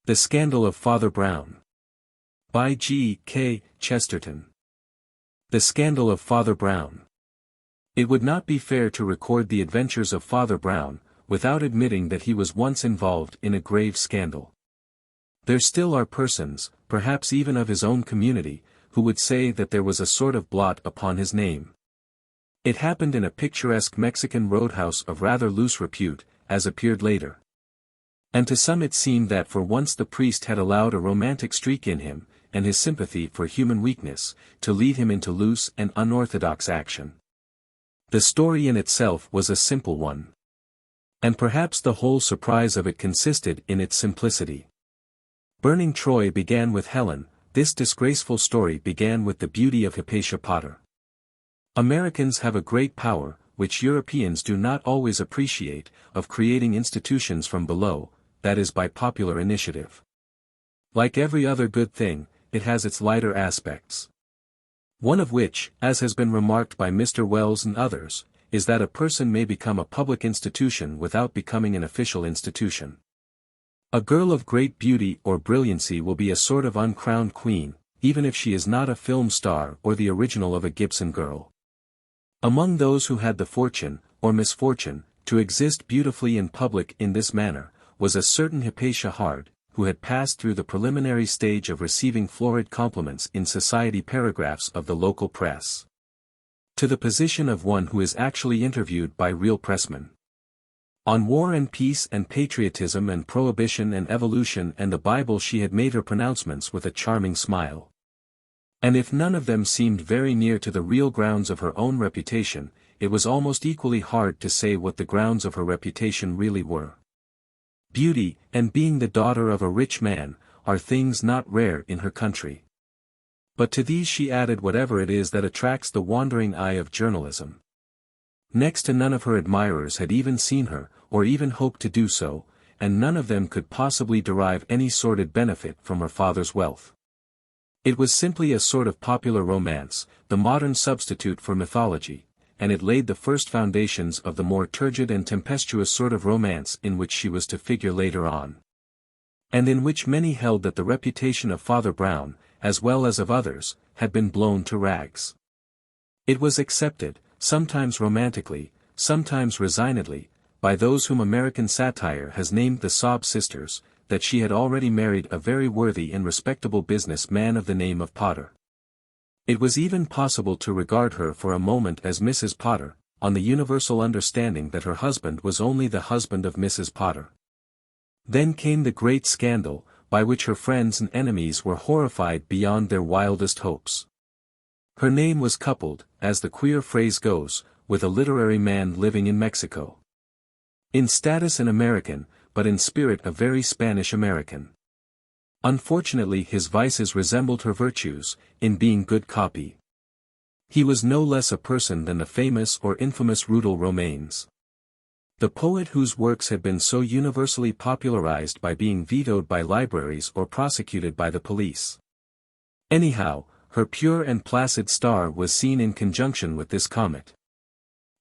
The Scandal of Father Brown. By G. K. Chesterton. The Scandal of Father Brown. It would not be fair to record the adventures of Father Brown, without admitting that he was once involved in a grave scandal. There still are persons, perhaps even of his own community, who would say that there was a sort of blot upon his name. It happened in a picturesque Mexican roadhouse of rather loose repute, as appeared later. And to some it seemed that for once the priest had allowed a romantic streak in him, and his sympathy for human weakness, to lead him into loose and unorthodox action. The story in itself was a simple one. And perhaps the whole surprise of it consisted in its simplicity. Burning Troy began with Helen, this disgraceful story began with the beauty of Hypatia Potter. Americans have a great power, which Europeans do not always appreciate, of creating institutions from below, that is by popular initiative. Like every other good thing, it has its lighter aspects. One of which, as has been remarked by Mr. Wells and others, is that a person may become a public institution without becoming an official institution. A girl of great beauty or brilliancy will be a sort of uncrowned queen, even if she is not a film star or the original of a Gibson girl. Among those who had the fortune, or misfortune, to exist beautifully in public in this manner, was a certain Hypatia Hard, who had passed through the preliminary stage of receiving florid compliments in society paragraphs of the local press, to the position of one who is actually interviewed by real pressmen. On war and peace and patriotism and prohibition and evolution and the Bible she had made her pronouncements with a charming smile. And if none of them seemed very near to the real grounds of her own reputation, it was almost equally hard to say what the grounds of her reputation really were. Beauty, and being the daughter of a rich man, are things not rare in her country. But to these she added whatever it is that attracts the wandering eye of journalism. Next to none of her admirers had even seen her, or even hoped to do so, and none of them could possibly derive any sordid benefit from her father's wealth. It was simply a sort of popular romance, the modern substitute for mythology, and it laid the first foundations of the more turgid and tempestuous sort of romance in which she was to figure later on. And in which many held that the reputation of Father Brown, as well as of others, had been blown to rags. It was accepted, sometimes romantically, sometimes resignedly, by those whom American satire has named the Sob Sisters, that she had already married a very worthy and respectable business man of the name of Potter. It was even possible to regard her for a moment as Mrs. Potter, on the universal understanding that her husband was only the husband of Mrs. Potter. Then came the great scandal, by which her friends and enemies were horrified beyond their wildest hopes. Her name was coupled, as the queer phrase goes, with a literary man living in Mexico. In status an American, but in spirit a very Spanish American. Unfortunately his vices resembled her virtues, in being good copy. He was no less a person than the famous or infamous Rudel Romanes. The poet whose works had been so universally popularized by being vetoed by libraries or prosecuted by the police. Anyhow, her pure and placid star was seen in conjunction with this comet.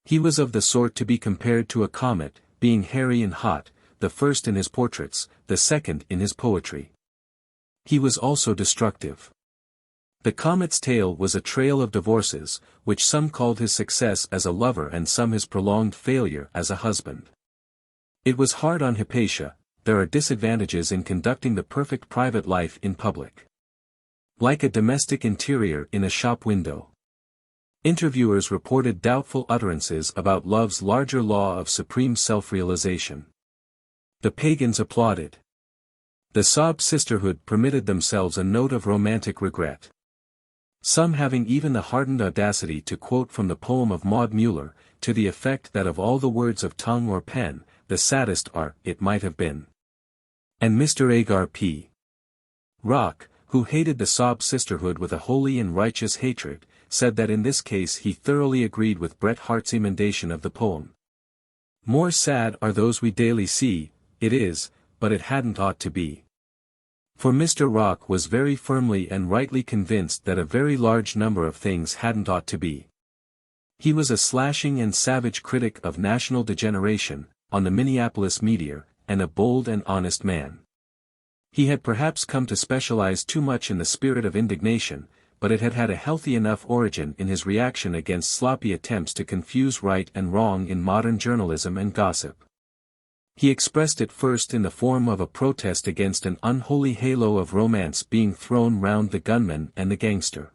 He was of the sort to be compared to a comet, being hairy and hot, the first in his portraits, the second in his poetry. He was also destructive. The comet's tail was a trail of divorces, which some called his success as a lover and some his prolonged failure as a husband. It was hard on Hypatia. There are disadvantages in conducting the perfect private life in public. Like a domestic interior in a shop window. Interviewers reported doubtful utterances about love's larger law of supreme self-realization. The pagans applauded. The Sob sisterhood permitted themselves a note of romantic regret. Some having even the hardened audacity to quote from the poem of Maud Muller, to the effect that of all the words of tongue or pen, the saddest are, it might have been. And Mr. Agar P. Rock, who hated the Sob sisterhood with a holy and righteous hatred, said that in this case he thoroughly agreed with Bret Harte's emendation of the poem. More sad are those we daily see, it is, but it hadn't ought to be. For Mr. Rock was very firmly and rightly convinced that a very large number of things hadn't ought to be. He was a slashing and savage critic of national degeneration, on the Minneapolis Meteor, and a bold and honest man. He had perhaps come to specialize too much in the spirit of indignation, but it had had a healthy enough origin in his reaction against sloppy attempts to confuse right and wrong in modern journalism and gossip. He expressed it first in the form of a protest against an unholy halo of romance being thrown round the gunman and the gangster.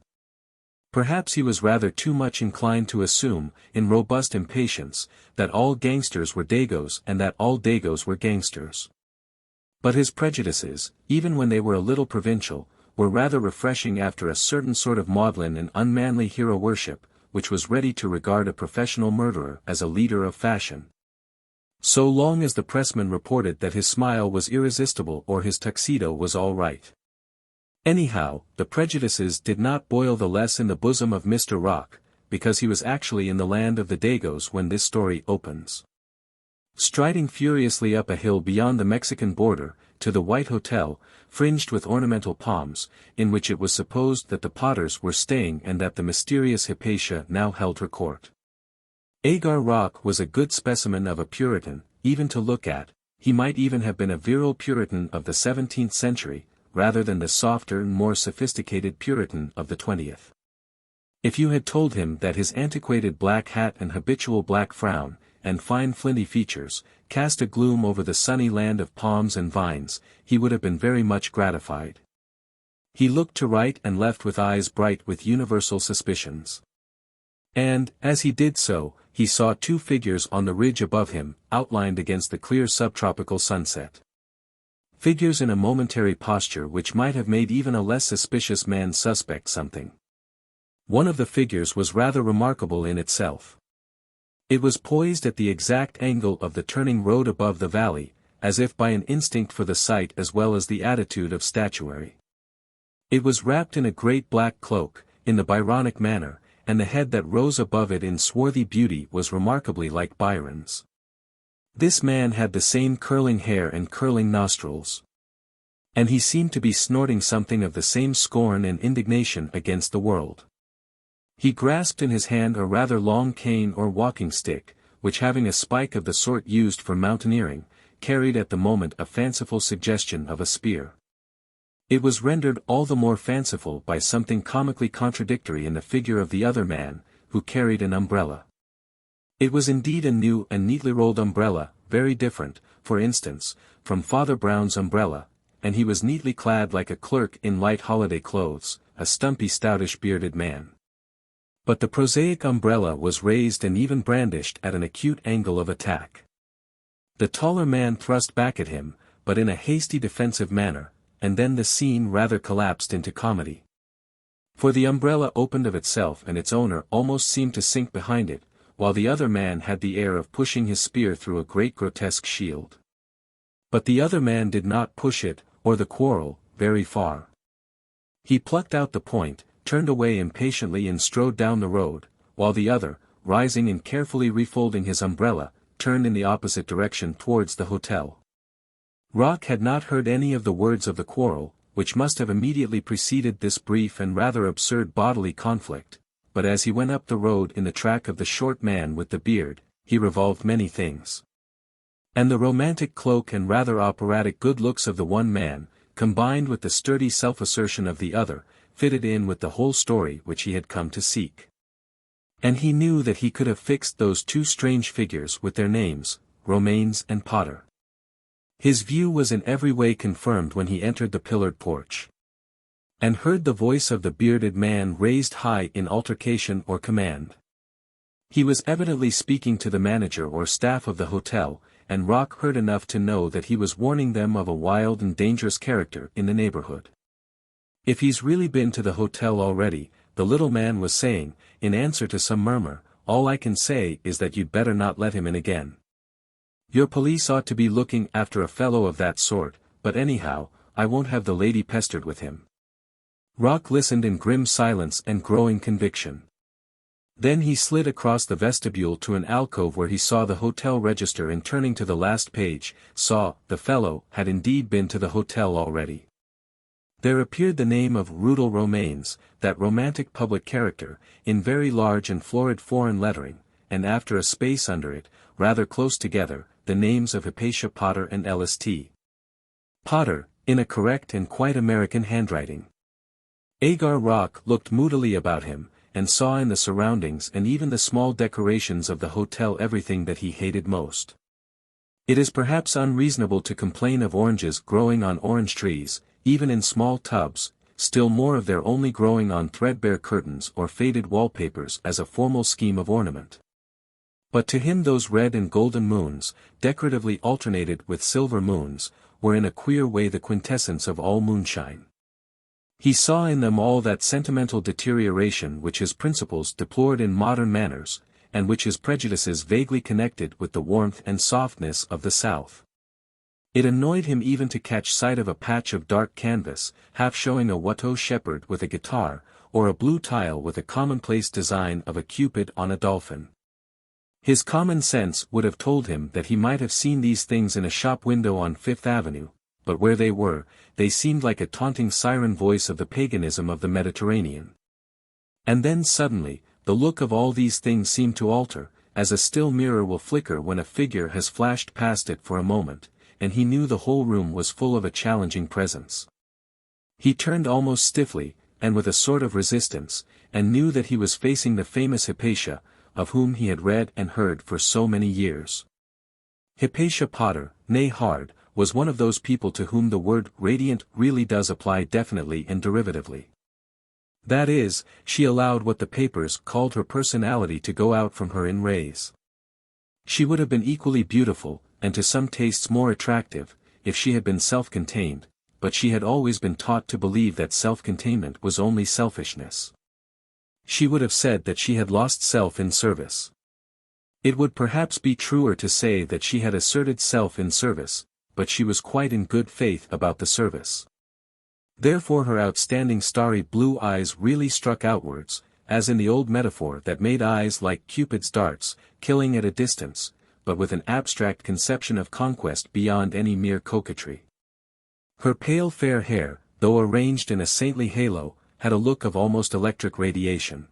Perhaps he was rather too much inclined to assume, in robust impatience, that all gangsters were Dagos and that all Dagos were gangsters. But his prejudices, even when they were a little provincial, were rather refreshing after a certain sort of maudlin and unmanly hero worship, which was ready to regard a professional murderer as a leader of fashion. So long as the pressman reported that his smile was irresistible or his tuxedo was all right. Anyhow, the prejudices did not boil the less in the bosom of Mr. Rock, because he was actually in the land of the Dagos when this story opens. Striding furiously up a hill beyond the Mexican border, to the White Hotel, fringed with ornamental palms, in which it was supposed that the Potters were staying and that the mysterious Hypatia now held her court. Agar Rock was a good specimen of a Puritan, even to look at. He might even have been a virile Puritan of the 17th century, rather than the softer and more sophisticated Puritan of the 20th. If you had told him that his antiquated black hat and habitual black frown, and fine flinty features, cast a gloom over the sunny land of palms and vines, he would have been very much gratified. He looked to right and left with eyes bright with universal suspicions. And, as he did so, he saw two figures on the ridge above him, outlined against the clear subtropical sunset. Figures in a momentary posture which might have made even a less suspicious man suspect something. One of the figures was rather remarkable in itself. It was poised at the exact angle of the turning road above the valley, as if by an instinct for the sight as well as the attitude of statuary. It was wrapped in a great black cloak, in the Byronic manner, and the head that rose above it in swarthy beauty was remarkably like Byron's. This man had the same curling hair and curling nostrils. And he seemed to be snorting something of the same scorn and indignation against the world. He grasped in his hand a rather long cane or walking stick, which having a spike of the sort used for mountaineering, carried at the moment a fanciful suggestion of a spear. It was rendered all the more fanciful by something comically contradictory in the figure of the other man, who carried an umbrella. It was indeed a new and neatly rolled umbrella, very different, for instance, from Father Brown's umbrella, and he was neatly clad like a clerk in light holiday clothes, a stumpy stoutish bearded man. But the prosaic umbrella was raised and even brandished at an acute angle of attack. The taller man thrust back at him, but in a hasty defensive manner, and then the scene rather collapsed into comedy. For the umbrella opened of itself and its owner almost seemed to sink behind it, while the other man had the air of pushing his spear through a great grotesque shield. But the other man did not push it, or the quarrel, very far. He plucked out the point, turned away impatiently and strode down the road, while the other, rising and carefully refolding his umbrella, turned in the opposite direction towards the hotel. Rock had not heard any of the words of the quarrel, which must have immediately preceded this brief and rather absurd bodily conflict, but as he went up the road in the track of the short man with the beard, he revolved many things. And the romantic cloak and rather operatic good looks of the one man, combined with the sturdy self-assertion of the other, fitted in with the whole story which he had come to seek. And he knew that he could have fixed those two strange figures with their names, Romanes and Potter. His view was in every way confirmed when he entered the pillared porch, and heard the voice of the bearded man raised high in altercation or command. He was evidently speaking to the manager or staff of the hotel, and Rock heard enough to know that he was warning them of a wild and dangerous character in the neighborhood. "If he's really been to the hotel already," the little man was saying, in answer to some murmur, "all I can say is that you'd better not let him in again. Your police ought to be looking after a fellow of that sort, but anyhow, I won't have the lady pestered with him." Rock listened in grim silence and growing conviction. Then he slid across the vestibule to an alcove where he saw the hotel register and turning to the last page, saw, the fellow had indeed been to the hotel already. There appeared the name of Rudel Romanes, that romantic public character, in very large and florid foreign lettering, and after a space under it, rather close together, the names of Hypatia Potter and Ellis T. Potter, in a correct and quite American handwriting. Agar Rock looked moodily about him, and saw in the surroundings and even the small decorations of the hotel everything that he hated most. It is perhaps unreasonable to complain of oranges growing on orange trees, even in small tubs, still more of their only growing on threadbare curtains or faded wallpapers as a formal scheme of ornament. But to him those red and golden moons, decoratively alternated with silver moons, were in a queer way the quintessence of all moonshine. He saw in them all that sentimental deterioration which his principles deplored in modern manners, and which his prejudices vaguely connected with the warmth and softness of the South. It annoyed him even to catch sight of a patch of dark canvas, half showing a Watteau shepherd with a guitar, or a blue tile with a commonplace design of a cupid on a dolphin. His common sense would have told him that he might have seen these things in a shop window on Fifth Avenue, but where they were, they seemed like a taunting siren voice of the paganism of the Mediterranean. And then suddenly, the look of all these things seemed to alter, as a still mirror will flicker when a figure has flashed past it for a moment, and he knew the whole room was full of a challenging presence. He turned almost stiffly, and with a sort of resistance, and knew that he was facing the famous Hypatia, of whom he had read and heard for so many years. Hypatia Potter, née Hard, was one of those people to whom the word radiant really does apply definitely and derivatively. That is, she allowed what the papers called her personality to go out from her in rays. She would have been equally beautiful, and to some tastes more attractive, if she had been self-contained, but she had always been taught to believe that self-containment was only selfishness. She would have said that she had lost self in service. It would perhaps be truer to say that she had asserted self in service, but she was quite in good faith about the service. Therefore her outstanding starry blue eyes really struck outwards, as in the old metaphor that made eyes like Cupid's darts, killing at a distance, but with an abstract conception of conquest beyond any mere coquetry. Her pale fair hair, though arranged in a saintly halo, had a look of almost electric radiation.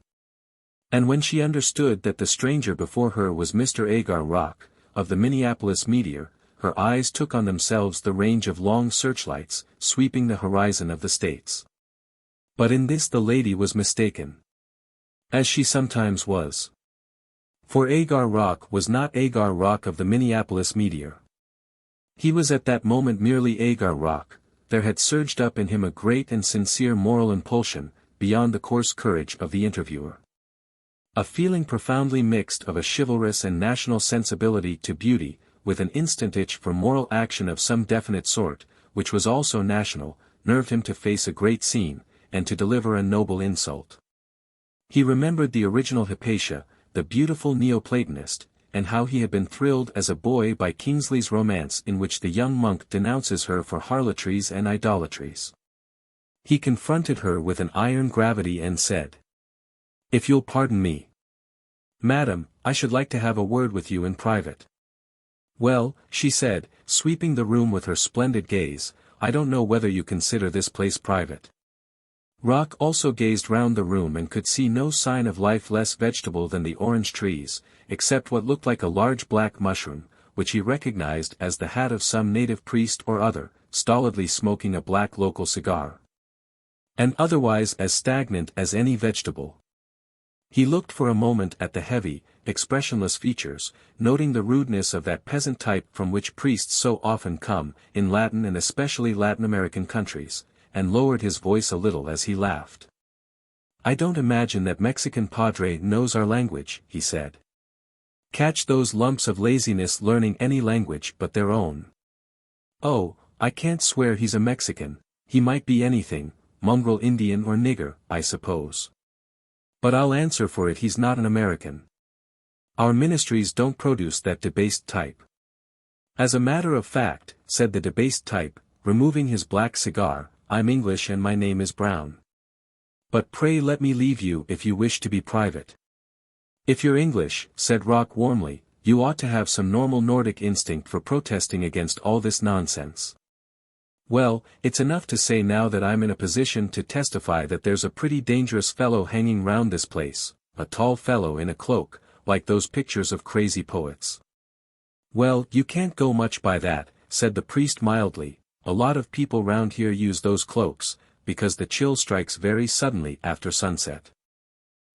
And when she understood that the stranger before her was Mr. Agar Rock, of the Minneapolis Meteor, her eyes took on themselves the range of long searchlights, sweeping the horizon of the States. But in this the lady was mistaken. As she sometimes was. For Agar Rock was not Agar Rock of the Minneapolis Meteor. He was at that moment merely Agar Rock. There had surged up in him a great and sincere moral impulsion, beyond the coarse courage of the interviewer. A feeling profoundly mixed of a chivalrous and national sensibility to beauty, with an instant itch for moral action of some definite sort, which was also national, nerved him to face a great scene, and to deliver a noble insult. He remembered the original Hypatia, the beautiful Neoplatonist, and how he had been thrilled as a boy by Kingsley's romance in which the young monk denounces her for harlotries and idolatries. He confronted her with an iron gravity and said, "If you'll pardon me, madam, I should like to have a word with you in private." "Well," she said, sweeping the room with her splendid gaze, "I don't know whether you consider this place private." Rock also gazed round the room and could see no sign of life less vegetable than the orange trees, except what looked like a large black mushroom, which he recognized as the hat of some native priest or other, stolidly smoking a black local cigar. And otherwise as stagnant as any vegetable. He looked for a moment at the heavy, expressionless features, noting the rudeness of that peasant type from which priests so often come, in Latin and especially Latin American countries, and lowered his voice a little as he laughed. "I don't imagine that Mexican padre knows our language," he said. "Catch those lumps of laziness learning any language but their own. Oh, I can't swear he's a Mexican, he might be anything, mongrel Indian or nigger, I suppose. But I'll answer for it he's not an American. Our ministries don't produce that debased type." "As a matter of fact," said the debased type, removing his black cigar, "I'm English and my name is Brown. But pray let me leave you if you wish to be private." "If you're English," said Rock warmly, "you ought to have some normal Nordic instinct for protesting against all this nonsense. Well, it's enough to say now that I'm in a position to testify that there's a pretty dangerous fellow hanging round this place, a tall fellow in a cloak, like those pictures of crazy poets." "Well, you can't go much by that," said the priest mildly, a lot of people round here use those cloaks, because the chill strikes very suddenly after sunset.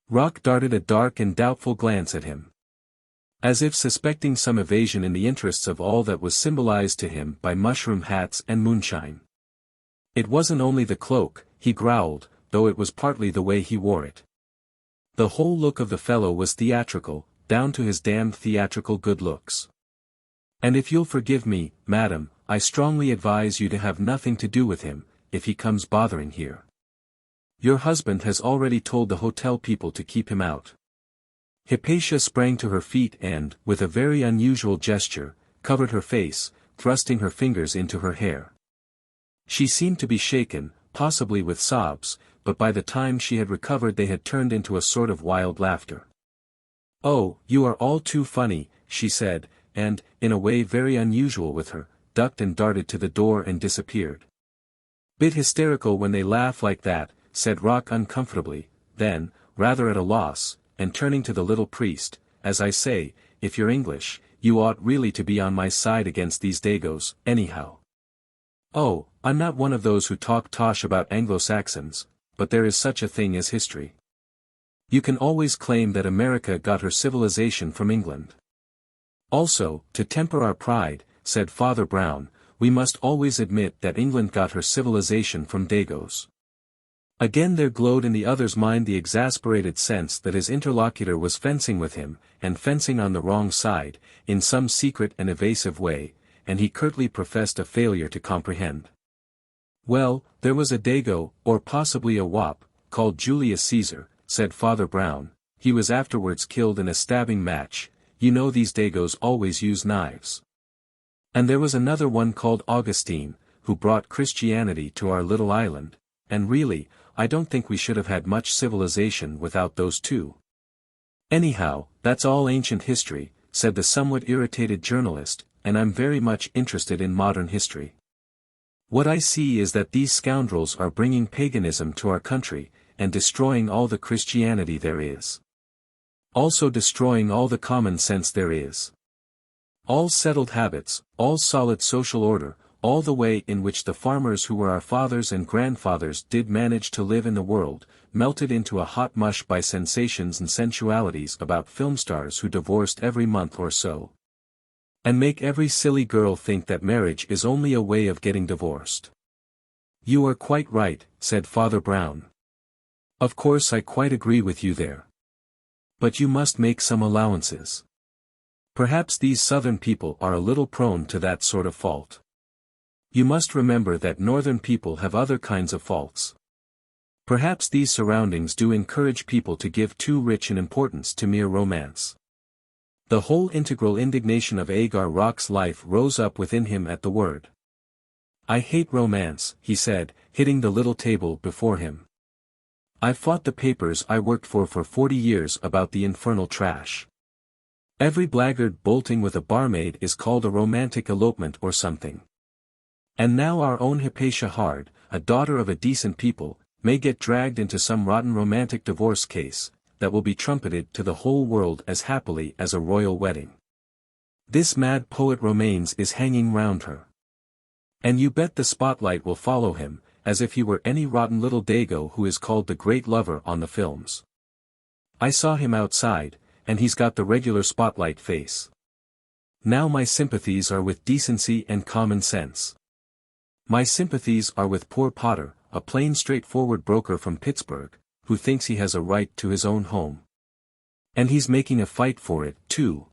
Rock darted a dark and doubtful glance at him, as if suspecting some evasion in the interests of all that was symbolized to him by mushroom hats and moonshine. It wasn't only the cloak, he growled, though it was partly the way he wore it. The whole look of the fellow was theatrical, down to his damned theatrical good looks. And if you'll forgive me, madam, I strongly advise you to have nothing to do with him, if he comes bothering here. Your husband has already told the hotel people to keep him out. Hypatia sprang to her feet and, with a very unusual gesture, covered her face, thrusting her fingers into her hair. She seemed to be shaken, possibly with sobs, but by the time she had recovered they had turned into a sort of wild laughter. "Oh, you are all too funny," she said, and, in a way very unusual with her, ducked and darted to the door and disappeared. "Bit hysterical when they laugh like that," said Rock uncomfortably, then, rather at a loss, and turning to the little priest, "as I say, if you're English, you ought really to be on my side against these Dagos, anyhow. Oh, I'm not one of those who talk tosh about Anglo-Saxons, but there is such a thing as history. You can always claim that America got her civilization from England. Also, to temper our pride," said Father Brown, "we must always admit that England got her civilization from Dagos." Again there glowed in the other's mind the exasperated sense that his interlocutor was fencing with him, and fencing on the wrong side, in some secret and evasive way, and he curtly professed a failure to comprehend. "Well, there was a Dago, or possibly a Wop, called Julius Caesar," said Father Brown. "He was afterwards killed in a stabbing match. You know these Dagos always use knives. And there was another one called Augustine, who brought Christianity to our little island, and really, I don't think we should have had much civilization without those two. Anyhow, that's all ancient history," said the somewhat irritated journalist, "and I'm very much interested in modern history. What I see is that these scoundrels are bringing paganism to our country, and destroying all the Christianity there is. Also destroying all the common sense there is. All settled habits, all solid social order, all the way in which the farmers who were our fathers and grandfathers did manage to live in the world, melted into a hot mush by sensations and sensualities about film stars who divorced every month or so. And make every silly girl think that marriage is only a way of getting divorced." "You are quite right," said Father Brown. "Of course I quite agree with you there. But you must make some allowances. Perhaps these southern people are a little prone to that sort of fault. You must remember that northern people have other kinds of faults. Perhaps these surroundings do encourage people to give too rich an importance to mere romance." The whole integral indignation of Agar Rock's life rose up within him at the word. "I hate romance," he said, hitting the little table before him. "I've fought the papers I worked for 40 years about the infernal trash. Every blackguard bolting with a barmaid is called a romantic elopement or something. And now our own Hypatia Hard, a daughter of a decent people, may get dragged into some rotten romantic divorce case, that will be trumpeted to the whole world as happily as a royal wedding. This mad poet Romanes is hanging round her. And you bet the spotlight will follow him, as if he were any rotten little Dago who is called the great lover on the films. I saw him outside, and he's got the regular spotlight face. Now my sympathies are with decency and common sense. My sympathies are with poor Potter, a plain straightforward broker from Pittsburgh, who thinks he has a right to his own home. And he's making a fight for it, too.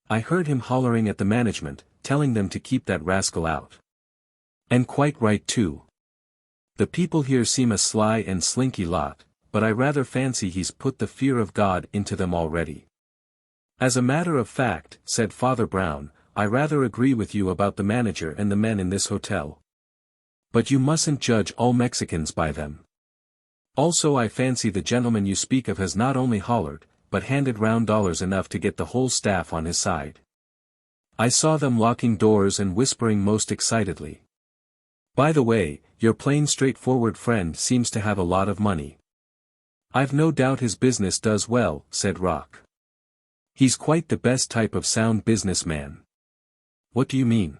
I heard him hollering at the management, telling them to keep that rascal out. And quite right too. The people here seem a sly and slinky lot, but I rather fancy he's put the fear of God into them already. As a matter of fact, said Father Brown, I rather agree with you about the manager and the men in this hotel. But you mustn't judge all Mexicans by them. Also I fancy the gentleman you speak of has not only hollered, but handed round dollars enough to get the whole staff on his side. I saw them locking doors and whispering most excitedly. By the way, your plain straightforward friend seems to have a lot of money. I've no doubt his business does well, said Rock. He's quite the best type of sound businessman. What do you mean?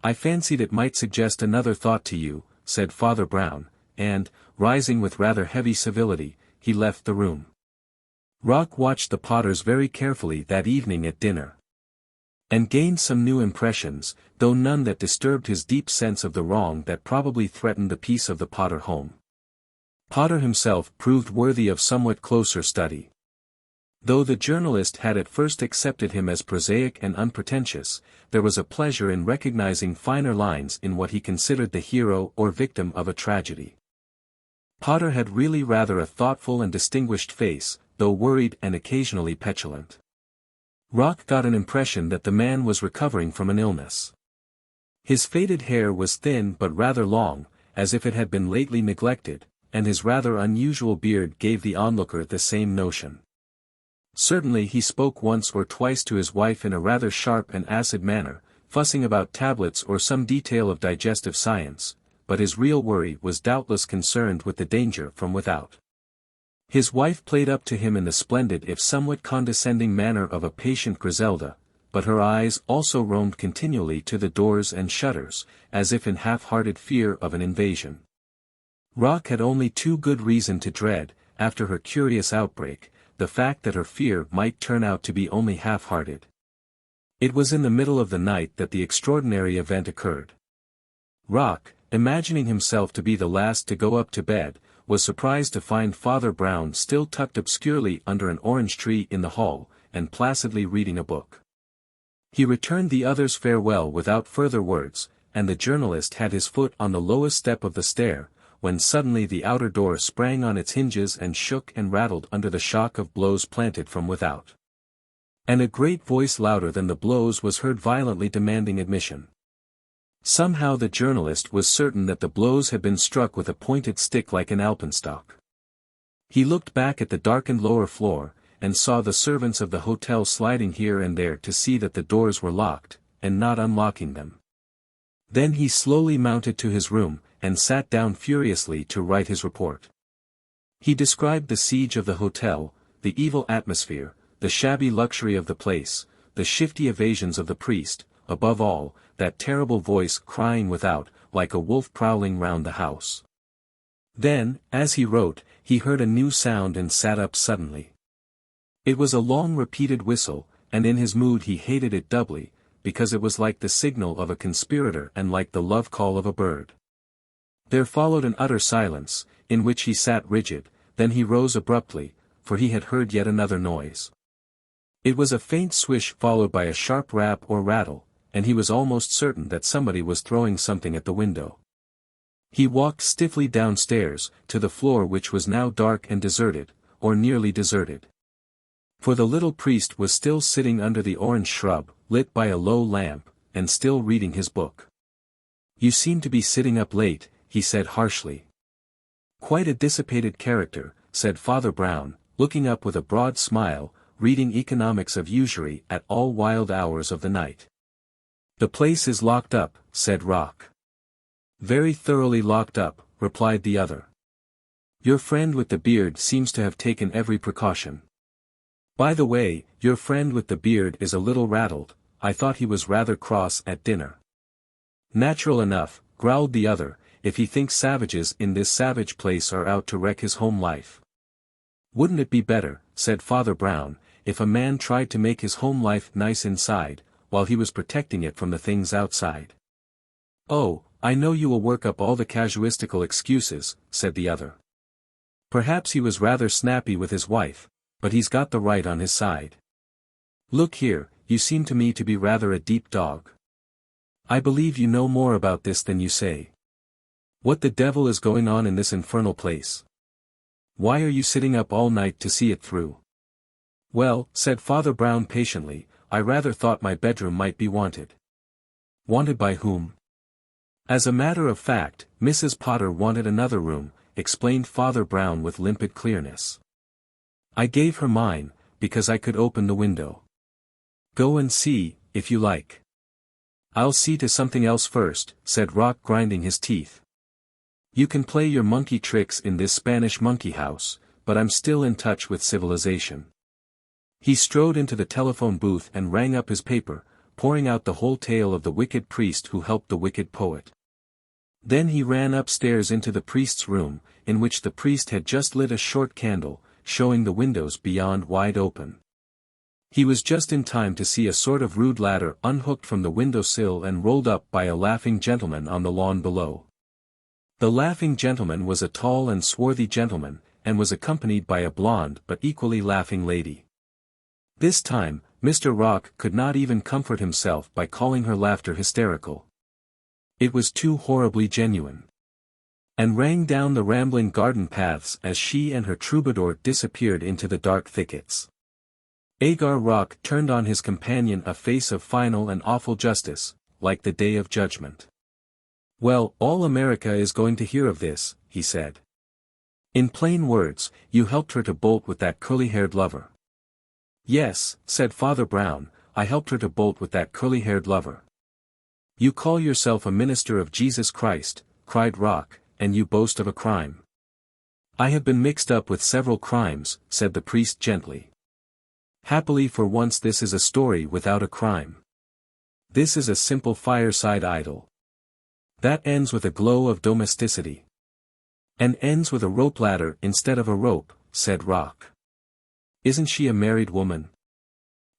I fancied it might suggest another thought to you, said Father Brown, and, rising with rather heavy civility, he left the room. Rock watched the Potters very carefully that evening at dinner. And gained some new impressions, though none that disturbed his deep sense of the wrong that probably threatened the peace of the Potter home. Potter himself proved worthy of somewhat closer study. Though the journalist had at first accepted him as prosaic and unpretentious, there was a pleasure in recognizing finer lines in what he considered the hero or victim of a tragedy. Potter had really rather a thoughtful and distinguished face, though worried and occasionally petulant. Rock got an impression that the man was recovering from an illness. His faded hair was thin but rather long, as if it had been lately neglected, and his rather unusual beard gave the onlooker the same notion. Certainly he spoke once or twice to his wife in a rather sharp and acid manner, fussing about tablets or some detail of digestive science, but his real worry was doubtless concerned with the danger from without. His wife played up to him in the splendid if somewhat condescending manner of a patient Griselda, but her eyes also roamed continually to the doors and shutters, as if in half-hearted fear of an invasion. Rock had only too good reason to dread, after her curious outbreak, the fact that her fear might turn out to be only half-hearted. It was in the middle of the night that the extraordinary event occurred. Rock, imagining himself to be the last to go up to bed, was surprised to find Father Brown still tucked obscurely under an orange tree in the hall, and placidly reading a book. He returned the other's farewell without further words, and the journalist had his foot on the lowest step of the stair, when suddenly the outer door sprang on its hinges and shook and rattled under the shock of blows planted from without. And a great voice louder than the blows was heard violently demanding admission. Somehow the journalist was certain that the blows had been struck with a pointed stick like an alpenstock. He looked back at the darkened lower floor, and saw the servants of the hotel sliding here and there to see that the doors were locked, and not unlocking them. Then he slowly mounted to his room, and sat down furiously to write his report. He described the siege of the hotel, the evil atmosphere, the shabby luxury of the place, the shifty evasions of the priest, above all, that terrible voice crying without, like a wolf prowling round the house. Then, as he wrote, he heard a new sound and sat up suddenly. It was a long repeated whistle, and in his mood he hated it doubly, because it was like the signal of a conspirator and like the love call of a bird. There followed an utter silence, in which he sat rigid, then he rose abruptly, for he had heard yet another noise. It was a faint swish followed by a sharp rap or rattle, and he was almost certain that somebody was throwing something at the window. He walked stiffly downstairs, to the floor which was now dark and deserted, or nearly deserted. For the little priest was still sitting under the orange shrub, lit by a low lamp, and still reading his book. "You seem to be sitting up late," he said harshly. "Quite a dissipated character," said Father Brown, looking up with a broad smile, "reading economics of usury at all wild hours of the night." "The place is locked up," said Rock. "Very thoroughly locked up," replied the other. "Your friend with the beard seems to have taken every precaution. By the way, your friend with the beard is a little rattled. I thought he was rather cross at dinner." "Natural enough," growled the other, "if he thinks savages in this savage place are out to wreck his home life." "Wouldn't it be better," said Father Brown, "if a man tried to make his home life nice inside, while he was protecting it from the things outside?" "Oh, I know you will work up all the casuistical excuses," said the other. "Perhaps he was rather snappy with his wife, but he's got the right on his side. Look here, you seem to me to be rather a deep dog. I believe you know more about this than you say. What the devil is going on in this infernal place? Why are you sitting up all night to see it through?" "Well," said Father Brown patiently, "I rather thought my bedroom might be wanted." "Wanted by whom?" "As a matter of fact, Mrs. Potter wanted another room," explained Father Brown with limpid clearness. "I gave her mine, because I could open the window. Go and see, if you like." "I'll see to something else first," said Rock, grinding his teeth. "You can play your monkey tricks in this Spanish monkey house, but I'm still in touch with civilization." He strode into the telephone booth and rang up his paper, pouring out the whole tale of the wicked priest who helped the wicked poet. Then he ran upstairs into the priest's room, in which the priest had just lit a short candle, showing the windows beyond wide open. He was just in time to see a sort of rude ladder unhooked from the window-sill and rolled up by a laughing gentleman on the lawn below. The laughing gentleman was a tall and swarthy gentleman, and was accompanied by a blonde but equally laughing lady. This time, Mr. Rock could not even comfort himself by calling her laughter hysterical. It was too horribly genuine. And rang down the rambling garden paths as she and her troubadour disappeared into the dark thickets. Agar Rock turned on his companion a face of final and awful justice, like the Day of Judgment. "Well, all America is going to hear of this," he said. "In plain words, you helped her to bolt with that curly-haired lover." "Yes," said Father Brown, "I helped her to bolt with that curly-haired lover." "You call yourself a minister of Jesus Christ," cried Rock, "and you boast of a crime." "I have been mixed up with several crimes," said the priest gently. "Happily for once this is a story without a crime. This is a simple fireside idyll. That ends with a glow of domesticity." "And ends with a rope ladder instead of a rope," said Rock. "Isn't she a married woman?"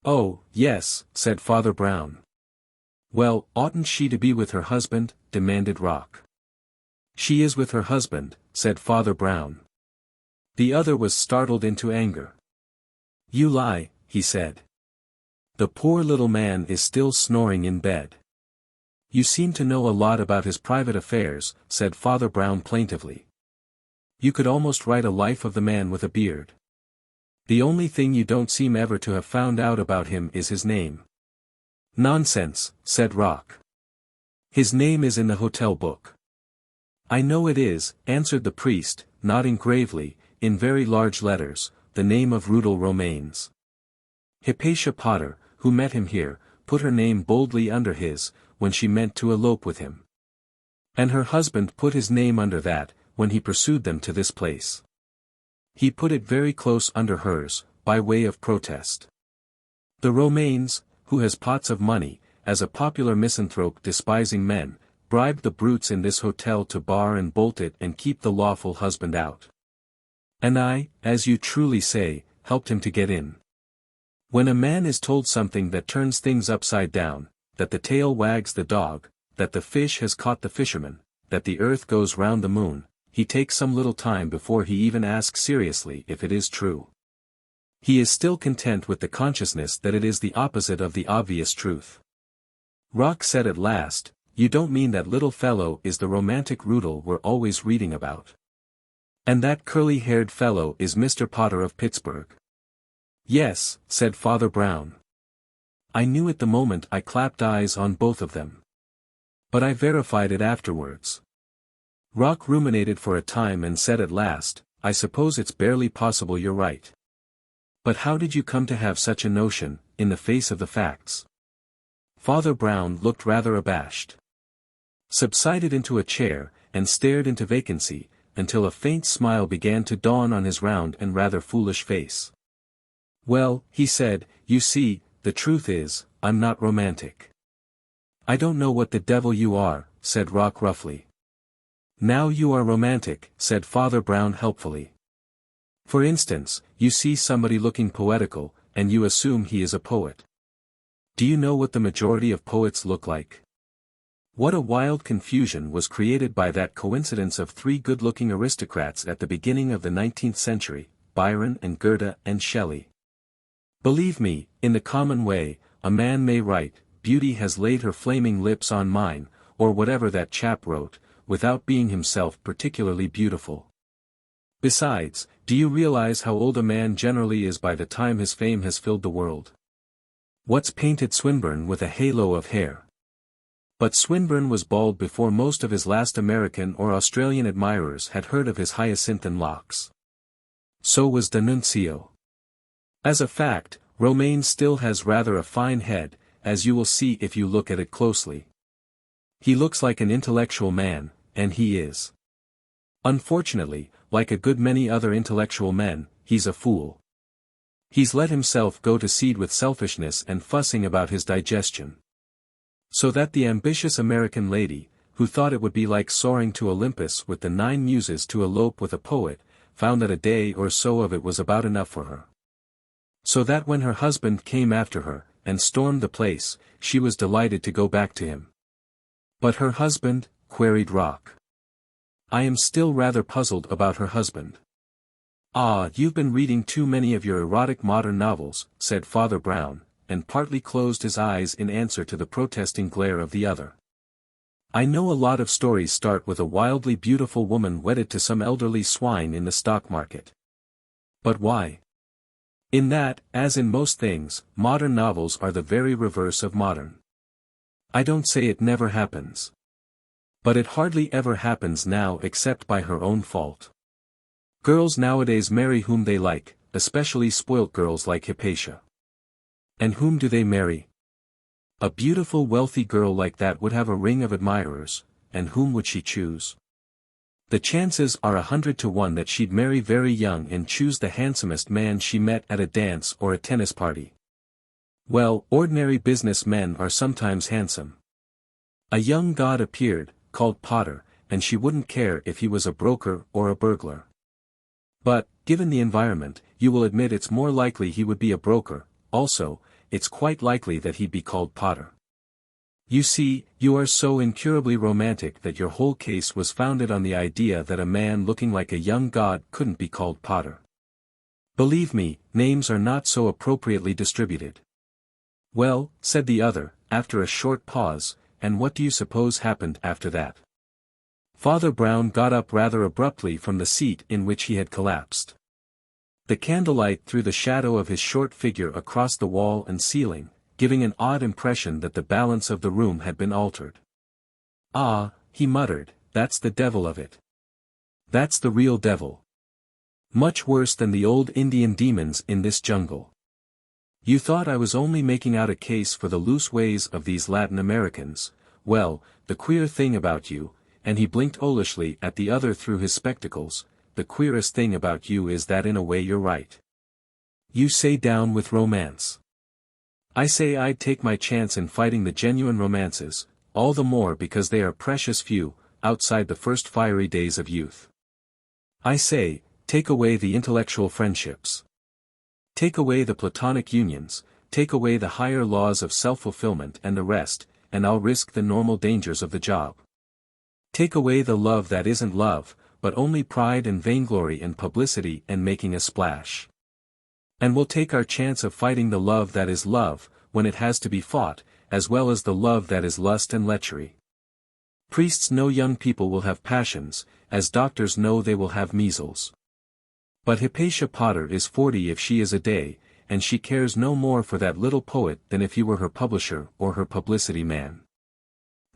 "Oh, yes," said Father Brown. "Well, oughtn't she to be with her husband?" demanded Rock. "She is with her husband," said Father Brown. The other was startled into anger. "You lie," he said. "The poor little man is still snoring in bed." "You seem to know a lot about his private affairs," said Father Brown plaintively. "You could almost write a life of the man with a beard. The only thing you don't seem ever to have found out about him is his name." "Nonsense," said Rock. "His name is in the hotel book." "I know it is," answered the priest, nodding gravely, "in very large letters, the name of Rudel Romaines. Hypatia Potter, who met him here, put her name boldly under his, when she meant to elope with him. And her husband put his name under that, when he pursued them to this place. He put it very close under hers, by way of protest. The Romaines, who has pots of money, as a popular misanthrope despising men, bribed the brutes in this hotel to bar and bolt it and keep the lawful husband out. And I, as you truly say, helped him to get in. When a man is told something that turns things upside down, that the tail wags the dog, that the fish has caught the fisherman, that the earth goes round the moon, he takes some little time before he even asks seriously if it is true. He is still content with the consciousness that it is the opposite of the obvious truth. Rock said at last, "You don't mean that little fellow is the romantic Rudel we're always reading about? And that curly-haired fellow is Mr. Potter of Pittsburgh?" "Yes," said Father Brown. "I knew it the moment I clapped eyes on both of them. But I verified it afterwards." Rock ruminated for a time and said at last, "I suppose it's barely possible you're right. But how did you come to have such a notion, in the face of the facts?" Father Brown looked rather abashed. Subsided into a chair, and stared into vacancy, until a faint smile began to dawn on his round and rather foolish face. "Well," he said, "you see, the truth is, I'm not romantic." "I don't know what the devil you are," said Rock roughly. "Now you are romantic," said Father Brown helpfully. "For instance, you see somebody looking poetical, and you assume he is a poet. Do you know what the majority of poets look like? What a wild confusion was created by that coincidence of three good-looking aristocrats at the beginning of the 19th century, Byron and Goethe and Shelley. Believe me, in the common way, a man may write, 'Beauty has laid her flaming lips on mine,' or whatever that chap wrote, without being himself particularly beautiful. Besides, do you realize how old a man generally is by the time his fame has filled the world? What's painted Swinburne with a halo of hair? But Swinburne was bald before most of his last American or Australian admirers had heard of his hyacinthine locks. So was D'Annunzio. As a fact, Romaine still has rather a fine head, as you will see if you look at it closely. He looks like an intellectual man, and he is. Unfortunately, like a good many other intellectual men, he's a fool. He's let himself go to seed with selfishness and fussing about his digestion. So that the ambitious American lady, who thought it would be like soaring to Olympus with the 9 muses to elope with a poet, found that a day or so of it was about enough for her. So that when her husband came after her, and stormed the place, she was delighted to go back to him. But her husband? Queried Rock. I am still rather puzzled about her husband. Ah, you've been reading too many of your erotic modern novels, said Father Brown, and partly closed his eyes in answer to the protesting glare of the other. I know a lot of stories start with a wildly beautiful woman wedded to some elderly swine in the stock market. But why? In that, as in most things, modern novels are the very reverse of modern. I don't say it never happens. But it hardly ever happens now except by her own fault. Girls nowadays marry whom they like, especially spoilt girls like Hypatia. And whom do they marry? A beautiful wealthy girl like that would have a ring of admirers, and whom would she choose? The chances are 100 to 1 that she'd marry very young and choose the handsomest man she met at a dance or a tennis party. Well, ordinary business men are sometimes handsome. A young god appeared, called Potter, and she wouldn't care if he was a broker or a burglar. But, given the environment, you will admit it's more likely he would be a broker. Also, it's quite likely that he'd be called Potter. You see, you are so incurably romantic that your whole case was founded on the idea that a man looking like a young god couldn't be called Potter. Believe me, names are not so appropriately distributed. Well, said the other, after a short pause, and what do you suppose happened after that? Father Brown got up rather abruptly from the seat in which he had collapsed. The candlelight threw the shadow of his short figure across the wall and ceiling, giving an odd impression that the balance of the room had been altered. Ah, he muttered, that's the devil of it. That's the real devil. Much worse than the old Indian demons in this jungle. You thought I was only making out a case for the loose ways of these Latin Americans. Well, the queer thing about you, and he blinked owlishly at the other through his spectacles, the queerest thing about you is that in a way you're right. You say down with romance. I say I'd take my chance in fighting the genuine romances, all the more because they are precious few, outside the first fiery days of youth. I say, take away the intellectual friendships. Take away the platonic unions, take away the higher laws of self-fulfillment and the rest, and I'll risk the normal dangers of the job. Take away the love that isn't love, but only pride and vainglory and publicity and making a splash. And we'll take our chance of fighting the love that is love, when it has to be fought, as well as the love that is lust and lechery. Priests know young people will have passions, as doctors know they will have measles. But Hypatia Potter is 40 if she is a day, and she cares no more for that little poet than if he were her publisher or her publicity man.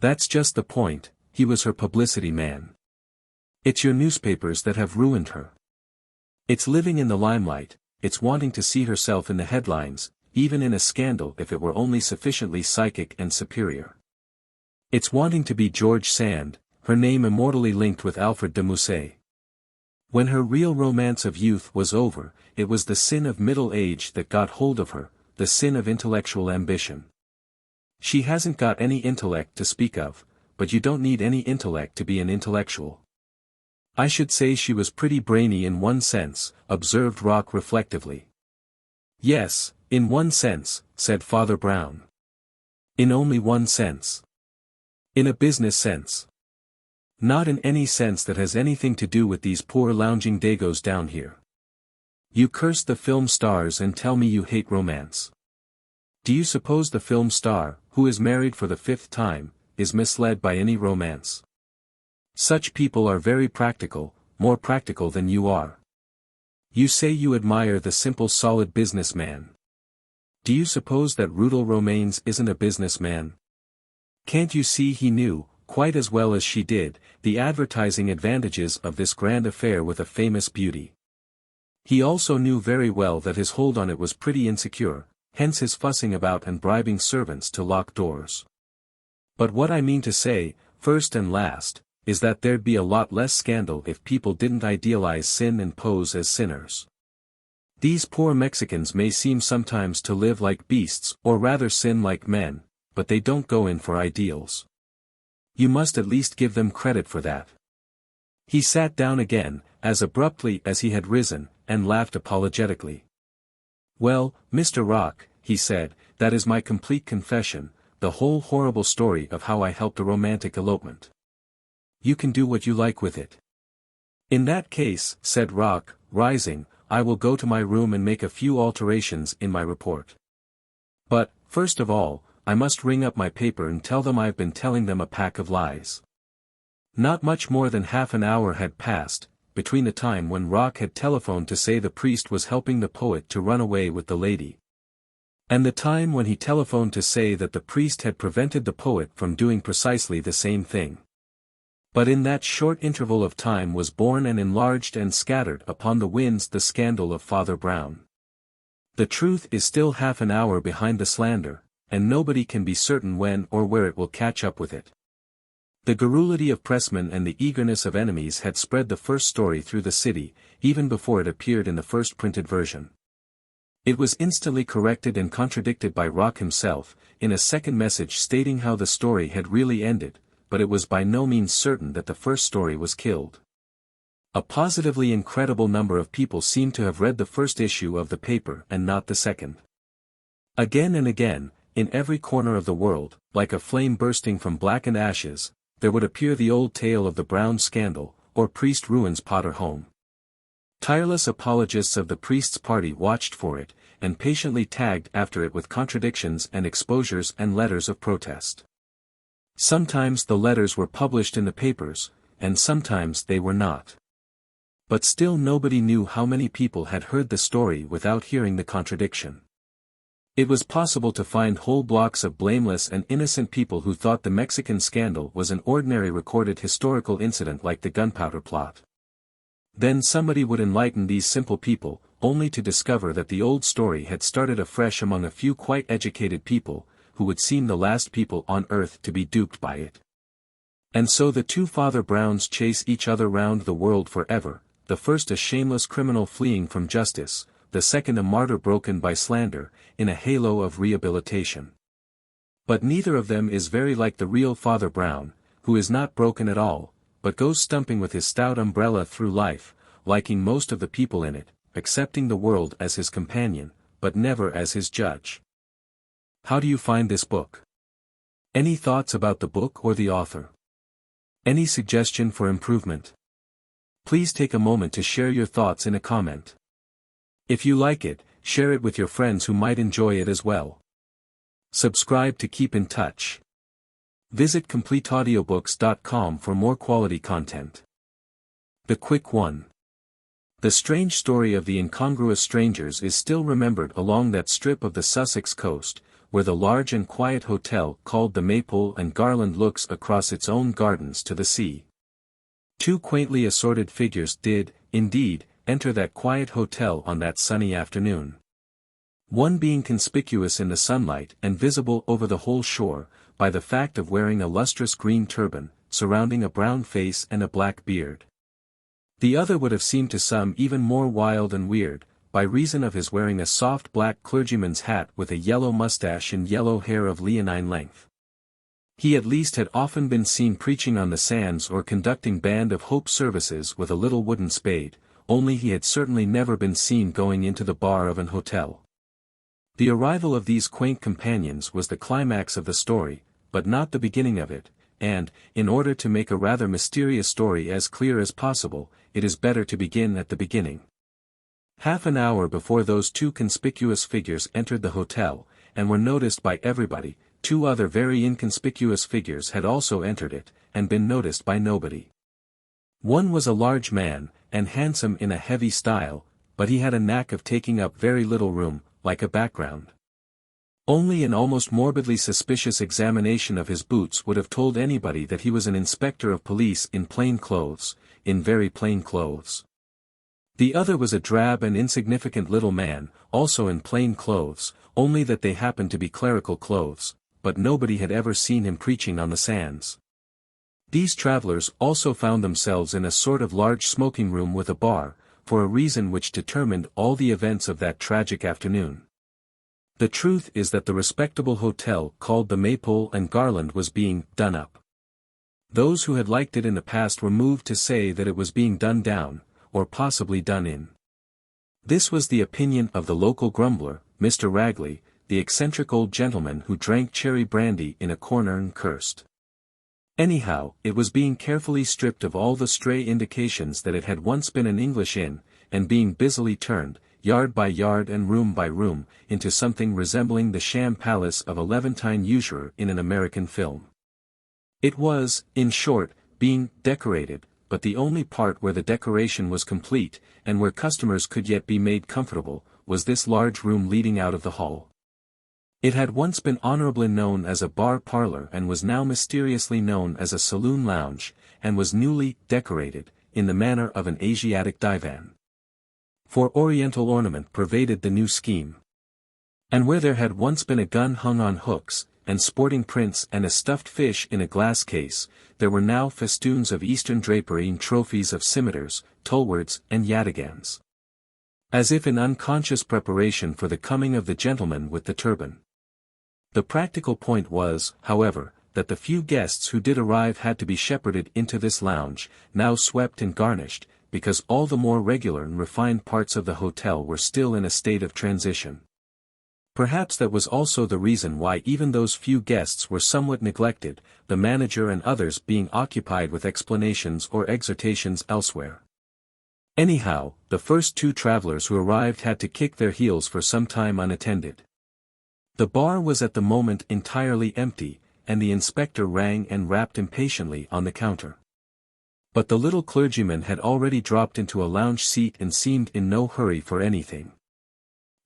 That's just the point, he was her publicity man. It's your newspapers that have ruined her. It's living in the limelight, it's wanting to see herself in the headlines, even in a scandal if it were only sufficiently psychic and superior. It's wanting to be George Sand, her name immortally linked with Alfred de Musset. When her real romance of youth was over, it was the sin of middle age that got hold of her, the sin of intellectual ambition. She hasn't got any intellect to speak of, but you don't need any intellect to be an intellectual. I should say she was pretty brainy in one sense, observed Rock reflectively. Yes, in one sense, said Father Brown. In only one sense. In a business sense. Not in any sense that has anything to do with these poor lounging dagos down here. You curse the film stars and tell me you hate romance. Do you suppose the film star, who is married for the 5th time, is misled by any romance? Such people are very practical, more practical than you are. You say you admire the simple solid businessman. Do you suppose that Rudel Romanes isn't a businessman? Can't you see he knew, quite as well as she did, the advertising advantages of this grand affair with a famous beauty? He also knew very well that his hold on it was pretty insecure, hence his fussing about and bribing servants to lock doors. But what I mean to say, first and last, is that there'd be a lot less scandal if people didn't idealize sin and pose as sinners. These poor Mexicans may seem sometimes to live like beasts or rather sin like men, but they don't go in for ideals. You must at least give them credit for that. He sat down again, as abruptly as he had risen, and laughed apologetically. Well, Mr. Rock, he said, that is my complete confession, the whole horrible story of how I helped a romantic elopement. You can do what you like with it. In that case, said Rock, rising, I will go to my room and make a few alterations in my report. But, first of all, I must ring up my paper and tell them I've been telling them a pack of lies. Not much more than half an hour had passed, between the time when Rock had telephoned to say the priest was helping the poet to run away with the lady, and the time when he telephoned to say that the priest had prevented the poet from doing precisely the same thing. But in that short interval of time was born and enlarged and scattered upon the winds the scandal of Father Brown. The truth is still half an hour behind the slander, and nobody can be certain when or where it will catch up with it. The garrulity of pressmen and the eagerness of enemies had spread the first story through the city, even before it appeared in the first printed version. It was instantly corrected and contradicted by Rock himself, in a second message stating how the story had really ended, but it was by no means certain that the first story was killed. A positively incredible number of people seemed to have read the first issue of the paper and not the second. Again and again, in every corner of the world, like a flame bursting from blackened ashes, there would appear the old tale of the Brown scandal, or priest ruins Potter home. Tireless apologists of the priest's party watched for it, and patiently tagged after it with contradictions and exposures and letters of protest. Sometimes the letters were published in the papers, and sometimes they were not. But still nobody knew how many people had heard the story without hearing the contradiction. It was possible to find whole blocks of blameless and innocent people who thought the Mexican scandal was an ordinary recorded historical incident like the gunpowder plot. Then somebody would enlighten these simple people, only to discover that the old story had started afresh among a few quite educated people, who would seem the last people on earth to be duped by it. And so the two Father Browns chase each other round the world forever, the first a shameless criminal fleeing from justice, the second a martyr broken by slander, in a halo of rehabilitation. But neither of them is very like the real Father Brown, who is not broken at all, but goes stumping with his stout umbrella through life, liking most of the people in it, accepting the world as his companion, but never as his judge. How do you find this book? Any thoughts about the book or the author? Any suggestion for improvement? Please take a moment to share your thoughts in a comment. If you like it, share it with your friends who might enjoy it as well. Subscribe to keep in touch. Visit CompleteAudiobooks.com for more quality content. The Quick One. The strange story of the incongruous strangers is still remembered along that strip of the Sussex coast, where the large and quiet hotel called the Maypole and Garland looks across its own gardens to the sea. Two quaintly assorted figures did, indeed, enter that quiet hotel on that sunny afternoon. One being conspicuous in the sunlight and visible over the whole shore, by the fact of wearing a lustrous green turban, surrounding a brown face and a black beard. The other would have seemed to some even more wild and weird, by reason of his wearing a soft black clergyman's hat with a yellow mustache and yellow hair of leonine length. He at least had often been seen preaching on the sands or conducting Band of Hope services with a little wooden spade, only he had certainly never been seen going into the bar of an hotel. The arrival of these quaint companions was the climax of the story, but not the beginning of it, and, in order to make a rather mysterious story as clear as possible, it is better to begin at the beginning. Half an hour before those two conspicuous figures entered the hotel, and were noticed by everybody, two other very inconspicuous figures had also entered it, and been noticed by nobody. One was a large man, and handsome in a heavy style, but he had a knack of taking up very little room, like a background. Only an almost morbidly suspicious examination of his boots would have told anybody that he was an inspector of police in plain clothes, in very plain clothes. The other was a drab and insignificant little man, also in plain clothes, only that they happened to be clerical clothes, but nobody had ever seen him preaching on the sands. These travelers also found themselves in a sort of large smoking room with a bar, for a reason which determined all the events of that tragic afternoon. The truth is that the respectable hotel called the Maypole and Garland was being done up. Those who had liked it in the past were moved to say that it was being done down, or possibly done in. This was the opinion of the local grumbler, Mr. Ragley, the eccentric old gentleman who drank cherry brandy in a corner and cursed. Anyhow, it was being carefully stripped of all the stray indications that it had once been an English inn, and being busily turned, yard by yard and room by room, into something resembling the sham palace of a Levantine usurer in an American film. It was, in short, being decorated, but the only part where the decoration was complete, and where customers could yet be made comfortable, was this large room leading out of the hall. It had once been honorably known as a bar parlor and was now mysteriously known as a saloon lounge, and was newly decorated, in the manner of an Asiatic divan. For Oriental ornament pervaded the new scheme. And where there had once been a gun hung on hooks, and sporting prints and a stuffed fish in a glass case, there were now festoons of Eastern drapery and trophies of scimitars, tulwards, and yataghans. As if in unconscious preparation for the coming of the gentleman with the turban. The practical point was, however, that the few guests who did arrive had to be shepherded into this lounge, now swept and garnished, because all the more regular and refined parts of the hotel were still in a state of transition. Perhaps that was also the reason why even those few guests were somewhat neglected, the manager and others being occupied with explanations or exhortations elsewhere. Anyhow, the first two travelers who arrived had to kick their heels for some time unattended. The bar was at the moment entirely empty, and the inspector rang and rapped impatiently on the counter. But the little clergyman had already dropped into a lounge seat and seemed in no hurry for anything.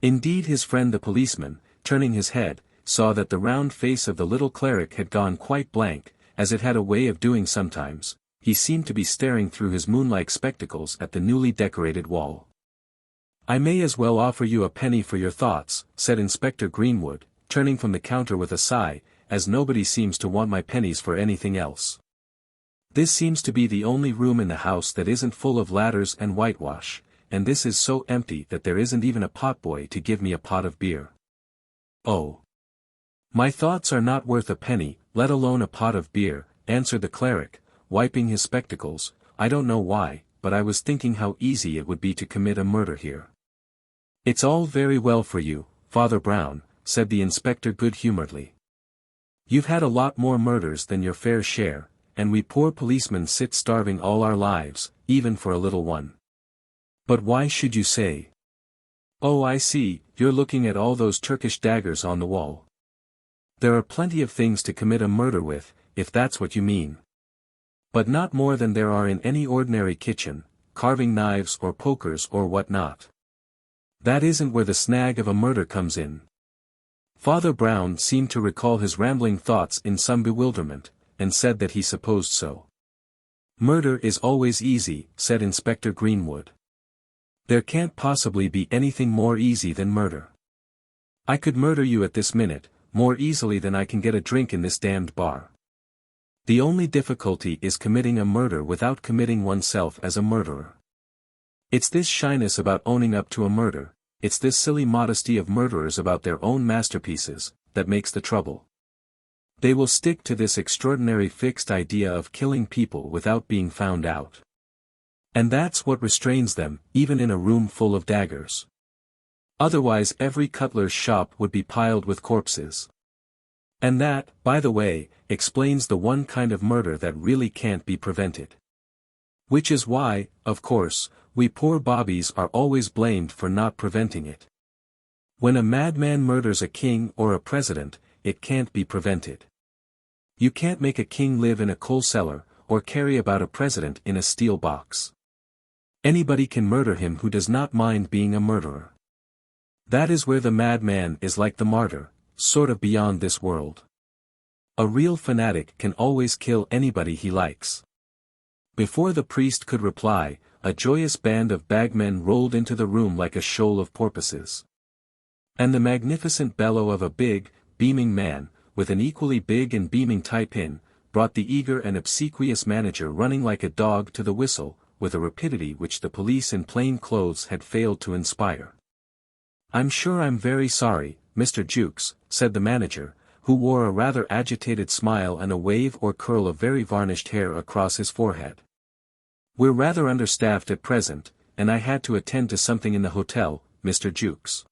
Indeed, his friend the policeman, turning his head, saw that the round face of the little cleric had gone quite blank, as it had a way of doing sometimes. He seemed to be staring through his moon-like spectacles at the newly decorated wall. "I may as well offer you a penny for your thoughts," said Inspector Greenwood, turning from the counter with a sigh, "as nobody seems to want my pennies for anything else. This seems to be the only room in the house that isn't full of ladders and whitewash, and this is so empty that there isn't even a potboy to give me a pot of beer. Oh! My thoughts are not worth a penny, let alone a pot of beer," answered the cleric, wiping his spectacles. "I don't know why, but I was thinking how easy it would be to commit a murder here." "It's all very well for you, Father Brown," said the inspector good-humoredly. "You've had a lot more murders than your fair share, and we poor policemen sit starving all our lives, even for a little one. But why should you say? Oh, I see, you're looking at all those Turkish daggers on the wall. There are plenty of things to commit a murder with, if that's what you mean. But not more than there are in any ordinary kitchen, carving knives or pokers or what not. That isn't where the snag of a murder comes in." Father Brown seemed to recall his rambling thoughts in some bewilderment, and said that he supposed so. "Murder is always easy," said Inspector Greenwood. "There can't possibly be anything more easy than murder. I could murder you at this minute, more easily than I can get a drink in this damned bar. The only difficulty is committing a murder without committing oneself as a murderer. It's this shyness about owning up to a murder, it's this silly modesty of murderers about their own masterpieces, that makes the trouble. They will stick to this extraordinary fixed idea of killing people without being found out. And that's what restrains them, even in a room full of daggers. Otherwise every cutler's shop would be piled with corpses. And that, by the way, explains the one kind of murder that really can't be prevented. Which is why, of course, we poor bobbies are always blamed for not preventing it. When a madman murders a king or a president, it can't be prevented. You can't make a king live in a coal cellar, or carry about a president in a steel box. Anybody can murder him who does not mind being a murderer. That is where the madman is like the martyr, sort of beyond this world. A real fanatic can always kill anybody he likes." Before the priest could reply, a joyous band of bagmen rolled into the room like a shoal of porpoises. And the magnificent bellow of a big, beaming man, with an equally big and beaming tie-pin, brought the eager and obsequious manager running like a dog to the whistle, with a rapidity which the police in plain clothes had failed to inspire. "I'm sure I'm very sorry, Mr. Jukes," said the manager, who wore a rather agitated smile and a wave or curl of very varnished hair across his forehead. "We're rather understaffed at present, and I had to attend to something in the hotel, Mr. Jukes."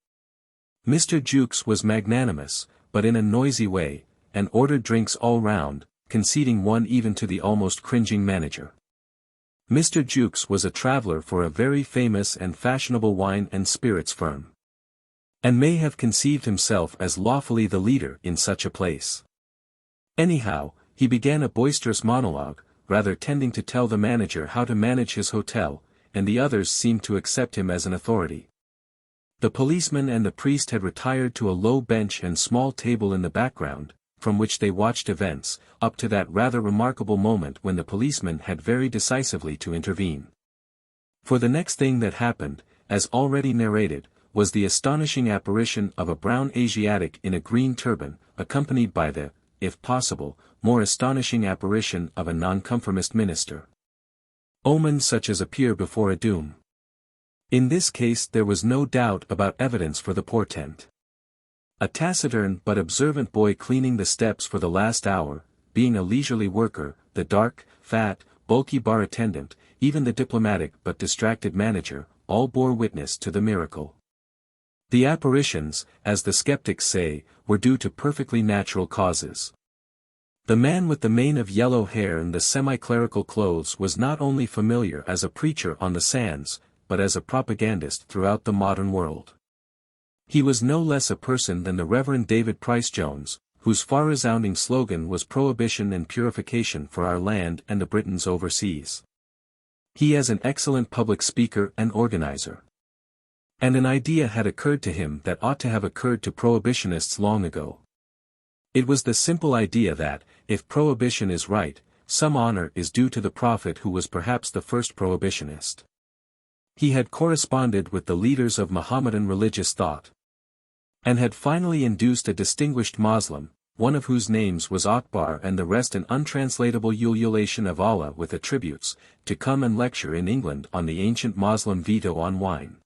Mr. Jukes was magnanimous, but in a noisy way, and ordered drinks all round, conceding one even to the almost cringing manager. Mr. Jukes was a traveller for a very famous and fashionable wine and spirits firm, and may have conceived himself as lawfully the leader in such a place. Anyhow, he began a boisterous monologue, rather tending to tell the manager how to manage his hotel, and the others seemed to accept him as an authority. The policeman and the priest had retired to a low bench and small table in the background, from which they watched events, up to that rather remarkable moment when the policeman had very decisively to intervene. For the next thing that happened, as already narrated, was the astonishing apparition of a brown Asiatic in a green turban, accompanied by the, if possible, more astonishing apparition of a nonconformist minister. Omens such as appear before a doom. In this case there was no doubt about evidence for the portent. A taciturn but observant boy cleaning the steps for the last hour, being a leisurely worker, the dark, fat, bulky bar attendant, even the diplomatic but distracted manager, all bore witness to the miracle. The apparitions, as the skeptics say, were due to perfectly natural causes. The man with the mane of yellow hair and the semi-clerical clothes was not only familiar as a preacher on the sands, but as a propagandist throughout the modern world. He was no less a person than the Reverend David Price Jones, whose far-resounding slogan was Prohibition and Purification for our land and the Britons overseas. He is an excellent public speaker and organizer. And an idea had occurred to him that ought to have occurred to prohibitionists long ago. It was the simple idea that, if prohibition is right, some honor is due to the prophet who was perhaps the first prohibitionist. He had corresponded with the leaders of Mohammedan religious thought, and had finally induced a distinguished Moslem, one of whose names was Akbar and the rest an untranslatable ululation of Allah with attributes, to come and lecture in England on the ancient Moslem veto on wine.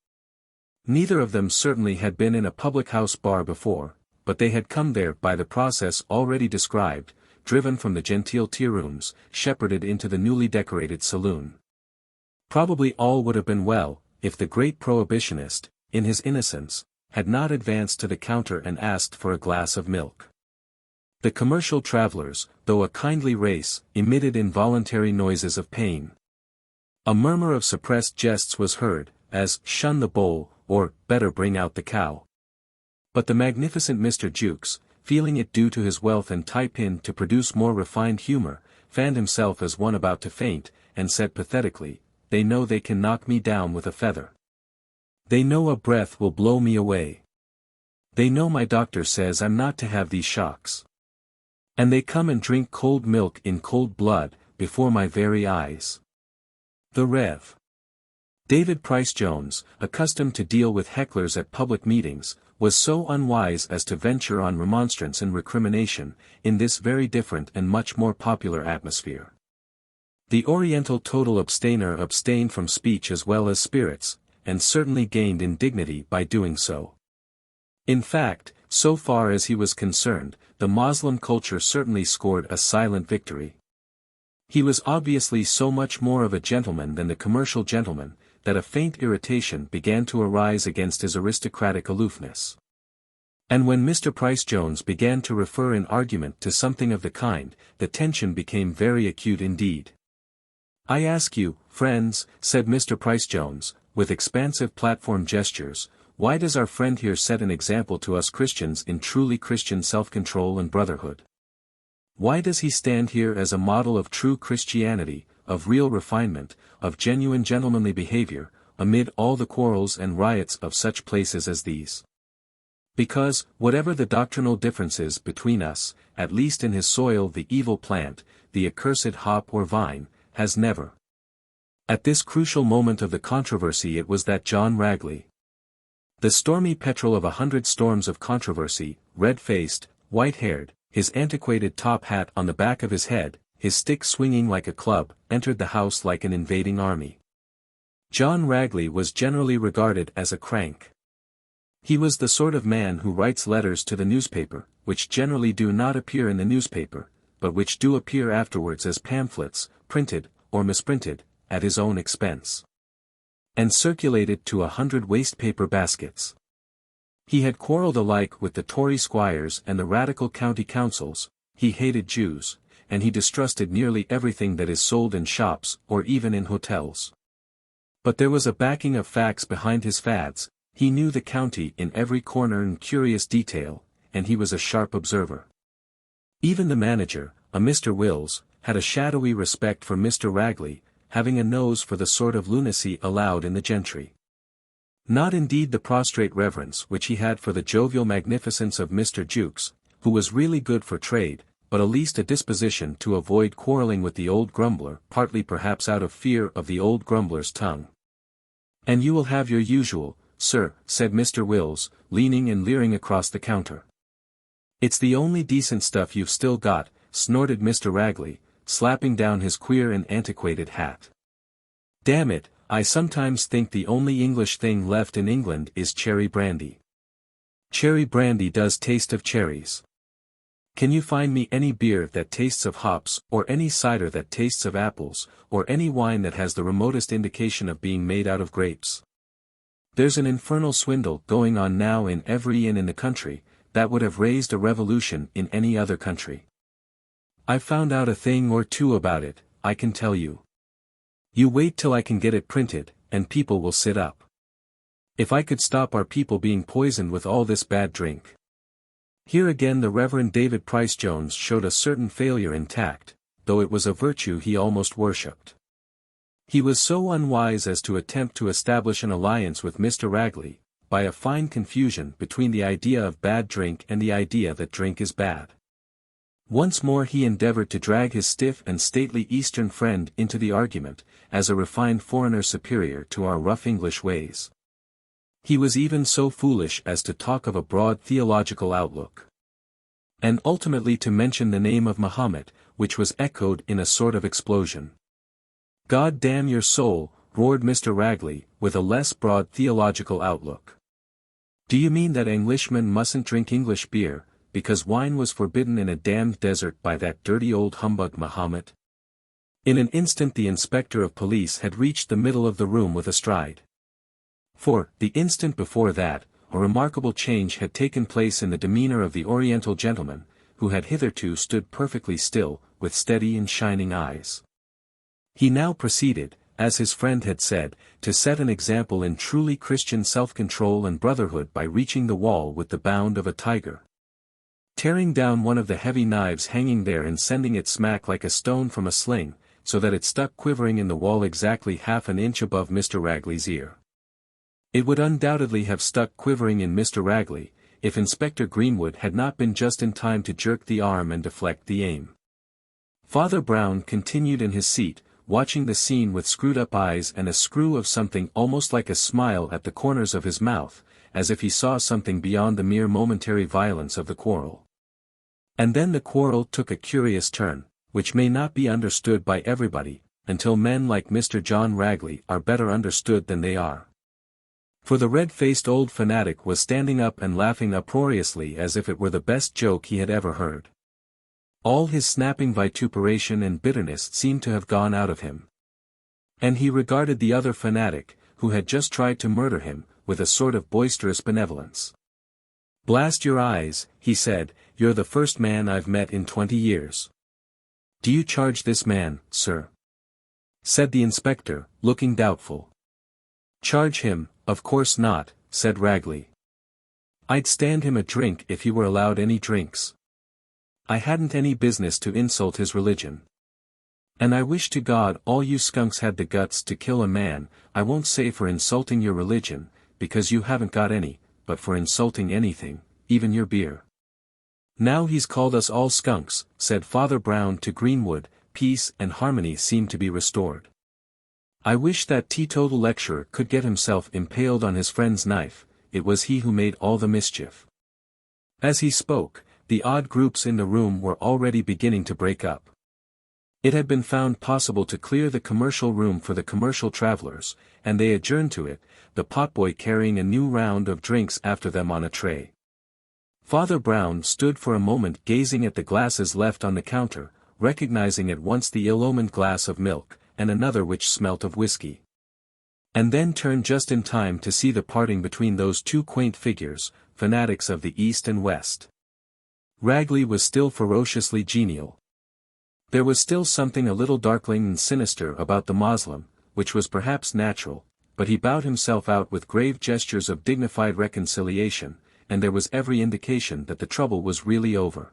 Neither of them certainly had been in a public house bar before, but they had come there by the process already described, driven from the genteel tea-rooms, shepherded into the newly decorated saloon. Probably all would have been well, if the great prohibitionist, in his innocence, had not advanced to the counter and asked for a glass of milk. The commercial travelers, though a kindly race, emitted involuntary noises of pain. A murmur of suppressed jests was heard, as "shun the bowl," or "better bring out the cow." But the magnificent Mr. Jukes, feeling it due to his wealth and tie-pin to produce more refined humor, fanned himself as one about to faint, and said pathetically, "They know they can knock me down with a feather. They know a breath will blow me away. They know my doctor says I'm not to have these shocks. And they come and drink cold milk in cold blood, before my very eyes." The Rev. David Price Jones, accustomed to deal with hecklers at public meetings, was so unwise as to venture on remonstrance and recrimination, in this very different and much more popular atmosphere. The Oriental total abstainer abstained from speech as well as spirits, and certainly gained in dignity by doing so. In fact, so far as he was concerned, the Moslem culture certainly scored a silent victory. He was obviously so much more of a gentleman than the commercial gentleman, that a faint irritation began to arise against his aristocratic aloofness. And when Mr. Price Jones began to refer in argument to something of the kind, the tension became very acute indeed. "I ask you, friends," said Mr. Price Jones, with expansive platform gestures, "why does our friend here set an example to us Christians in truly Christian self-control and brotherhood? Why does he stand here as a model of true Christianity, of real refinement, of genuine gentlemanly behavior, amid all the quarrels and riots of such places as these? Because, whatever the doctrinal differences between us, at least in his soil the evil plant, the accursed hop or vine, has never." At this crucial moment of the controversy it was that John Ragley, the stormy petrel of 100 storms of controversy, red-faced, white-haired, his antiquated top hat on the back of his head, his stick swinging like a club, entered the house like an invading army. John Ragley was generally regarded as a crank. He was the sort of man who writes letters to the newspaper, which generally do not appear in the newspaper, but which do appear afterwards as pamphlets, printed, or misprinted, at his own expense, and circulated to 100 waste-paper baskets. He had quarrelled alike with the Tory squires and the radical county councils, he hated Jews, and he distrusted nearly everything that is sold in shops or even in hotels. But there was a backing of facts behind his fads. He knew the county in every corner and curious detail, and he was a sharp observer. Even the manager, a Mr. Wills, had a shadowy respect for Mr. Ragley, having a nose for the sort of lunacy allowed in the gentry. Not indeed the prostrate reverence which he had for the jovial magnificence of Mr. Jukes, who was really good for trade, but at least a disposition to avoid quarrelling with the old grumbler, partly perhaps out of fear of the old grumbler's tongue. "And you will have your usual, sir," said Mr. Wills, leaning and leering across the counter. "It's the only decent stuff you've still got," snorted Mr. Ragley, slapping down his queer and antiquated hat. "Damn it, I sometimes think the only English thing left in England is cherry brandy. Cherry brandy does taste of cherries. Can you find me any beer that tastes of hops, or any cider that tastes of apples, or any wine that has the remotest indication of being made out of grapes? There's an infernal swindle going on now in every inn in the country, that would have raised a revolution in any other country. I've found out a thing or two about it, I can tell you. You wait till I can get it printed, and people will sit up. If I could stop our people being poisoned with all this bad drink." Here again the Reverend David Price Jones showed a certain failure in tact, though it was a virtue he almost worshipped. He was so unwise as to attempt to establish an alliance with Mr. Ragley, by a fine confusion between the idea of bad drink and the idea that drink is bad. Once more he endeavored to drag his stiff and stately Eastern friend into the argument, as a refined foreigner superior to our rough English ways. He was even so foolish as to talk of a broad theological outlook, and ultimately to mention the name of Mahomet, which was echoed in a sort of explosion. "God damn your soul," roared Mr. Ragley, with a less broad theological outlook. "Do you mean that Englishmen mustn't drink English beer, because wine was forbidden in a damned desert by that dirty old humbug Mahomet?" In an instant the inspector of police had reached the middle of the room with a stride. For, the instant before that, a remarkable change had taken place in the demeanor of the Oriental gentleman, who had hitherto stood perfectly still, with steady and shining eyes. He now proceeded, as his friend had said, to set an example in truly Christian self-control and brotherhood by reaching the wall with the bound of a tiger, tearing down one of the heavy knives hanging there and sending it smack like a stone from a sling, so that it stuck quivering in the wall exactly half an inch above Mr. Ragley's ear. It would undoubtedly have stuck quivering in Mr. Ragley, if Inspector Greenwood had not been just in time to jerk the arm and deflect the aim. Father Brown continued in his seat, watching the scene with screwed-up eyes and a screw of something almost like a smile at the corners of his mouth, as if he saw something beyond the mere momentary violence of the quarrel. And then the quarrel took a curious turn, which may not be understood by everybody, until men like Mr. John Ragley are better understood than they are. For the red-faced old fanatic was standing up and laughing uproariously as if it were the best joke he had ever heard. All his snapping vituperation and bitterness seemed to have gone out of him. And he regarded the other fanatic, who had just tried to murder him, with a sort of boisterous benevolence. "Blast your eyes," he said, "you're the first man I've met in 20 years. Do you charge this man, sir?" said the inspector, looking doubtful. "Charge him, of course not," said Ragley. "I'd stand him a drink if he were allowed any drinks. I hadn't any business to insult his religion. And I wish to God all you skunks had the guts to kill a man, I won't say for insulting your religion, because you haven't got any, but for insulting anything, even your beer." "Now he's called us all skunks," said Father Brown to Greenwood. Peace and harmony seemed to be restored. "I wish that teetotal lecturer could get himself impaled on his friend's knife, it was he who made all the mischief." As he spoke, the odd groups in the room were already beginning to break up. It had been found possible to clear the commercial room for the commercial travelers, and they adjourned to it, the potboy carrying a new round of drinks after them on a tray. Father Brown stood for a moment gazing at the glasses left on the counter, recognizing at once the ill-omened glass of milk, and another which smelt of whiskey. And then turned just in time to see the parting between those two quaint figures, fanatics of the East and West. Ragley was still ferociously genial. There was still something a little darkling and sinister about the Moslem, which was perhaps natural, but he bowed himself out with grave gestures of dignified reconciliation, and there was every indication that the trouble was really over.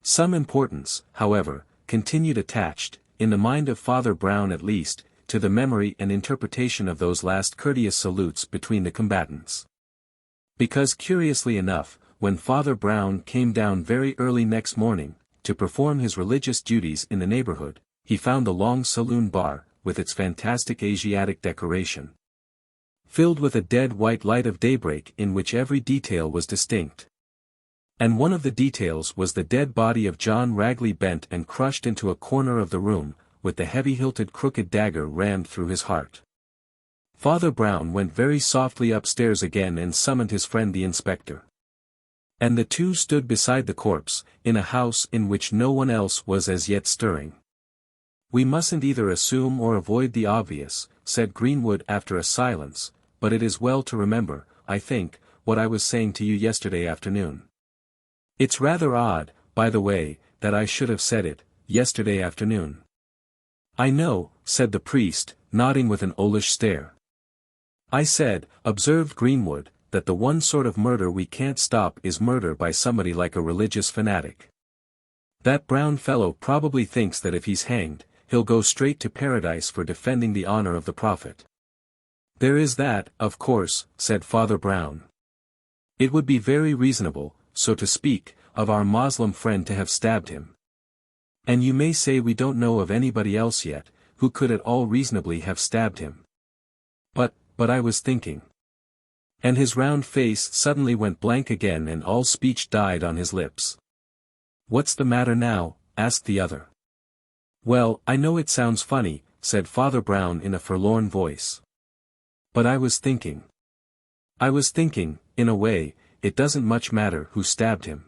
Some importance, however, continued attached, in the mind of Father Brown at least, to the memory and interpretation of those last courteous salutes between the combatants. Because curiously enough, when Father Brown came down very early next morning, to perform his religious duties in the neighborhood, he found the long saloon bar, with its fantastic Asiatic decoration, filled with a dead white light of daybreak in which every detail was distinct. And one of the details was the dead body of John Ragley bent and crushed into a corner of the room, with the heavy-hilted crooked dagger rammed through his heart. Father Brown went very softly upstairs again and summoned his friend the inspector. And the two stood beside the corpse, in a house in which no one else was as yet stirring. "We mustn't either assume or avoid the obvious," said Greenwood after a silence, "but it is well to remember, I think, what I was saying to you yesterday afternoon. It's rather odd, by the way, that I should have said it, yesterday afternoon." "I know," said the priest, nodding with an owlish stare. "I said," observed Greenwood, "that the one sort of murder we can't stop is murder by somebody like a religious fanatic. That Brown fellow probably thinks that if he's hanged, he'll go straight to paradise for defending the honor of the Prophet." "There is that, of course," said Father Brown. "It would be very reasonable, so to speak, of our Moslem friend to have stabbed him. And you may say we don't know of anybody else yet, who could at all reasonably have stabbed him. But I was thinking." And his round face suddenly went blank again and all speech died on his lips. "What's the matter now?" asked the other. "Well, I know it sounds funny," said Father Brown in a forlorn voice. "But I was thinking. In a way, it doesn't much matter who stabbed him."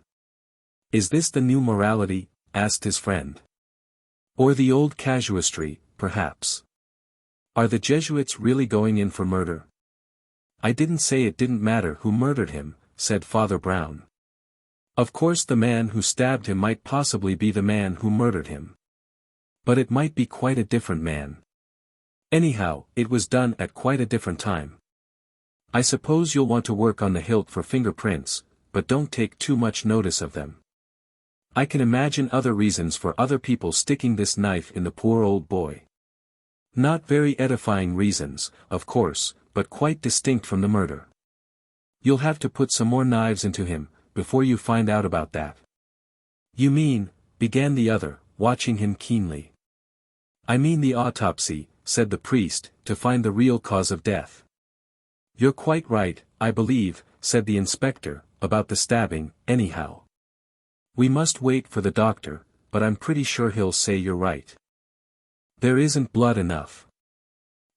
"Is this the new morality?" asked his friend. "Or the old casuistry, perhaps? Are the Jesuits really going in for murder?" "I didn't say it didn't matter who murdered him," said Father Brown. "Of course the man who stabbed him might possibly be the man who murdered him. But it might be quite a different man. Anyhow, it was done at quite a different time. I suppose you'll want to work on the hilt for fingerprints, but don't take too much notice of them. I can imagine other reasons for other people sticking this knife in the poor old boy. Not very edifying reasons, of course, but quite distinct from the murder. You'll have to put some more knives into him, before you find out about that." "You mean," began the other, watching him keenly. "I mean the autopsy," said the priest, "to find the real cause of death." "You're quite right, I believe," said the inspector, "about the stabbing, anyhow. We must wait for the doctor, but I'm pretty sure he'll say you're right. There isn't blood enough.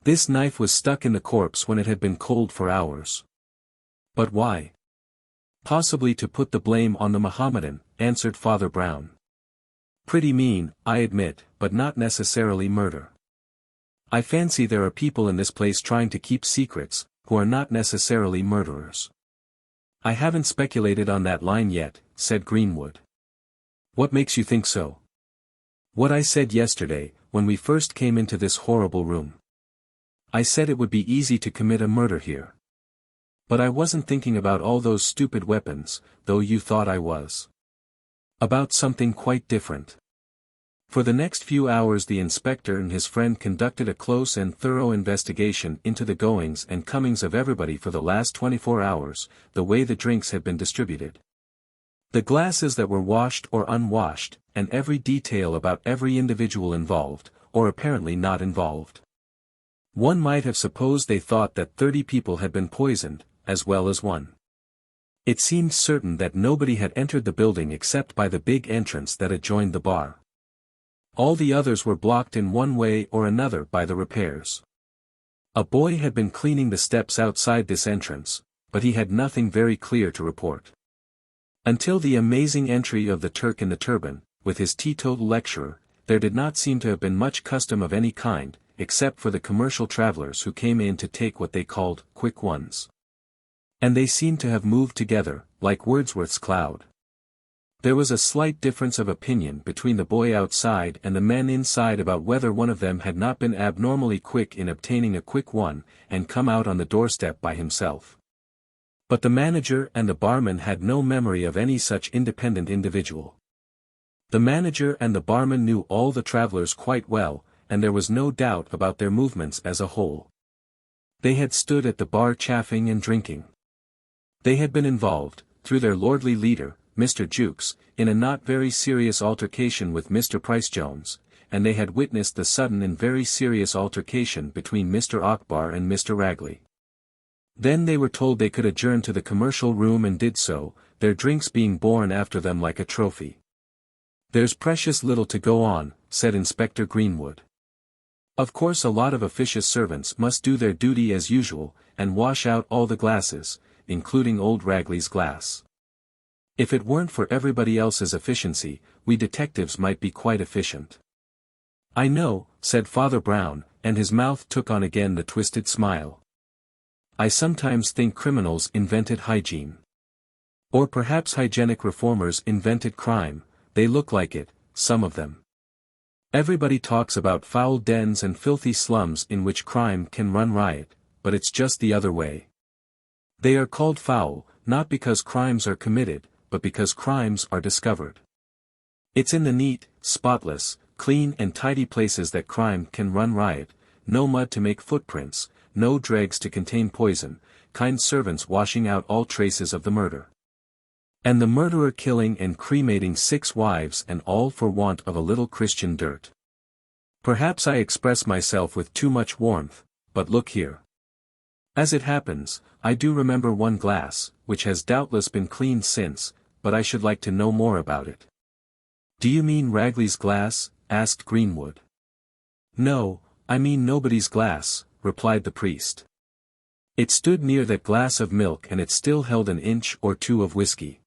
This knife was stuck in the corpse when it had been cold for hours." "But why?" "Possibly to put the blame on the Mohammedan," answered Father Brown. "Pretty mean, I admit, but not necessarily murder. I fancy there are people in this place trying to keep secrets, who are not necessarily murderers." "I haven't speculated on that line yet," said Greenwood. "What makes you think so?" "What I said yesterday, when we first came into this horrible room. I said it would be easy to commit a murder here. But I wasn't thinking about all those stupid weapons, though you thought I was. About something quite different." For the next few hours the inspector and his friend conducted a close and thorough investigation into the goings and comings of everybody for the last 24 hours, the way the drinks had been distributed, the glasses that were washed or unwashed, and every detail about every individual involved, or apparently not involved. One might have supposed they thought that 30 people had been poisoned, as well as one. It seemed certain that nobody had entered the building except by the big entrance that adjoined the bar. All the others were blocked in one way or another by the repairs. A boy had been cleaning the steps outside this entrance, but he had nothing very clear to report. Until the amazing entry of the Turk in the turban, with his teetotal lecturer, there did not seem to have been much custom of any kind, except for the commercial travelers who came in to take what they called quick ones. And they seemed to have moved together, like Wordsworth's cloud. There was a slight difference of opinion between the boy outside and the men inside about whether one of them had not been abnormally quick in obtaining a quick one, and come out on the doorstep by himself. But the manager and the barman had no memory of any such independent individual. The manager and the barman knew all the travelers quite well, and there was no doubt about their movements as a whole. They had stood at the bar chaffing and drinking. They had been involved, through their lordly leader, Mr. Jukes, in a not very serious altercation with Mr. Price-Jones, and they had witnessed the sudden and very serious altercation between Mr. Akbar and Mr. Ragley. Then they were told they could adjourn to the commercial room and did so, their drinks being borne after them like a trophy. "There's precious little to go on," said Inspector Greenwood. "Of course a lot of officious servants must do their duty as usual, and wash out all the glasses, including old Ragley's glass. If it weren't for everybody else's efficiency, we detectives might be quite efficient." "I know," said Father Brown, and his mouth took on again the twisted smile. "I sometimes think criminals invented hygiene. Or perhaps hygienic reformers invented crime, they look like it, some of them. Everybody talks about foul dens and filthy slums in which crime can run riot, but it's just the other way. They are called foul, not because crimes are committed, but because crimes are discovered. It's in the neat, spotless, clean and tidy places that crime can run riot, no mud to make footprints, no dregs to contain poison, kind servants washing out all traces of the murder. And the murderer killing and cremating 6 wives and all for want of a little Christian dirt. Perhaps I express myself with too much warmth, but look here. As it happens, I do remember one glass, which has doubtless been cleaned since, but I should like to know more about it." "Do you mean Ragley's glass?" asked Greenwood. "No, I mean nobody's glass," replied the priest. "It stood near that glass of milk and it still held an inch or two of whiskey.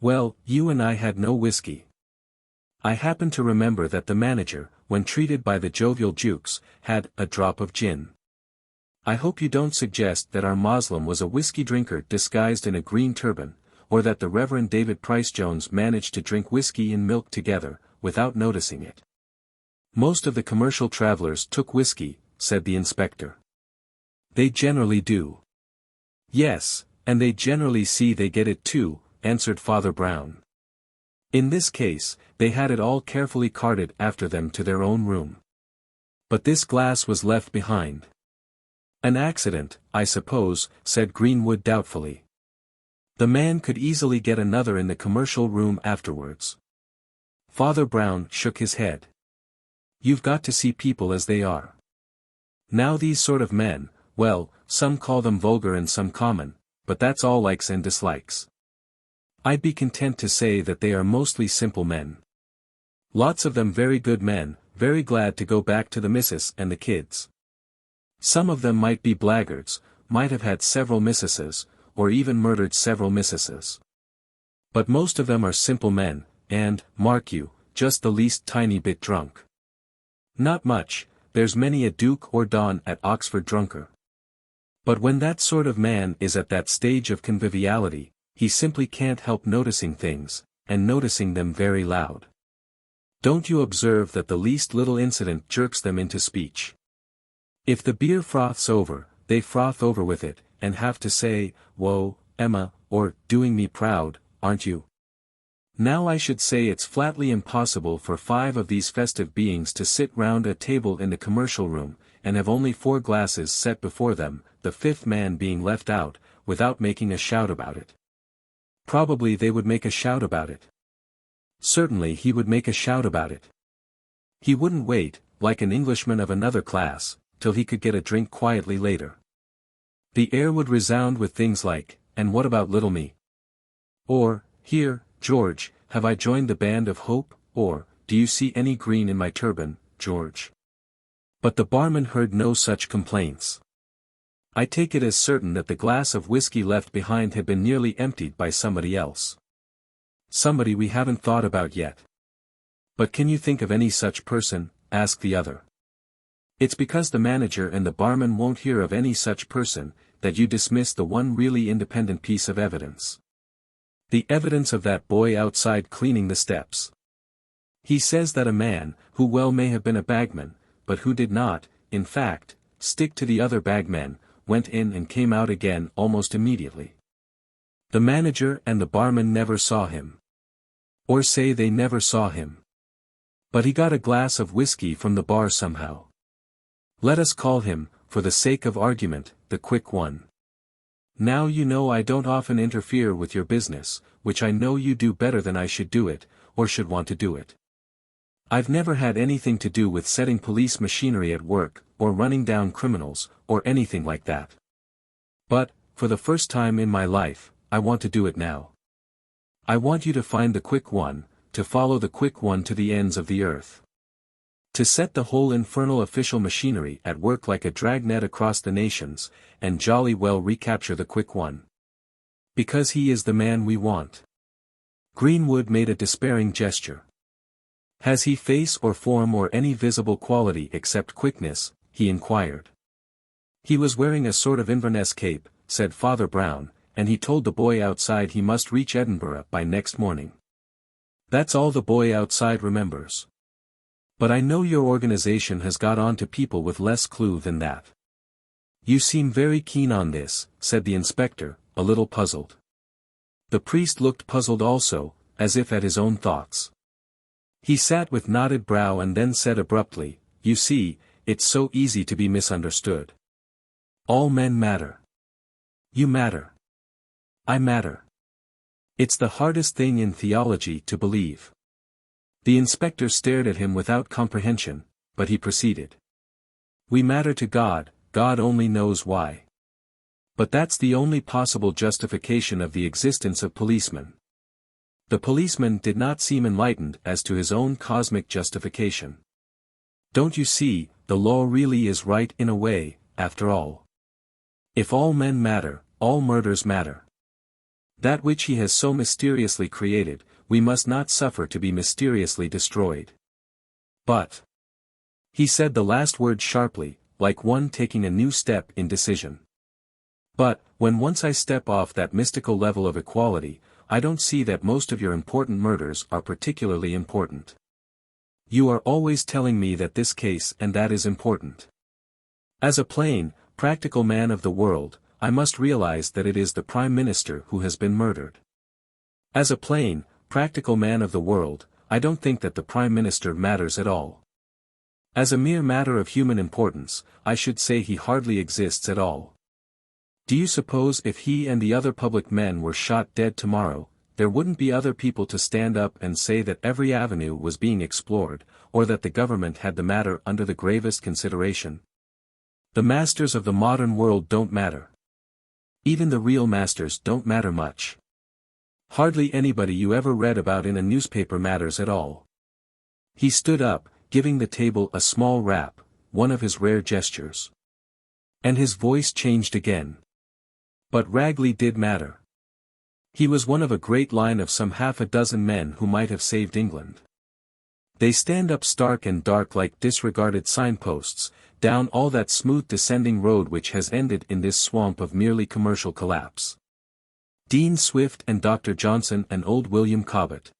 Well, you and I had no whiskey. I happen to remember that the manager, when treated by the jovial Jukes, had a drop of gin. I hope you don't suggest that our Moslem was a whiskey drinker disguised in a green turban, or that the Reverend David Price-Jones managed to drink whiskey and milk together, without noticing it." "Most of the commercial travelers took whiskey," said the inspector. "They generally do." "Yes, and they generally see they get it too," answered Father Brown. "In this case, they had it all carefully carted after them to their own room. But this glass was left behind." "An accident, I suppose," said Greenwood doubtfully. "The man could easily get another in the commercial room afterwards." Father Brown shook his head. "You've got to see people as they are. Now these sort of men, well, some call them vulgar and some common, but that's all likes and dislikes. I'd be content to say that they are mostly simple men. Lots of them very good men, very glad to go back to the missus and the kids. Some of them might be blackguards, might have had several mistresses, or even murdered several mistresses. But most of them are simple men, and, mark you, just the least tiny bit drunk. Not much, there's many a Duke or Don at Oxford drunker. But when that sort of man is at that stage of conviviality, he simply can't help noticing things, and noticing them very loud. Don't you observe that the least little incident jerks them into speech? If the beer froths over, they froth over with it, and have to say, "Whoa, Emma," or, "Doing me proud, aren't you?" Now I should say it's flatly impossible for 5 of these festive beings to sit round a table in the commercial room, and have only 4 glasses set before them, the 5th man being left out, without making a shout about it. Probably they would make a shout about it. Certainly he would make a shout about it. He wouldn't wait, like an Englishman of another class, till he could get a drink quietly later. The air would resound with things like, "And what about little me?" Or, "Here, George, have I joined the band of hope?" Or, "Do you see any green in my turban, George?" But the barman heard no such complaints. I take it as certain that the glass of whiskey left behind had been nearly emptied by somebody else. Somebody we haven't thought about yet. But can you think of any such person? Asked the other. It's because the manager and the barman won't hear of any such person, that you dismiss the one really independent piece of evidence. The evidence of that boy outside cleaning the steps. He says that a man, who well may have been a bagman, but who did not, in fact, stick to the other bagmen, went in and came out again almost immediately. The manager and the barman never saw him. Or say they never saw him. But he got a glass of whiskey from the bar somehow. Let us call him, for the sake of argument, the quick one. Now you know I don't often interfere with your business, which I know you do better than I should do it, or should want to do it. I've never had anything to do with setting police machinery at work, or running down criminals, or anything like that. But, for the first time in my life, I want to do it now. I want you to find the quick one, to follow the quick one to the ends of the earth. To set the whole infernal official machinery at work like a dragnet across the nations, and jolly well recapture the quick one. Because he is the man we want. Greenwood made a despairing gesture. Has he face or form or any visible quality except quickness? He inquired. He was wearing a sort of Inverness cape, said Father Brown, and he told the boy outside he must reach Edinburgh by next morning. That's all the boy outside remembers. But I know your organization has got on to people with less clue than that. You seem very keen on this, said the inspector, a little puzzled. The priest looked puzzled also, as if at his own thoughts. He sat with knotted brow and then said abruptly, "You see, it's so easy to be misunderstood. All men matter. You matter. I matter. It's the hardest thing in theology to believe." The inspector stared at him without comprehension, but he proceeded. "We matter to God, God only knows why. But that's the only possible justification of the existence of policemen." The policeman did not seem enlightened as to his own cosmic justification. "Don't you see, the law really is right in a way, after all. If all men matter, all murders matter. That which he has so mysteriously created, we must not suffer to be mysteriously destroyed." But. He said the last word sharply, like one taking a new step in decision. "But, when once I step off that mystical level of equality, I don't see that most of your important murders are particularly important. You are always telling me that this case and that is important. As a plain, practical man of the world, I must realize that it is the Prime Minister who has been murdered. As a plain, practical man of the world, I don't think that the Prime Minister matters at all. As a mere matter of human importance, I should say he hardly exists at all. Do you suppose if he and the other public men were shot dead tomorrow, there wouldn't be other people to stand up and say that every avenue was being explored, or that the government had the matter under the gravest consideration? The masters of the modern world don't matter. Even the real masters don't matter much. Hardly anybody you ever read about in a newspaper matters at all." He stood up, giving the table a small rap, one of his rare gestures. And his voice changed again. But Ragley did matter. He was one of a great line of some half a dozen men who might have saved England. They stand up stark and dark like disregarded signposts, down all that smooth descending road which has ended in this swamp of merely commercial collapse. Dean Swift and Dr. Johnson and old William Cobbett.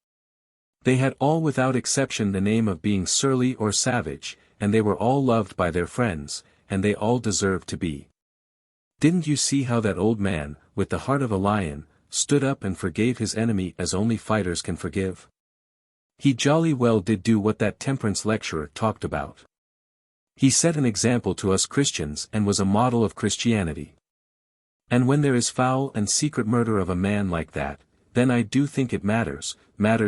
They had all without exception the name of being surly or savage, and they were all loved by their friends, and they all deserved to be. Didn't you see how that old man, with the heart of a lion, stood up and forgave his enemy as only fighters can forgive? He jolly well did do what that temperance lecturer talked about. He set an example to us Christians and was a model of Christianity. And when there is foul and secret murder of a man like that, then I do think it matters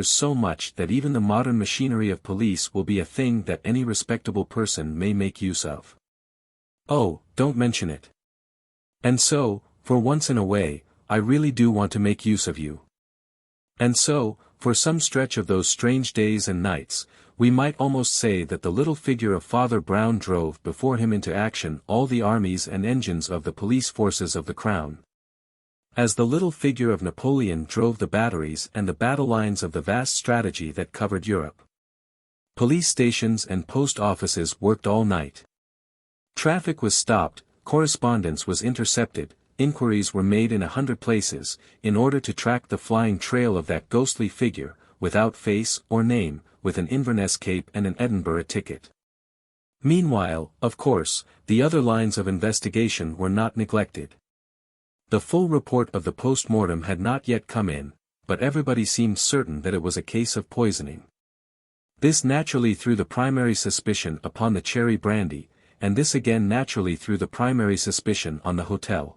so much that even the modern machinery of police will be a thing that any respectable person may make use of. Oh, don't mention it. And so, for once in a way, I really do want to make use of you. And so, for some stretch of those strange days and nights, We might almost say that the little figure of Father Brown drove before him into action all the armies and engines of the police forces of the Crown. As the little figure of Napoleon drove the batteries and the battle lines of the vast strategy that covered Europe. Police stations and post offices worked all night. Traffic was stopped, correspondence was intercepted, inquiries were made in 100 places, in order to track the flying trail of that ghostly figure, without face or name, with an Inverness cape and an Edinburgh ticket. Meanwhile, of course, the other lines of investigation were not neglected. The full report of the post-mortem had not yet come in, but everybody seemed certain that it was a case of poisoning. This naturally threw the primary suspicion upon the cherry brandy, and this again naturally threw the primary suspicion on the hotel.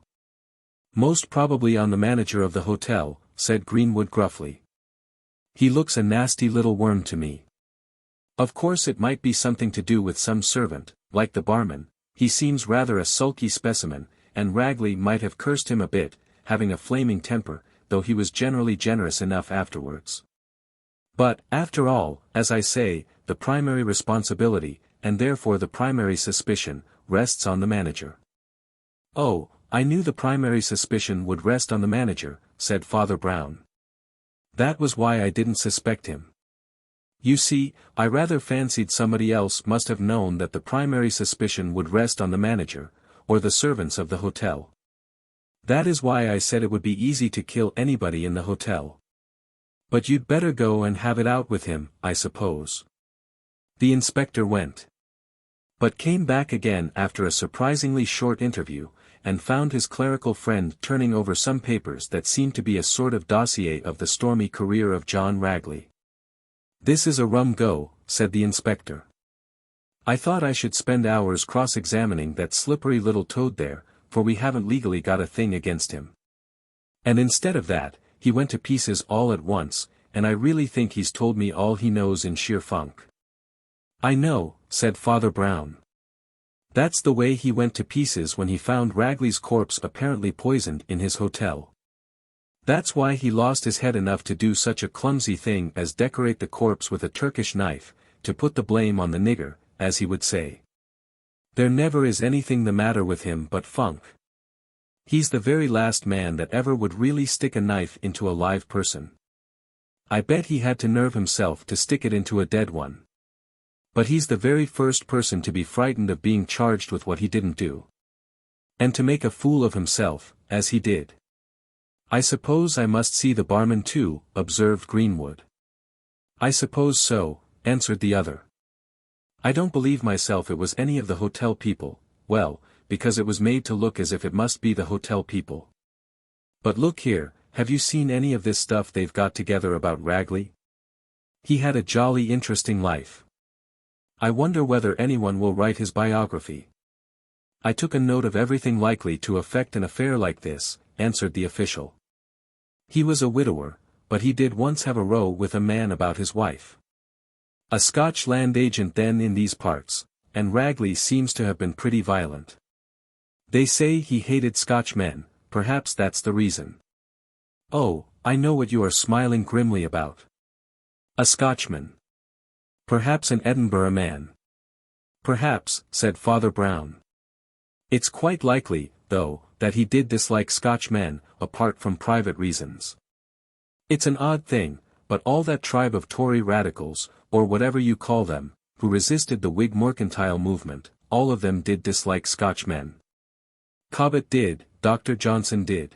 Most probably on the manager of the hotel, said Greenwood gruffly. He looks a nasty little worm to me. Of course it might be something to do with some servant, like the barman. He seems rather a sulky specimen, and Ragley might have cursed him a bit, having a flaming temper, though he was generally generous enough afterwards. But, after all, as I say, the primary responsibility, and therefore the primary suspicion, rests on the manager. Oh, I knew the primary suspicion would rest on the manager, said Father Brown. That was why I didn't suspect him. You see, I rather fancied somebody else must have known that the primary suspicion would rest on the manager, or the servants of the hotel. That is why I said it would be easy to kill anybody in the hotel. But you'd better go and have it out with him, I suppose. The inspector went. But came back again after a surprisingly short interview, and found his clerical friend turning over some papers that seemed to be a sort of dossier of the stormy career of John Ragley. This is a rum go, said the inspector. I thought I should spend hours cross-examining that slippery little toad there, for we haven't legally got a thing against him. And instead of that, he went to pieces all at once, and I really think he's told me all he knows in sheer funk. I know, said Father Brown. That's the way he went to pieces when he found Ragley's corpse apparently poisoned in his hotel. That's why he lost his head enough to do such a clumsy thing as decorate the corpse with a Turkish knife, to put the blame on the nigger, as he would say. There never is anything the matter with him but funk. He's the very last man that ever would really stick a knife into a live person. I bet he had to nerve himself to stick it into a dead one. But he's the very first person to be frightened of being charged with what he didn't do. And to make a fool of himself, as he did. I suppose I must see the barman too, observed Greenwood. I suppose so, answered the other. I don't believe myself it was any of the hotel people, well, because it was made to look as if it must be the hotel people. But look here, have you seen any of this stuff they've got together about Ragley? He had a jolly interesting life. I wonder whether anyone will write his biography. I took a note of everything likely to affect an affair like this, answered the official. He was a widower, but he did once have a row with a man about his wife. A Scotch land agent then in these parts, and Ragley seems to have been pretty violent. They say he hated Scotch men, perhaps that's the reason. Oh, I know what you are smiling grimly about. A Scotchman. Perhaps an Edinburgh man. Perhaps, said Father Brown. It's quite likely, though, that he did dislike Scotch men, apart from private reasons. It's an odd thing, but all that tribe of Tory radicals, or whatever you call them, who resisted the Whig mercantile movement, all of them did dislike Scotch men. Cobbett did, Dr. Johnson did.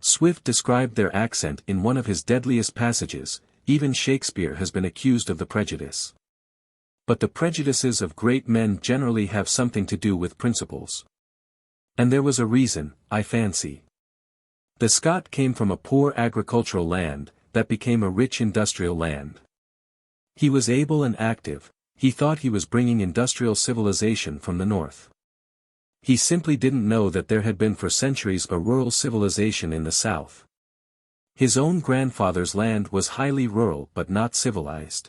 Swift described their accent in one of his deadliest passages. Even Shakespeare has been accused of the prejudice. But the prejudices of great men generally have something to do with principles. And there was a reason, I fancy. The Scot came from a poor agricultural land, that became a rich industrial land. He was able and active, he thought he was bringing industrial civilization from the north. He simply didn't know that there had been for centuries a rural civilization in the south. His own grandfather's land was highly rural but not civilized.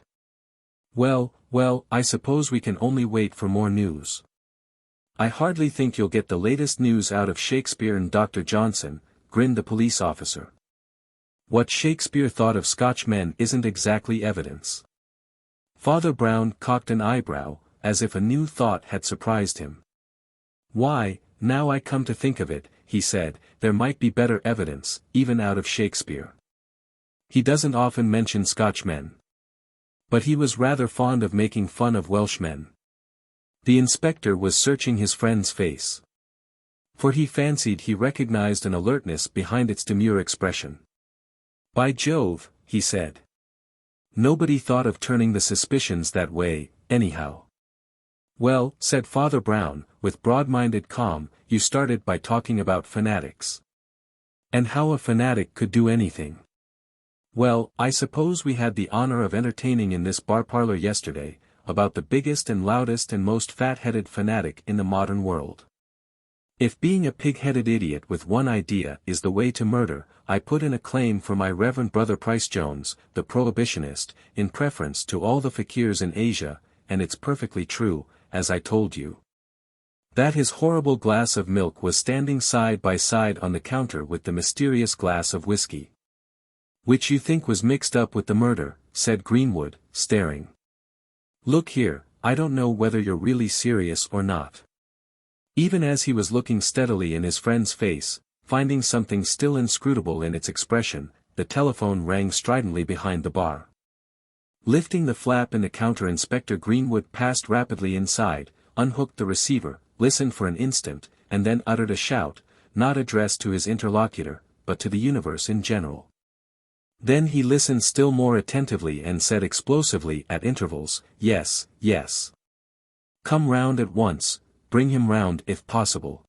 Well, I suppose we can only wait for more news. I hardly think you'll get the latest news out of Shakespeare and Dr. Johnson, grinned the police officer. What Shakespeare thought of Scotch men isn't exactly evidence. Father Brown cocked an eyebrow, as if a new thought had surprised him. "Why, now I come to think of it," he said, "there might be better evidence, even out of Shakespeare. He doesn't often mention Scotchmen. But he was rather fond of making fun of Welshmen." The inspector was searching his friend's face. For he fancied he recognized an alertness behind its demure expression. "By Jove," he said. "Nobody thought of turning the suspicions that way, anyhow." "Well," said Father Brown, with broad-minded calm, "you started by talking about fanatics. And how a fanatic could do anything. Well, I suppose we had the honor of entertaining in this bar parlor yesterday, about the biggest and loudest and most fat-headed fanatic in the modern world. If being a pig-headed idiot with one idea is the way to murder, I put in a claim for my Reverend Brother Price Jones, the prohibitionist, in preference to all the fakirs in Asia, and it's perfectly true, as I told you. That his horrible glass of milk was standing side by side on the counter with the mysterious glass of whiskey." "Which you think was mixed up with the murder," said Greenwood, staring. "Look here, I don't know whether you're really serious or not." Even as he was looking steadily in his friend's face, finding something still inscrutable in its expression, the telephone rang stridently behind the bar. Lifting the flap in the counter, Inspector Greenwood passed rapidly inside, unhooked the receiver, listened for an instant, and then uttered a shout, not addressed to his interlocutor, but to the universe in general. Then he listened still more attentively and said explosively at intervals, "Yes, yes. Come round at once, bring him round if possible.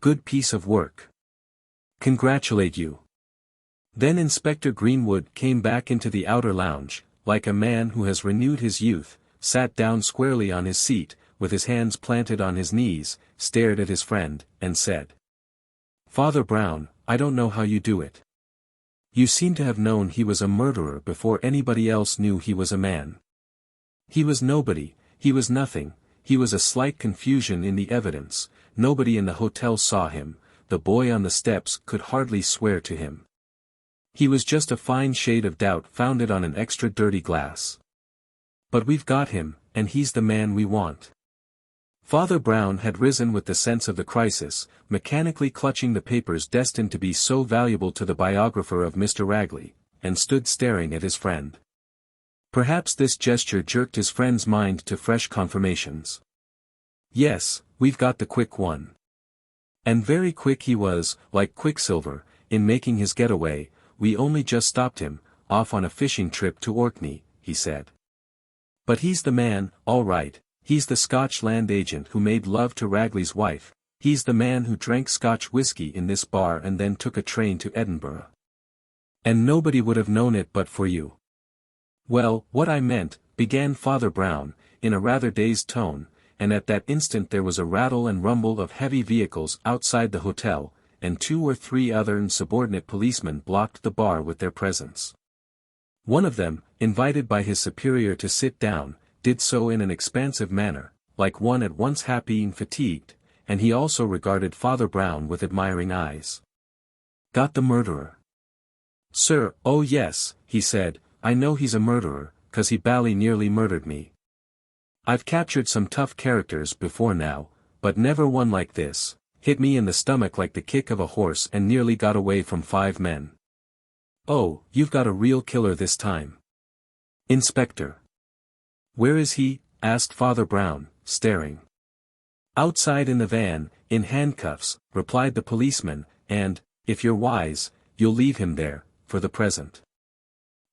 Good piece of work. Congratulate you." Then Inspector Greenwood came back into the outer lounge, like a man who has renewed his youth, sat down squarely on his seat, with his hands planted on his knees, stared at his friend, and said, "Father Brown, I don't know how you do it. You seem to have known he was a murderer before anybody else knew he was a man. He was nobody, he was nothing, he was a slight confusion in the evidence, nobody in the hotel saw him, the boy on the steps could hardly swear to him. He was just a fine shade of doubt founded on an extra dirty glass. But we've got him, and he's the man we want." Father Brown had risen with the sense of the crisis, mechanically clutching the papers destined to be so valuable to the biographer of Mr. Ragley, and stood staring at his friend. Perhaps this gesture jerked his friend's mind to fresh confirmations. "Yes, we've got the quick one. And very quick he was, like Quicksilver, in making his getaway. We only just stopped him, off on a fishing trip to Orkney," he said. "But he's the man, all right. He's the Scotch land agent who made love to Ragley's wife, he's the man who drank Scotch whiskey in this bar and then took a train to Edinburgh. And nobody would have known it but for you." "Well, what I meant," began Father Brown, in a rather dazed tone, and at that instant there was a rattle and rumble of heavy vehicles outside the hotel, and 2 or 3 other insubordinate policemen blocked the bar with their presence. One of them, invited by his superior to sit down, did so in an expansive manner, like one at once happy and fatigued, and he also regarded Father Brown with admiring eyes. "Got the murderer?" "Sir, oh yes," he said, "I know he's a murderer, 'cause he bally nearly murdered me. I've captured some tough characters before now, but never one like this, hit me in the stomach like the kick of a horse and nearly got away from 5 men. Oh, you've got a real killer this time." "Inspector." "Where is he?" asked Father Brown, staring. "Outside in the van, in handcuffs," replied the policeman, "and, if you're wise, you'll leave him there, for the present."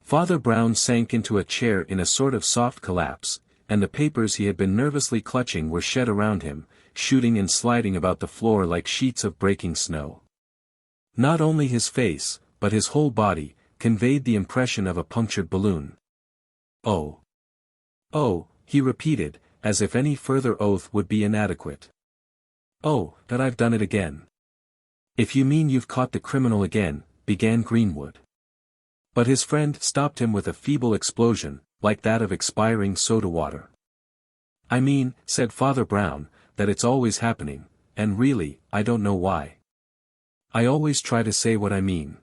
Father Brown sank into a chair in a sort of soft collapse, and the papers he had been nervously clutching were shed around him, shooting and sliding about the floor like sheets of breaking snow. Not only his face, but his whole body, conveyed the impression of a punctured balloon. "Oh! Oh," he repeated, as if any further oath would be inadequate. "Oh, that I've done it again." "If you mean you've caught the criminal again," began Greenwood. But his friend stopped him with a feeble explosion, like that of expiring soda water. "I mean," said Father Brown, "that it's always happening, and really, I don't know why. I always try to say what I mean.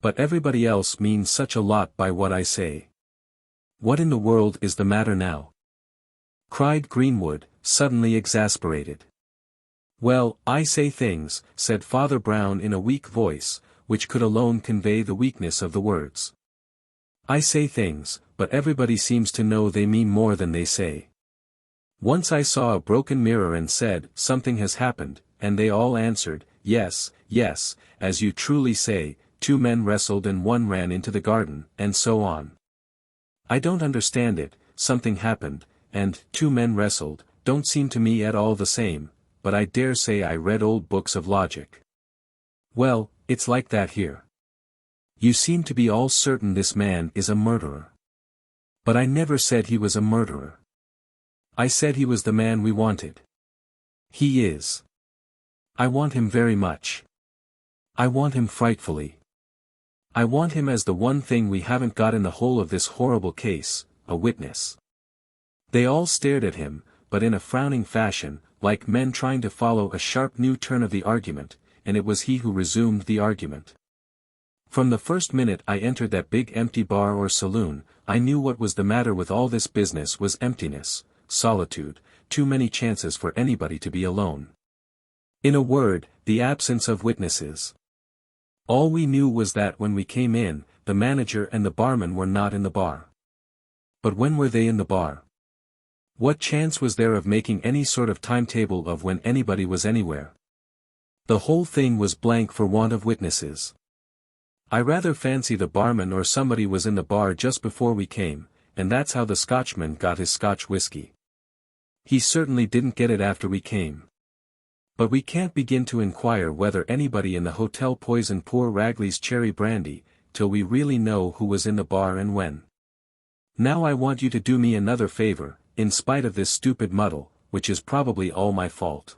But everybody else means such a lot by what I say. What in the world is the matter now? Cried Greenwood, suddenly exasperated. Well, I say things, said Father Brown in a weak voice, which could alone convey the weakness of the words. I say things, but everybody seems to know they mean more than they say. Once I saw a broken mirror and said, something has happened, and they all answered, yes, yes, as you truly say, 2 men wrestled and 1 ran into the garden, and so on. I don't understand it, something happened, and 2 men wrestled, don't seem to me at all the same, but I dare say I read old books of logic. Well, it's like that here. You seem to be all certain this man is a murderer. But I never said he was a murderer. I said he was the man we wanted. He is. I want him very much. I want him frightfully. I want him as the one thing we haven't got in the whole of this horrible case, a witness. They all stared at him, but in a frowning fashion, like men trying to follow a sharp new turn of the argument, and it was he who resumed the argument. From the first minute I entered that big empty bar or saloon, I knew what was the matter with all this business was emptiness, solitude, too many chances for anybody to be alone. In a word, the absence of witnesses. All we knew was that when we came in, the manager and the barman were not in the bar. But when were they in the bar? What chance was there of making any sort of timetable of when anybody was anywhere? The whole thing was blank for want of witnesses. I rather fancy the barman or somebody was in the bar just before we came, and that's how the Scotchman got his Scotch whiskey. He certainly didn't get it after we came. But we can't begin to inquire whether anybody in the hotel poisoned poor Ragley's cherry brandy, till we really know who was in the bar and when. Now I want you to do me another favor, in spite of this stupid muddle, which is probably all my fault.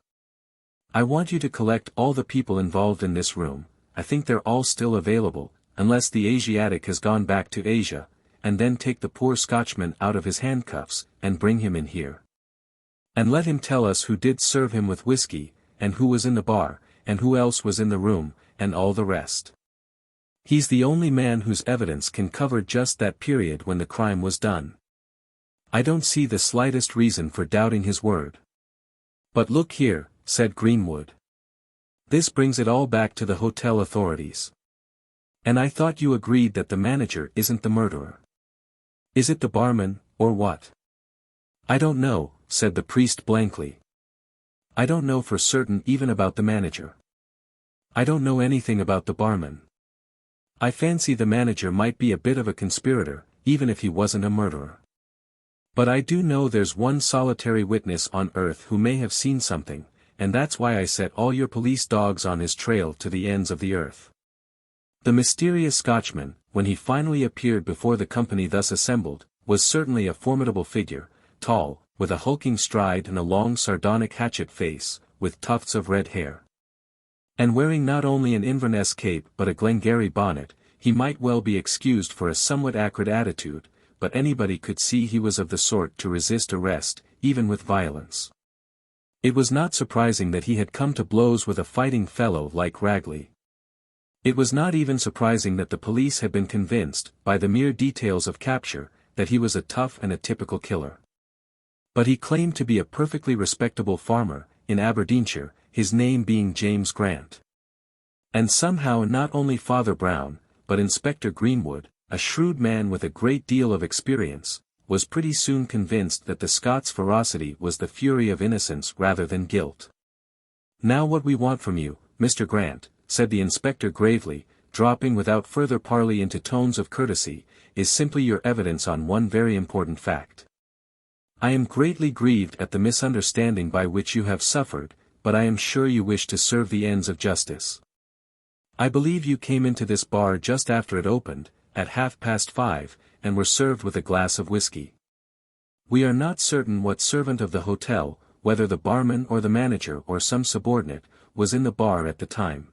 I want you to collect all the people involved in this room, I think they're all still available, unless the Asiatic has gone back to Asia, and then take the poor Scotchman out of his handcuffs, and bring him in here. And let him tell us who did serve him with whiskey, and who was in the bar, and who else was in the room, and all the rest. He's the only man whose evidence can cover just that period when the crime was done. I don't see the slightest reason for doubting his word. But look here, said Greenwood. This brings it all back to the hotel authorities. And I thought you agreed that the manager isn't the murderer. Is it the barman, or what? I don't know, said the priest blankly. I don't know for certain even about the manager. I don't know anything about the barman. I fancy the manager might be a bit of a conspirator, even if he wasn't a murderer. But I do know there's one solitary witness on earth who may have seen something, and that's why I set all your police dogs on his trail to the ends of the earth. The mysterious Scotchman, when he finally appeared before the company thus assembled, was certainly a formidable figure, tall, with a hulking stride and a long sardonic hatchet face, with tufts of red hair. And wearing not only an Inverness cape but a Glengarry bonnet, he might well be excused for a somewhat acrid attitude, but anybody could see he was of the sort to resist arrest, even with violence. It was not surprising that he had come to blows with a fighting fellow like Ragley. It was not even surprising that the police had been convinced, by the mere details of capture, that he was a tough and a typical killer. But he claimed to be a perfectly respectable farmer, in Aberdeenshire, his name being James Grant. And somehow not only Father Brown, but Inspector Greenwood, a shrewd man with a great deal of experience, was pretty soon convinced that the Scots' ferocity was the fury of innocence rather than guilt. Now what we want from you, Mr. Grant, said the inspector gravely, dropping without further parley into tones of courtesy, is simply your evidence on one very important fact. I am greatly grieved at the misunderstanding by which you have suffered, but I am sure you wish to serve the ends of justice. I believe you came into this bar just after it opened, at 5:30, and were served with a glass of whiskey. We are not certain what servant of the hotel, whether the barman or the manager or some subordinate, was in the bar at the time.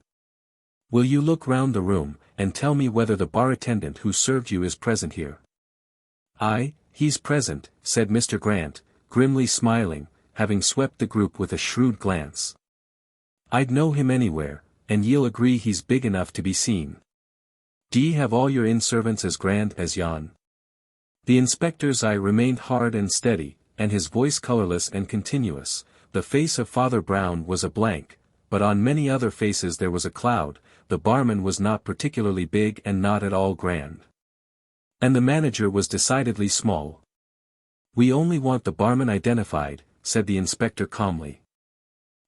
Will you look round the room, and tell me whether the bar attendant who served you is present here? Aye, he's present, said Mr. Grant, grimly smiling, having swept the group with a shrewd glance. I'd know him anywhere, and ye'll agree he's big enough to be seen. D'ye have all your inn servants as grand as yon? The inspector's eye remained hard and steady, and his voice colorless and continuous. The face of Father Brown was a blank, but on many other faces there was a cloud. The barman was not particularly big and not at all grand. And the manager was decidedly small. "We only want the barman identified," said the inspector calmly.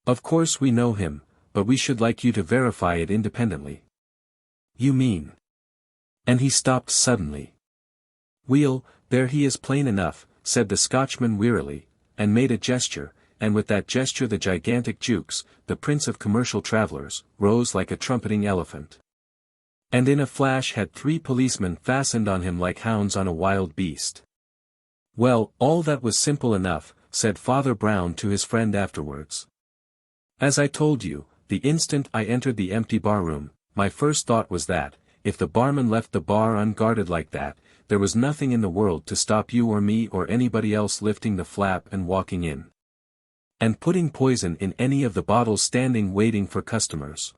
"Of course we know him, but we should like you to verify it independently." "You mean?" And he stopped suddenly. "Weel, there he is plain enough," said the Scotchman wearily, and made a gesture, and with that gesture the gigantic Jukes, the prince of commercial travellers, rose like a trumpeting elephant. And in a flash had 3 policemen fastened on him like hounds on a wild beast. "Well, all that was simple enough," said Father Brown to his friend afterwards. "As I told you, the instant I entered the empty barroom, my first thought was that, if the barman left the bar unguarded like that, there was nothing in the world to stop you or me or anybody else lifting the flap and walking in. And putting poison in any of the bottles standing waiting for customers.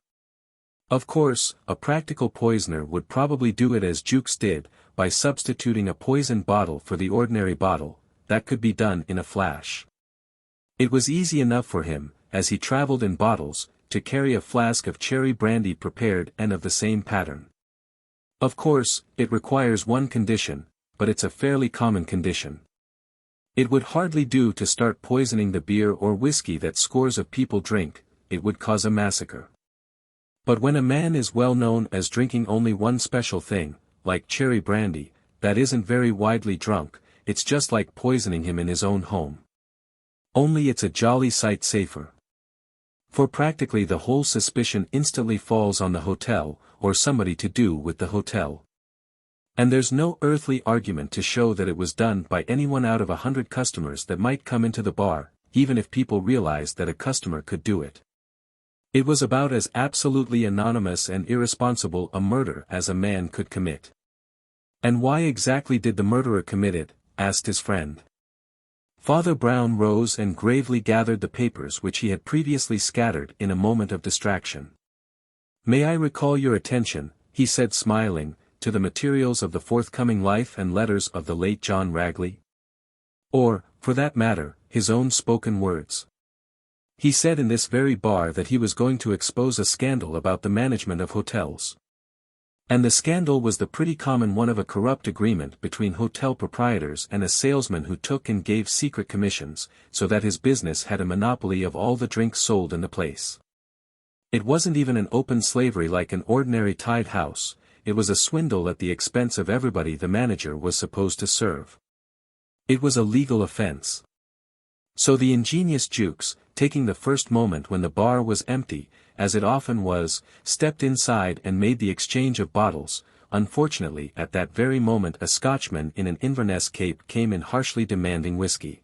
Of course, a practical poisoner would probably do it as Jukes did, by substituting a poisoned bottle for the ordinary bottle. That could be done in a flash. It was easy enough for him, as he traveled in bottles, to carry a flask of cherry brandy prepared and of the same pattern. Of course, it requires one condition, but it's a fairly common condition. It would hardly do to start poisoning the beer or whiskey that scores of people drink. It would cause a massacre. But when a man is well known as drinking only one special thing, like cherry brandy, that isn't very widely drunk, it's just like poisoning him in his own home. Only it's a jolly sight safer. For practically the whole suspicion instantly falls on the hotel, or somebody to do with the hotel. And there's no earthly argument to show that it was done by anyone out of 100 customers that might come into the bar, even if people realized that a customer could do it. It was about as absolutely anonymous and irresponsible a murder as a man could commit. "And why exactly did the murderer commit it?" asked his friend. Father Brown rose and gravely gathered the papers which he had previously scattered in a moment of distraction. "May I recall your attention," he said smiling, "to the materials of the forthcoming life and letters of the late John Ragley? Or, for that matter, his own spoken words. He said in this very bar that he was going to expose a scandal about the management of hotels. And the scandal was the pretty common one of a corrupt agreement between hotel proprietors and a salesman who took and gave secret commissions, so that his business had a monopoly of all the drinks sold in the place. It wasn't even an open slavery like an ordinary tied house, it was a swindle at the expense of everybody the manager was supposed to serve. It was a legal offense. So the ingenious Jukes, taking the first moment when the bar was empty, as it often was, stepped inside and made the exchange of bottles. Unfortunately at that very moment a Scotchman in an Inverness cape came in harshly demanding whiskey.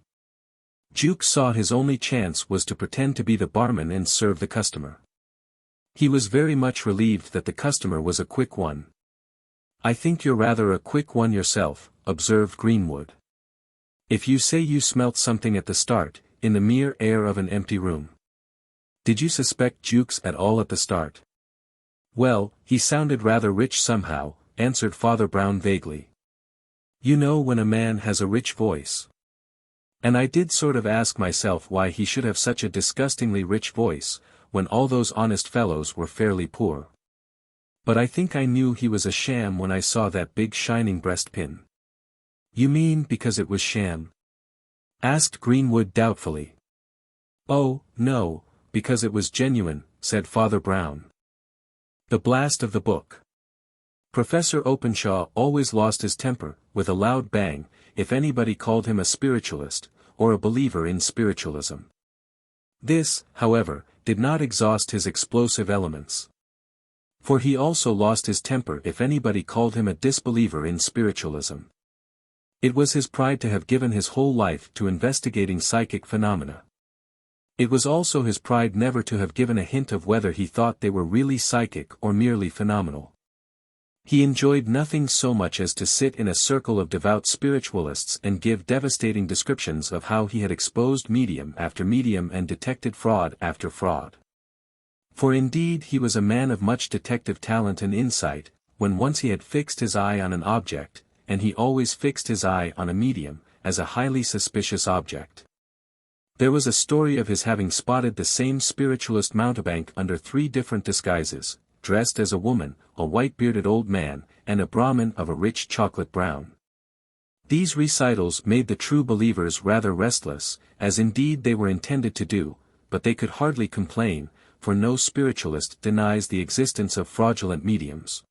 Jukes saw his only chance was to pretend to be the barman and serve the customer. He was very much relieved that the customer was a quick one. "I think you're rather a quick one yourself," observed Greenwood. "If you say you smelt something at the start, in the mere air of an empty room. Did you suspect Jukes at all at the start?" "Well, he sounded rather rich somehow," answered Father Brown vaguely. "You know when a man has a rich voice. And I did sort of ask myself why he should have such a disgustingly rich voice, when all those honest fellows were fairly poor. But I think I knew he was a sham when I saw that big shining breastpin." "You mean because it was sham?" asked Greenwood doubtfully. "Oh, no, because it was genuine," said Father Brown. The blast of the book. Professor Openshaw always lost his temper, with a loud bang, if anybody called him a spiritualist, or a believer in spiritualism. This, however, did not exhaust his explosive elements. For he also lost his temper if anybody called him a disbeliever in spiritualism. It was his pride to have given his whole life to investigating psychic phenomena. It was also his pride never to have given a hint of whether he thought they were really psychic or merely phenomenal. He enjoyed nothing so much as to sit in a circle of devout spiritualists and give devastating descriptions of how he had exposed medium after medium and detected fraud after fraud. For indeed he was a man of much detective talent and insight. When once he had fixed his eye on an object, and he always fixed his eye on a medium, as a highly suspicious object. There was a story of his having spotted the same spiritualist mountebank under 3 different disguises, dressed as a woman, a white-bearded old man, and a Brahmin of a rich chocolate brown. These recitals made the true believers rather restless, as indeed they were intended to do, but they could hardly complain, for no spiritualist denies the existence of fraudulent mediums.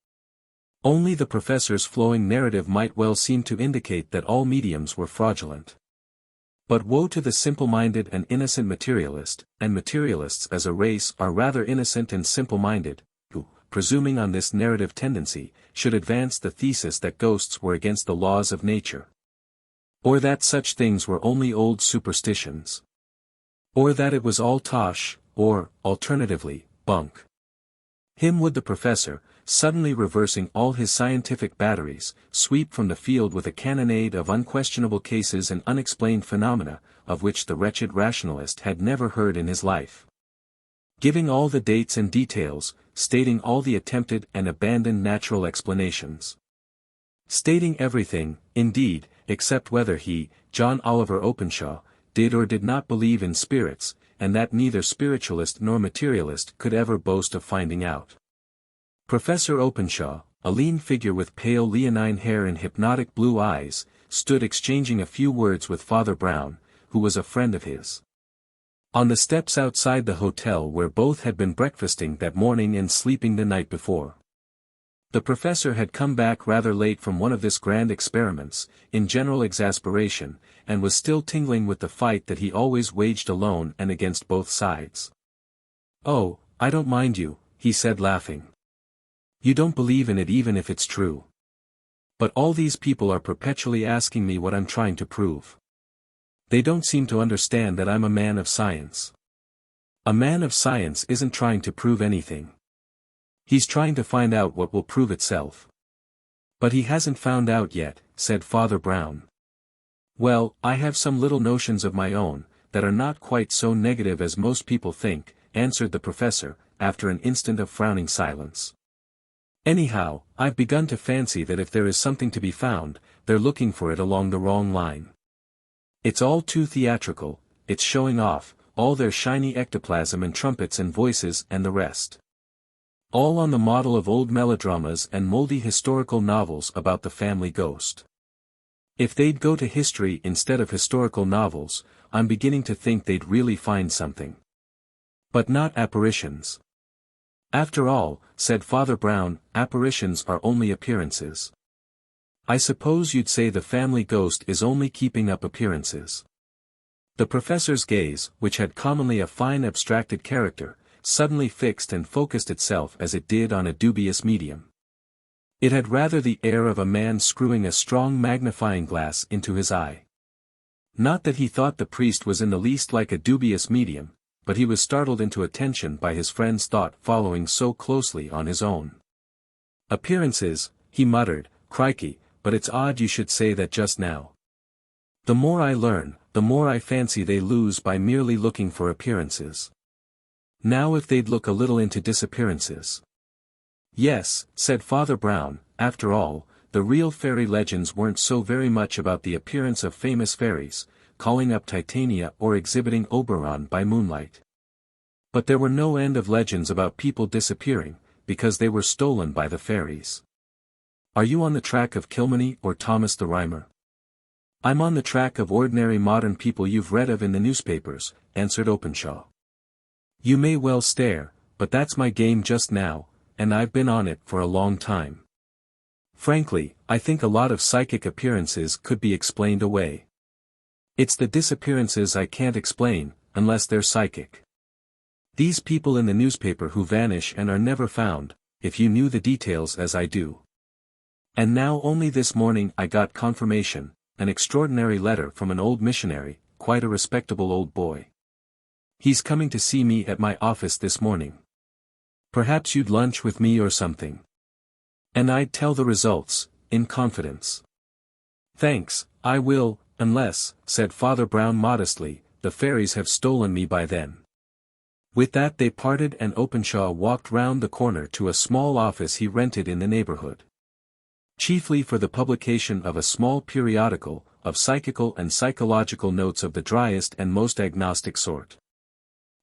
Only the professor's flowing narrative might well seem to indicate that all mediums were fraudulent. But woe to the simple-minded and innocent materialist, and materialists as a race are rather innocent and simple-minded, who, presuming on this narrative tendency, should advance the thesis that ghosts were against the laws of nature. Or that such things were only old superstitions. Or that it was all tosh, or, alternatively, bunk. Him would the professor, suddenly reversing all his scientific batteries, sweep from the field with a cannonade of unquestionable cases and unexplained phenomena, of which the wretched rationalist had never heard in his life. Giving all the dates and details, stating all the attempted and abandoned natural explanations. Stating everything, indeed, except whether he, John Oliver Openshaw, did or did not believe in spirits, and that neither spiritualist nor materialist could ever boast of finding out. Professor Openshaw, a lean figure with pale leonine hair and hypnotic blue eyes, stood exchanging a few words with Father Brown, who was a friend of his. On the steps outside the hotel where both had been breakfasting that morning and sleeping the night before. The professor had come back rather late from one of his grand experiments, in general exasperation, and was still tingling with the fight that he always waged alone and against both sides. "Oh, I don't mind you," he said laughing. "You don't believe in it even if it's true. But all these people are perpetually asking me what I'm trying to prove. They don't seem to understand that I'm a man of science. A man of science isn't trying to prove anything. He's trying to find out what will prove itself." "But he hasn't found out yet," said Father Brown. "Well, I have some little notions of my own, that are not quite so negative as most people think," answered the professor, after an instant of frowning silence. "Anyhow, I've begun to fancy that if there is something to be found, they're looking for it along the wrong line. It's all too theatrical, it's showing off, all their shiny ectoplasm and trumpets and voices and the rest. All on the model of old melodramas and moldy historical novels about the family ghost. If they'd go to history instead of historical novels, I'm beginning to think they'd really find something. But not apparitions. After all," said Father Brown, "apparitions are only appearances. I suppose you'd say the family ghost is only keeping up appearances." The professor's gaze, which had commonly a fine abstracted character, suddenly fixed and focused itself as it did on a dubious medium. It had rather the air of a man screwing a strong magnifying glass into his eye. Not that he thought the priest was in the least like a dubious medium, but he was startled into attention by his friend's thought following so closely on his own. "Appearances," he muttered, "crikey, but it's odd you should say that just now. The more I learn, the more I fancy they lose by merely looking for appearances. Now if they'd look a little into disappearances." "Yes," said Father Brown, "after all, the real fairy legends weren't so very much about the appearance of famous fairies, calling up Titania or exhibiting Oberon by moonlight. But there were no end of legends about people disappearing, because they were stolen by the fairies. Are you on the track of Kilmeny or Thomas the Rhymer?" "I'm on the track of ordinary modern people you've read of in the newspapers," answered Openshaw. "You may well stare, but that's my game just now, and I've been on it for a long time. Frankly, I think a lot of psychic appearances could be explained away. It's the disappearances I can't explain, unless they're psychic. These people in the newspaper who vanish and are never found, if you knew the details as I do. And now only this morning I got confirmation, an extraordinary letter from an old missionary, quite a respectable old boy. He's coming to see me at my office this morning. Perhaps you'd lunch with me or something. And I'd tell the results, in confidence." "Thanks, I will, unless," said Father Brown modestly, "the fairies have stolen me by then." With that they parted and Openshaw walked round the corner to a small office he rented in the neighborhood. chiefly for the publication of a small periodical, of psychical and psychological notes of the driest and most agnostic sort.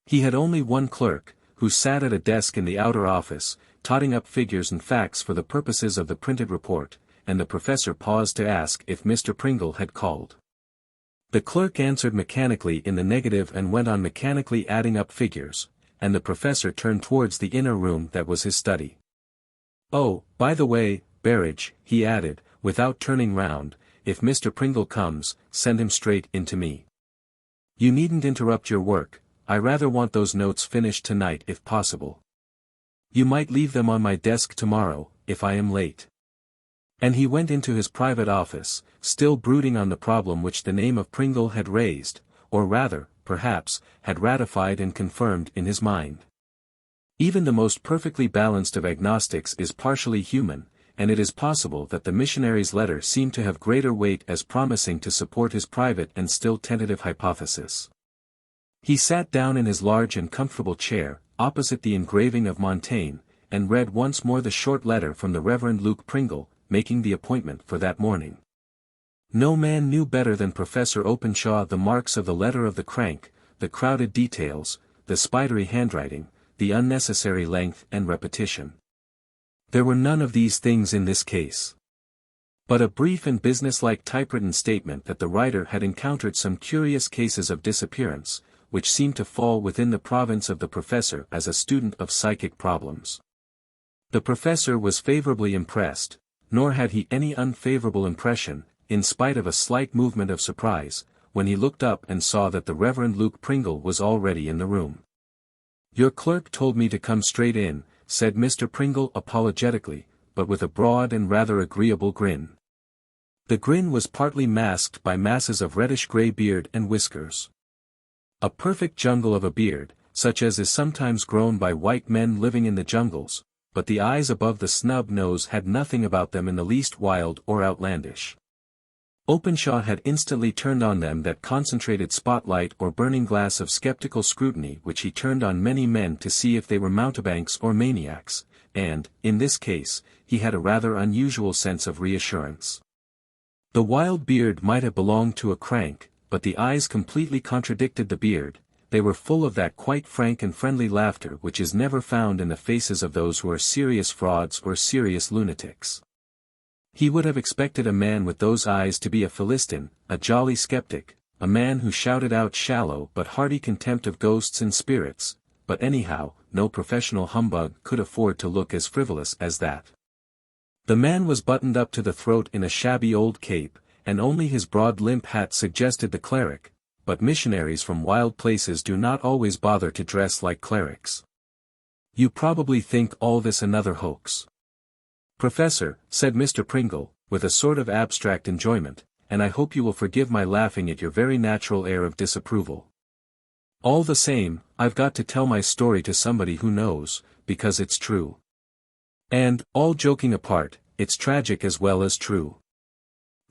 He had only one clerk, who sat at a desk in the outer office, totting up figures and facts for the purposes of the printed report, and the professor paused to ask if Mr. Pringle had called. The clerk answered mechanically in the negative and went on mechanically adding up figures, and the professor turned towards the inner room that was his study. "Oh, by the way, Berridge," he added, without turning round, "if Mr. Pringle comes, send him straight in to me. You needn't interrupt your work, I rather want those notes finished tonight if possible. You might leave them on my desk tomorrow, if I am late." And he went into his private office, still brooding on the problem which the name of Pringle had raised, or rather, perhaps, had ratified and confirmed in his mind. Even the most perfectly balanced of agnostics is partially human, and it is possible that the missionary's letter seemed to have greater weight as promising to support his private and still tentative hypothesis. He sat down in his large and comfortable chair, opposite the engraving of Montaigne, and read once more the short letter from the Reverend Luke Pringle, making the appointment for that morning. No man knew better than Professor Openshaw the marks of the letter of the crank, the crowded details, the spidery handwriting, the unnecessary length and repetition. There were none of these things in this case. But a brief and businesslike typewritten statement that the writer had encountered some curious cases of disappearance, which seemed to fall within the province of the professor as a student of psychic problems. The professor was favorably impressed, nor had he any unfavorable impression, in spite of a slight movement of surprise, when he looked up and saw that the Reverend Luke Pringle was already in the room. "Your clerk told me to come straight in," said Mr. Pringle apologetically, but with a broad and rather agreeable grin. The grin was partly masked by masses of reddish-grey beard and whiskers. A perfect jungle of a beard, such as is sometimes grown by white men living in the jungles, but the eyes above the snub nose had nothing about them in the least wild or outlandish. Openshaw had instantly turned on them that concentrated spotlight or burning glass of skeptical scrutiny which he turned on many men to see if they were mountebanks or maniacs, and, in this case, he had a rather unusual sense of reassurance. The wild beard might have belonged to a crank, but the eyes completely contradicted the beard. They were full of that quite frank and friendly laughter which is never found in the faces of those who are serious frauds or serious lunatics. He would have expected a man with those eyes to be a Philistine, a jolly skeptic, a man who shouted out shallow but hearty contempt of ghosts and spirits, but anyhow, no professional humbug could afford to look as frivolous as that. The man was buttoned up to the throat in a shabby old cape, and only his broad limp hat suggested the cleric, but missionaries from wild places do not always bother to dress like clerics. "You probably think all this another hoax, Professor," said Mr. Pringle, with a sort of abstract enjoyment, "and I hope you will forgive my laughing at your very natural air of disapproval. All the same, I've got to tell my story to somebody who knows, because it's true. And, all joking apart, it's tragic as well as true.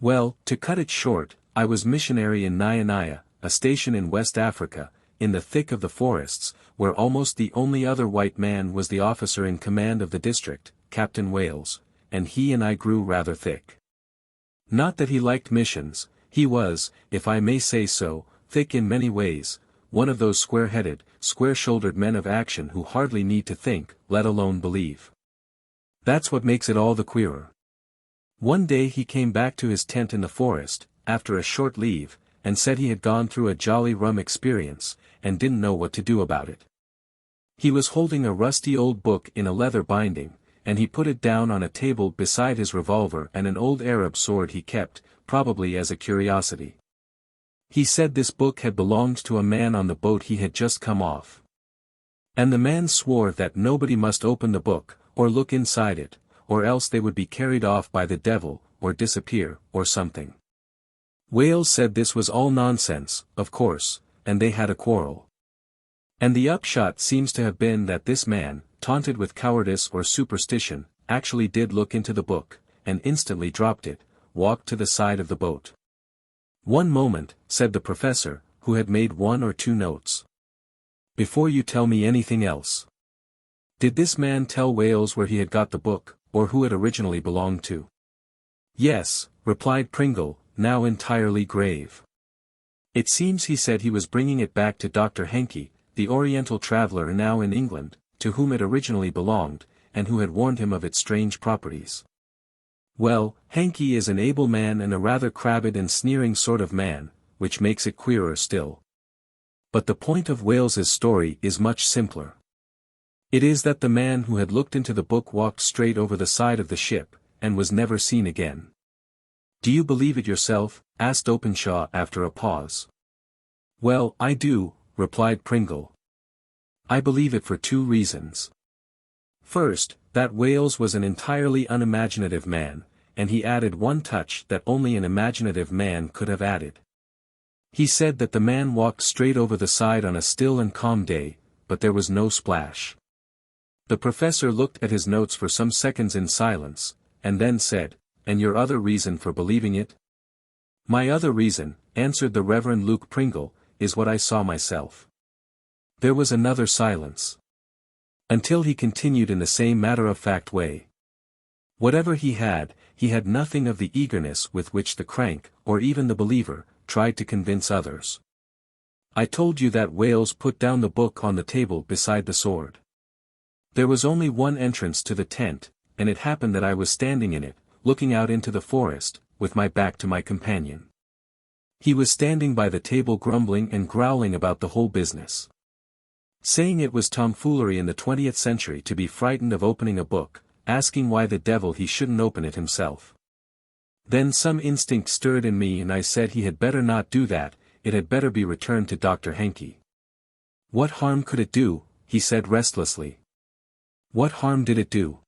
Well, to cut it short, I was missionary in Nyanya, a station in West Africa, in the thick of the forests, where almost the only other white man was the officer in command of the district, Captain Wales, and he and I grew rather thick. Not that he liked missions, he was, if I may say so, thick in many ways, one of those square-headed, square-shouldered men of action who hardly need to think, let alone believe. That's what makes it all the queerer. One day he came back to his tent in the forest, after a short leave, and said he had gone through a jolly rum experience, and didn't know what to do about it. He was holding a rusty old book in a leather binding, and he put it down on a table beside his revolver and an old Arab sword he kept, probably as a curiosity. He said this book had belonged to a man on the boat he had just come off. And the man swore that nobody must open the book, or look inside it, or else they would be carried off by the devil, or disappear, or something. Wales said this was all nonsense, of course, and they had a quarrel. And the upshot seems to have been that this man, taunted with cowardice or superstition, actually did look into the book, and instantly dropped it, walked to the side of the boat. "One moment," said the professor, who had made 1 or 2 notes. "Before you tell me anything else. Did this man tell Wales where he had got the book, or who it originally belonged to?" Yes, replied Pringle, now entirely grave. It seems he said he was bringing it back to Dr. Henke, the Oriental traveller now in England, to whom it originally belonged, and who had warned him of its strange properties. Well, Henke is an able man and a rather crabbed and sneering sort of man, which makes it queerer still. But the point of Wales's story is much simpler. It is that the man who had looked into the book walked straight over the side of the ship, and was never seen again. Do you believe it yourself? Asked Openshaw after a pause. Well, I do, replied Pringle. I believe it for two reasons. First, that Wales was an entirely unimaginative man, and he added one touch that only an imaginative man could have added. He said that the man walked straight over the side on a still and calm day, but there was no splash. The professor looked at his notes for some seconds in silence, and then said, "And your other reason for believing it?" "My other reason," answered the Reverend Luke Pringle, "is what I saw myself." There was another silence. Until he continued in the same matter-of-fact way. Whatever he had nothing of the eagerness with which the crank, or even the believer, tried to convince others. I told you that Wales put down the book on the table beside the sword. There was only one entrance to the tent, and it happened that I was standing in it, looking out into the forest, with my back to my companion. He was standing by the table grumbling and growling about the whole business. Saying it was tomfoolery in the 20th century to be frightened of opening a book, asking why the devil he shouldn't open it himself. Then some instinct stirred in me and I said he had better not do that, it had better be returned to Dr. Henke. What harm could it do? He said restlessly. What harm did it do?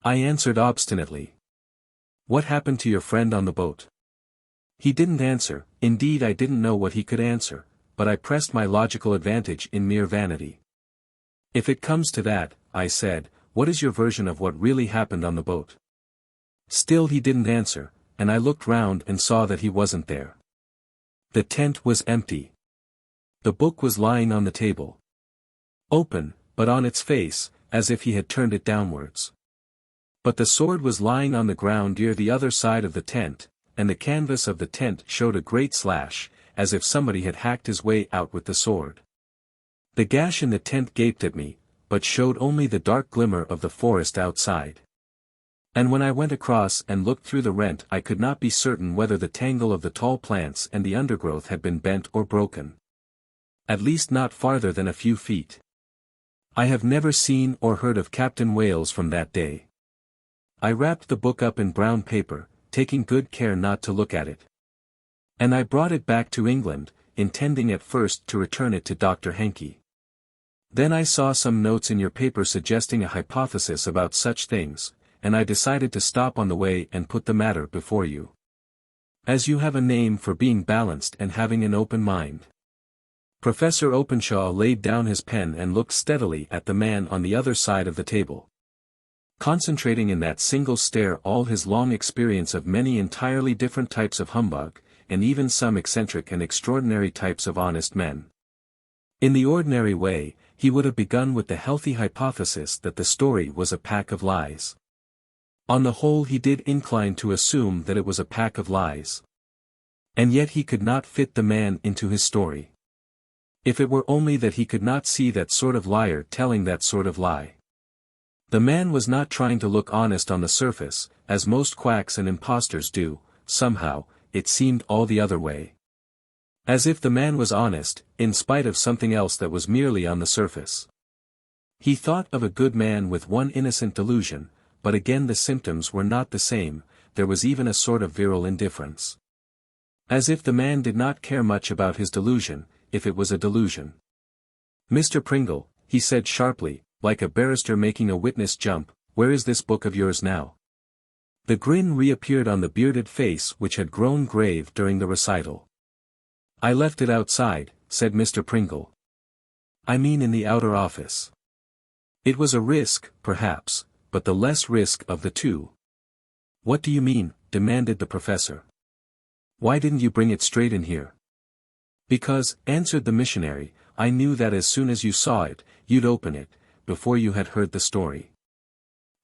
I answered obstinately. What happened to your friend on the boat? He didn't answer, indeed I didn't know what he could answer, but I pressed my logical advantage in mere vanity. If it comes to that, I said, what is your version of what really happened on the boat? Still he didn't answer, and I looked round and saw that he wasn't there. The tent was empty. The book was lying on the table. Open, but on its face, as if he had turned it downwards. But the sword was lying on the ground near the other side of the tent, and the canvas of the tent showed a great slash, as if somebody had hacked his way out with the sword. The gash in the tent gaped at me, but showed only the dark glimmer of the forest outside. And when I went across and looked through the rent I could not be certain whether the tangle of the tall plants and the undergrowth had been bent or broken. At least not farther than a few feet. I have never seen or heard of Captain Wales from that day. I wrapped the book up in brown paper, taking good care not to look at it. And I brought it back to England, intending at first to return it to Dr. Henke. Then I saw some notes in your paper suggesting a hypothesis about such things, and I decided to stop on the way and put the matter before you. As you have a name for being balanced and having an open mind. Professor Openshaw laid down his pen and looked steadily at the man on the other side of the table. Concentrating in that single stare all his long experience of many entirely different types of humbug, and even some eccentric and extraordinary types of honest men. In the ordinary way, he would have begun with the healthy hypothesis that the story was a pack of lies. On the whole he did incline to assume that it was a pack of lies. And yet he could not fit the man into his story. If it were only that he could not see that sort of liar telling that sort of lie. The man was not trying to look honest on the surface, as most quacks and impostors do, somehow, it seemed all the other way. As if the man was honest, in spite of something else that was merely on the surface. He thought of a good man with one innocent delusion, but again the symptoms were not the same, there was even a sort of virile indifference. As if the man did not care much about his delusion, if it was a delusion. Mr. Pringle, he said sharply, like a barrister making a witness jump, where is this book of yours now? The grin reappeared on the bearded face which had grown grave during the recital. I left it outside, said Mr. Pringle. I mean in the outer office. It was a risk, perhaps, but the less risk of the two. What do you mean? Demanded the professor. Why didn't you bring it straight in here? Because, answered the missionary, I knew that as soon as you saw it, you'd open it, before you had heard the story.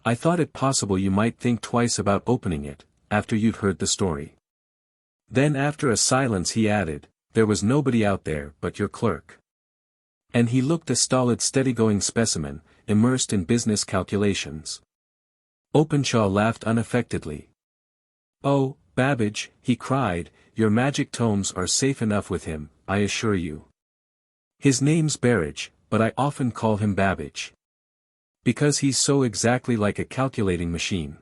I thought it possible you might think twice about opening it, after you'd heard the story. Then after a silence he added, there was nobody out there but your clerk. And he looked a stolid steady-going specimen, immersed in business calculations. Openshaw laughed unaffectedly. "Oh, Babbage," he cried, "your magic tomes are safe enough with him, I assure you. His name's Berridge, but I often call him Babbage. Because he's so exactly like a calculating machine.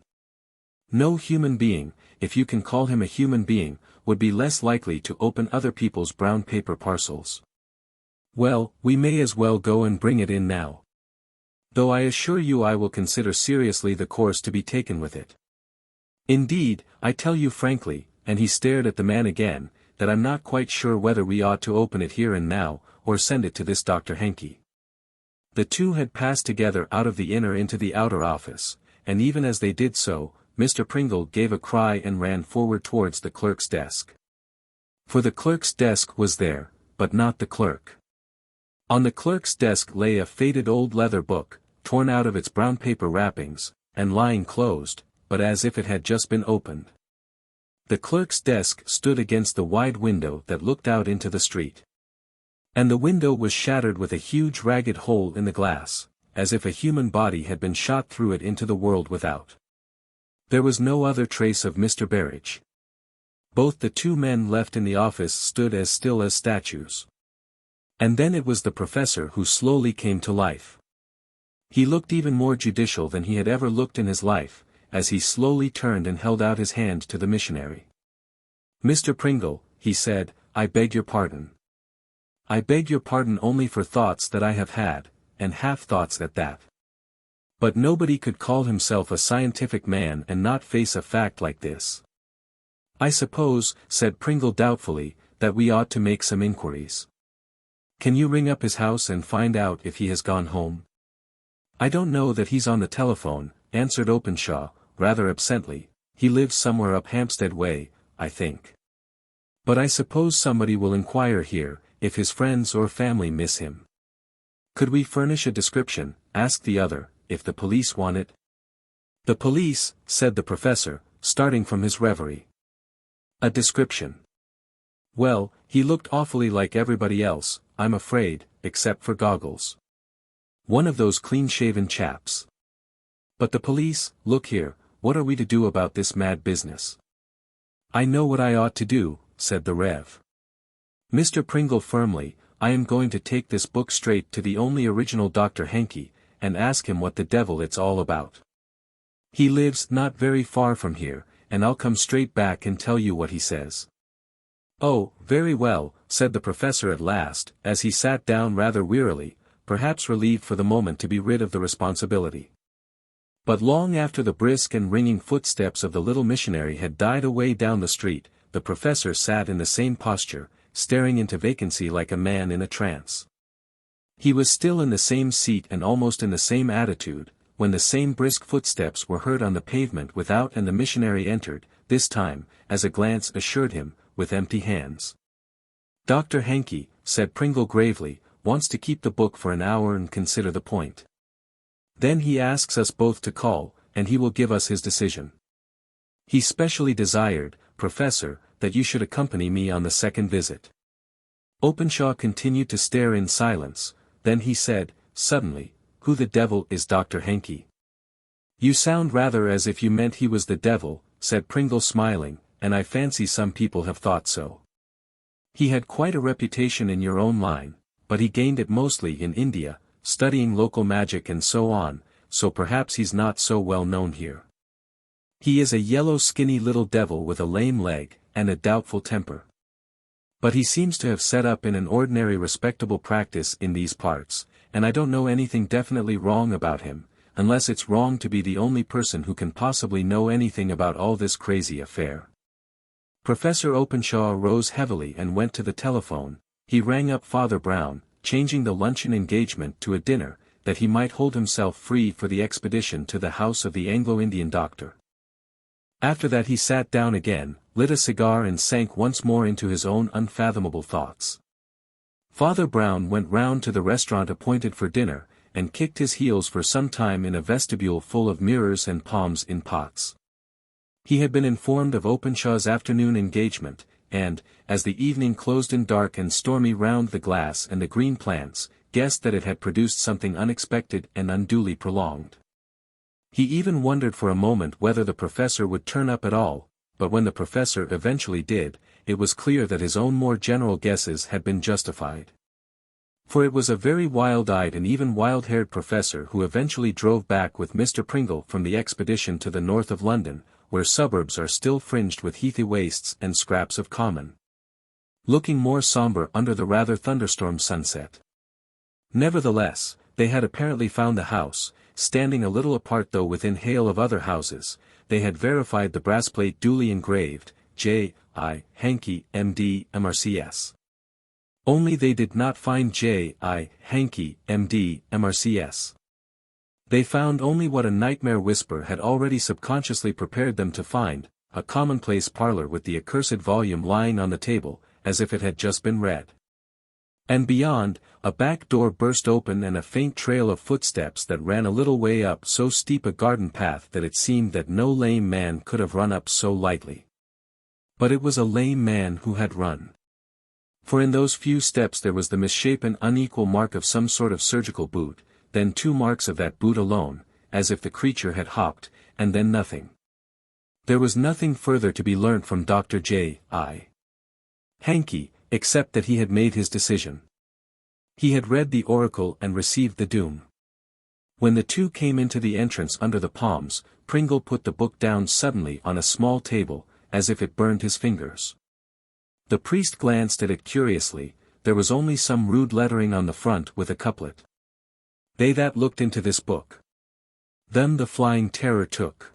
No human being, if you can call him a human being, would be less likely to open other people's brown paper parcels. Well, we may as well go and bring it in now. Though I assure you I will consider seriously the course to be taken with it. Indeed, I tell you frankly," and he stared at the man again, "that I'm not quite sure whether we ought to open it here and now, or send it to this Dr. Henke." The two had passed together out of the inner into the outer office, and even as they did so, Mr. Pringle gave a cry and ran forward towards the clerk's desk. For the clerk's desk was there, but not the clerk. On the clerk's desk lay a faded old leather book, torn out of its brown paper wrappings, and lying closed, but as if it had just been opened. The clerk's desk stood against the wide window that looked out into the street. And the window was shattered with a huge ragged hole in the glass, as if a human body had been shot through it into the world without. There was no other trace of Mr. Berridge. Both the two men left in the office stood as still as statues. And then it was the professor who slowly came to life. He looked even more judicial than he had ever looked in his life, as he slowly turned and held out his hand to the missionary. "Mr. Pringle," he said, "I beg your pardon. I beg your pardon only for thoughts that I have had, and half-thoughts at that. But nobody could call himself a scientific man and not face a fact like this. I suppose," said Pringle doubtfully, "that we ought to make some inquiries. Can you ring up his house and find out if he has gone home?" "I don't know that he's on the telephone," answered Openshaw, rather absently. "He lives somewhere up Hampstead way, I think. But I suppose somebody will inquire here, if his friends or family miss him." "Could we furnish a description," asked the other, "if the police want it?" "The police," said the professor, starting from his reverie. "A description. Well, he looked awfully like everybody else, I'm afraid, except for goggles. One of those clean-shaven chaps. But the police, look here, what are we to do about this mad business?" "I know what I ought to do," said the Rev. Mr. Pringle firmly, "I am going to take this book straight to the only original Dr. Henke, and ask him what the devil it's all about. He lives not very far from here, and I'll come straight back and tell you what he says." "Oh, very well," said the professor at last, as he sat down rather wearily, perhaps relieved for the moment to be rid of the responsibility. But long after the brisk and ringing footsteps of the little missionary had died away down the street, the professor sat in the same posture, staring into vacancy like a man in a trance. He was still in the same seat and almost in the same attitude, when the same brisk footsteps were heard on the pavement without and the missionary entered, this time, as a glance assured him, with empty hands. "Dr. Henke," said Pringle gravely, "wants to keep the book for an hour and consider the point. Then he asks us both to call, and he will give us his decision. He specially desired, Professor, that you should accompany me on the second visit." Openshaw continued to stare in silence, then he said, suddenly, "Who the devil is Dr. Henke?" "You sound rather as if you meant he was the devil," said Pringle smiling, "and I fancy some people have thought so. He had quite a reputation in your own line, but he gained it mostly in India, studying local magic and so on, so perhaps he's not so well known here. He is a yellow skinny little devil with a lame leg, and a doubtful temper. But he seems to have set up in an ordinary respectable practice in these parts, and I don't know anything definitely wrong about him, unless it's wrong to be the only person who can possibly know anything about all this crazy affair." Professor Openshaw rose heavily and went to the telephone. He rang up Father Brown, changing the luncheon engagement to a dinner, that he might hold himself free for the expedition to the house of the Anglo-Indian doctor. After that he sat down again, lit a cigar and sank once more into his own unfathomable thoughts. Father Brown went round to the restaurant appointed for dinner, and kicked his heels for some time in a vestibule full of mirrors and palms in pots. He had been informed of Openshaw's afternoon engagement, and, as the evening closed in dark and stormy round the glass and the green plants, guessed that it had produced something unexpected and unduly prolonged. He even wondered for a moment whether the professor would turn up at all, but when the professor eventually did, it was clear that his own more general guesses had been justified. For it was a very wild-eyed and even wild-haired professor who eventually drove back with Mr. Pringle from the expedition to the north of London, where suburbs are still fringed with heathy wastes and scraps of common, looking more sombre under the rather thunderstorm sunset. Nevertheless, they had apparently found the house, standing a little apart though within hail of other houses. They had verified the brass plate duly engraved, J.I. Hankey, M.D., M.R.C.S. Only they did not find J.I. Hankey, M.D., M.R.C.S. They found only what a nightmare whisper had already subconsciously prepared them to find, a commonplace parlor with the accursed volume lying on the table, as if it had just been read. And beyond, a back door burst open and a faint trail of footsteps that ran a little way up so steep a garden path that it seemed that no lame man could have run up so lightly. But it was a lame man who had run. For in those few steps there was the misshapen unequal mark of some sort of surgical boot, then 2 marks of that boot alone, as if the creature had hopped, and then nothing. There was nothing further to be learnt from Dr. J.I. Hankey, except that he had made his decision. He had read the oracle and received the doom. When the two came into the entrance under the palms, Pringle put the book down suddenly on a small table, as if it burned his fingers. The priest glanced at it curiously. There was only some rude lettering on the front with a couplet. They that looked into this book, them the flying terror took.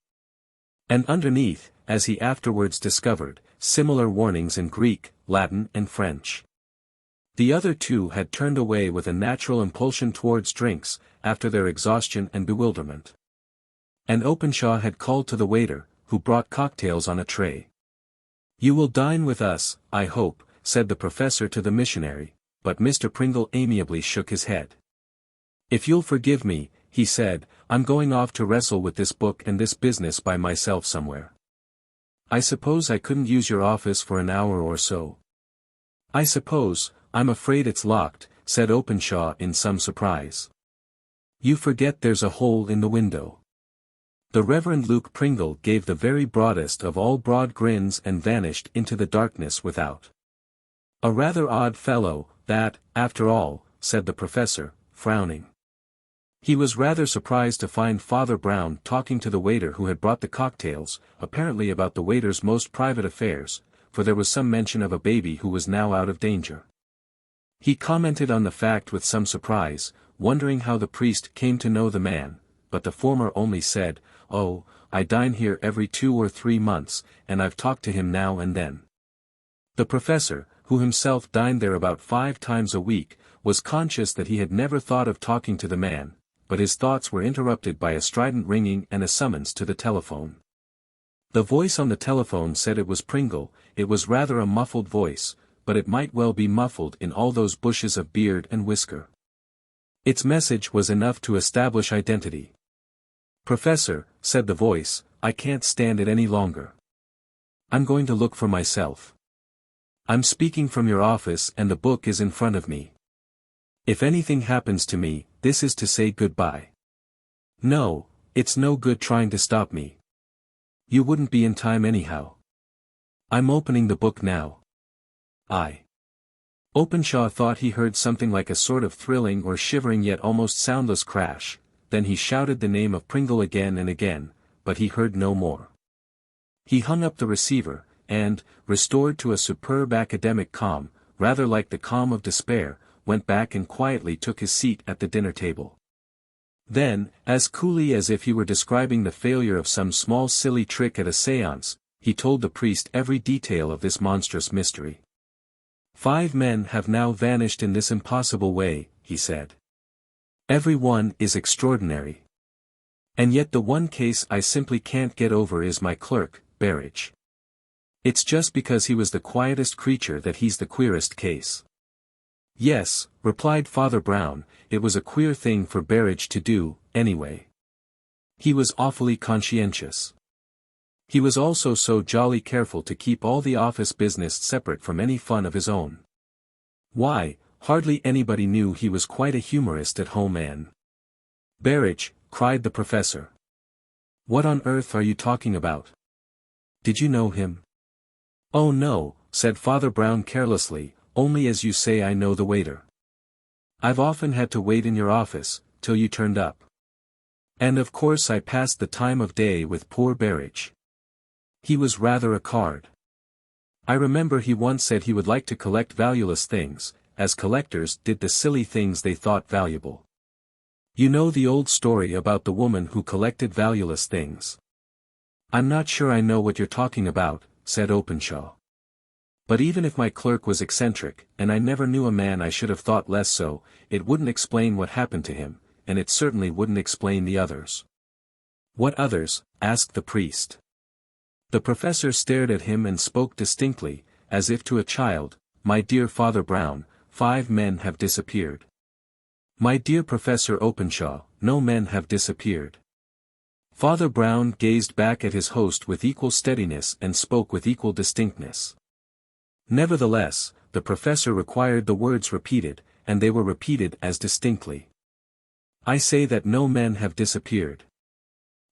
And underneath, as he afterwards discovered, similar warnings in Greek, Latin and French. The other two had turned away with a natural impulsion towards drinks, after their exhaustion and bewilderment. And Openshaw had called to the waiter, who brought cocktails on a tray. You will dine with us, I hope, said the professor to the missionary, but Mr. Pringle amiably shook his head. If you'll forgive me, he said, I'm going off to wrestle with this book and this business by myself somewhere. I suppose I couldn't use your office for an hour or so. I suppose, I'm afraid it's locked, said Openshaw in some surprise. You forget there's a hole in the window. The Reverend Luke Pringle gave the very broadest of all broad grins and vanished into the darkness without. A rather odd fellow, that, after all, said the professor, frowning. He was rather surprised to find Father Brown talking to the waiter who had brought the cocktails, apparently about the waiter's most private affairs, for there was some mention of a baby who was now out of danger. He commented on the fact with some surprise, wondering how the priest came to know the man, but the former only said, Oh, I dine here every 2 or 3 months, and I've talked to him now and then. The professor, who himself dined there about 5 times a week, was conscious that he had never thought of talking to the man, but his thoughts were interrupted by a strident ringing and a summons to the telephone. The voice on the telephone said it was Pringle. It was rather a muffled voice, but it might well be muffled in all those bushes of beard and whisker. Its message was enough to establish identity. Professor, said the voice, I can't stand it any longer. I'm going to look for myself. I'm speaking from your office and the book is in front of me. If anything happens to me, this is to say goodbye. No, it's no good trying to stop me. You wouldn't be in time anyhow. I'm opening the book now. Openshaw thought he heard something like a sort of thrilling or shivering yet almost soundless crash, then he shouted the name of Pringle again and again, but he heard no more. He hung up the receiver, and, restored to a superb academic calm, rather like the calm of despair, went back and quietly took his seat at the dinner table. Then, as coolly as if he were describing the failure of some small silly trick at a séance, he told the priest every detail of this monstrous mystery. 5 men have now vanished in this impossible way, he said. Every one is extraordinary. And yet the one case I simply can't get over is my clerk, Berridge. It's just because he was the quietest creature that he's the queerest case. Yes, replied Father Brown, it was a queer thing for Berridge to do, anyway. He was awfully conscientious. He was also so jolly careful to keep all the office business separate from any fun of his own. Why, hardly anybody knew he was quite a humorist at home and... "Berridge," cried the professor. "What on earth are you talking about? Did you know him?" "Oh no," said Father Brown carelessly, "only as you say I know the waiter. I've often had to wait in your office, till you turned up. And of course I passed the time of day with poor Berridge. He was rather a card. I remember he once said he would like to collect valueless things, as collectors did the silly things they thought valuable. You know the old story about the woman who collected valueless things." "I'm not sure I know what you're talking about," said Openshaw. "But even if my clerk was eccentric, and I never knew a man I should have thought less so, it wouldn't explain what happened to him, and it certainly wouldn't explain the others." "What others?" asked the priest. The professor stared at him and spoke distinctly, as if to a child. "My dear Father Brown, 5 men have disappeared." "My dear Professor Openshaw, no men have disappeared." Father Brown gazed back at his host with equal steadiness and spoke with equal distinctness. Nevertheless, the professor required the words repeated, and they were repeated as distinctly. "I say that no men have disappeared."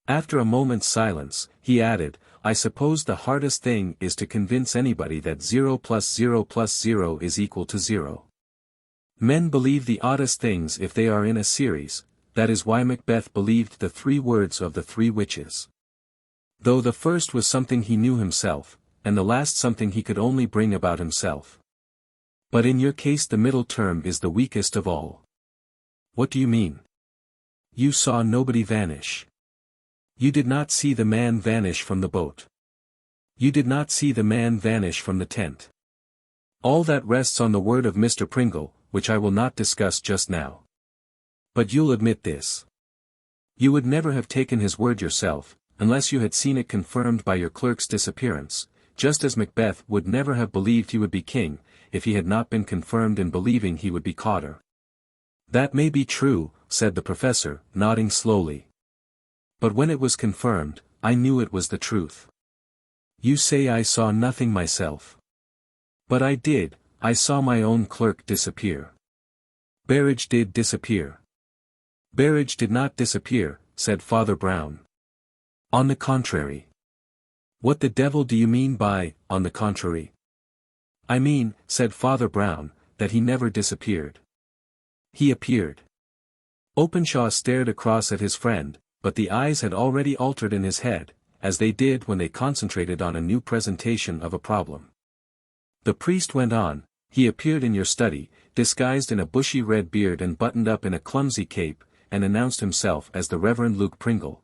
After a moment's silence, he added, "I suppose the hardest thing is to convince anybody that 0 plus 0 plus 0 is equal to 0. Men believe the oddest things if they are in a series, that is why Macbeth believed the 3 words of the 3 witches. Though the first was something he knew himself, and the last something he could only bring about himself. But in your case the middle term is the weakest of all." "What do you mean?" "You saw nobody vanish. You did not see the man vanish from the boat. You did not see the man vanish from the tent. All that rests on the word of Mr. Pringle, which I will not discuss just now. But you'll admit this. You would never have taken his word yourself, unless you had seen it confirmed by your clerk's disappearance, just as Macbeth would never have believed he would be king, if he had not been confirmed in believing he would be Cotter." "That may be true," said the professor, nodding slowly. "But when it was confirmed, I knew it was the truth. You say I saw nothing myself. But I did, I saw my own clerk disappear." "Berridge did disappear." "Berridge did not disappear," said Father Brown. "On the contrary." "What the devil do you mean by, on the contrary?" "I mean," said Father Brown, "that he never disappeared. He appeared." Openshaw stared across at his friend, but the eyes had already altered in his head, as they did when they concentrated on a new presentation of a problem. The priest went on, "He appeared in your study, disguised in a bushy red beard and buttoned up in a clumsy cape, and announced himself as the Reverend Luke Pringle.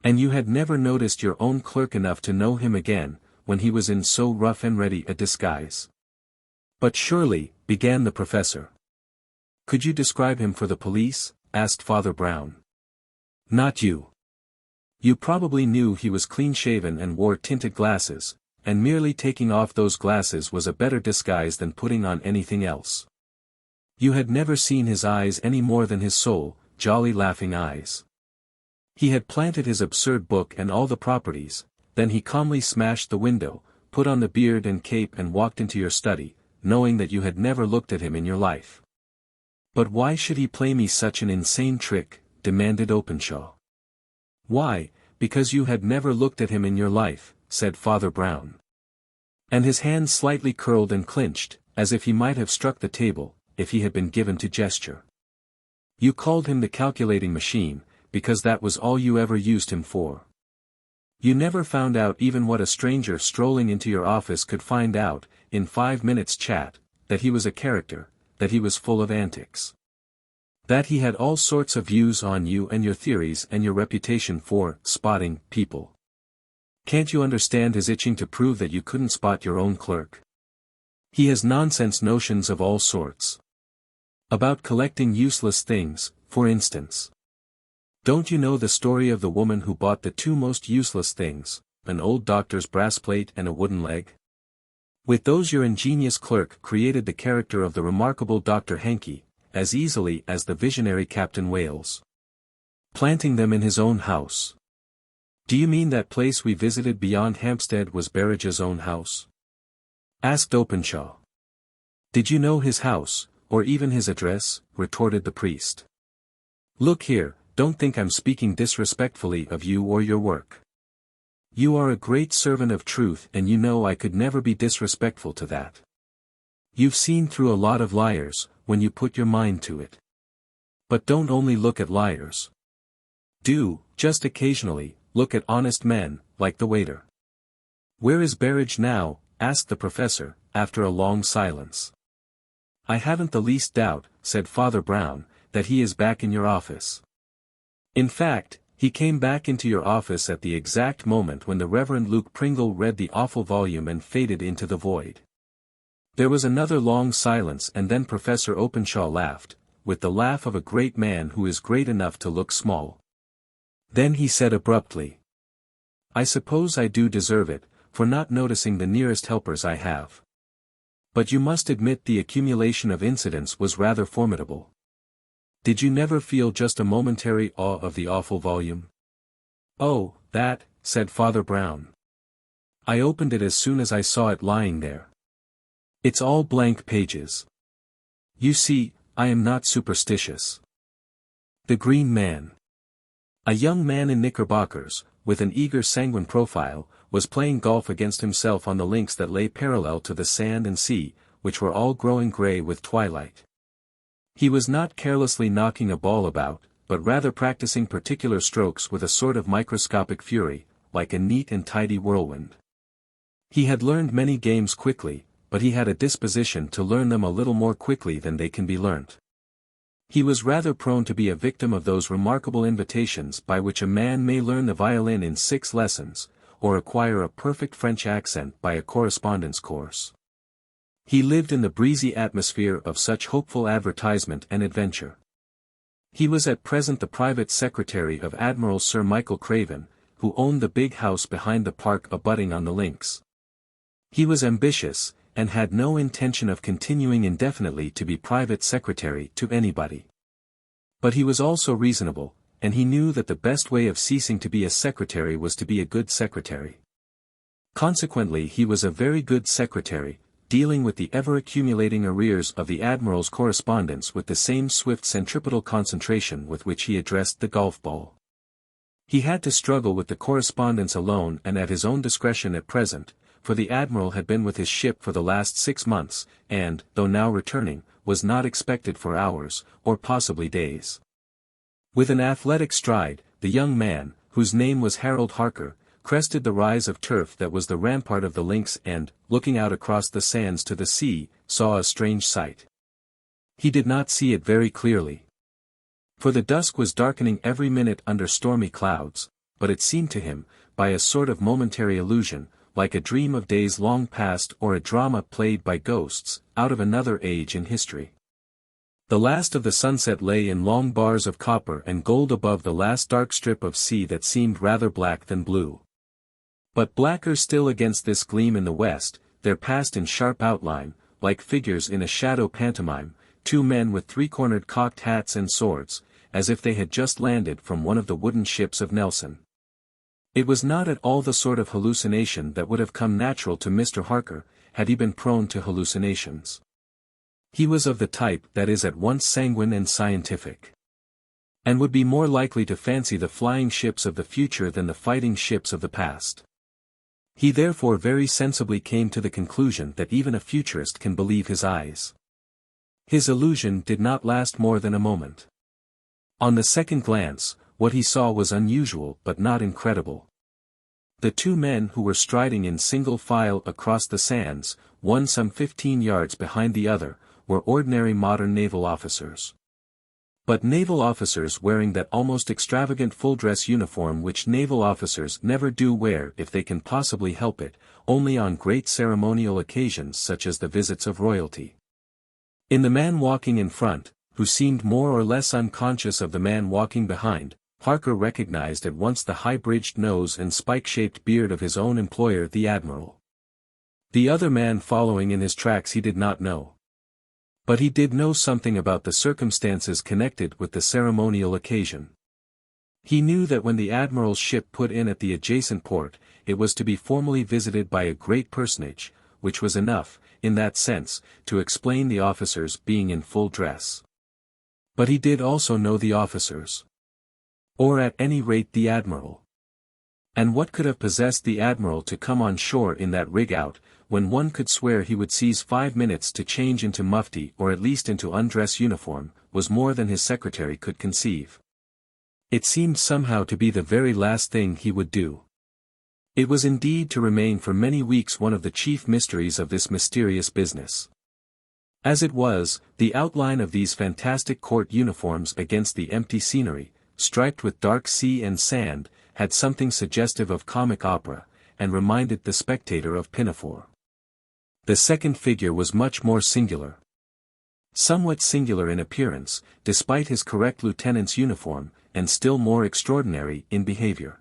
And you had never noticed your own clerk enough to know him again, when he was in so rough and ready a disguise." "But surely," began the professor. "Could you describe him for the police?" asked Father Brown. "Not you. You probably knew he was clean-shaven and wore tinted glasses, and merely taking off those glasses was a better disguise than putting on anything else. You had never seen his eyes any more than his soul, jolly laughing eyes. He had planted his absurd book and all the properties, then he calmly smashed the window, put on the beard and cape and walked into your study, knowing that you had never looked at him in your life." "But why should he play me such an insane trick?" demanded Openshaw. "Why, because you had never looked at him in your life," said Father Brown. And his hands slightly curled and clinched, as if he might have struck the table, if he had been given to gesture. "You called him the calculating machine, because that was all you ever used him for. You never found out even what a stranger strolling into your office could find out, in 5 minutes' chat, that he was a character, that he was full of antics. That he had all sorts of views on you and your theories and your reputation for spotting people. Can't you understand his itching to prove that you couldn't spot your own clerk? He has nonsense notions of all sorts. About collecting useless things, for instance. Don't you know the story of the woman who bought the 2 most useless things, an old doctor's brass plate and a wooden leg? With those your ingenious clerk created the character of the remarkable Dr. Hankey, as easily as the visionary Captain Wales. Planting them in his own house. "Do you mean that place we visited beyond Hampstead was Berridge's own house?" asked Openshaw. "Did you know his house, or even his address?" retorted the priest. "Look here, don't think I'm speaking disrespectfully of you or your work. You are a great servant of truth and you know I could never be disrespectful to that. You've seen through a lot of liars, when you put your mind to it. But don't only look at liars. Do, just occasionally, look at honest men, like the waiter." "Where is Berridge now?" asked the professor, after a long silence. "I haven't the least doubt," said Father Brown, "that he is back in your office. In fact, he came back into your office at the exact moment when the Reverend Luke Pringle read the awful volume and faded into the void." There was another long silence and then Professor Openshaw laughed, with the laugh of a great man who is great enough to look small. Then he said abruptly, "I suppose I do deserve it, for not noticing the nearest helpers I have. But you must admit the accumulation of incidents was rather formidable. Did you never feel just a momentary awe of the awful volume?" "Oh, that," said Father Brown. "I opened it as soon as I saw it lying there. It's all blank pages. You see, I am not superstitious." The Green Man. A young man in knickerbockers, with an eager sanguine profile, was playing golf against himself on the links that lay parallel to the sand and sea, which were all growing grey with twilight. He was not carelessly knocking a ball about, but rather practicing particular strokes with a sort of microscopic fury, like a neat and tidy whirlwind. He had learned many games quickly, but he had a disposition to learn them a little more quickly than they can be learnt. He was rather prone to be a victim of those remarkable invitations by which a man may learn the violin in 6 lessons, or acquire a perfect French accent by a correspondence course. He lived in the breezy atmosphere of such hopeful advertisement and adventure. He was at present the private secretary of Admiral Sir Michael Craven, who owned the big house behind the park abutting on the links. He was ambitious, and had no intention of continuing indefinitely to be private secretary to anybody. But he was also reasonable, and he knew that the best way of ceasing to be a secretary was to be a good secretary. Consequently he was a very good secretary, dealing with the ever-accumulating arrears of the Admiral's correspondence with the same swift centripetal concentration with which he addressed the golf ball. He had to struggle with the correspondence alone and at his own discretion at present, for the Admiral had been with his ship for the last 6 months, and, though now returning, was not expected for hours, or possibly days. With an athletic stride, the young man, whose name was Harold Harker, crested the rise of turf that was the rampart of the links and, looking out across the sands to the sea, saw a strange sight. He did not see it very clearly. For the dusk was darkening every minute under stormy clouds, but it seemed to him, by a sort of momentary illusion, like a dream of days long past or a drama played by ghosts, out of another age in history. The last of the sunset lay in long bars of copper and gold above the last dark strip of sea that seemed rather black than blue. But blacker still against this gleam in the west, there passed in sharp outline, like figures in a shadow pantomime, 2 men with 3-cornered cocked hats and swords, as if they had just landed from one of the wooden ships of Nelson. It was not at all the sort of hallucination that would have come natural to Mr. Harker, had he been prone to hallucinations. He was of the type that is at once sanguine and scientific, and would be more likely to fancy the flying ships of the future than the fighting ships of the past. He therefore very sensibly came to the conclusion that even a futurist can believe his eyes. His illusion did not last more than a moment. On the second glance, what he saw was unusual but not incredible. The 2 men who were striding in single file across the sands, one some 15 yards behind the other, were ordinary modern naval officers. But naval officers wearing that almost extravagant full-dress uniform which naval officers never do wear if they can possibly help it, only on great ceremonial occasions such as the visits of royalty. In the man walking in front, who seemed more or less unconscious of the man walking behind, Harker recognized at once the high-bridged nose and spike-shaped beard of his own employer the Admiral. The other man following in his tracks he did not know. But he did know something about the circumstances connected with the ceremonial occasion. He knew that when the admiral's ship put in at the adjacent port, it was to be formally visited by a great personage, which was enough, in that sense, to explain the officers being in full dress. But he did also know the officers. Or at any rate the admiral. And what could have possessed the admiral to come on shore in that rig-out, when one could swear he would seize 5 minutes to change into mufti or at least into undress uniform, was more than his secretary could conceive. It seemed somehow to be the very last thing he would do. It was indeed to remain for many weeks one of the chief mysteries of this mysterious business. As it was, the outline of these fantastic court uniforms against the empty scenery, striped with dark sea and sand, had something suggestive of comic opera, and reminded the spectator of Pinafore. The second figure was much more singular. Somewhat singular in appearance, despite his correct lieutenant's uniform, and still more extraordinary in behavior.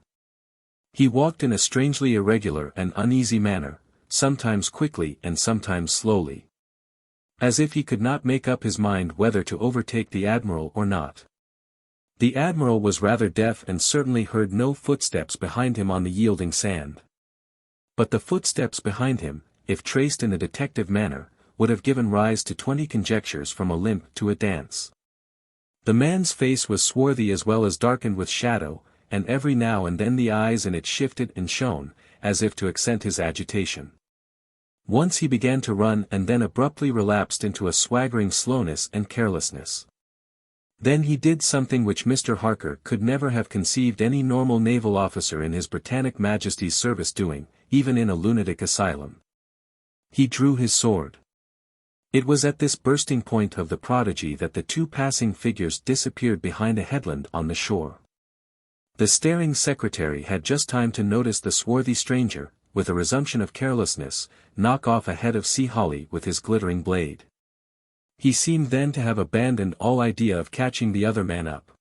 He walked in a strangely irregular and uneasy manner, sometimes quickly and sometimes slowly. As if he could not make up his mind whether to overtake the admiral or not. The admiral was rather deaf and certainly heard no footsteps behind him on the yielding sand. But the footsteps behind him, if traced in a detective manner, would have given rise to 20 conjectures from a limp to a dance. The man's face was swarthy as well as darkened with shadow, and every now and then the eyes in it shifted and shone, as if to accent his agitation. Once he began to run and then abruptly relapsed into a swaggering slowness and carelessness. Then he did something which Mr. Harker could never have conceived any normal naval officer in His Britannic Majesty's service doing, even in a lunatic asylum. He drew his sword. It was at this bursting point of the prodigy that the two passing figures disappeared behind a headland on the shore. The staring secretary had just time to notice the swarthy stranger, with a resumption of carelessness, knock off a head of sea holly with his glittering blade. He seemed then to have abandoned all idea of catching the other man up.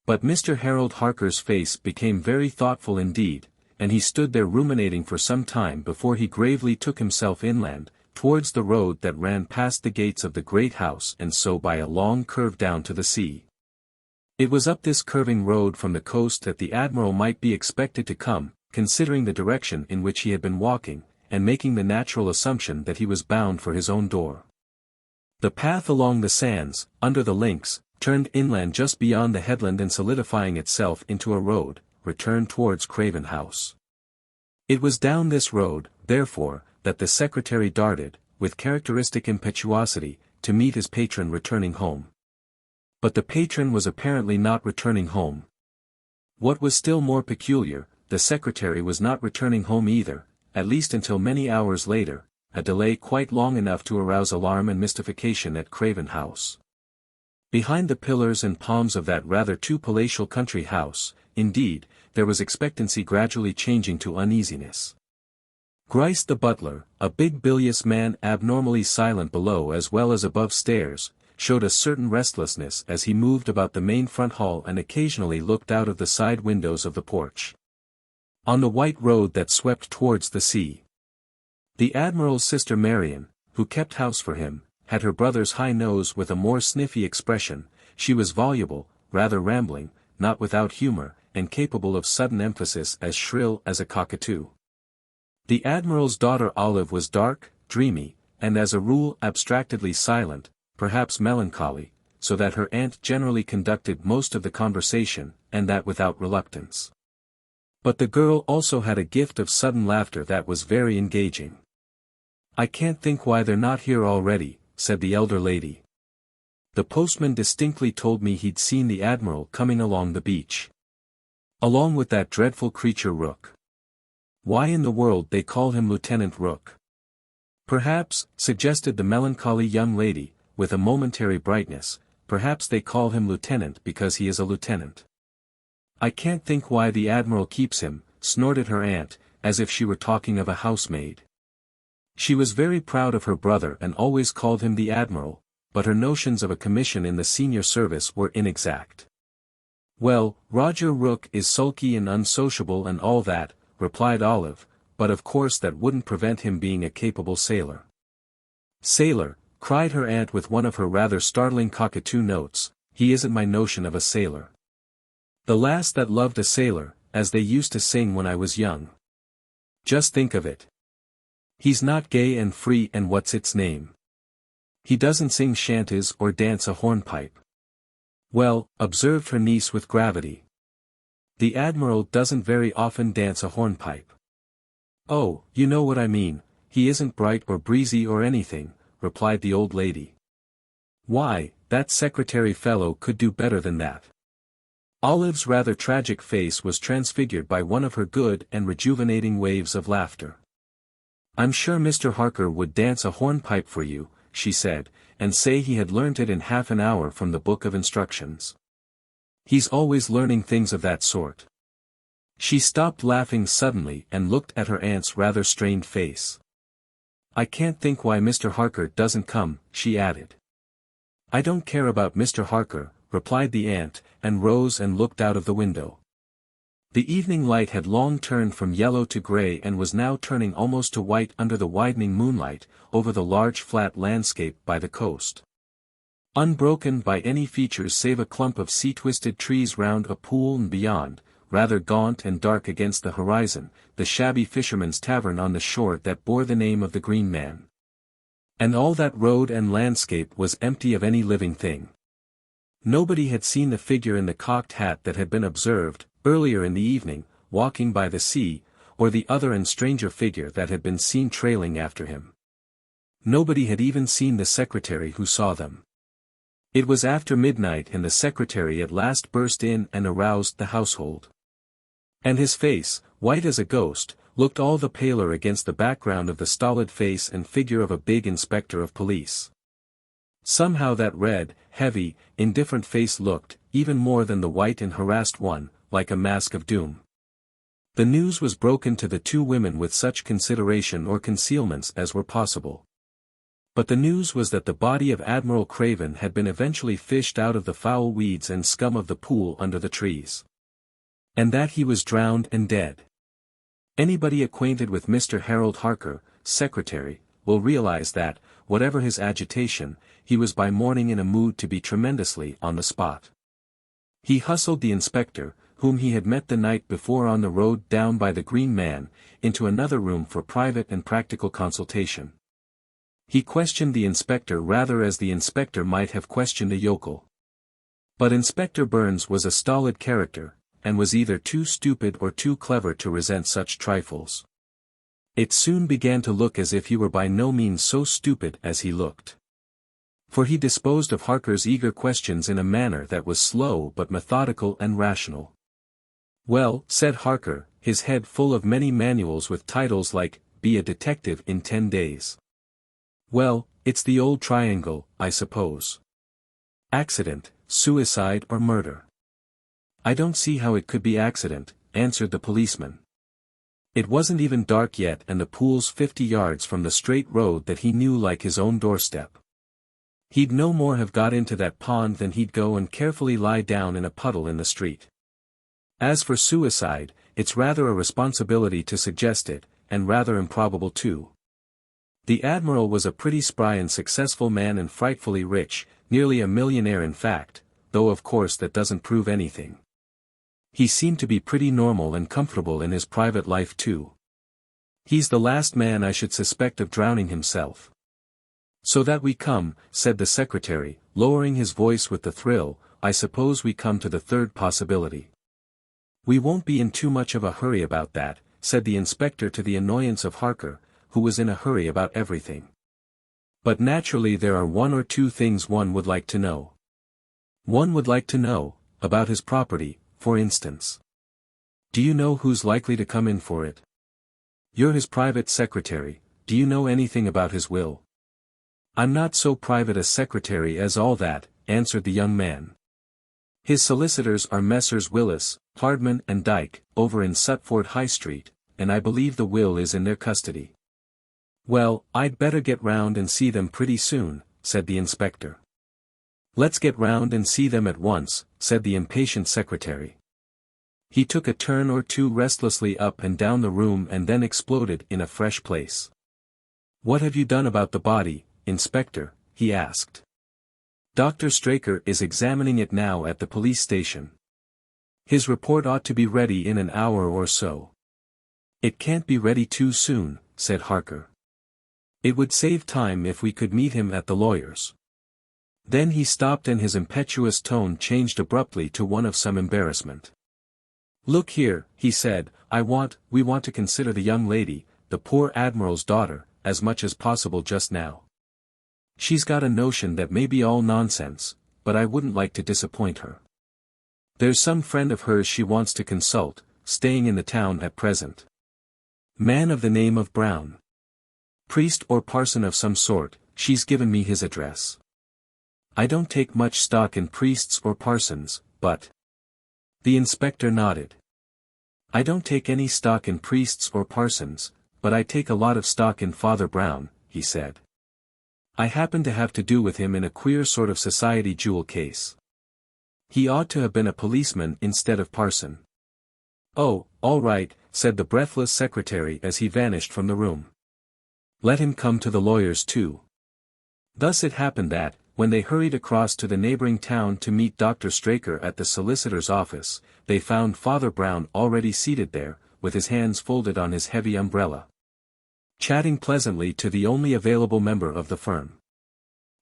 But Mr. Harold Harker's face became very thoughtful indeed, and he stood there ruminating for some time before he gravely took himself inland, towards the road that ran past the gates of the great house and so by a long curve down to the sea. It was up this curving road from the coast that the admiral might be expected to come, considering the direction in which he had been walking, and making the natural assumption that he was bound for his own door. The path along the sands, under the links, turned inland just beyond the headland and solidifying itself into a road, returned towards Craven House. It was down this road, therefore, that the secretary darted, with characteristic impetuosity, to meet his patron returning home. But the patron was apparently not returning home. What was still more peculiar, the secretary was not returning home either, at least until many hours later, a delay quite long enough to arouse alarm and mystification at Craven House. Behind the pillars and palms of that rather too palatial country house, indeed, there was expectancy gradually changing to uneasiness. Grice the butler, a big bilious man abnormally silent below as well as above stairs, showed a certain restlessness as he moved about the main front hall and occasionally looked out of the side windows of the porch. On the white road that swept towards the sea. The admiral's sister Marian, who kept house for him, had her brother's high nose with a more sniffy expression. She was voluble, rather rambling, not without humor, and capable of sudden emphasis as shrill as a cockatoo. The admiral's daughter Olive was dark, dreamy, and as a rule abstractedly silent, perhaps melancholy, so that her aunt generally conducted most of the conversation, and that without reluctance. But the girl also had a gift of sudden laughter that was very engaging. "I can't think why they're not here already," said the elder lady. "The postman distinctly told me he'd seen the admiral coming along the beach. Along with that dreadful creature Rook. Why in the world they call him Lieutenant Rook?" "Perhaps," suggested the melancholy young lady, with a momentary brightness, "perhaps they call him lieutenant because he is a lieutenant." "I can't think why the admiral keeps him," snorted her aunt, as if she were talking of a housemaid. She was very proud of her brother and always called him the admiral, but her notions of a commission in the senior service were inexact. "Well, Roger Rook is sulky and unsociable and all that," replied Olive, "but of course that wouldn't prevent him being a capable sailor." "Sailor," cried her aunt with one of her rather startling cockatoo notes, "he isn't my notion of a sailor." The lass that loved a sailor, as they used to sing when I was young. Just think of it. He's not gay and free and what's its name. He doesn't sing shanties or dance a hornpipe. Well, observed her niece with gravity. The Admiral doesn't very often dance a hornpipe. Oh, you know what I mean, he isn't bright or breezy or anything, replied the old lady. Why, that secretary fellow could do better than that. Olive's rather tragic face was transfigured by one of her good and rejuvenating waves of laughter. I'm sure Mr. Harker would dance a hornpipe for you, she said, and say he had learnt it in half an hour from the book of instructions. He's always learning things of that sort. She stopped laughing suddenly and looked at her aunt's rather strained face. I can't think why Mr. Harker doesn't come, she added. I don't care about Mr. Harker, replied the aunt, and rose and looked out of the window. The evening light had long turned from yellow to grey and was now turning almost to white under the widening moonlight, over the large flat landscape by the coast. Unbroken by any features save a clump of sea-twisted trees round a pool and beyond, rather gaunt and dark against the horizon, the shabby fisherman's tavern on the shore that bore the name of the Green Man. And all that road and landscape was empty of any living thing. Nobody had seen the figure in the cocked hat that had been observed, earlier in the evening, walking by the sea, or the other and stranger figure that had been seen trailing after him. Nobody had even seen the secretary who saw them. It was after midnight and the secretary at last burst in and aroused the household. And his face, white as a ghost, looked all the paler against the background of the stolid face and figure of a big inspector of police. Somehow that red, heavy, indifferent face looked, even more than the white and harassed one, like a mask of doom. The news was broken to the two women with such consideration or concealments as were possible. But the news was that the body of Admiral Craven had been eventually fished out of the foul weeds and scum of the pool under the trees. And that he was drowned and dead. Anybody acquainted with Mr. Harold Harker, secretary, will realize that, whatever his agitation, he was by morning in a mood to be tremendously on the spot. He hustled the inspector, whom he had met the night before on the road down by the Green Man, into another room for private and practical consultation. He questioned the inspector rather as the inspector might have questioned a yokel. But Inspector Burns was a stolid character, and was either too stupid or too clever to resent such trifles. It soon began to look as if he were by no means so stupid as he looked. For he disposed of Harker's eager questions in a manner that was slow but methodical and rational. Well, said Harker, his head full of many manuals with titles like, Be a Detective in 10 Days. Well, it's the old triangle, I suppose. Accident, suicide or murder. I don't see how it could be accident, answered the policeman. It wasn't even dark yet and the pool's 50 yards from the straight road that he knew like his own doorstep. He'd no more have got into that pond than he'd go and carefully lie down in a puddle in the street. As for suicide, it's rather a responsibility to suggest it, and rather improbable too. The Admiral was a pretty spry and successful man and frightfully rich, nearly a millionaire in fact, though of course that doesn't prove anything. He seemed to be pretty normal and comfortable in his private life too. He's the last man I should suspect of drowning himself. So that we come, said the secretary, lowering his voice with the thrill, I suppose we come to the third possibility. We won't be in too much of a hurry about that, said the inspector to the annoyance of Harker, who was in a hurry about everything. But naturally there are one or two things one would like to know. One would like to know, about his property, for instance. Do you know who's likely to come in for it? You're his private secretary, do you know anything about his will? I'm not so private a secretary as all that, answered the young man. His solicitors are Messrs. Willis, Hardman and Dyke, over in Sutford High Street, and I believe the will is in their custody. Well, I'd better get round and see them pretty soon, said the inspector. Let's get round and see them at once, said the impatient secretary. He took a turn or two restlessly up and down the room and then exploded in a fresh place. What have you done about the body, Inspector? He asked. Dr. Straker is examining it now at the police station. His report ought to be ready in an hour or so. It can't be ready too soon, said Harker. It would save time if we could meet him at the lawyer's. Then he stopped and his impetuous tone changed abruptly to one of some embarrassment. Look here, he said, we want to consider the young lady, the poor Admiral's daughter, as much as possible just now. She's got a notion that may be all nonsense, but I wouldn't like to disappoint her. There's some friend of hers she wants to consult, staying in the town at present. Man of the name of Brown. Priest or parson of some sort, she's given me his address. I don't take much stock in priests or parsons, but... The inspector nodded. I don't take any stock in priests or parsons, but I take a lot of stock in Father Brown, he said. I happen to have to do with him in a queer sort of society jewel case. He ought to have been a policeman instead of parson. Oh, all right, said the breathless secretary as he vanished from the room. Let him come to the lawyer's too. Thus it happened that, when they hurried across to the neighboring town to meet Dr. Straker at the solicitor's office, they found Father Brown already seated there, with his hands folded on his heavy umbrella, chatting pleasantly to the only available member of the firm.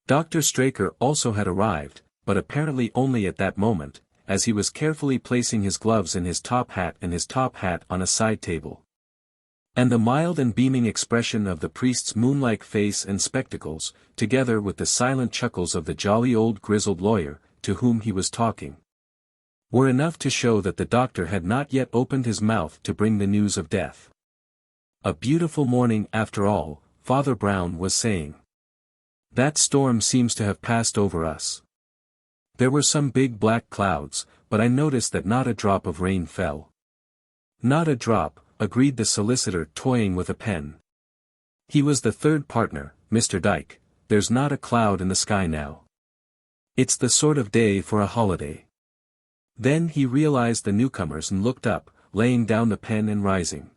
Dr. Straker also had arrived, but apparently only at that moment, as he was carefully placing his gloves in his top hat and his top hat on a side table. And the mild and beaming expression of the priest's moon-like face and spectacles, together with the silent chuckles of the jolly old grizzled lawyer, to whom he was talking, were enough to show that the doctor had not yet opened his mouth to bring the news of death. A beautiful morning after all, Father Brown was saying. That storm seems to have passed over us. There were some big black clouds, but I noticed that not a drop of rain fell. Not a drop, agreed the solicitor toying with a pen. He was the third partner, Mr. Dyke, there's not a cloud in the sky now. It's the sort of day for a holiday. Then he realized the newcomers and looked up, laying down the pen and rising.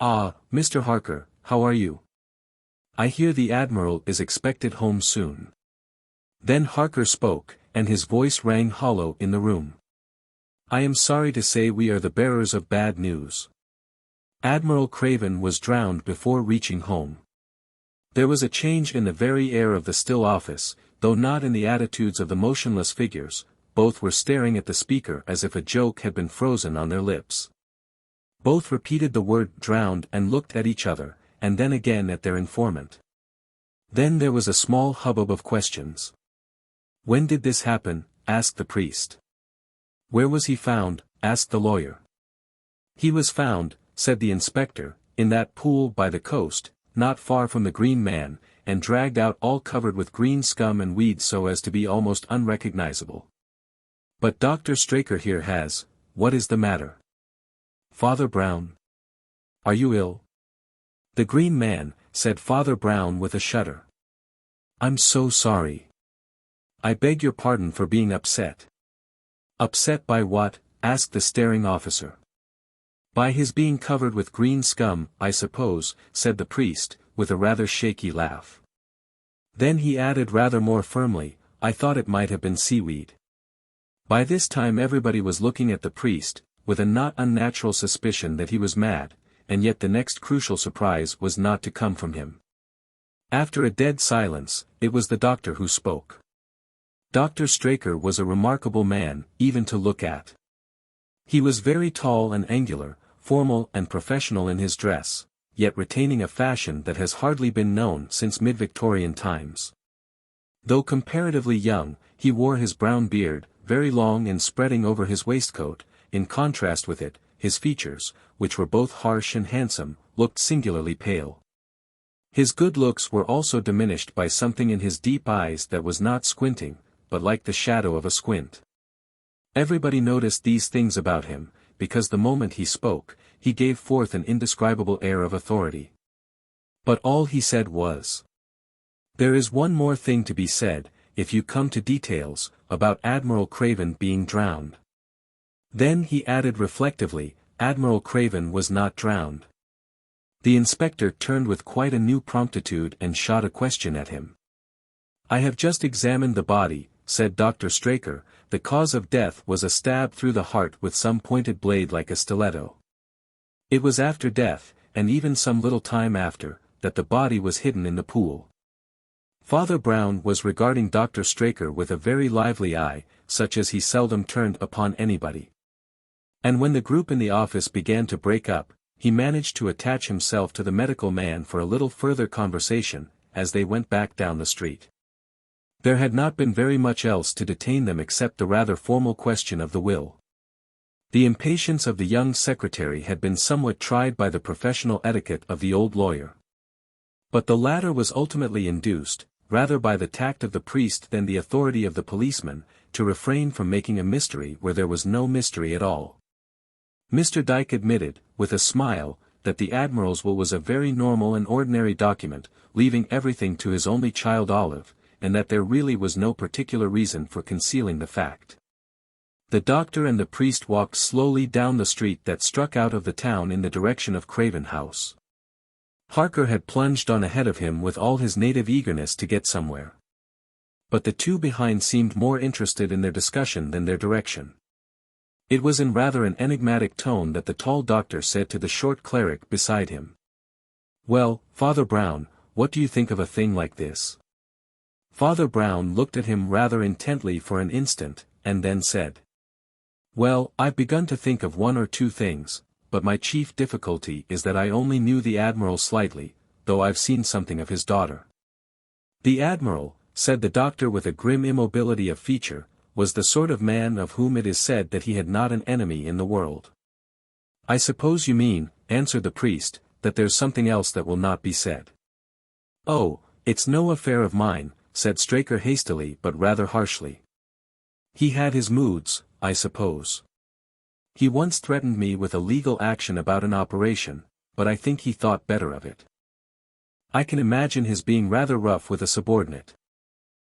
Ah, Mr. Harker, how are you? I hear the Admiral is expected home soon. Then Harker spoke, and his voice rang hollow in the room. I am sorry to say we are the bearers of bad news. Admiral Craven was drowned before reaching home. There was a change in the very air of the still office, though not in the attitudes of the motionless figures. Both were staring at the speaker as if a joke had been frozen on their lips. Both repeated the word drowned and looked at each other, and then again at their informant. Then there was a small hubbub of questions. When did this happen? Asked the priest. Where was he found? Asked the lawyer. He was found, said the inspector, in that pool by the coast, not far from the Green Man, and dragged out all covered with green scum and weeds so as to be almost unrecognizable. But Dr. Straker here has, what is the matter? Father Brown? Are you ill? The Green Man, said Father Brown with a shudder. I'm so sorry. I beg your pardon for being upset. Upset by what? Asked the staring officer. By his being covered with green scum, I suppose, said the priest, with a rather shaky laugh. Then he added rather more firmly, I thought it might have been seaweed. By this time everybody was looking at the priest, with a not unnatural suspicion that he was mad, and yet the next crucial surprise was not to come from him. After a dead silence, it was the doctor who spoke. Dr. Straker was a remarkable man, even to look at. He was very tall and angular, formal and professional in his dress, yet retaining a fashion that has hardly been known since mid-Victorian times. Though comparatively young, he wore his brown beard, very long and spreading over his waistcoat. In contrast with it, his features, which were both harsh and handsome, looked singularly pale. His good looks were also diminished by something in his deep eyes that was not squinting, but like the shadow of a squint. Everybody noticed these things about him, because the moment he spoke, he gave forth an indescribable air of authority. But all he said was, there is one more thing to be said, if you come to details, about Admiral Craven being drowned. Then he added reflectively, Admiral Craven was not drowned. The inspector turned with quite a new promptitude and shot a question at him. I have just examined the body, said Dr. Straker, the cause of death was a stab through the heart with some pointed blade like a stiletto. It was after death, and even some little time after, that the body was hidden in the pool. Father Brown was regarding Dr. Straker with a very lively eye, such as he seldom turned upon anybody. And when the group in the office began to break up, he managed to attach himself to the medical man for a little further conversation, as they went back down the street. There had not been very much else to detain them except the rather formal question of the will. The impatience of the young secretary had been somewhat tried by the professional etiquette of the old lawyer. But the latter was ultimately induced, rather by the tact of the priest than the authority of the policeman, to refrain from making a mystery where there was no mystery at all. Mr. Dyke admitted, with a smile, that the Admiral's will was a very normal and ordinary document, leaving everything to his only child Olive, and that there really was no particular reason for concealing the fact. The doctor and the priest walked slowly down the street that struck out of the town in the direction of Craven House. Harker had plunged on ahead of him with all his native eagerness to get somewhere. But the two behind seemed more interested in their discussion than their direction. It was in rather an enigmatic tone that the tall doctor said to the short cleric beside him. "Well, Father Brown, what do you think of a thing like this?" Father Brown looked at him rather intently for an instant, and then said, "Well, I've begun to think of one or two things, but my chief difficulty is that I only knew the Admiral slightly, though I've seen something of his daughter." The Admiral, said the doctor with a grim immobility of feature, was the sort of man of whom it is said that he had not an enemy in the world. "I suppose you mean," answered the priest, "that there's something else that will not be said." "Oh, it's no affair of mine," said Straker hastily but rather harshly. "He had his moods, I suppose. He once threatened me with a legal action about an operation, but I think he thought better of it. I can imagine his being rather rough with a subordinate."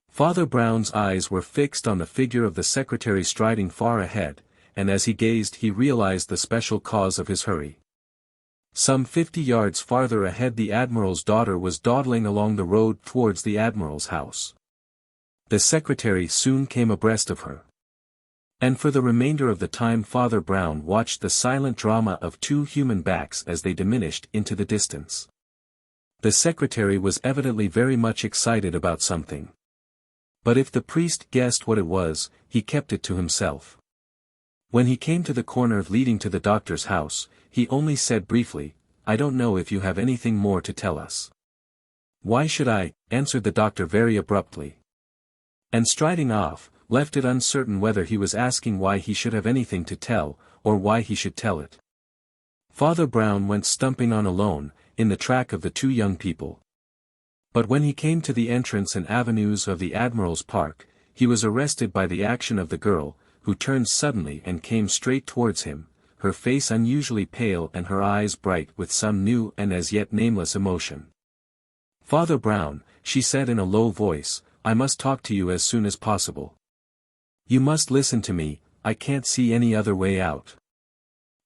Father Brown's eyes were fixed on the figure of the secretary striding far ahead, and as he gazed he realized the special cause of his hurry. Some 50 yards farther ahead the Admiral's daughter was dawdling along the road towards the Admiral's house. The secretary soon came abreast of her. And for the remainder of the time Father Brown watched the silent drama of two human backs as they diminished into the distance. The secretary was evidently very much excited about something. But if the priest guessed what it was, he kept it to himself. When he came to the corner leading to the doctor's house, he only said briefly, "I don't know if you have anything more to tell us." "Why should I?" answered the doctor very abruptly. And striding off, left it uncertain whether he was asking why he should have anything to tell, or why he should tell it. Father Brown went stumping on alone, in the track of the two young people. But when he came to the entrance and avenues of the Admiral's Park, he was arrested by the action of the girl, who turned suddenly and came straight towards him, her face unusually pale and her eyes bright with some new and as yet nameless emotion. "Father Brown," she said in a low voice, "I must talk to you as soon as possible. You must listen to me, I can't see any other way out."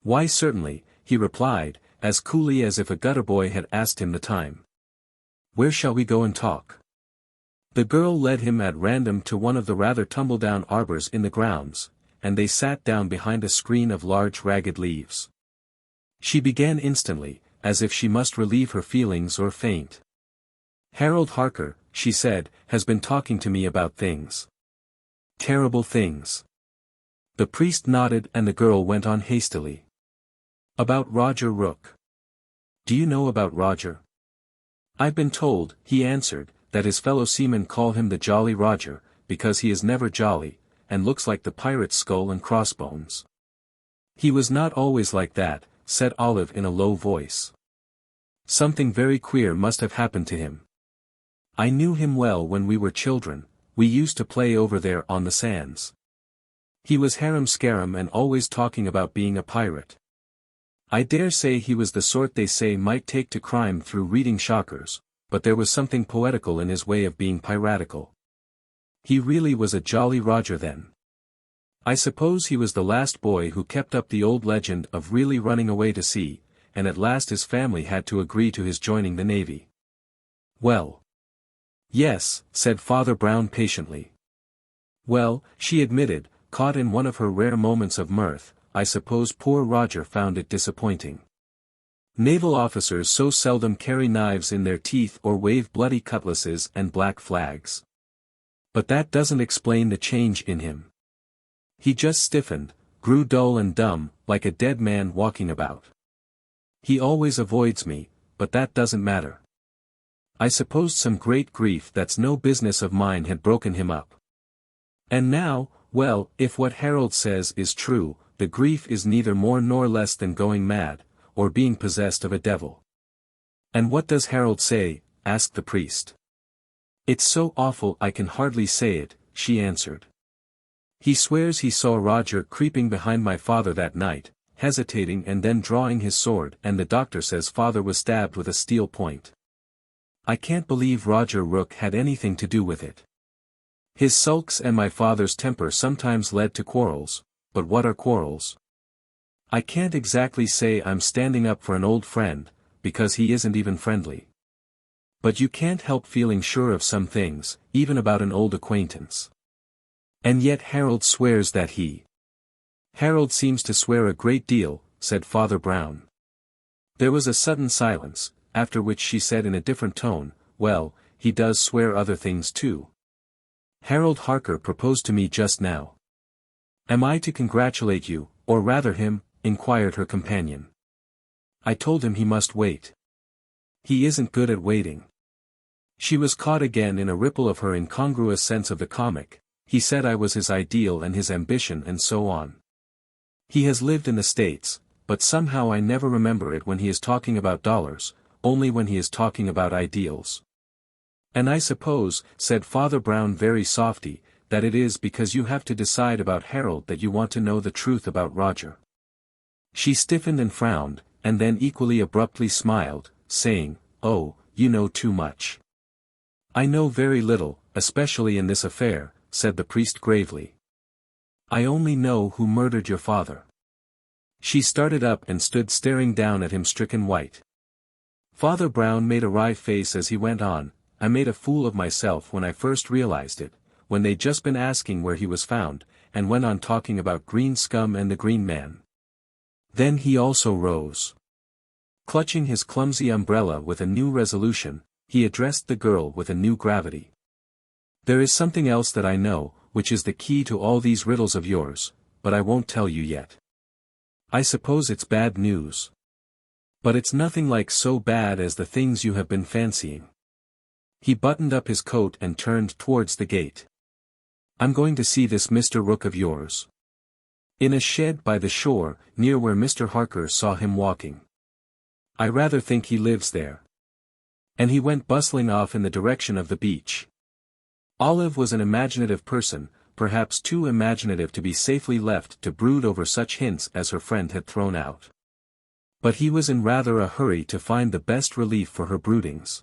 "Why certainly," he replied, as coolly as if a gutter boy had asked him the time. "Where shall we go and talk?" The girl led him at random to one of the rather tumble-down arbors in the grounds, and they sat down behind a screen of large ragged leaves. She began instantly, as if she must relieve her feelings or faint. "Harold Harker," she said, "has been talking to me about things. Terrible things." The priest nodded and the girl went on hastily. "About Roger Rook. Do you know about Roger?" "I've been told," he answered, "that his fellow seamen call him the Jolly Roger, because he is never jolly, and looks like the pirate's skull and crossbones." "He was not always like that," said Olive in a low voice. "Something very queer must have happened to him. I knew him well when we were children, we used to play over there on the sands. He was harum-scarum and always talking about being a pirate. I dare say he was the sort they say might take to crime through reading shockers, but there was something poetical in his way of being piratical. He really was a Jolly Roger then. I suppose he was the last boy who kept up the old legend of really running away to sea, and at last his family had to agree to his joining the Navy." "Well. Yes," said Father Brown patiently. Well, she admitted, caught in one of her rare moments of mirth, I suppose poor Roger found it disappointing. Naval officers so seldom carry knives in their teeth or wave bloody cutlasses and black flags. But that doesn't explain the change in him. He just stiffened, grew dull and dumb, like a dead man walking about. He always avoids me, but that doesn't matter. I supposed some great grief that's no business of mine had broken him up. And now, well, if what Harold says is true, the grief is neither more nor less than going mad, or being possessed of a devil. And what does Harold say? Asked the priest. It's so awful I can hardly say it, she answered. He swears he saw Roger creeping behind my father that night, hesitating and then drawing his sword, and the doctor says father was stabbed with a steel point. I can't believe Roger Rook had anything to do with it. His sulks and my father's temper sometimes led to quarrels, but what are quarrels? I can't exactly say I'm standing up for an old friend, because he isn't even friendly. But you can't help feeling sure of some things, even about an old acquaintance. And yet Harold swears that he. Harold seems to swear a great deal, said Father Brown. There was a sudden silence, after which she said in a different tone, well, he does swear other things too. Harold Harker proposed to me just now. Am I to congratulate you, or rather him? Inquired her companion. I told him he must wait. He isn't good at waiting. She was caught again in a ripple of her incongruous sense of the comic. He said I was his ideal and his ambition and so on. He has lived in the States, but somehow I never remember it when he is talking about dollars, only when he is talking about ideals. And I suppose, said Father Brown very softly, that it is because you have to decide about Harold that you want to know the truth about Roger. She stiffened and frowned, and then equally abruptly smiled, saying, oh, you know too much. I know very little, especially in this affair, said the priest gravely. I only know who murdered your father. She started up and stood staring down at him stricken white. Father Brown made a wry face as he went on, I made a fool of myself when I first realized it, when they'd just been asking where he was found, and went on talking about green scum and the green man. Then he also rose. Clutching his clumsy umbrella with a new resolution, he addressed the girl with a new gravity. There is something else that I know, which is the key to all these riddles of yours, but I won't tell you yet. I suppose it's bad news. But it's nothing like so bad as the things you have been fancying. He buttoned up his coat and turned towards the gate. I'm going to see this Mr. Rook of yours. In a shed by the shore, near where Mr. Harker saw him walking. I rather think he lives there. And he went bustling off in the direction of the beach. Olive was an imaginative person, perhaps too imaginative to be safely left to brood over such hints as her friend had thrown out. But he was in rather a hurry to find the best relief for her broodings.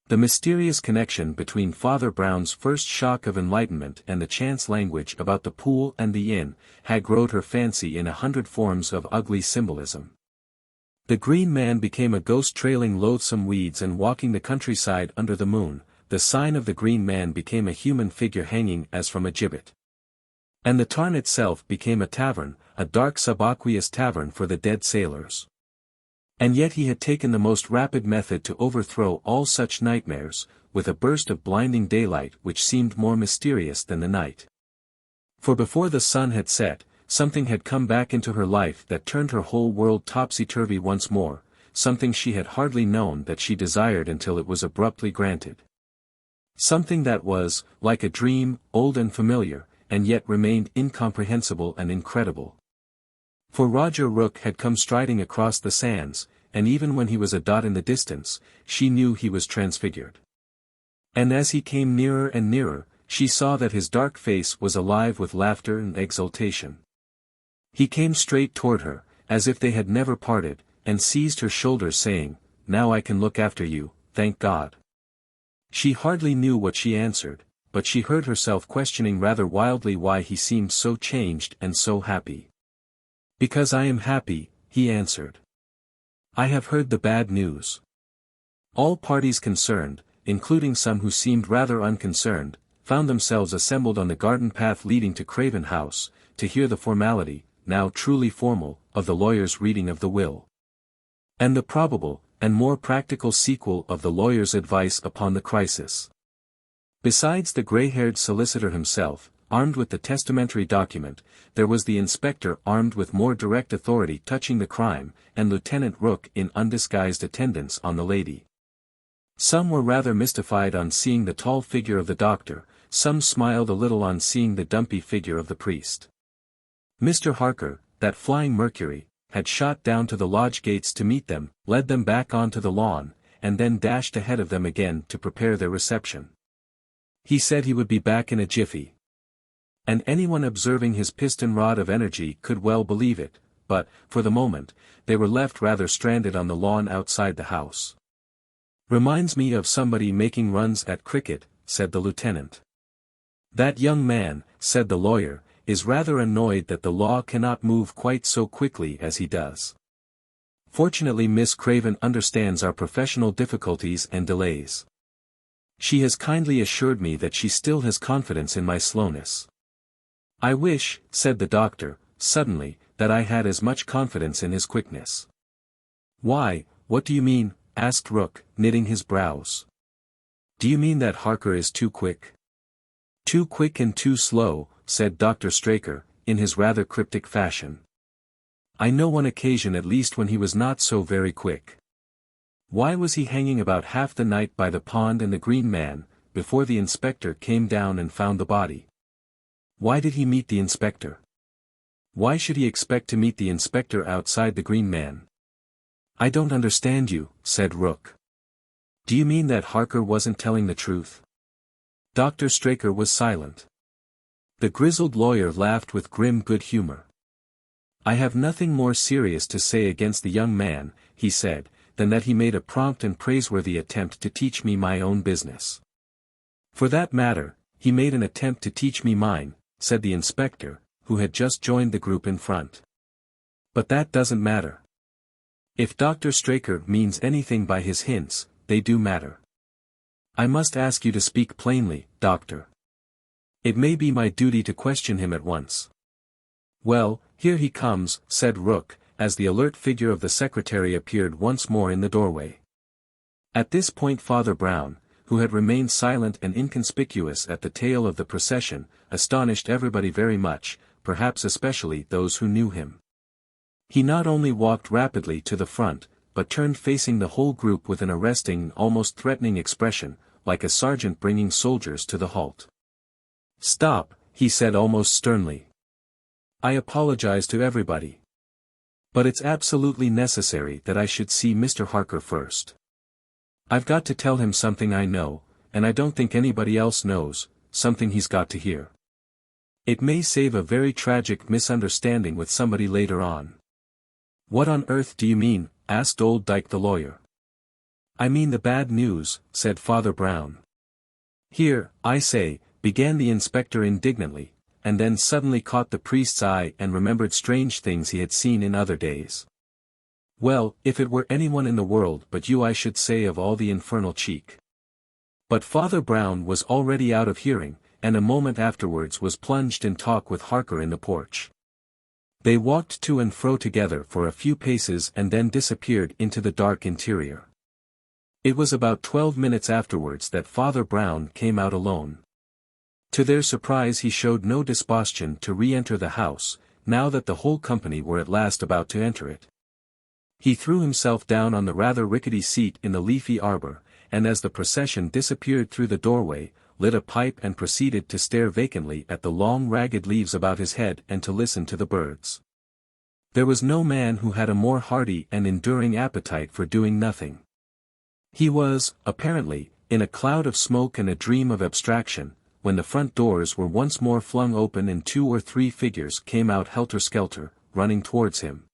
The mysterious connection between Father Brown's first shock of enlightenment and the chance language about the pool and the inn, had grown her fancy in 100 forms of ugly symbolism. The green man became a ghost trailing loathsome weeds and walking the countryside under the moon, the sign of the green man became a human figure hanging as from a gibbet. And the tarn itself became a tavern, a dark subaqueous tavern for the dead sailors. And yet he had taken the most rapid method to overthrow all such nightmares, with a burst of blinding daylight which seemed more mysterious than the night. For before the sun had set, something had come back into her life that turned her whole world topsy-turvy once more, something she had hardly known that she desired until it was abruptly granted. Something that was, like a dream, old and familiar, and yet remained incomprehensible and incredible. For Roger Rook had come striding across the sands, and even when he was a dot in the distance, she knew he was transfigured. And as he came nearer and nearer, she saw that his dark face was alive with laughter and exultation. He came straight toward her, as if they had never parted, and seized her shoulders saying, "Now I can look after you, thank God." She hardly knew what she answered, but she heard herself questioning rather wildly why he seemed so changed and so happy. "Because I am happy," he answered. "I have heard the bad news." All parties concerned, including some who seemed rather unconcerned, found themselves assembled on the garden path leading to Craven House, to hear the formality, now truly formal, of the lawyer's reading of the will. And the probable, and more practical sequel of the lawyer's advice upon the crisis. Besides the grey-haired solicitor himself, armed with the testamentary document, there was the inspector armed with more direct authority touching the crime, and Lieutenant Rooke in undisguised attendance on the lady. Some were rather mystified on seeing the tall figure of the doctor, some smiled a little on seeing the dumpy figure of the priest. Mr. Harker, that flying Mercury, had shot down to the lodge gates to meet them, led them back onto the lawn, and then dashed ahead of them again to prepare their reception. He said he would be back in a jiffy. And anyone observing his piston rod of energy could well believe it, but, for the moment, they were left rather stranded on the lawn outside the house. "Reminds me of somebody making runs at cricket," said the lieutenant. "That young man," said the lawyer, "is rather annoyed that the law cannot move quite so quickly as he does. Fortunately Miss Craven understands our professional difficulties and delays. She has kindly assured me that she still has confidence in my slowness. I wish," said the doctor, suddenly, "that I had as much confidence in his quickness." "Why, what do you mean?" asked Rooke, knitting his brows. "Do you mean that Harker is too quick?" "Too quick and too slow," said Dr. Straker, in his rather cryptic fashion. "I know one occasion at least when he was not so very quick. Why was he hanging about half the night by the pond and the Green Man, before the inspector came down and found the body? Why did he meet the inspector? Why should he expect to meet the inspector outside the Green Man?" "I don't understand you," said Rooke. "Do you mean that Harker wasn't telling the truth?" Dr. Straker was silent. The grizzled lawyer laughed with grim good humor. "I have nothing more serious to say against the young man," he said, "than that he made a prompt and praiseworthy attempt to teach me my own business. For that matter, he made an attempt to teach me mine," said the inspector, who had just joined the group in front. "But that doesn't matter. If Dr. Straker means anything by his hints, they do matter. I must ask you to speak plainly, Doctor. It may be my duty to question him at once." "Well, here he comes," said Rooke, as the alert figure of the secretary appeared once more in the doorway. At this point Father Brown, who had remained silent and inconspicuous at the tail of the procession, astonished everybody very much, perhaps especially those who knew him. He not only walked rapidly to the front, but turned facing the whole group with an arresting, almost threatening expression, like a sergeant bringing soldiers to the halt. "Stop," he said almost sternly. "I apologize to everybody. But it's absolutely necessary that I should see Mr. Harker first. I've got to tell him something I know, and I don't think anybody else knows, something he's got to hear. It may save a very tragic misunderstanding with somebody later on." "What on earth do you mean?" asked old Dyke the lawyer. "I mean the bad news," said Father Brown. "Here, I say," began the inspector indignantly, and then suddenly caught the priest's eye and remembered strange things he had seen in other days. "Well, if it were anyone in the world but you I should say of all the infernal cheek." But Father Brown was already out of hearing, and a moment afterwards was plunged in talk with Harker in the porch. They walked to and fro together for a few paces and then disappeared into the dark interior. It was about 12 minutes afterwards that Father Brown came out alone. To their surprise he showed no disposition to re-enter the house, now that the whole company were at last about to enter it. He threw himself down on the rather rickety seat in the leafy arbor, and as the procession disappeared through the doorway, lit a pipe and proceeded to stare vacantly at the long ragged leaves about his head and to listen to the birds. There was no man who had a more hearty and enduring appetite for doing nothing. He was, apparently, in a cloud of smoke and a dream of abstraction, when the front doors were once more flung open and 2 or 3 figures came out helter-skelter, running towards him.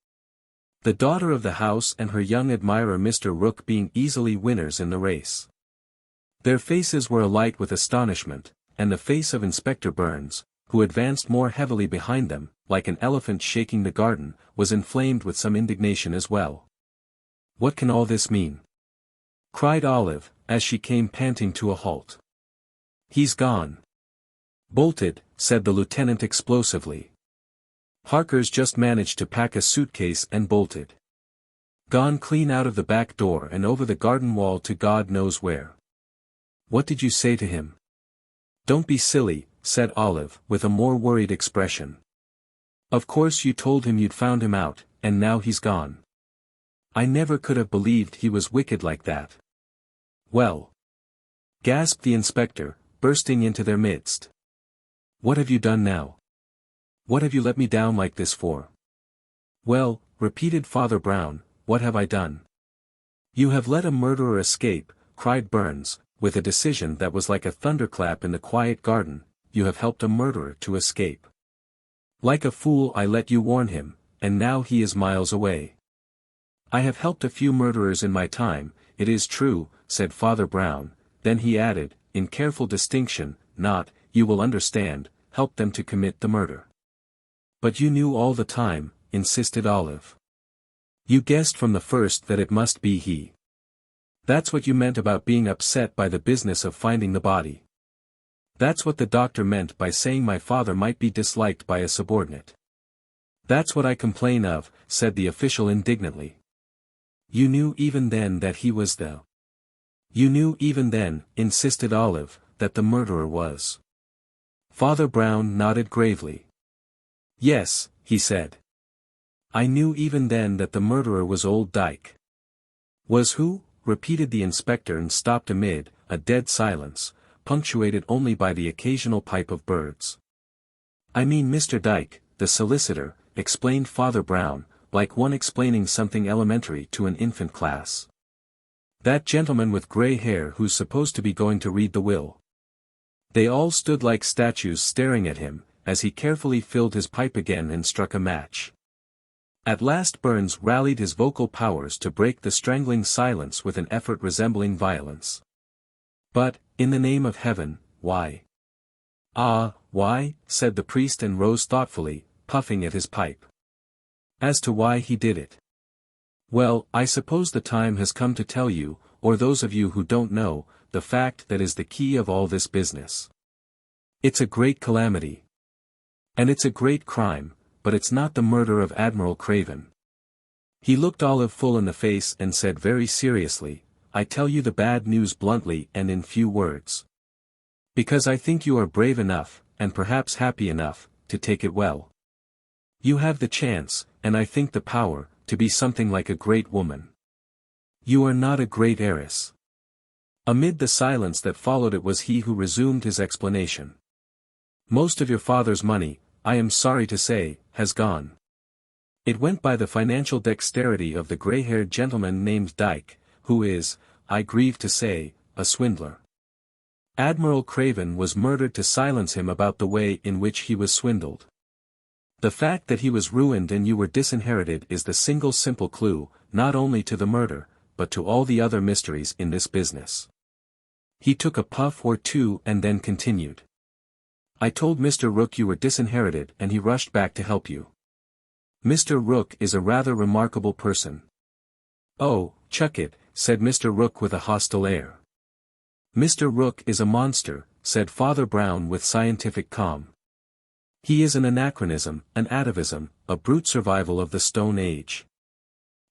The daughter of the house and her young admirer Mr. Rooke being easily winners in the race. Their faces were alight with astonishment, and the face of Inspector Burns, who advanced more heavily behind them, like an elephant shaking the garden, was inflamed with some indignation as well. "What can all this mean?" cried Olive, as she came panting to a halt. "He's gone. Bolted, said the lieutenant explosively. Harker's just managed to pack a suitcase and bolted. Gone clean out of the back door and over the garden wall to God knows where. What did you say to him? Don't be silly, said Olive, with a more worried expression. Of course you told him you'd found him out, and now he's gone. I never could have believed he was wicked like that. Well, gasped the inspector, bursting into their midst. What have you done now? What have you let me down like this for? Well, repeated Father Brown, what have I done? You have let a murderer escape, cried Burns, with a decision that was like a thunderclap in the quiet garden. You have helped a murderer to escape. Like a fool I let you warn him, and now he is miles away. I have helped a few murderers in my time, it is true, said Father Brown, then he added, in careful distinction, not, you will understand, helped them to commit the murder. But you knew all the time, insisted Olive. You guessed from the first that it must be he. That's what you meant about being upset by the business of finding the body. That's what the doctor meant by saying my father might be disliked by a subordinate. That's what I complain of, said the official indignantly. You knew even then that he was the... You knew even then, insisted Olive, that the murderer was. Father Brown nodded gravely. Yes, he said. I knew even then that the murderer was old Dyke. Was who? Repeated the inspector and stopped amid a dead silence, punctuated only by the occasional pipe of birds. I mean Mr. Dyke, the solicitor, explained Father Brown, like one explaining something elementary to an infant class. That gentleman with grey hair who's supposed to be going to read the will. They all stood like statues staring at him, as he carefully filled his pipe again and struck a match. At last Burns rallied his vocal powers to break the strangling silence with an effort resembling violence. But, in the name of heaven, why? Ah, why, said the priest and rose thoughtfully, puffing at his pipe. As to why he did it. Well, I suppose the time has come to tell you, or those of you who don't know, the fact that is the key of all this business. It's a great calamity. And it's a great crime, but it's not the murder of Admiral Craven. He looked Olive full in the face and said very seriously, I tell you the bad news bluntly and in few words. Because I think you are brave enough, and perhaps happy enough, to take it well. You have the chance, and I think the power, to be something like a great woman. You are not a great heiress. Amid the silence that followed it was he who resumed his explanation. Most of your father's money, I am sorry to say, has gone. It went by the financial dexterity of the grey-haired gentleman named Dyke, who is, I grieve to say, a swindler. Admiral Craven was murdered to silence him about the way in which he was swindled. The fact that he was ruined and you were disinherited is the single simple clue, not only to the murder, but to all the other mysteries in this business. He took a puff or two and then continued. I told Mr. Rook you were disinherited and he rushed back to help you. Mr. Rook is a rather remarkable person. Oh, chuck it, said Mr. Rook with a hostile air. Mr. Rook is a monster, said Father Brown with scientific calm. He is an anachronism, an atavism, a brute survival of the Stone Age.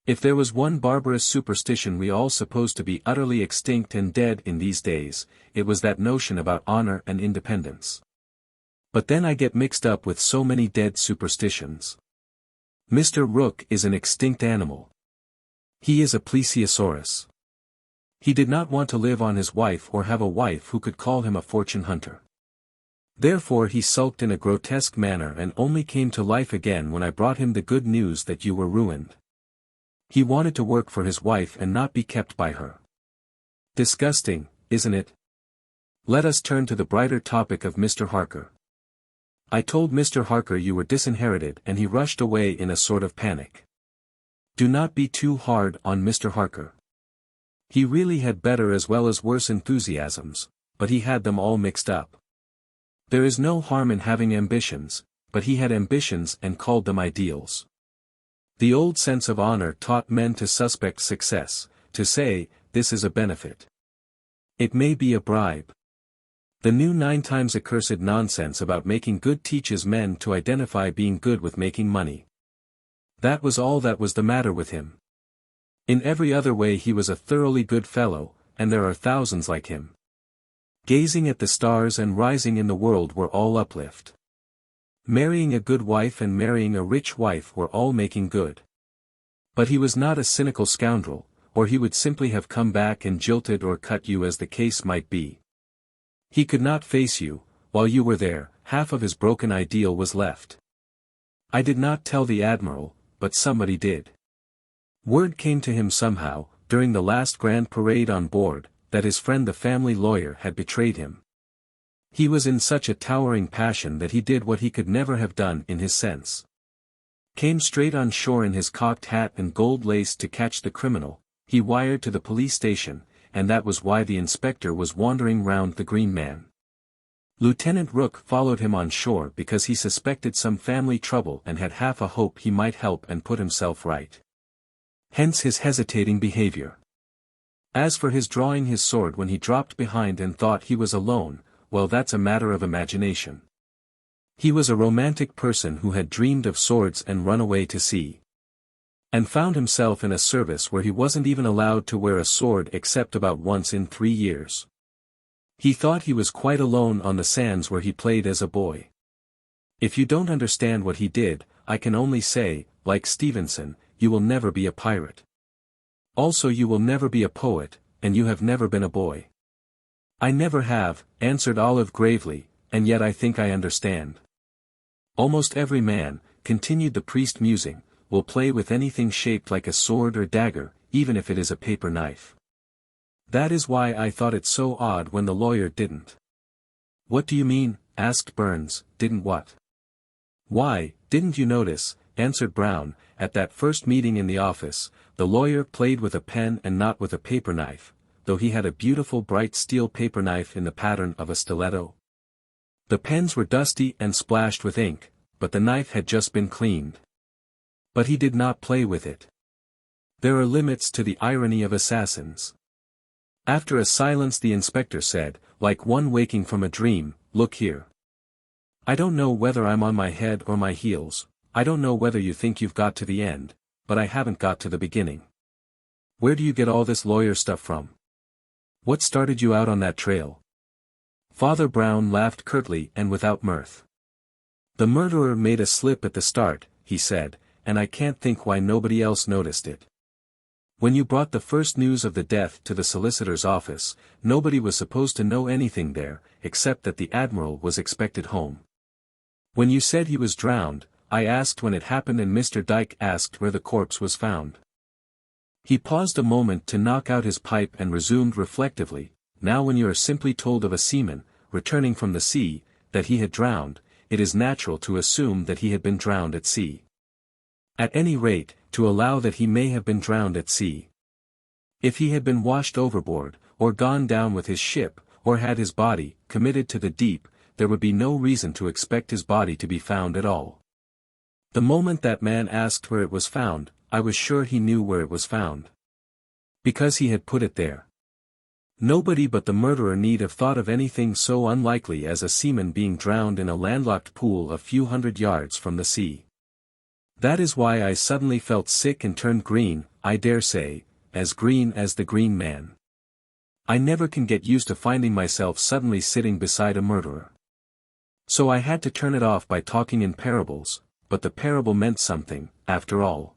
If there was one barbarous superstition we all suppose to be utterly extinct and dead in these days, it was that notion about honor and independence. But then I get mixed up with so many dead superstitions. Mr. Rook is an extinct animal. He is a plesiosaurus. He did not want to live on his wife or have a wife who could call him a fortune hunter. Therefore he sulked in a grotesque manner and only came to life again when I brought him the good news that you were ruined. He wanted to work for his wife and not be kept by her. Disgusting, isn't it? Let us turn to the brighter topic of Mr. Harker. I told Mr. Harker you were disinherited and he rushed away in a sort of panic. Do not be too hard on Mr. Harker. He really had better as well as worse enthusiasms, but he had them all mixed up. There is no harm in having ambitions, but he had ambitions and called them ideals. The old sense of honor taught men to suspect success, to say, this is a benefit. It may be a bribe. The new 9 times accursed nonsense about making good teaches men to identify being good with making money. That was all that was the matter with him. In every other way he was a thoroughly good fellow, and there are thousands like him. Gazing at the stars and rising in the world were all uplift. Marrying a good wife and marrying a rich wife were all making good. But he was not a cynical scoundrel, or he would simply have come back and jilted or cut you as the case might be. He could not face you, while you were there, half of his broken ideal was left. I did not tell the Admiral, but somebody did. Word came to him somehow, during the last grand parade on board, that his friend the family lawyer had betrayed him. He was in such a towering passion that he did what he could never have done in his sense. Came straight on shore in his cocked hat and gold lace to catch the criminal. He wired to the police station, and that was why the inspector was wandering round the Green Man. Lieutenant Rooke followed him on shore because he suspected some family trouble and had half a hope he might help and put himself right. Hence his hesitating behavior. As for his drawing his sword when he dropped behind and thought he was alone, well, that's a matter of imagination. He was a romantic person who had dreamed of swords and run away to sea. And found himself in a service where he wasn't even allowed to wear a sword except about once in 3 years. He thought he was quite alone on the sands where he played as a boy. If you don't understand what he did, I can only say, like Stevenson, you will never be a pirate. Also you will never be a poet, and you have never been a boy. I never have, answered Olive gravely, and yet I think I understand. Almost every man, continued the priest musing, will play with anything shaped like a sword or dagger, even if it is a paper knife. That is why I thought it so odd when the lawyer didn't. What do you mean? Asked Burns. Didn't what? Why, didn't you notice, answered Brown, at that first meeting in the office, the lawyer played with a pen and not with a paper knife, though he had a beautiful bright steel paper knife in the pattern of a stiletto. The pens were dusty and splashed with ink, but the knife had just been cleaned. But he did not play with it. There are limits to the irony of assassins. After a silence the inspector said, like one waking from a dream, look here. I don't know whether I'm on my head or my heels, I don't know whether you think you've got to the end, but I haven't got to the beginning. Where do you get all this lawyer stuff from? What started you out on that trail? Father Brown laughed curtly and without mirth. The murderer made a slip at the start, he said, and I can't think why nobody else noticed it. When you brought the first news of the death to the solicitor's office, nobody was supposed to know anything there, except that the Admiral was expected home. When you said he was drowned, I asked when it happened and Mr. Dyke asked where the corpse was found. He paused a moment to knock out his pipe and resumed reflectively, now when you are simply told of a seaman, returning from the sea, that he had drowned, it is natural to assume that he had been drowned at sea. At any rate, to allow that he may have been drowned at sea. If he had been washed overboard, or gone down with his ship, or had his body committed to the deep, there would be no reason to expect his body to be found at all. The moment that man asked where it was found, I was sure he knew where it was found. Because he had put it there. Nobody but the murderer need have thought of anything so unlikely as a seaman being drowned in a landlocked pool a few hundred yards from the sea. That is why I suddenly felt sick and turned green, I dare say, as green as the Green Man. I never can get used to finding myself suddenly sitting beside a murderer. So I had to turn it off by talking in parables, but the parable meant something, after all.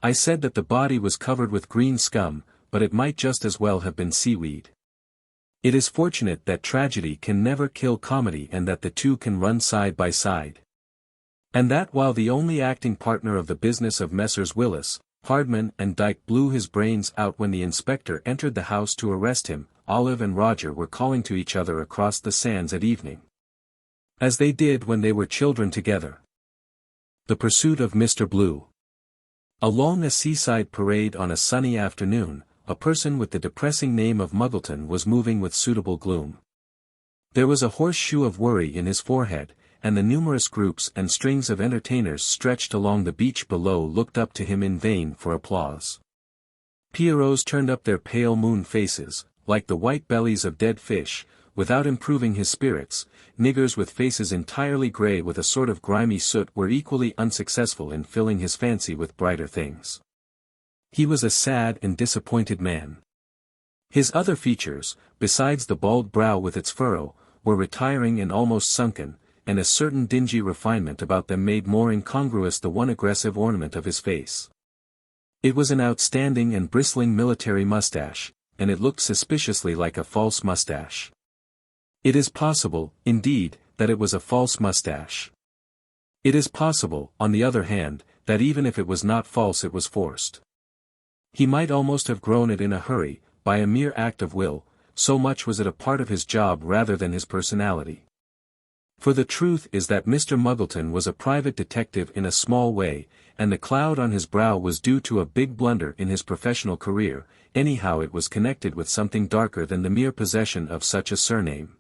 I said that the body was covered with green scum, but it might just as well have been seaweed. It is fortunate that tragedy can never kill comedy and that the two can run side by side. And that while the only acting partner of the business of Messrs. Willis, Hardman and Dyke blew his brains out when the inspector entered the house to arrest him, Olive and Roger were calling to each other across the sands at evening. As they did when they were children together. The pursuit of Mr. Blue. Along a seaside parade on a sunny afternoon, a person with the depressing name of Muggleton was moving with suitable gloom. There was a horseshoe of worry in his forehead, and the numerous groups and strings of entertainers stretched along the beach below looked up to him in vain for applause. Pierrots turned up their pale moon faces, like the white bellies of dead fish, without improving his spirits, niggers with faces entirely grey with a sort of grimy soot were equally unsuccessful in filling his fancy with brighter things. He was a sad and disappointed man. His other features, besides the bald brow with its furrow, were retiring and almost sunken, and a certain dingy refinement about them made more incongruous the one aggressive ornament of his face. It was an outstanding and bristling military mustache, and it looked suspiciously like a false mustache. It is possible, indeed, that it was a false mustache. It is possible, on the other hand, that even if it was not false it was forced. He might almost have grown it in a hurry, by a mere act of will, so much was it a part of his job rather than his personality. For the truth is that Mr. Muggleton was a private detective in a small way, and the cloud on his brow was due to a big blunder in his professional career. Anyhow it was connected with something darker than the mere possession of such a surname.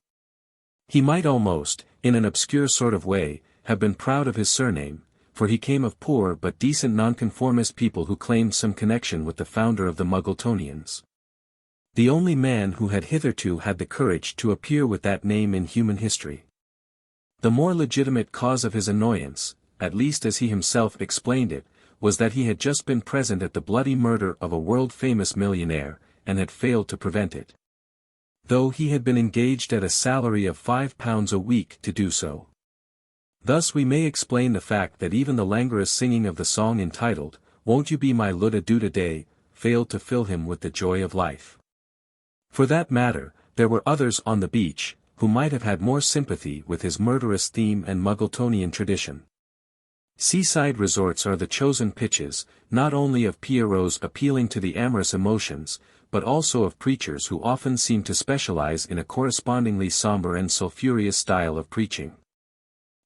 He might almost, in an obscure sort of way, have been proud of his surname, for he came of poor but decent nonconformist people who claimed some connection with the founder of the Muggletonians. The only man who had hitherto had the courage to appear with that name in human history. The more legitimate cause of his annoyance, at least as he himself explained it, was that he had just been present at the bloody murder of a world-famous millionaire, and had failed to prevent it. Though he had been engaged at a salary of £5 a week to do so. Thus we may explain the fact that even the languorous singing of the song entitled, "Won't You Be My Luda-Doo-Da-Day," failed to fill him with the joy of life. For that matter, there were others on the beach, who might have had more sympathy with his murderous theme and Muggletonian tradition. Seaside resorts are the chosen pitches, not only of pierrots appealing to the amorous emotions, but also of preachers who often seem to specialize in a correspondingly somber and sulphurous style of preaching.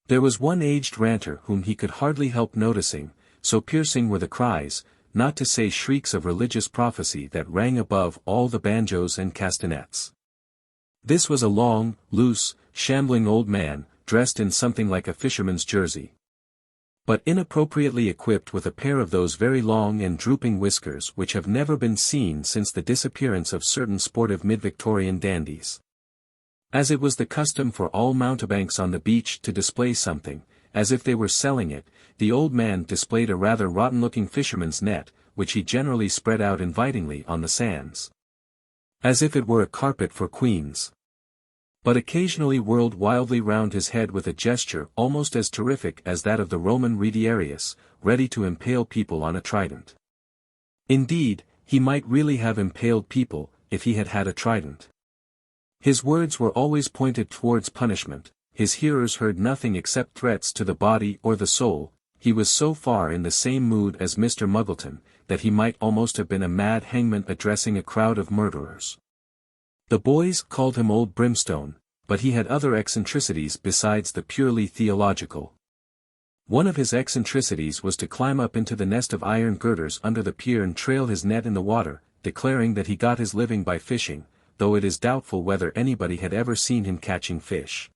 There was one aged ranter whom he could hardly help noticing, so piercing were the cries, not to say shrieks of religious prophecy that rang above all the banjos and castanets. This was a long, loose, shambling old man, dressed in something like a fisherman's jersey, but inappropriately equipped with a pair of those very long and drooping whiskers which have never been seen since the disappearance of certain sportive mid-Victorian dandies. As it was the custom for all mountebanks on the beach to display something, as if they were selling it, the old man displayed a rather rotten-looking fisherman's net, which he generally spread out invitingly on the sands, as if it were a carpet for queens, but occasionally whirled wildly round his head with a gesture almost as terrific as that of the Roman retiarius, ready to impale people on a trident. Indeed, he might really have impaled people, if he had had a trident. His words were always pointed towards punishment, his hearers heard nothing except threats to the body or the soul. He was so far in the same mood as Mr. Muggleton, that he might almost have been a mad hangman addressing a crowd of murderers. The boys called him Old Brimstone, but he had other eccentricities besides the purely theological. One of his eccentricities was to climb up into the nest of iron girders under the pier and trail his net in the water, declaring that he got his living by fishing, though it is doubtful whether anybody had ever seen him catching fish.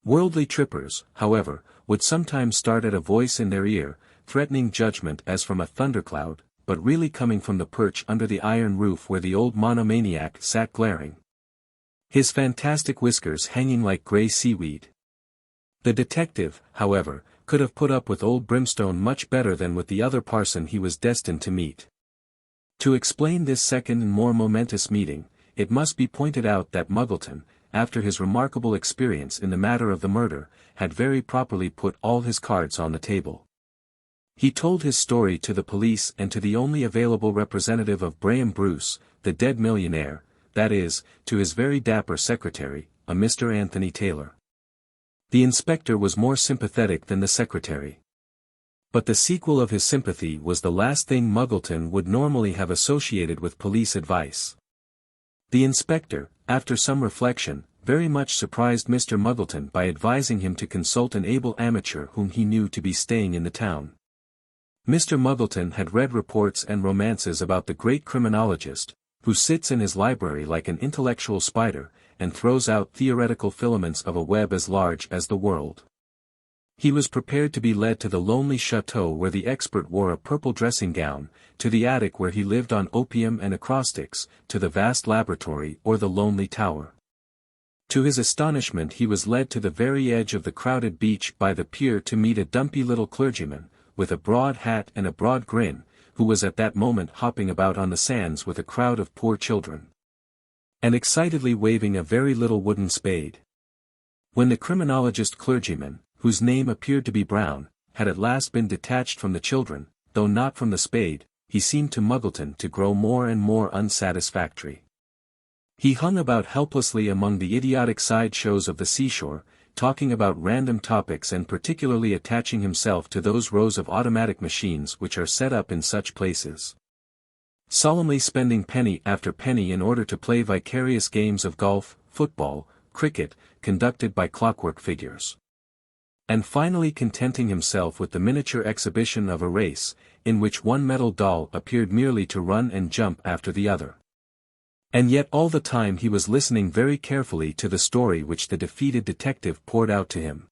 Worldly trippers, however, would sometimes start at a voice in their ear, threatening judgment as from a thundercloud, but really coming from the perch under the iron roof where the old monomaniac sat glaring, his fantastic whiskers hanging like grey seaweed. The detective, however, could have put up with Old Brimstone much better than with the other parson he was destined to meet. To explain this second and more momentous meeting, it must be pointed out that Muggleton, after his remarkable experience in the matter of the murder, had very properly put all his cards on the table. He told his story to the police and to the only available representative of Braham Bruce, the dead millionaire, that is, to his very dapper secretary, a Mr. Anthony Taylor. The inspector was more sympathetic than the secretary. But the sequel of his sympathy was the last thing Muggleton would normally have associated with police advice. The inspector, after some reflection, very much surprised Mr. Muggleton by advising him to consult an able amateur whom he knew to be staying in the town. Mr. Muggleton had read reports and romances about the great criminologist, who sits in his library like an intellectual spider, and throws out theoretical filaments of a web as large as the world. He was prepared to be led to the lonely chateau where the expert wore a purple dressing gown, to the attic where he lived on opium and acrostics, to the vast laboratory or the lonely tower. To his astonishment he was led to the very edge of the crowded beach by the pier to meet a dumpy little clergyman, with a broad hat and a broad grin, who was at that moment hopping about on the sands with a crowd of poor children, and excitedly waving a very little wooden spade. When the criminologist clergyman, whose name appeared to be Brown, had at last been detached from the children, though not from the spade, he seemed to Muggleton to grow more and more unsatisfactory. He hung about helplessly among the idiotic side-shows of the seashore, talking about random topics and particularly attaching himself to those rows of automatic machines which are set up in such places, solemnly spending penny after penny in order to play vicarious games of golf, football, cricket, conducted by clockwork figures, and finally contenting himself with the miniature exhibition of a race, in which one metal doll appeared merely to run and jump after the other. And yet all the time he was listening very carefully to the story which the defeated detective poured out to him.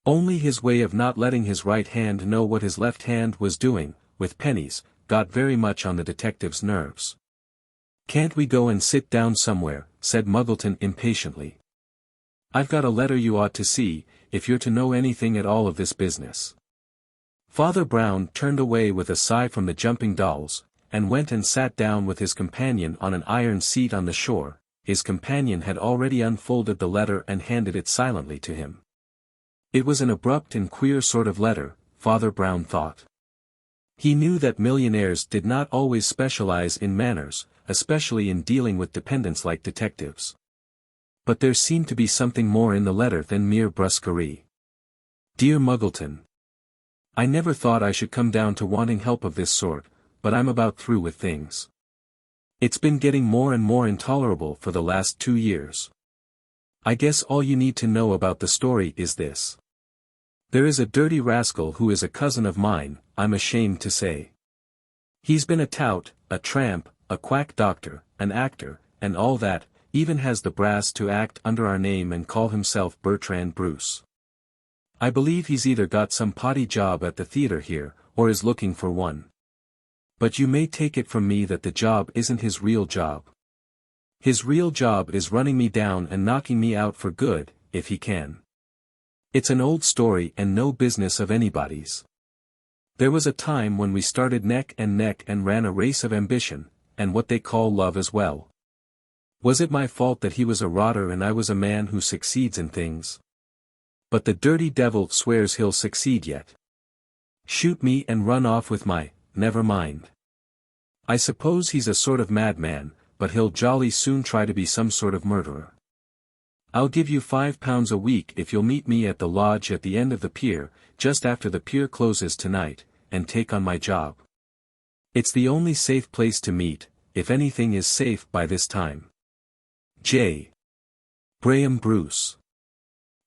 Only his way of not letting his right hand know what his left hand was doing, with pennies, got very much on the detective's nerves. "Can't we go and sit down somewhere?" said Muggleton impatiently. "I've got a letter you ought to see, if you're to know anything at all of this business." Father Brown turned away with a sigh from the jumping dolls, and went and sat down with his companion on an iron seat on the shore. His companion had already unfolded the letter and handed it silently to him. It was an abrupt and queer sort of letter, Father Brown thought. He knew that millionaires did not always specialize in manners, especially in dealing with dependents like detectives. But there seemed to be something more in the letter than mere brusquerie. "Dear Muggleton, I never thought I should come down to wanting help of this sort, but I'm about through with things. It's been getting more and more intolerable for the last 2 years. I guess all you need to know about the story is this. There is a dirty rascal who is a cousin of mine, I'm ashamed to say. He's been a tout, a tramp, a quack doctor, an actor, and all that, even has the brass to act under our name and call himself Bertrand Bruce. I believe he's either got some potty job at the theatre here, or is looking for one. But you may take it from me that the job isn't his real job. His real job is running me down and knocking me out for good, if he can. It's an old story and no business of anybody's. There was a time when we started neck and ran a race of ambition, and what they call love as well. Was it my fault that he was a rotter and I was a man who succeeds in things? But the dirty devil swears he'll succeed yet. Shoot me and run off with my, never mind. I suppose he's a sort of madman, but he'll jolly soon try to be some sort of murderer. I'll give you £5 a week if you'll meet me at the lodge at the end of the pier, just after the pier closes tonight, and take on my job. It's the only safe place to meet, if anything is safe by this time. J. Graham Bruce.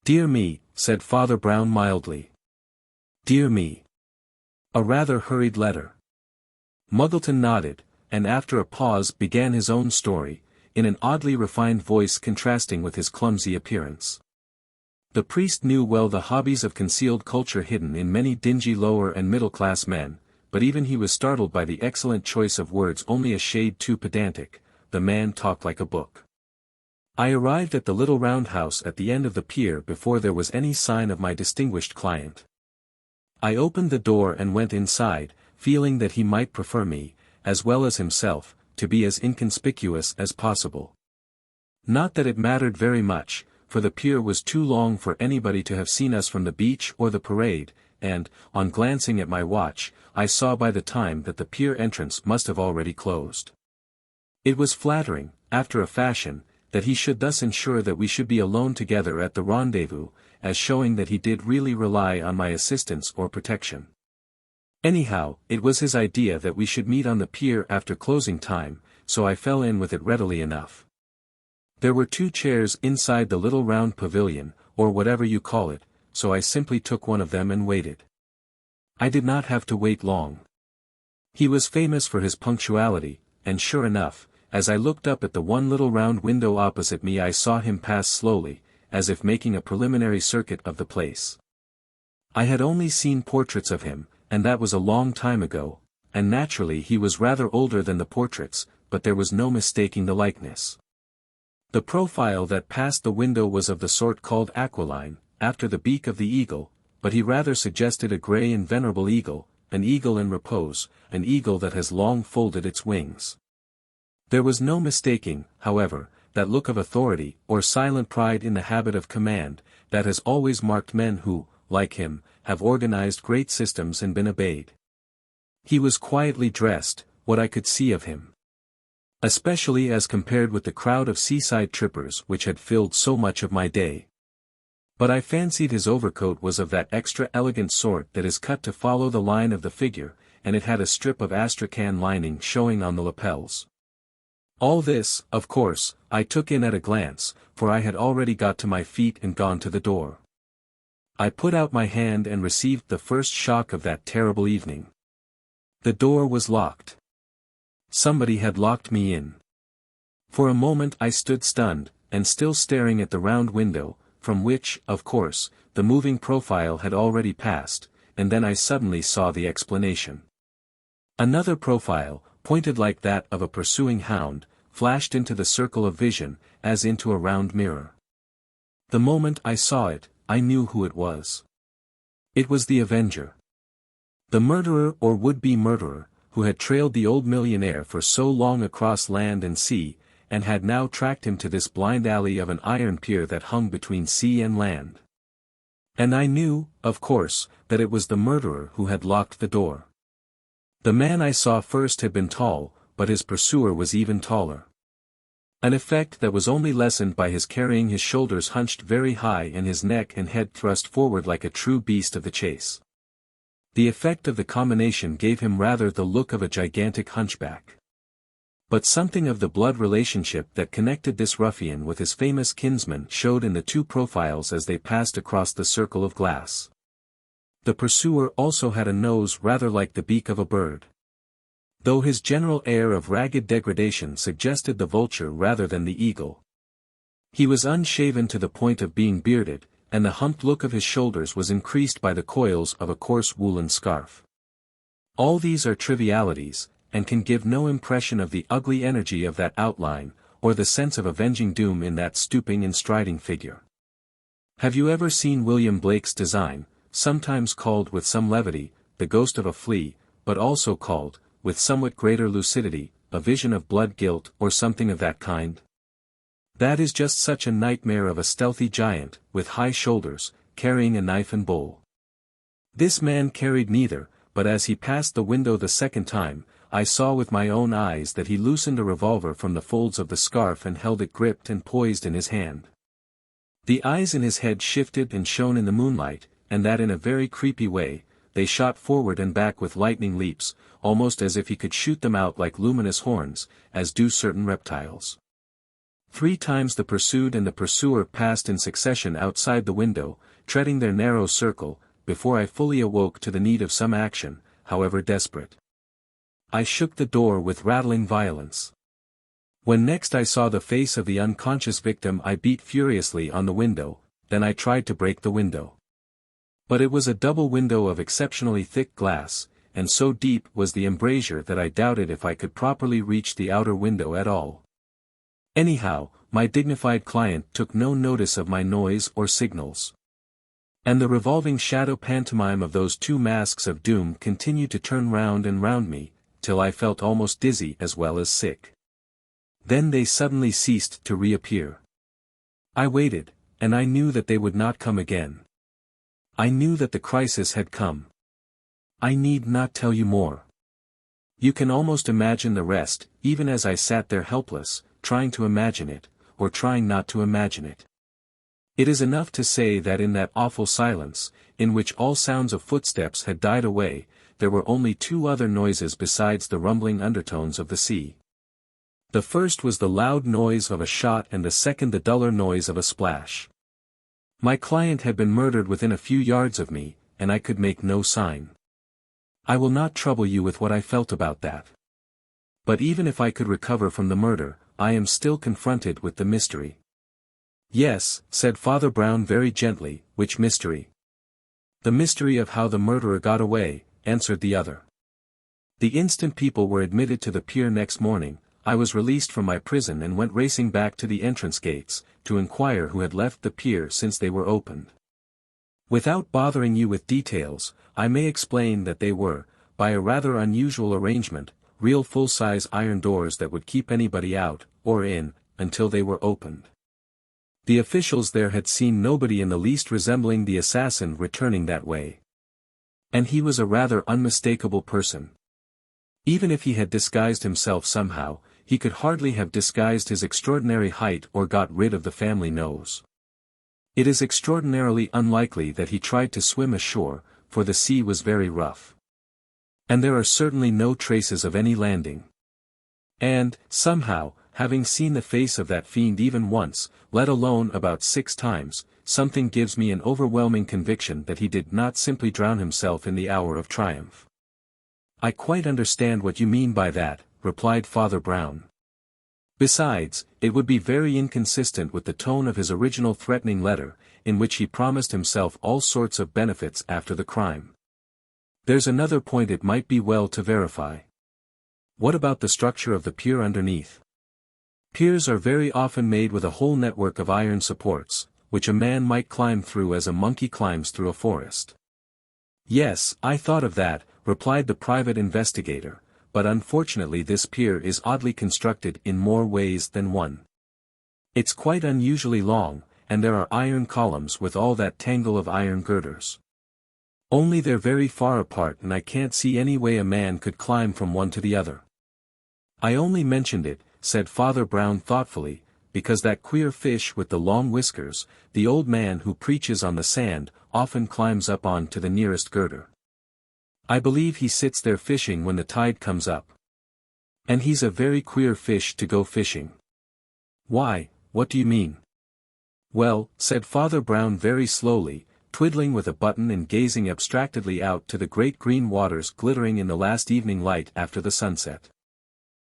Dear me, said Father Brown mildly. Dear me. A rather hurried letter. Muggleton nodded, and after a pause began his own story, in an oddly refined voice contrasting with his clumsy appearance. The priest knew well the hobbies of concealed culture hidden in many dingy lower and middle-class men, but even he was startled by the excellent choice of words only a shade too pedantic. The man talked like a book. I arrived at the little roundhouse at the end of the pier before there was any sign of my distinguished client. I opened the door and went inside, feeling that he might prefer me, as well as himself, to be as inconspicuous as possible. Not that it mattered very much, for the pier was too long for anybody to have seen us from the beach or the parade, and, on glancing at my watch, I saw by the time that the pier entrance must have already closed. It was flattering, after a fashion, that he should thus ensure that we should be alone together at the rendezvous, as showing that he did really rely on my assistance or protection. Anyhow, it was his idea that we should meet on the pier after closing time, so I fell in with it readily enough. There were 2 chairs inside the little round pavilion, or whatever you call it, so I simply took one of them and waited. I did not have to wait long. He was famous for his punctuality, and sure enough, as I looked up at the one little round window opposite me I saw him pass slowly, as if making a preliminary circuit of the place. I had only seen portraits of him, and that was a long time ago, and naturally he was rather older than the portraits, but there was no mistaking the likeness. The profile that passed the window was of the sort called aquiline, after the beak of the eagle, but he rather suggested a grey and venerable eagle, an eagle in repose, an eagle that has long folded its wings. There was no mistaking, however, that look of authority or silent pride in the habit of command, that has always marked men who, like him, have organized great systems and been obeyed. He was quietly dressed, what I could see of him. Especially as compared with the crowd of seaside trippers which had filled so much of my day. But I fancied his overcoat was of that extra elegant sort that is cut to follow the line of the figure, and it had a strip of astrakhan lining showing on the lapels. All this, of course, I took in at a glance, for I had already got to my feet and gone to the door. I put out my hand and received the first shock of that terrible evening. The door was locked. Somebody had locked me in. For a moment I stood stunned, and still staring at the round window, from which, of course, the moving profile had already passed, and then I suddenly saw the explanation. Another profile, pointed like that of a pursuing hound, flashed into the circle of vision, as into a round mirror. The moment I saw it, I knew who it was. It was the avenger. The murderer or would-be murderer, who had trailed the old millionaire for so long across land and sea, and had now tracked him to this blind alley of an iron pier that hung between sea and land. And I knew, of course, that it was the murderer who had locked the door. The man I saw first had been tall, but his pursuer was even taller. An effect that was only lessened by his carrying his shoulders hunched very high and his neck and head thrust forward like a true beast of the chase. The effect of the combination gave him rather the look of a gigantic hunchback. But something of the blood relationship that connected this ruffian with his famous kinsman showed in the two profiles as they passed across the circle of glass. The pursuer also had a nose rather like the beak of a bird. Though his general air of ragged degradation suggested the vulture rather than the eagle. He was unshaven to the point of being bearded, and the humped look of his shoulders was increased by the coils of a coarse woolen scarf. All these are trivialities, and can give no impression of the ugly energy of that outline, or the sense of avenging doom in that stooping and striding figure. Have you ever seen William Blake's design, sometimes called with some levity, the ghost of a flea, but also called, with somewhat greater lucidity, a vision of blood guilt or something of that kind? That is just such a nightmare of a stealthy giant, with high shoulders, carrying a knife and bowl. This man carried neither, but as he passed the window the second time, I saw with my own eyes that he loosened a revolver from the folds of the scarf and held it gripped and poised in his hand. The eyes in his head shifted and shone in the moonlight, and that in a very creepy way. They shot forward and back with lightning leaps, almost as if he could shoot them out like luminous horns, as do certain reptiles. 3 times the pursued and the pursuer passed in succession outside the window, treading their narrow circle, before I fully awoke to the need of some action, however desperate. I shook the door with rattling violence. When next I saw the face of the unconscious victim I beat furiously on the window, then I tried to break the window. But it was a double window of exceptionally thick glass, and so deep was the embrasure that I doubted if I could properly reach the outer window at all. Anyhow, my dignified client took no notice of my noise or signals. And the revolving shadow pantomime of those two masks of doom continued to turn round and round me, till I felt almost dizzy as well as sick. Then they suddenly ceased to reappear. I waited, and I knew that they would not come again. I knew that the crisis had come. I need not tell you more. You can almost imagine the rest, even as I sat there helpless, trying to imagine it, or trying not to imagine it. It is enough to say that in that awful silence, in which all sounds of footsteps had died away, there were only 2 other noises besides the rumbling undertones of the sea. The first was the loud noise of a shot and the second the duller noise of a splash. My client had been murdered within a few yards of me, and I could make no sign. I will not trouble you with what I felt about that. But even if I could recover from the murder, I am still confronted with the mystery. Yes, said Father Brown very gently, which mystery? The mystery of how the murderer got away, answered the other. The instant people were admitted to the pier next morning, I was released from my prison and went racing back to the entrance gates, to inquire who had left the pier since they were opened. Without bothering you with details, I may explain that they were, by a rather unusual arrangement, real full-size iron doors that would keep anybody out, or in, until they were opened. The officials there had seen nobody in the least resembling the assassin returning that way. And he was a rather unmistakable person. Even if he had disguised himself somehow, he could hardly have disguised his extraordinary height or got rid of the family nose. It is extraordinarily unlikely that he tried to swim ashore, for the sea was very rough. And there are certainly no traces of any landing. And, somehow, having seen the face of that fiend even once, let alone about 6 times, something gives me an overwhelming conviction that he did not simply drown himself in the hour of triumph. I quite understand what you mean by that, replied Father Brown. Besides, it would be very inconsistent with the tone of his original threatening letter, in which he promised himself all sorts of benefits after the crime. There's another point it might be well to verify. What about the structure of the pier underneath? Piers are very often made with a whole network of iron supports, which a man might climb through as a monkey climbs through a forest. Yes, I thought of that, replied the private investigator, but unfortunately this pier is oddly constructed in more ways than one. It's quite unusually long, and there are iron columns with all that tangle of iron girders. Only they're very far apart and I can't see any way a man could climb from one to the other. I only mentioned it, said Father Brown thoughtfully, because that queer fish with the long whiskers, the old man who preaches on the sand, often climbs up on to the nearest girder. I believe he sits there fishing when the tide comes up. And he's a very queer fish to go fishing. Why, what do you mean? Well, said Father Brown very slowly, twiddling with a button and gazing abstractedly out to the great green waters glittering in the last evening light after the sunset.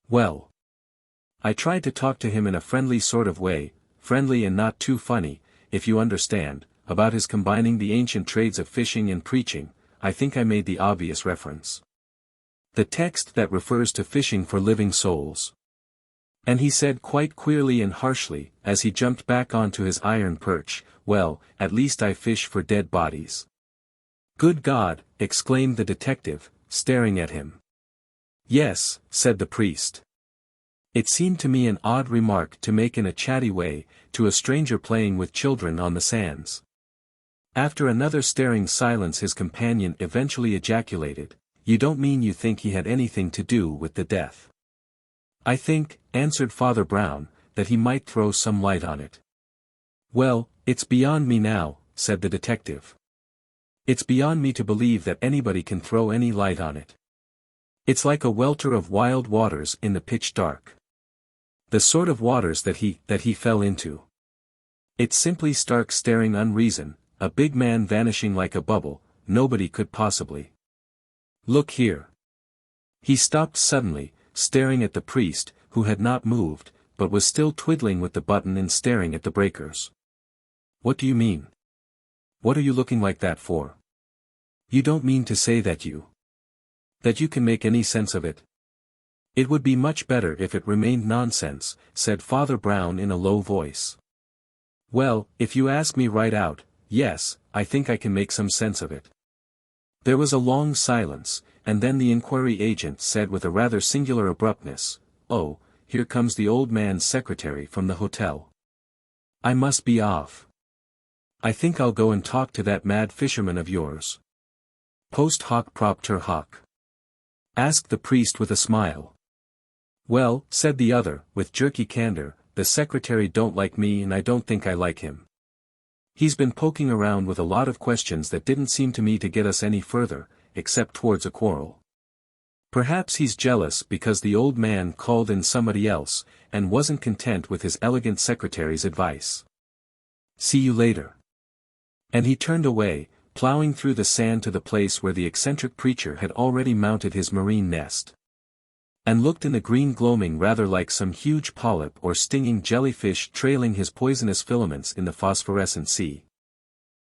Well, I tried to talk to him in a friendly sort of way, friendly and not too funny, if you understand, about his combining the ancient trades of fishing and preaching. I think I made the obvious reference. The text that refers to fishing for living souls. And he said quite queerly and harshly, as he jumped back onto his iron perch, well, at least I fish for dead bodies. Good God, exclaimed the detective, staring at him. Yes, said the priest. It seemed to me an odd remark to make in a chatty way, to a stranger playing with children on the sands. After another staring silence his companion eventually ejaculated, "You don't mean you think he had anything to do with the death?" "I think," answered Father Brown, "that he might throw some light on it." "Well, it's beyond me now," said the detective. "It's beyond me to believe that anybody can throw any light on it. It's like a welter of wild waters in the pitch dark. The sort of waters that he fell into. It's simply stark staring unreason, a big man vanishing like a bubble, nobody could possibly. Look here." He stopped suddenly, staring at the priest, who had not moved, but was still twiddling with the button and staring at the breakers. "What do you mean? What are you looking like that for? You don't mean to say that you can make any sense of it?" "It would be much better if it remained nonsense," said Father Brown in a low voice. "Well, if you ask me right out, yes, I think I can make some sense of it." There was a long silence, and then the inquiry agent said with a rather singular abruptness, "Oh, here comes the old man's secretary from the hotel. I must be off. I think I'll go and talk to that mad fisherman of yours." "Post hoc propter hoc?" asked the priest with a smile. "Well," said the other, with jerky candor, "the secretary don't like me and I don't think I like him. He's been poking around with a lot of questions that didn't seem to me to get us any further, except towards a quarrel. Perhaps he's jealous because the old man called in somebody else, and wasn't content with his elegant secretary's advice. See you later." And he turned away, plowing through the sand to the place where the eccentric preacher had already mounted his marine nest. And looked in the green gloaming rather like some huge polyp or stinging jellyfish trailing his poisonous filaments in the phosphorescent sea.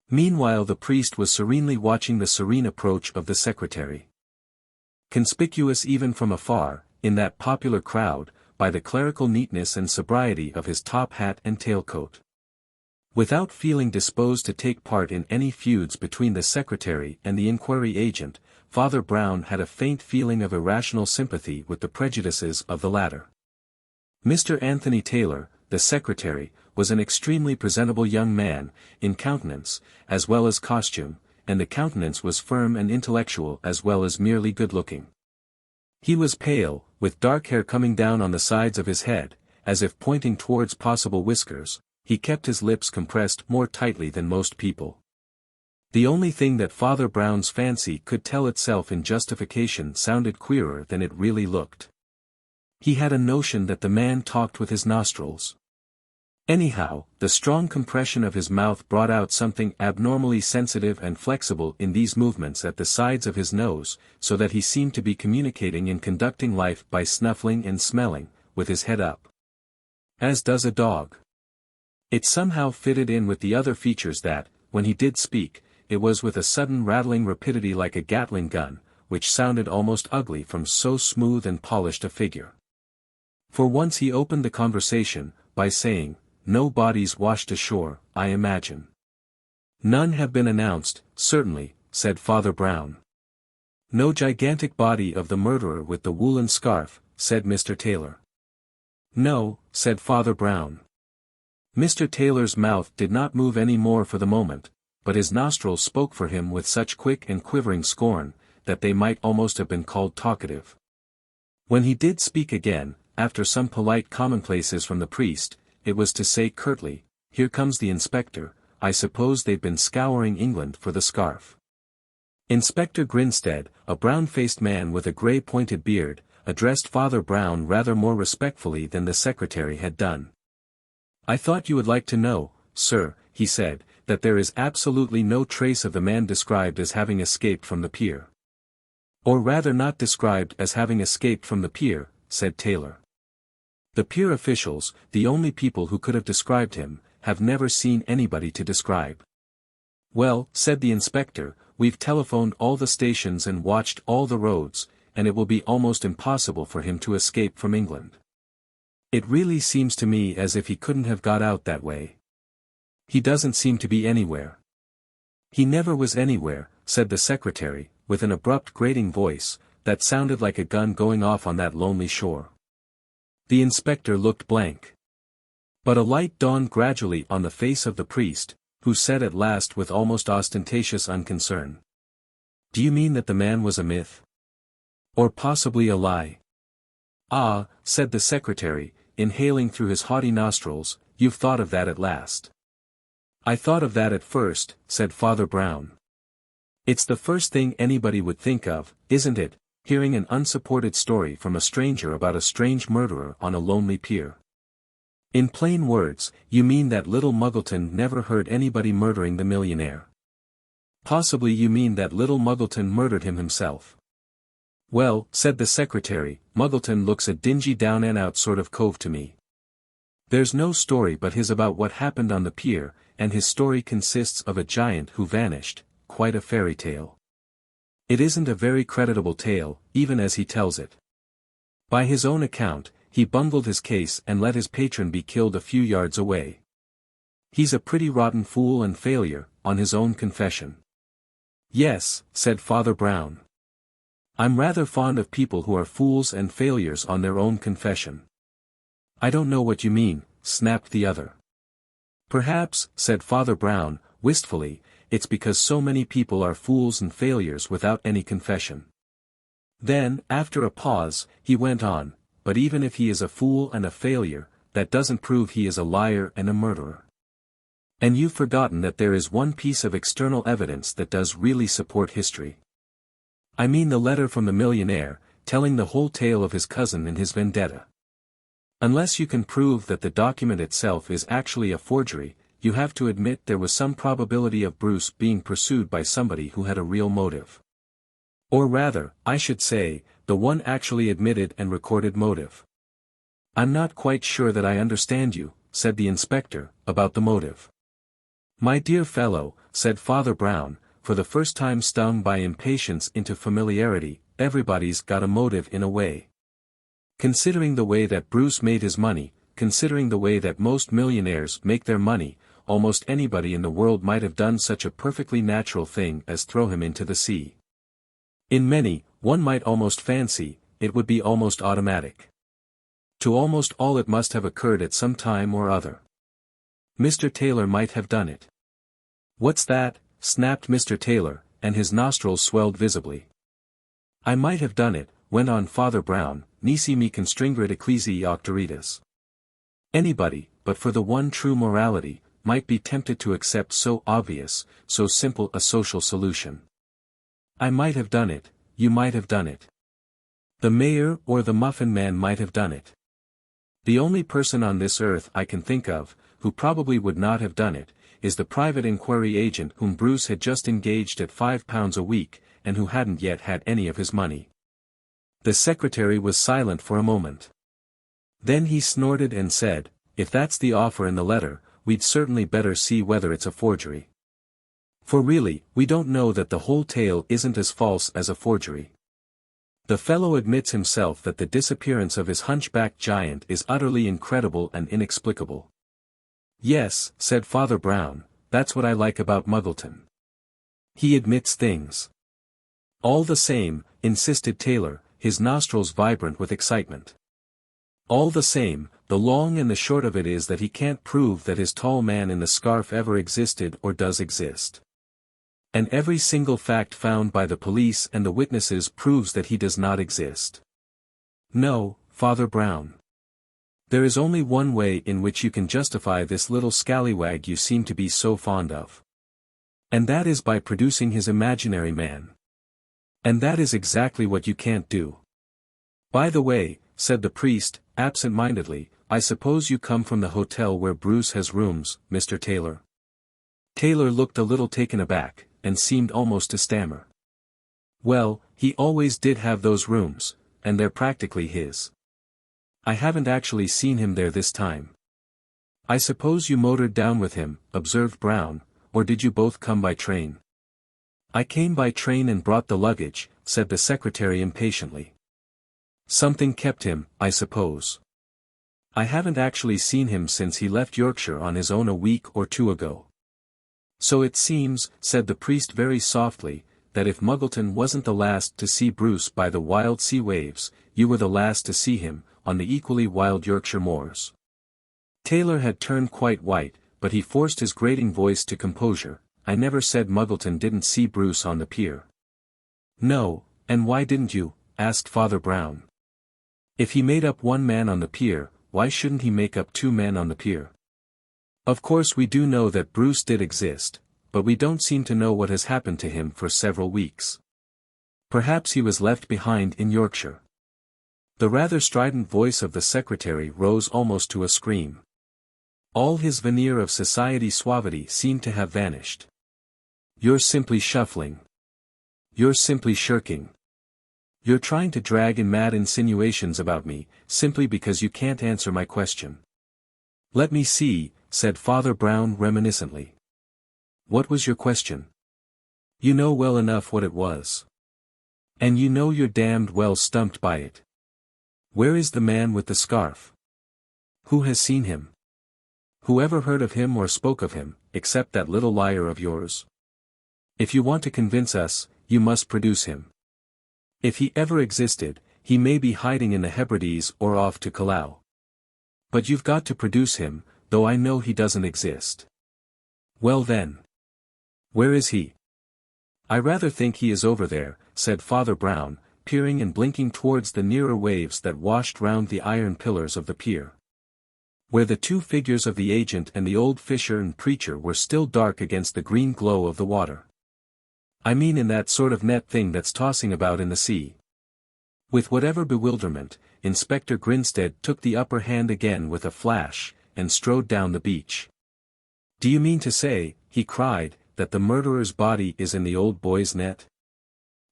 Meanwhile the priest was serenely watching the serene approach of the secretary. Conspicuous even from afar, in that popular crowd, by the clerical neatness and sobriety of his top hat and tailcoat. Without feeling disposed to take part in any feuds between the secretary and the inquiry agent, Father Brown had a faint feeling of irrational sympathy with the prejudices of the latter. Mr. Anthony Taylor, the secretary, was an extremely presentable young man, in countenance, as well as costume, and the countenance was firm and intellectual as well as merely good-looking. He was pale, with dark hair coming down on the sides of his head, as if pointing towards possible whiskers. He kept his lips compressed more tightly than most people. The only thing that Father Brown's fancy could tell itself in justification sounded queerer than it really looked. He had a notion that the man talked with his nostrils. Anyhow, the strong compression of his mouth brought out something abnormally sensitive and flexible in these movements at the sides of his nose, so that he seemed to be communicating and conducting life by snuffling and smelling, with his head up. As does a dog. It somehow fitted in with the other features that, when he did speak, it was with a sudden rattling rapidity like a Gatling gun, which sounded almost ugly from so smooth and polished a figure. For once he opened the conversation, by saying, "No bodies washed ashore, I imagine." "None have been announced, certainly," said Father Brown. "No gigantic body of the murderer with the woolen scarf," said Mr. Taylor. "No," said Father Brown. Mr. Taylor's mouth did not move any more for the moment, but his nostrils spoke for him with such quick and quivering scorn, that they might almost have been called talkative. When he did speak again, after some polite commonplaces from the priest, it was to say curtly, "Here comes the inspector, I suppose they've been scouring England for the scarf." Inspector Grinstead, a brown-faced man with a grey pointed beard, addressed Father Brown rather more respectfully than the secretary had done. "I thought you would like to know, sir," he said, "that there is absolutely no trace of the man described as having escaped from the pier." "Or rather not described as having escaped from the pier," said Taylor. "The pier officials, the only people who could have described him, have never seen anybody to describe." "Well," said the inspector, "we've telephoned all the stations and watched all the roads, and it will be almost impossible for him to escape from England. It really seems to me as if he couldn't have got out that way. He doesn't seem to be anywhere." "He never was anywhere," said the secretary, with an abrupt grating voice, that sounded like a gun going off on that lonely shore. The inspector looked blank. But a light dawned gradually on the face of the priest, who said at last with almost ostentatious unconcern, "Do you mean that the man was a myth? Or possibly a lie?" "Ah," said the secretary, inhaling through his haughty nostrils, "you've thought of that at last." "I thought of that at first," said Father Brown. "It's the first thing anybody would think of, isn't it, hearing an unsupported story from a stranger about a strange murderer on a lonely pier? In plain words, you mean that little Muggleton never heard anybody murdering the millionaire. Possibly you mean that little Muggleton murdered him himself." "Well," said the secretary, "Muggleton looks a dingy down-and-out sort of cove to me. There's no story but his about what happened on the pier, and his story consists of a giant who vanished, quite a fairy tale. It isn't a very creditable tale, even as he tells it. By his own account, he bungled his case and let his patron be killed a few yards away. He's a pretty rotten fool and failure, on his own confession." "Yes," said Father Brown. "I'm rather fond of people who are fools and failures on their own confession." "I don't know what you mean," snapped the other. "Perhaps," said Father Brown, wistfully, "it's because so many people are fools and failures without any confession." Then, after a pause, he went on, "But even if he is a fool and a failure, that doesn't prove he is a liar and a murderer. And you've forgotten that there is one piece of external evidence that does really support history. I mean the letter from the millionaire, telling the whole tale of his cousin and his vendetta. Unless you can prove that the document itself is actually a forgery, you have to admit there was some probability of Bruce being pursued by somebody who had a real motive. Or rather, I should say, the one actually admitted and recorded motive." "I'm not quite sure that I understand you," said the inspector, "about the motive." "My dear fellow," said Father Brown, for the first time stung by impatience into familiarity, "everybody's got a motive in a way. Considering the way that Bruce made his money, considering the way that most millionaires make their money, almost anybody in the world might have done such a perfectly natural thing as throw him into the sea. In many, one might almost fancy, it would be almost automatic. To almost all it must have occurred at some time or other. Mr. Taylor might have done it. "What's that?" snapped Mr. Taylor, and his nostrils swelled visibly. "I might have done it," went on Father Brown, "nisi me constringere ecclesiae auctoritas." Anybody, but for the one true morality, might be tempted to accept so obvious, so simple a social solution. I might have done it, you might have done it. The mayor or the muffin man might have done it. The only person on this earth I can think of, who probably would not have done it, is the private inquiry agent whom Bruce had just engaged at £5 a week, and who hadn't yet had any of his money. The secretary was silent for a moment. Then he snorted and said, "If that's the offer in the letter, we'd certainly better see whether it's a forgery. For really, we don't know that the whole tale isn't as false as a forgery. The fellow admits himself that the disappearance of his hunchback giant is utterly incredible and inexplicable." "Yes," said Father Brown, "that's what I like about Muggleton. He admits things." "All the same," insisted Taylor, his nostrils vibrant with excitement. "All the same, the long and the short of it is that he can't prove that his tall man in the scarf ever existed or does exist. And every single fact found by the police and the witnesses proves that he does not exist. No, Father Brown. There is only one way in which you can justify this little scallywag you seem to be so fond of. And that is by producing his imaginary man. And that is exactly what you can't do." "By the way," said the priest, absent-mindedly, "I suppose you come from the hotel where Bruce has rooms, Mr. Taylor?" Taylor looked a little taken aback, and seemed almost to stammer. "Well, he always did have those rooms, and they're practically his. I haven't actually seen him there this time." "I suppose you motored down with him," observed Brown, "or did you both come by train?" "I came by train and brought the luggage," said the secretary impatiently. "Something kept him, I suppose. I haven't actually seen him since he left Yorkshire on his own a week or two ago. So it seems," said the priest very softly, "that if Muggleton wasn't the last to see Bruce by the wild sea waves, you were the last to see him, on the equally wild Yorkshire moors." Taylor had turned quite white, but he forced his grating voice to composure. "I never said Muggleton didn't see Bruce on the pier." "No, and why didn't you?" asked Father Brown. "If he made up one man on the pier, why shouldn't he make up two men on the pier? Of course we do know that Bruce did exist, but we don't seem to know what has happened to him for several weeks. Perhaps he was left behind in Yorkshire." The rather strident voice of the secretary rose almost to a scream. All his veneer of society suavity seemed to have vanished. "You're simply shuffling. You're simply shirking. You're trying to drag in mad insinuations about me, simply because you can't answer my question." "Let me see," said Father Brown reminiscently. "What was your question?" "You know well enough what it was. And you know you're damned well stumped by it. Where is the man with the scarf? Who has seen him? Who ever heard of him or spoke of him, except that little liar of yours? If you want to convince us, you must produce him. If he ever existed, he may be hiding in the Hebrides or off to Callao. But you've got to produce him, though I know he doesn't exist." "Well then. Where is he?" "I rather think he is over there," said Father Brown, peering and blinking towards the nearer waves that washed round the iron pillars of the pier. Where the two figures of the agent and the old fisher and preacher were still dark against the green glow of the water. "I mean in that sort of net thing that's tossing about in the sea." With whatever bewilderment, Inspector Grinstead took the upper hand again with a flash, and strode down the beach. "Do you mean to say," he cried, "that the murderer's body is in the old boy's net?"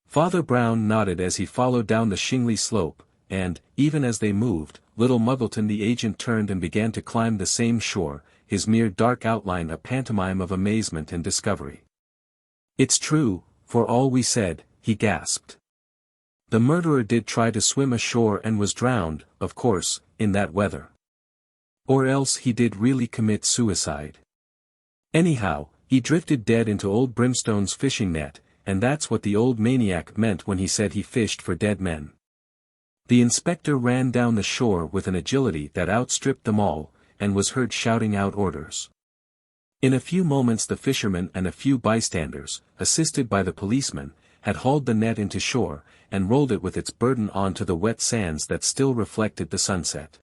Father Brown nodded as he followed down the shingly slope, and, even as they moved, little Muggleton the agent turned and began to climb the same shore, his mere dark outline a pantomime of amazement and discovery. "It's true, for all we said," he gasped. The murderer did try to swim ashore and was drowned, of course, in that weather. Or else he did really commit suicide. Anyhow, he drifted dead into old Brimstone's fishing net, and that's what the old maniac meant when he said he fished for dead men. The inspector ran down the shore with an agility that outstripped them all, and was heard shouting out orders. In a few moments the fishermen and a few bystanders, assisted by the policeman, had hauled the net into shore, and rolled it with its burden onto the wet sands that still reflected the sunset.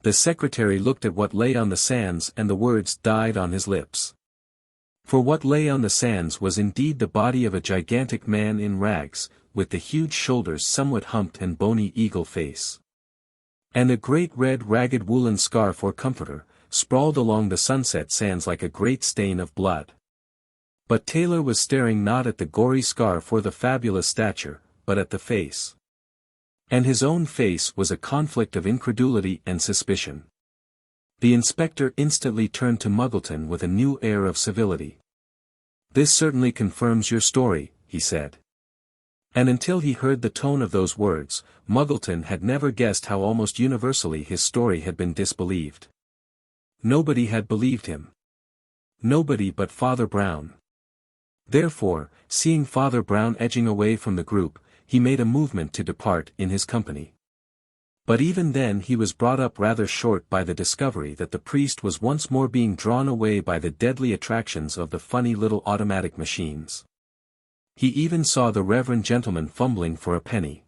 The secretary looked at what lay on the sands and the words died on his lips. For what lay on the sands was indeed the body of a gigantic man in rags, with the huge shoulders somewhat humped and bony eagle face. And a great red ragged woolen scarf or comforter, sprawled along the sunset sands like a great stain of blood. But Taylor was staring not at the gory scarf or the fabulous stature, but at the face. And his own face was a conflict of incredulity and suspicion. The inspector instantly turned to Muggleton with a new air of civility. "This certainly confirms your story," he said. And until he heard the tone of those words, Muggleton had never guessed how almost universally his story had been disbelieved. Nobody had believed him. Nobody but Father Brown. Therefore, seeing Father Brown edging away from the group, he made a movement to depart in his company. But even then he was brought up rather short by the discovery that the priest was once more being drawn away by the deadly attractions of the funny little automatic machines. He even saw the reverend gentleman fumbling for a penny.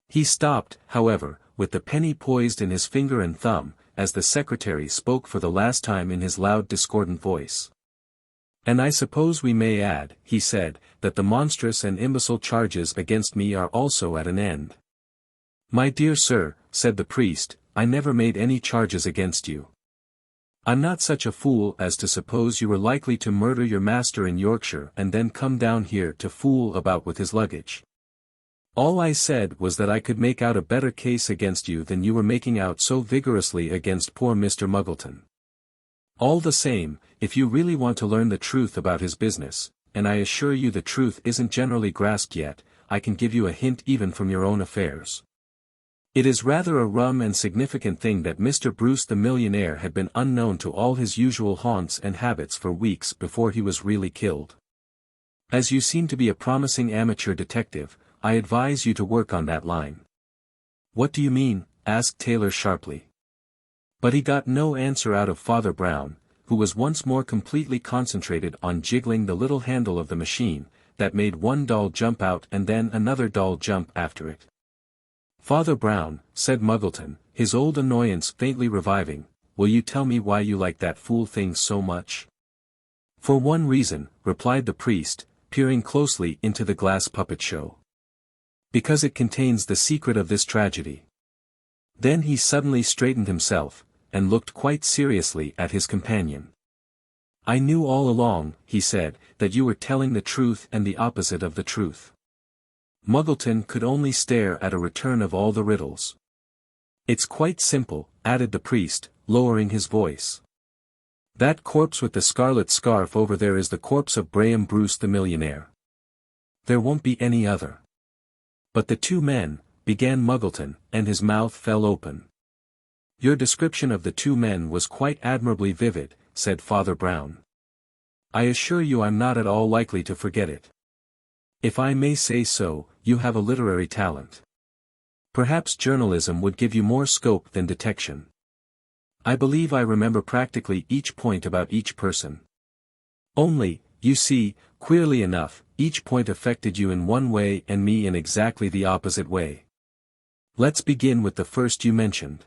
He stopped, however, with the penny poised in his finger and thumb, as the secretary spoke for the last time in his loud discordant voice. "And I suppose we may add," he said, "that the monstrous and imbecile charges against me are also at an end." "My dear sir," said the priest, "I never made any charges against you. I'm not such a fool as to suppose you were likely to murder your master in Yorkshire and then come down here to fool about with his luggage. All I said was that I could make out a better case against you than you were making out so vigorously against poor Mr. Muggleton. All the same, if you really want to learn the truth about his business, and I assure you the truth isn't generally grasped yet, I can give you a hint even from your own affairs. It is rather a rum and significant thing that Mr. Bruce the millionaire had been unknown to all his usual haunts and habits for weeks before he was really killed. As you seem to be a promising amateur detective, I advise you to work on that line." "What do you mean?" asked Taylor sharply. But he got no answer out of Father Brown, who was once more completely concentrated on jiggling the little handle of the machine, that made one doll jump out and then another doll jump after it. "Father Brown," said Muggleton, his old annoyance faintly reviving, "will you tell me why you like that fool thing so much?" "For one reason," replied the priest, peering closely into the glass puppet show. "Because it contains the secret of this tragedy." Then he suddenly straightened himself, and looked quite seriously at his companion. "I knew all along," he said, "that you were telling the truth and the opposite of the truth." Muggleton could only stare at a return of all the riddles. "It's quite simple," added the priest, lowering his voice. "That corpse with the scarlet scarf over there is the corpse of Braham Bruce the millionaire. There won't be any other." "But the two men," began Muggleton, and his mouth fell open. "Your description of the two men was quite admirably vivid," said Father Brown. "I assure you I'm not at all likely to forget it. If I may say so, you have a literary talent. Perhaps journalism would give you more scope than detection. I believe I remember practically each point about each person. Only, you see, queerly enough, each point affected you in one way and me in exactly the opposite way. Let's begin with the first you mentioned.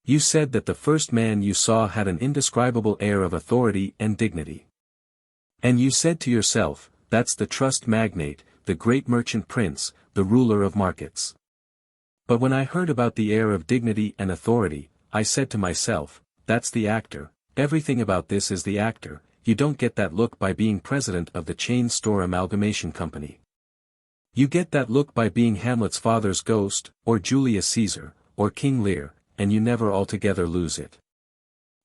You said that the first man you saw had an indescribable air of authority and dignity. And you said to yourself, that's the trust magnate, the great merchant prince, the ruler of markets. But when I heard about the air of dignity and authority, I said to myself, that's the actor, everything about this is the actor, you don't get that look by being president of the chain store amalgamation company. You get that look by being Hamlet's father's ghost, or Julius Caesar, or King Lear, and you never altogether lose it.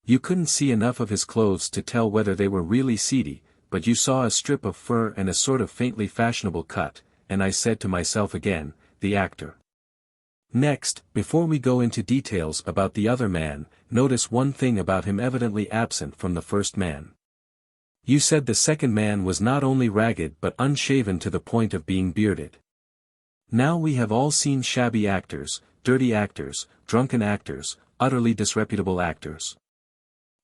You couldn't see enough of his clothes to tell whether they were really seedy, but you saw a strip of fur and a sort of faintly fashionable cut, and I said to myself again, the actor. Next, before we go into details about the other man, notice one thing about him evidently absent from the first man. You said the second man was not only ragged but unshaven to the point of being bearded. Now we have all seen shabby actors, dirty actors, drunken actors, utterly disreputable actors.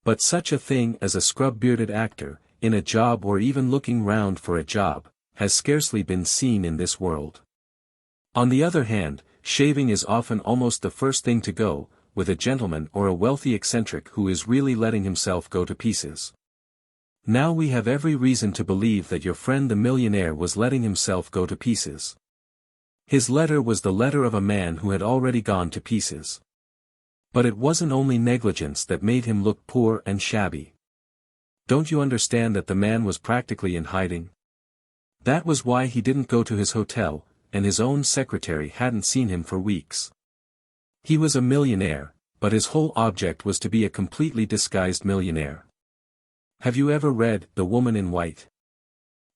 But such a thing as a scrub-bearded actor, in a job or even looking round for a job, has scarcely been seen in this world. On the other hand, shaving is often almost the first thing to go, with a gentleman or a wealthy eccentric who is really letting himself go to pieces. Now we have every reason to believe that your friend the millionaire was letting himself go to pieces. His letter was the letter of a man who had already gone to pieces. But it wasn't only negligence that made him look poor and shabby. Don't you understand that the man was practically in hiding? That was why he didn't go to his hotel, and his own secretary hadn't seen him for weeks. He was a millionaire, but his whole object was to be a completely disguised millionaire. Have you ever read The Woman in White?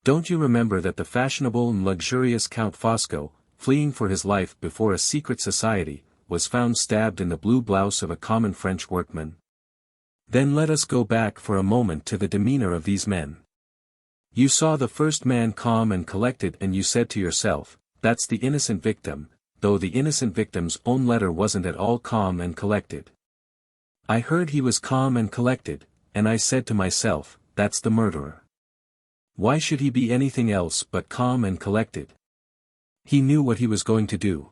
Don't you remember that the fashionable and luxurious Count Fosco, fleeing for his life before a secret society, was found stabbed in the blue blouse of a common French workman? Then let us go back for a moment to the demeanor of these men. You saw the first man calm and collected and you said to yourself, that's the innocent victim, though the innocent victim's own letter wasn't at all calm and collected. I heard he was calm and collected, and I said to myself, that's the murderer. Why should he be anything else but calm and collected? He knew what he was going to do.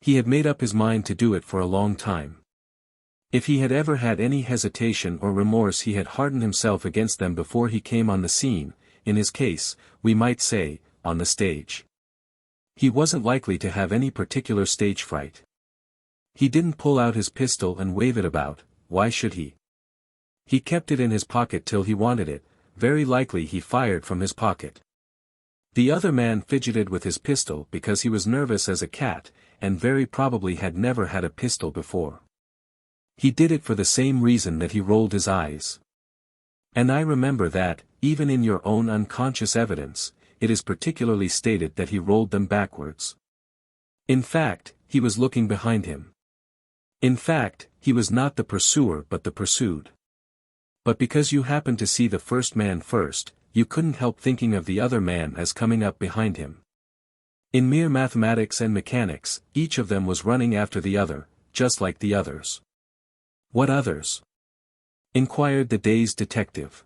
He had made up his mind to do it for a long time. If he had ever had any hesitation or remorse he had hardened himself against them before he came on the scene, in his case, we might say, on the stage. He wasn't likely to have any particular stage fright. He didn't pull out his pistol and wave it about, why should he? He kept it in his pocket till he wanted it, very likely he fired from his pocket. The other man fidgeted with his pistol because he was nervous as a cat, and very probably had never had a pistol before. He did it for the same reason that he rolled his eyes. And I remember that, even in your own unconscious evidence, it is particularly stated that he rolled them backwards. In fact, he was looking behind him. In fact, he was not the pursuer but the pursued. But because you happened to see the first man first, you couldn't help thinking of the other man as coming up behind him. In mere mathematics and mechanics, each of them was running after the other, just like the others. What others? Inquired the dazed detective.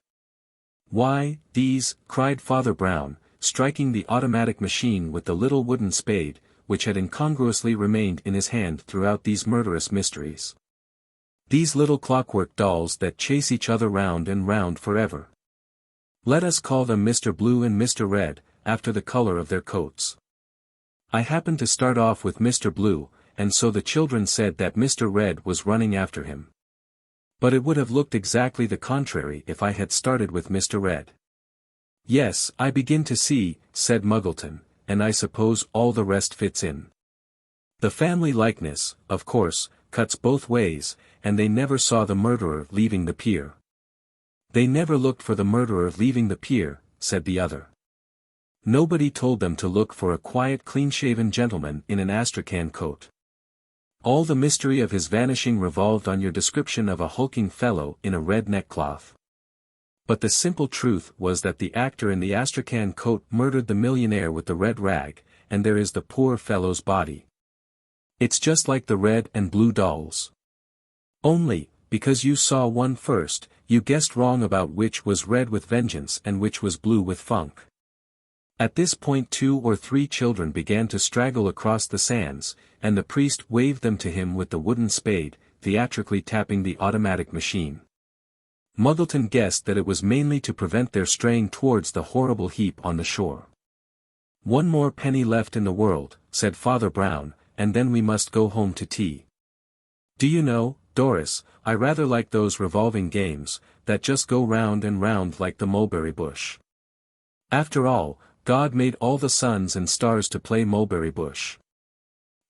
Why, these, cried Father Brown, striking the automatic machine with the little wooden spade, which had incongruously remained in his hand throughout these murderous mysteries. These little clockwork dolls that chase each other round and round forever. Let us call them Mr. Blue and Mr. Red, after the color of their coats. I happened to start off with Mr. Blue, and so the children said that Mr. Red was running after him. But it would have looked exactly the contrary if I had started with Mr. Red. Yes, I begin to see, said Muggleton, and I suppose all the rest fits in. The family likeness, of course, cuts both ways, and they never saw the murderer leaving the pier. They never looked for the murderer leaving the pier, said the other. Nobody told them to look for a quiet clean-shaven gentleman in an astrakhan coat. All the mystery of his vanishing revolved on your description of a hulking fellow in a red neckcloth. But the simple truth was that the actor in the astrakhan coat murdered the millionaire with the red rag, and there is the poor fellow's body. It's just like the red and blue dolls. Only, because you saw one first, you guessed wrong about which was red with vengeance and which was blue with funk. At this point 2 or 3 children began to straggle across the sands, and the priest waved them to him with the wooden spade, theatrically tapping the automatic machine. Muggleton guessed that it was mainly to prevent their straying towards the horrible heap on the shore. One more penny left in the world, said Father Brown, and then we must go home to tea. Do you know, Doris, I rather like those revolving games, that just go round and round like the mulberry bush. After all, God made all the suns and stars to play mulberry bush.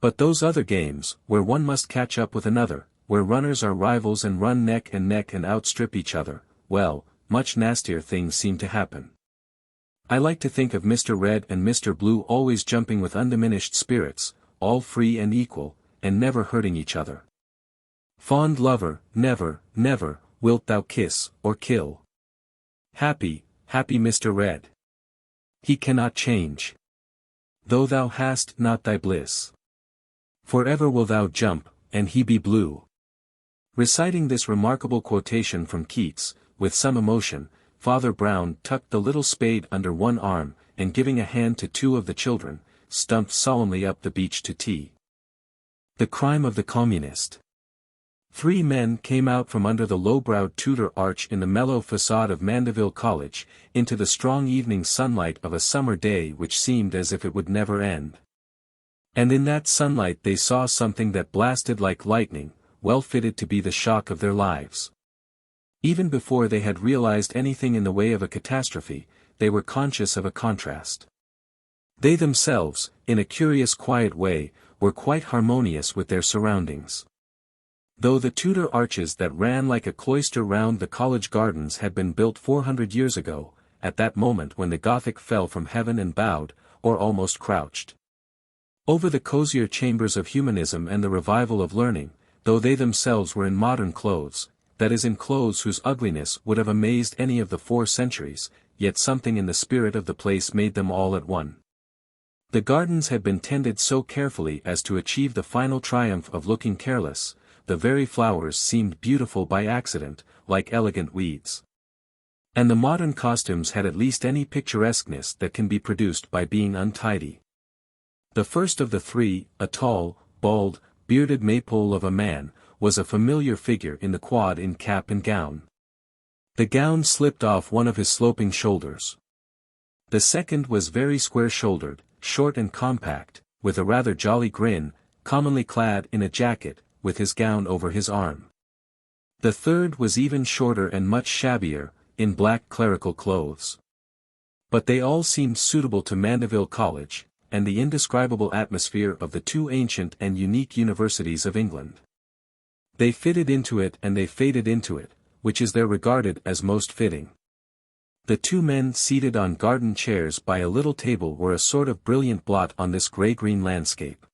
But those other games, where one must catch up with another, where runners are rivals and run neck and outstrip each other, well, much nastier things seem to happen. I like to think of Mr. Red and Mr. Blue always jumping with undiminished spirits, all free and equal, and never hurting each other. Fond lover, never, never, wilt thou kiss, or kill. Happy, happy Mr. Red. He cannot change. Though thou hast not thy bliss. Forever will thou jump, and he be blue. Reciting this remarkable quotation from Keats, with some emotion, Father Brown tucked the little spade under one arm, and giving a hand to two of the children, stumped solemnly up the beach to tea. The crime of the communist. 3 men came out from under the low-browed Tudor arch in the mellow facade of Mandeville College, into the strong evening sunlight of a summer day which seemed as if it would never end. And in that sunlight they saw something that blasted like lightning, well fitted to be the shock of their lives. Even before they had realized anything in the way of a catastrophe, they were conscious of a contrast. They themselves, in a curious quiet way, were quite harmonious with their surroundings. Though the Tudor arches that ran like a cloister round the college gardens had been built 400 years ago, at that moment when the Gothic fell from heaven and bowed, or almost crouched, over the cozier chambers of humanism and the revival of learning, though they themselves were in modern clothes, that is in clothes whose ugliness would have amazed any of the 4 centuries, yet something in the spirit of the place made them all at one. The gardens had been tended so carefully as to achieve the final triumph of looking careless. The very flowers seemed beautiful by accident, like elegant weeds. And the modern costumes had at least any picturesqueness that can be produced by being untidy. The first of the 3, a tall, bald, bearded maypole of a man, was a familiar figure in the quad in cap and gown. The gown slipped off one of his sloping shoulders. The second was very square-shouldered, short and compact, with a rather jolly grin, commonly clad in a jacket, with his gown over his arm. The third was even shorter and much shabbier, in black clerical clothes. But they all seemed suitable to Mandeville College, and the indescribable atmosphere of the 2 ancient and unique universities of England. They fitted into it and they faded into it, which is there regarded as most fitting. The 2 men seated on garden chairs by a little table were a sort of brilliant blot on this grey-green landscape.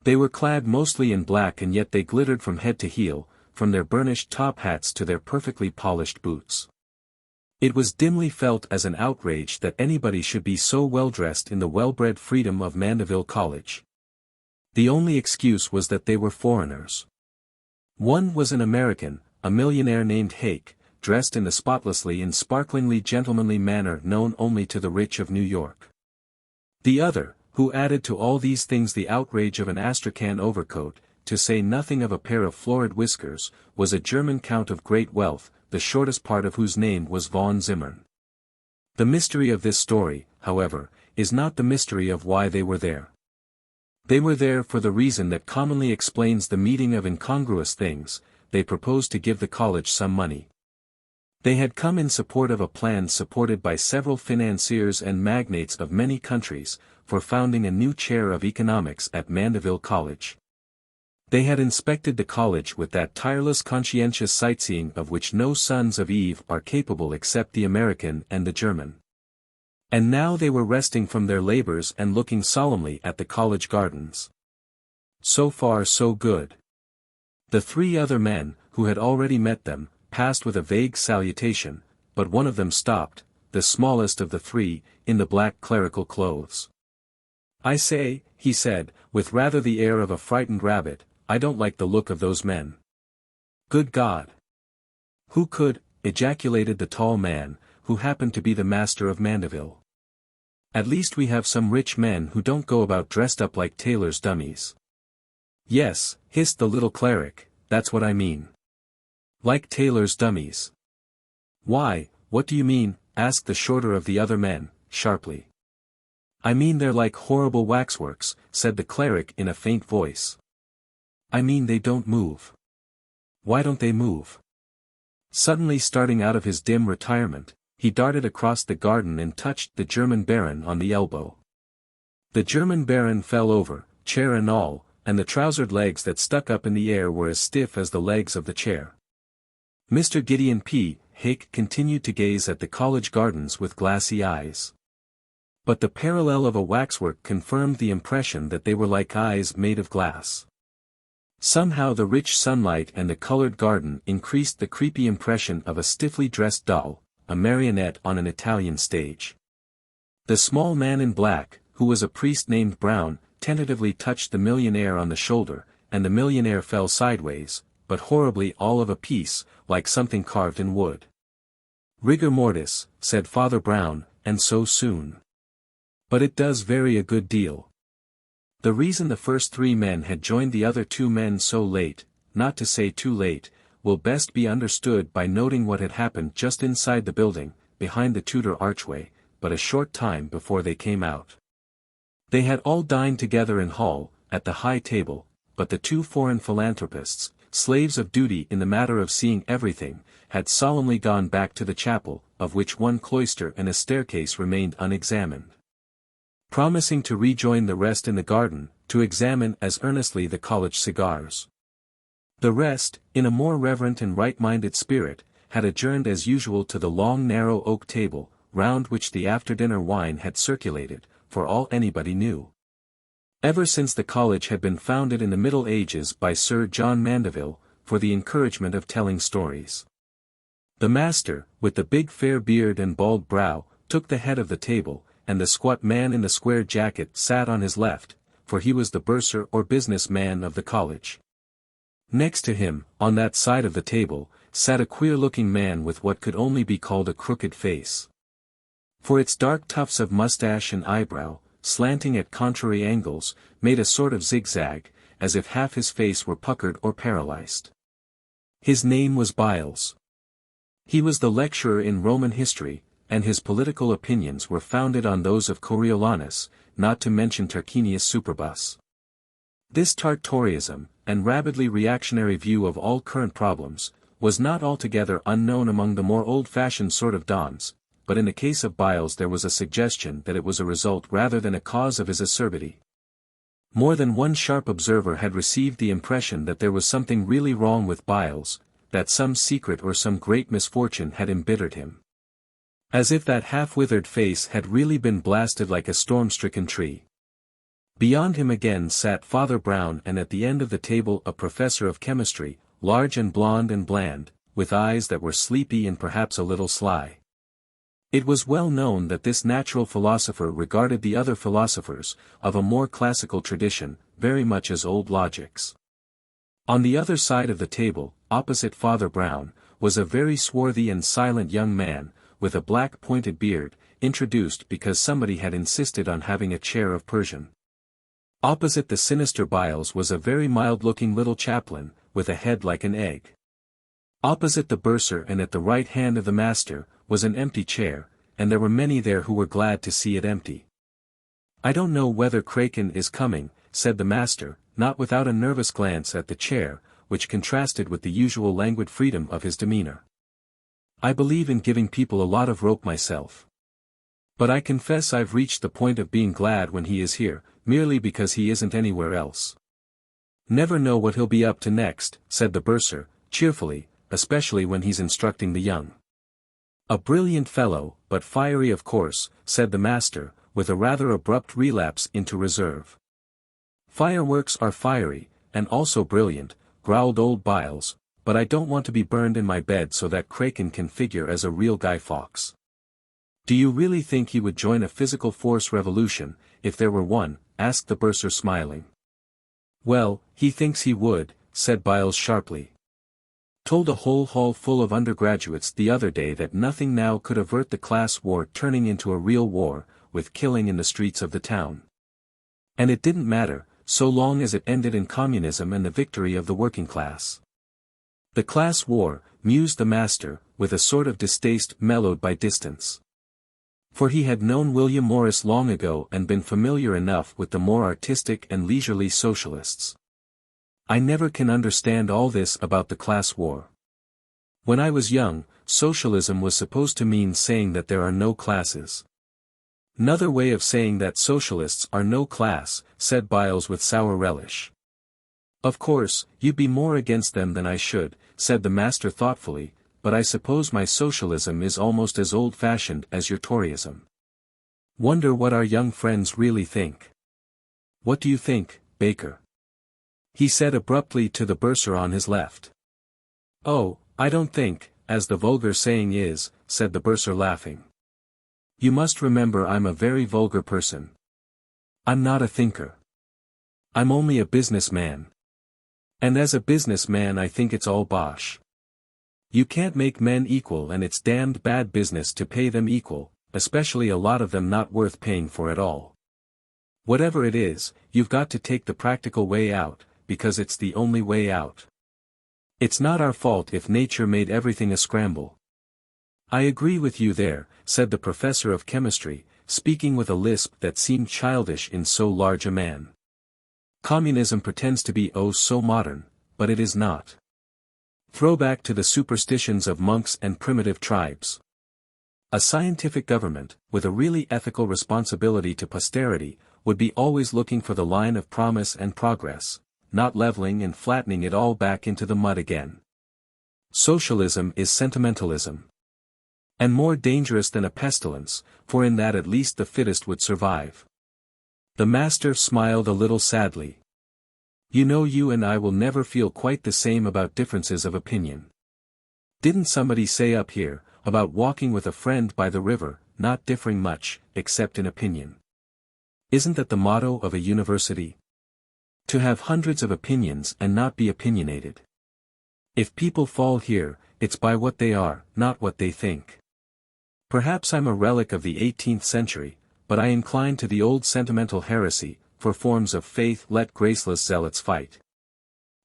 They were clad mostly in black and yet they glittered from head to heel, from their burnished top hats to their perfectly polished boots. It was dimly felt as an outrage that anybody should be so well dressed in the well-bred freedom of Mandeville College. The only excuse was that they were foreigners. One was an American, a millionaire named Hake, dressed in the spotlessly and sparklingly gentlemanly manner known only to the rich of New York. The other, who added to all these things the outrage of an astrakhan overcoat, to say nothing of a pair of florid whiskers, was a German count of great wealth, the shortest part of whose name was von Zimmern. The mystery of this story, however, is not the mystery of why they were there. They were there for the reason that commonly explains the meeting of incongruous things. They proposed to give the college some money. They had come in support of a plan supported by several financiers and magnates of many countries, for founding a new chair of economics at Mandeville College. They had inspected the college with that tireless conscientious sightseeing of which no sons of Eve are capable except the American and the German. And now they were resting from their labors and looking solemnly at the college gardens. So far so good. The 3 other men, who had already met them, passed with a vague salutation, but one of them stopped, the smallest of the 3, in the black clerical clothes. "I say," he said, with rather the air of a frightened rabbit, "I don't like the look of those men." "Good God! Who could?" ejaculated the tall man, who happened to be the master of Mandeville. "At least we have some rich men who don't go about dressed up like tailors' dummies." "Yes," hissed the little cleric, "that's what I mean. Like tailors' dummies." "Why, what do you mean?" asked the shorter of the other men, sharply. "I mean they're like horrible waxworks," said the cleric in a faint voice. "I mean they don't move." "Why don't they move?" Suddenly starting out of his dim retirement, he darted across the garden and touched the German baron on the elbow. The German baron fell over, chair and all, and the trousered legs that stuck up in the air were as stiff as the legs of the chair. Mr. Gideon P. Hake continued to gaze at the college gardens with glassy eyes. But the parallel of a waxwork confirmed the impression that they were like eyes made of glass. Somehow the rich sunlight and the colored garden increased the creepy impression of a stiffly dressed doll, a marionette on an Italian stage. The small man in black, who was a priest named Brown, tentatively touched the millionaire on the shoulder, and the millionaire fell sideways, but horribly all of a piece, like something carved in wood. "Rigor mortis," said Father Brown, "and so soon. But it does vary a good deal." The reason the first three men had joined the other two men so late, not to say too late, will best be understood by noting what had happened just inside the building, behind the Tudor archway, but a short time before they came out. They had all dined together in Hall, at the high table, but the two foreign philanthropists, slaves of duty in the matter of seeing everything, had solemnly gone back to the chapel, of which one cloister and a staircase remained unexamined. Promising to rejoin the rest in the garden, to examine as earnestly the college cigars. The rest, in a more reverent and right-minded spirit, had adjourned as usual to the long narrow oak table, round which the after-dinner wine had circulated, for all anybody knew. Ever since the college had been founded in the Middle Ages by Sir John Mandeville, for the encouragement of telling stories. The master, with the big fair beard and bald brow, took the head of the table, and the squat man in the square jacket sat on his left, for he was the bursar or business man of the college. Next to him, on that side of the table, sat a queer-looking man with what could only be called a crooked face. For its dark tufts of mustache and eyebrow, slanting at contrary angles, made a sort of zigzag, as if half his face were puckered or paralyzed. His name was Byles. He was the lecturer in Roman history, and his political opinions were founded on those of Coriolanus, not to mention Tarquinius Superbus. This Tartorianism, and rabidly reactionary view of all current problems, was not altogether unknown among the more old-fashioned sort of dons, but in the case of Byles there was a suggestion that it was a result rather than a cause of his acerbity. More than one sharp observer had received the impression that there was something really wrong with Byles, that some secret or some great misfortune had embittered him. As if that half-withered face had really been blasted like a storm-stricken tree. Beyond him again sat Father Brown, and at the end of the table a professor of chemistry, large and blond and bland, with eyes that were sleepy and perhaps a little sly. It was well known that this natural philosopher regarded the other philosophers, of a more classical tradition, very much as old logics. On the other side of the table, opposite Father Brown, was a very swarthy and silent young man, with a black pointed beard, introduced because somebody had insisted on having a chair of Persian. Opposite the sinister Byles was a very mild-looking little chaplain, with a head like an egg. Opposite the bursar and at the right hand of the master, was an empty chair, and there were many there who were glad to see it empty. "I don't know whether Kraken is coming," said the master, not without a nervous glance at the chair, which contrasted with the usual languid freedom of his demeanor. "I believe in giving people a lot of rope myself. But I confess I've reached the point of being glad when he is here, merely because he isn't anywhere else." "Never know what he'll be up to next," said the bursar, cheerfully, "especially when he's instructing the young." "A brilliant fellow, but fiery of course," said the master, with a rather abrupt relapse into reserve. "Fireworks are fiery, and also brilliant," growled old Byles, "but I don't want to be burned in my bed so that Kraken can figure as a real Guy Fawkes." "Do you really think he would join a physical force revolution, if there were one?" asked the bursar smiling. "Well, he thinks he would," said Byles sharply. "Told a whole hall full of undergraduates the other day that nothing now could avert the class war turning into a real war, with killing in the streets of the town. And it didn't matter, so long as it ended in communism and the victory of the working class." "The class war," mused the master, with a sort of distaste mellowed by distance. For he had known William Morris long ago and been familiar enough with the more artistic and leisurely socialists. "I never can understand all this about the class war. When I was young, socialism was supposed to mean saying that there are no classes." "'Nother way of saying that socialists are no class," said Byles with sour relish. "Of course, you'd be more against them than I should," said the master thoughtfully, "but I suppose my socialism is almost as old-fashioned as your Toryism." Wonder what our young friends really think. What do you think, Baker? He said abruptly to the bursar on his left. Oh, I don't think, as the vulgar saying is, said the bursar laughing. You must remember I'm a very vulgar person. I'm not a thinker. I'm only a businessman. And as a businessman I think it's all bosh. You can't make men equal and it's damned bad business to pay them equal, especially a lot of them not worth paying for at all. Whatever it is, you've got to take the practical way out, because it's the only way out. It's not our fault if nature made everything a scramble. I agree with you there, said the professor of chemistry, speaking with a lisp that seemed childish in so large a man. Communism pretends to be oh so modern, but it is not. Throwback to the superstitions of monks and primitive tribes. A scientific government, with a really ethical responsibility to posterity, would be always looking for the line of promise and progress, not leveling and flattening it all back into the mud again. Socialism is sentimentalism. And more dangerous than a pestilence, for in that at least the fittest would survive. The master smiled a little sadly. You know, you and I will never feel quite the same about differences of opinion. Didn't somebody say up here, about walking with a friend by the river, not differing much, except in opinion? Isn't that the motto of a university? To have hundreds of opinions and not be opinionated. If people fall here, it's by what they are, not what they think. Perhaps I'm a relic of the 18th century, but I incline to the old sentimental heresy, for forms of faith let graceless zealots fight.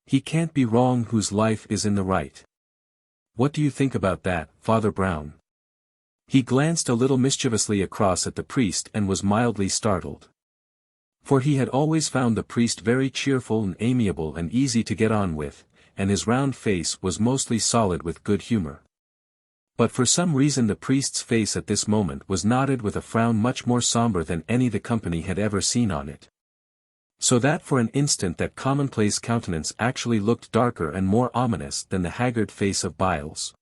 He can't be wrong whose life is in the right. What do you think about that, Father Brown? He glanced a little mischievously across at the priest and was mildly startled. For he had always found the priest very cheerful and amiable and easy to get on with, and his round face was mostly solid with good humor. But for some reason the priest's face at this moment was knotted with a frown much more somber than any the company had ever seen on it. So that for an instant that commonplace countenance actually looked darker and more ominous than the haggard face of Byles.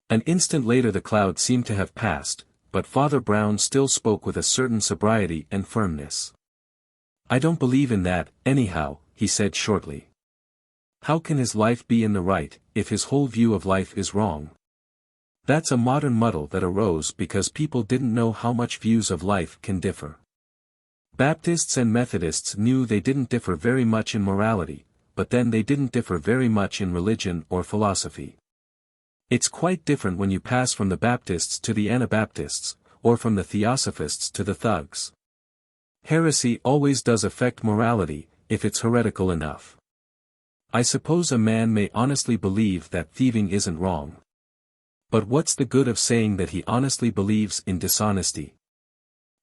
An instant later the cloud seemed to have passed, but Father Brown still spoke with a certain sobriety and firmness. I don't believe in that, anyhow, he said shortly. How can his life be in the right, if his whole view of life is wrong? That's a modern muddle that arose because people didn't know how much views of life can differ. Baptists and Methodists knew they didn't differ very much in morality, but then they didn't differ very much in religion or philosophy. It's quite different when you pass from the Baptists to the Anabaptists, or from the Theosophists to the thugs. Heresy always does affect morality, if it's heretical enough. I suppose a man may honestly believe that thieving isn't wrong. But what's the good of saying that he honestly believes in dishonesty?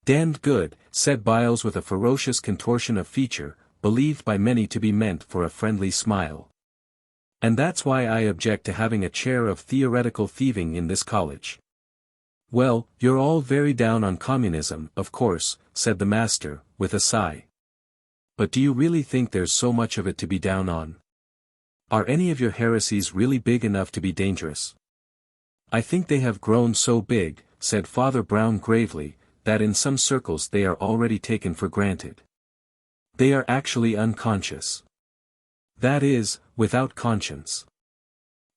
Damned good, said Byles with a ferocious contortion of feature, believed by many to be meant for a friendly smile. And that's why I object to having a chair of theoretical thieving in this college. Well, you're all very down on communism, of course, said the master, with a sigh. But do you really think there's so much of it to be down on? Are any of your heresies really big enough to be dangerous? I think they have grown so big, said Father Brown gravely, that in some circles they are already taken for granted. They are actually unconscious. That is, without conscience.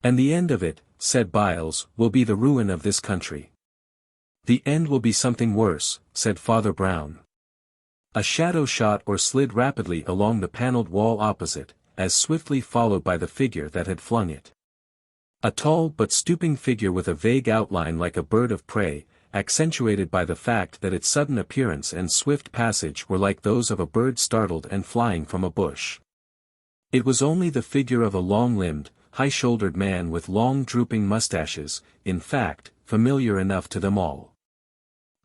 And the end of it, said Byles, will be the ruin of this country. The end will be something worse, said Father Brown. A shadow shot or slid rapidly along the paneled wall opposite, as swiftly followed by the figure that had flung it. A tall but stooping figure with a vague outline like a bird of prey, accentuated by the fact that its sudden appearance and swift passage were like those of a bird startled and flying from a bush. It was only the figure of a long-limbed, high-shouldered man with long drooping mustaches, in fact, familiar enough to them all.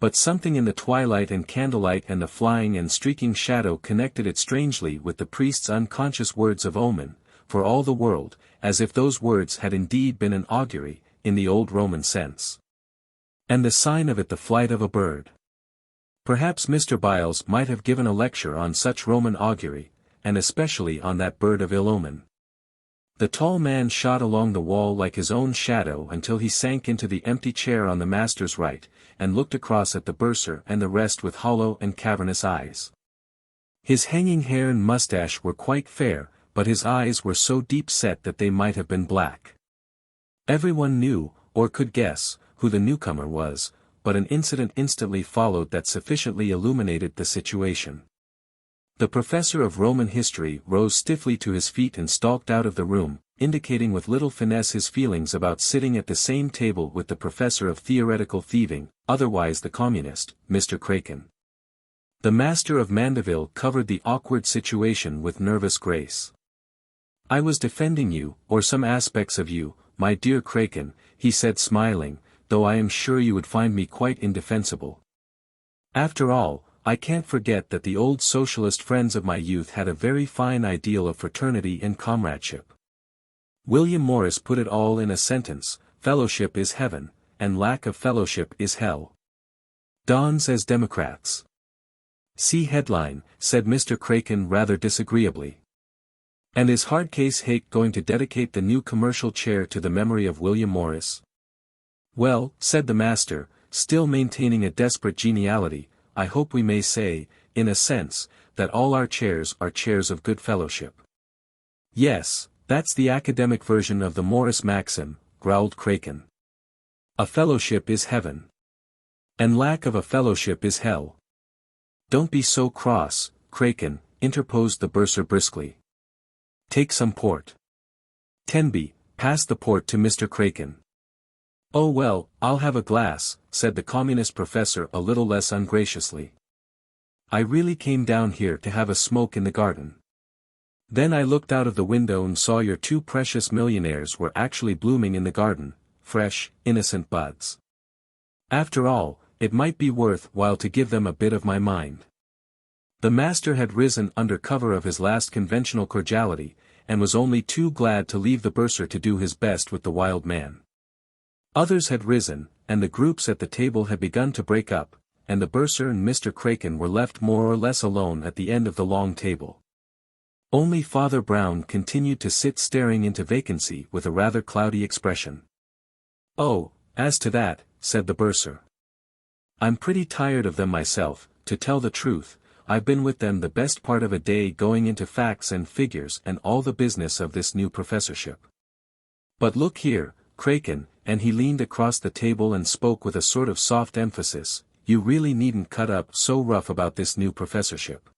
But something in the twilight and candlelight and the flying and streaking shadow connected it strangely with the priest's unconscious words of omen, for all the world, as if those words had indeed been an augury, in the old Roman sense. And the sign of it the flight of a bird. Perhaps Mr. Byles might have given a lecture on such Roman augury, and especially on that bird of ill omen. The tall man shot along the wall like his own shadow until he sank into the empty chair on the master's right, and looked across at the bursar and the rest with hollow and cavernous eyes. His hanging hair and mustache were quite fair, but his eyes were so deep-set that they might have been black. Everyone knew, or could guess, who the newcomer was, but an incident instantly followed that sufficiently illuminated the situation. The professor of Roman history rose stiffly to his feet and stalked out of the room, indicating with little finesse his feelings about sitting at the same table with the professor of theoretical thieving, otherwise the communist, Mr. Kraken. The master of Mandeville covered the awkward situation with nervous grace. "I was defending you, or some aspects of you, my dear Kraken," he said smiling, "though I am sure you would find me quite indefensible. After all, I can't forget that the old socialist friends of my youth had a very fine ideal of fraternity and comradeship. William Morris put it all in a sentence: fellowship is heaven, and lack of fellowship is hell. Dons as Democrats." "See headline," said Mr. Kraken rather disagreeably. "And is Hardcase Hake going to dedicate the new commercial chair to the memory of William Morris?" "Well," said the master, still maintaining a desperate geniality, "I hope we may say, in a sense, that all our chairs are chairs of good fellowship." "Yes, that's the academic version of the Morris maxim," growled Kraken. "A fellowship is heaven. And lack of a fellowship is hell." "Don't be so cross, Kraken," interposed the bursar briskly. "Take some port. Tenby, pass the port to Mr. Kraken." "Oh well, I'll have a glass," said the communist professor a little less ungraciously. "I really came down here to have a smoke in the garden. Then I looked out of the window and saw your two precious millionaires were actually blooming in the garden, fresh, innocent buds. After all, it might be worth while to give them a bit of my mind." The master had risen under cover of his last conventional cordiality, and was only too glad to leave the bursar to do his best with the wild man. Others had risen, and the groups at the table had begun to break up, and the bursar and Mr. Kraken were left more or less alone at the end of the long table. Only Father Brown continued to sit staring into vacancy with a rather cloudy expression. "Oh, as to that," said the bursar, "I'm pretty tired of them myself, to tell the truth. I've been with them the best part of a day going into facts and figures and all the business of this new professorship. But look here, Kraken," and he leaned across the table and spoke with a sort of soft emphasis, "you really needn't cut up so rough about this new professorship.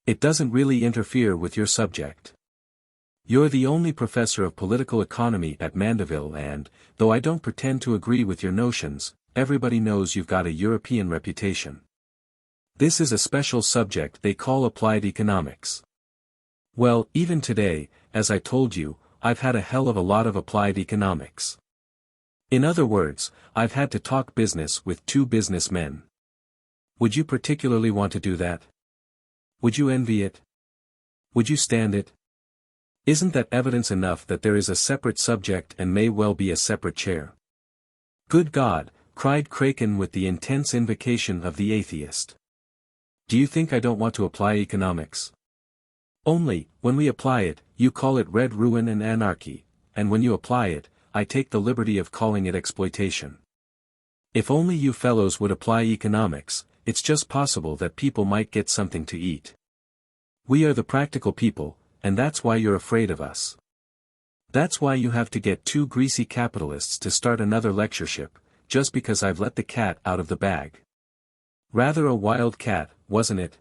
It doesn't really interfere with your subject. You're the only professor of political economy at Mandeville and, though I don't pretend to agree with your notions, everybody knows you've got a European reputation. This is a special subject they call applied economics. Well, even today, as I told you, I've had a hell of a lot of applied economics. In other words, I've had to talk business with two businessmen. Would you particularly want to do that? Would you envy it? Would you stand it? Isn't that evidence enough that there is a separate subject and may well be a separate chair?" "Good God," cried Kraken with the intense invocation of the atheist. "Do you think I don't want to apply economics? Only, when we apply it, you call it red ruin and anarchy, and when you apply it, I take the liberty of calling it exploitation. If only you fellows would apply economics, it's just possible that people might get something to eat. We are the practical people, and that's why you're afraid of us. That's why you have to get two greasy capitalists to start another lectureship, just because I've let the cat out of the bag. Rather a wild cat, wasn't it?"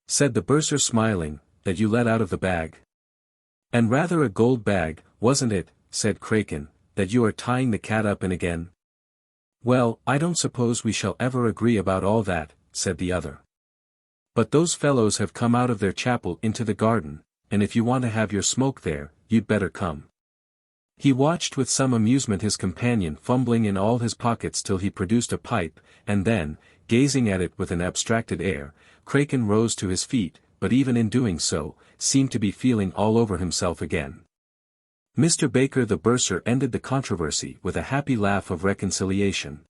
said the bursar smiling, "that you let out of the bag?" "And rather a gold bag, wasn't it," said Kraken, "that you are tying the cat up in again?" "Well, I don't suppose we shall ever agree about all that," said the other. "But those fellows have come out of their chapel into the garden, and if you want to have your smoke there, you'd better come." He watched with some amusement his companion fumbling in all his pockets till he produced a pipe, and then, gazing at it with an abstracted air, Kraken rose to his feet, but even in doing so, seemed to be feeling all over himself again. Mr. Baker the bursar ended the controversy with a happy laugh of reconciliation.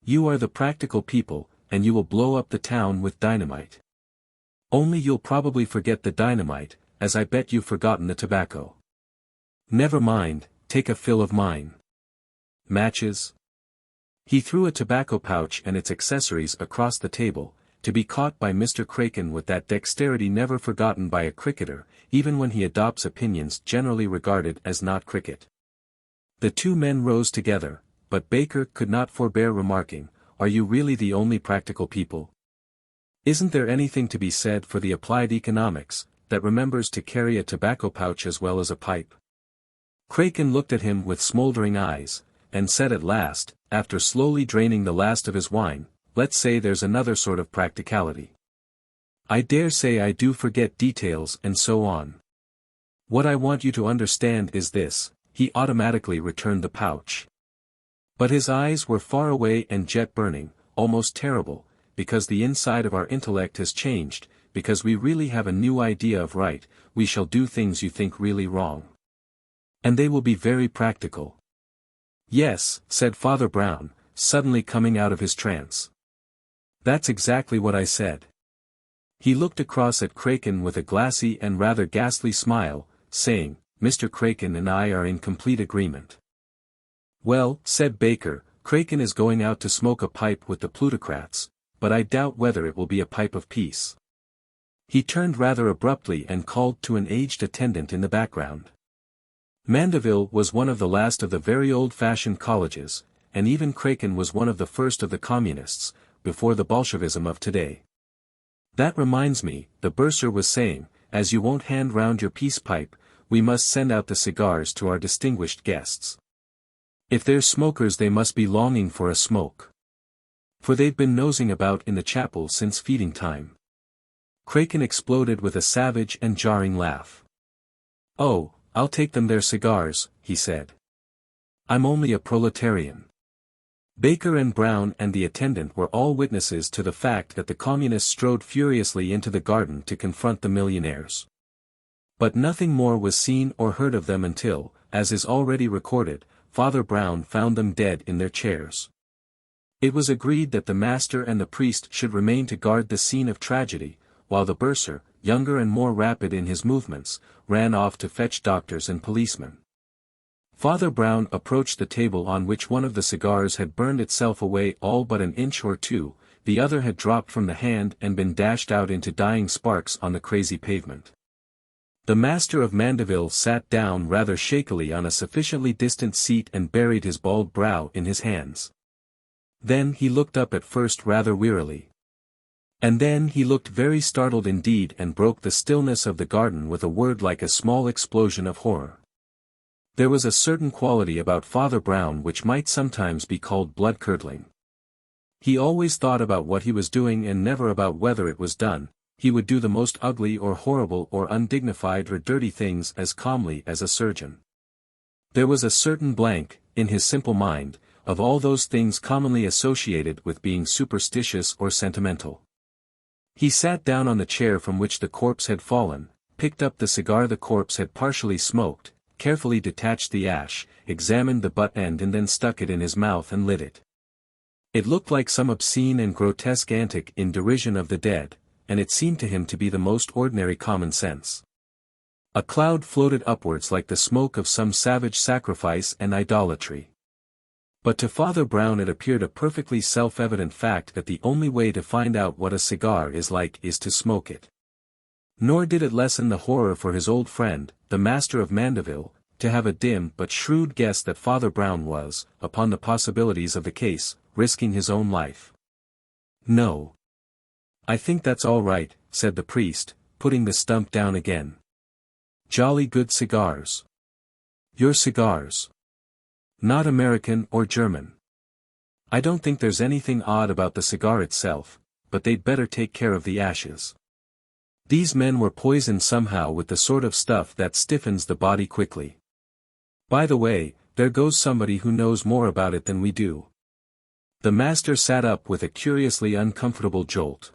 "You are the practical people, and you will blow up the town with dynamite. Only you'll probably forget the dynamite, as I bet you've forgotten the tobacco." Never mind, take a fill of mine. Matches? He threw a tobacco pouch and its accessories across the table, to be caught by Mr. Kraken with that dexterity never forgotten by a cricketer, even when he adopts opinions generally regarded as not cricket. The two men rose together, but Baker could not forbear remarking, "Are you really the only practical people? Isn't there anything to be said for the applied economics, that remembers to carry a tobacco pouch as well as a pipe?" Kraken looked at him with smoldering eyes, and said at last, after slowly draining the last of his wine, "Let's say there's another sort of practicality. I dare say I do forget details and so on. What I want you to understand is this," he automatically returned the pouch. But his eyes were far away and jet-burning, almost terrible, because the inside of our intellect has changed, because we really have a new idea of right, we shall do things you think really wrong. And they will be very practical. "Yes," said Father Brown, suddenly coming out of his trance. "That's exactly what I said." He looked across at Kraken with a glassy and rather ghastly smile, saying, "Mr. Kraken and I are in complete agreement." "Well," said Baker, "Kraken is going out to smoke a pipe with the plutocrats, but I doubt whether it will be a pipe of peace." He turned rather abruptly and called to an aged attendant in the background. Mandeville was one of the last of the very old-fashioned colleges, and even Kraken was one of the first of the communists, before the Bolshevism of today. "That reminds me," the bursar was saying, "as you won't hand round your peace pipe, we must send out the cigars to our distinguished guests. If they're smokers they must be longing for a smoke. For they've been nosing about in the chapel since feeding time." Kraken exploded with a savage and jarring laugh. "Oh, I'll take them their cigars," he said. "I'm only a proletarian." Baker and Brown and the attendant were all witnesses to the fact that the communists strode furiously into the garden to confront the millionaires. But nothing more was seen or heard of them until, as is already recorded, Father Brown found them dead in their chairs. It was agreed that the master and the priest should remain to guard the scene of tragedy, while the bursar, younger and more rapid in his movements, ran off to fetch doctors and policemen. Father Brown approached the table on which one of the cigars had burned itself away all but an inch or two, the other had dropped from the hand and been dashed out into dying sparks on the crazy pavement. The master of Mandeville sat down rather shakily on a sufficiently distant seat and buried his bald brow in his hands. Then he looked up at first rather wearily. And then he looked very startled indeed and broke the stillness of the garden with a word like a small explosion of horror. There was a certain quality about Father Brown which might sometimes be called blood-curdling. He always thought about what he was doing and never about whether it was done. He would do the most ugly or horrible or undignified or dirty things as calmly as a surgeon. There was a certain blank, in his simple mind, of all those things commonly associated with being superstitious or sentimental. He sat down on the chair from which the corpse had fallen, picked up the cigar the corpse had partially smoked, carefully detached the ash, examined the butt end and then stuck it in his mouth and lit it. It looked like some obscene and grotesque antic in derision of the dead, and it seemed to him to be the most ordinary common sense. A cloud floated upwards like the smoke of some savage sacrifice and idolatry. But to Father Brown it appeared a perfectly self-evident fact that the only way to find out what a cigar is like is to smoke it. Nor did it lessen the horror for his old friend, the master of Mandeville, to have a dim but shrewd guess that Father Brown was, upon the possibilities of the case, risking his own life. "No. I think that's all right," said the priest, putting the stump down again. "Jolly good cigars. Your cigars. Not American or German. I don't think there's anything odd about the cigar itself, but they'd better take care of the ashes. These men were poisoned somehow with the sort of stuff that stiffens the body quickly. By the way, there goes somebody who knows more about it than we do." The master sat up with a curiously uncomfortable jolt.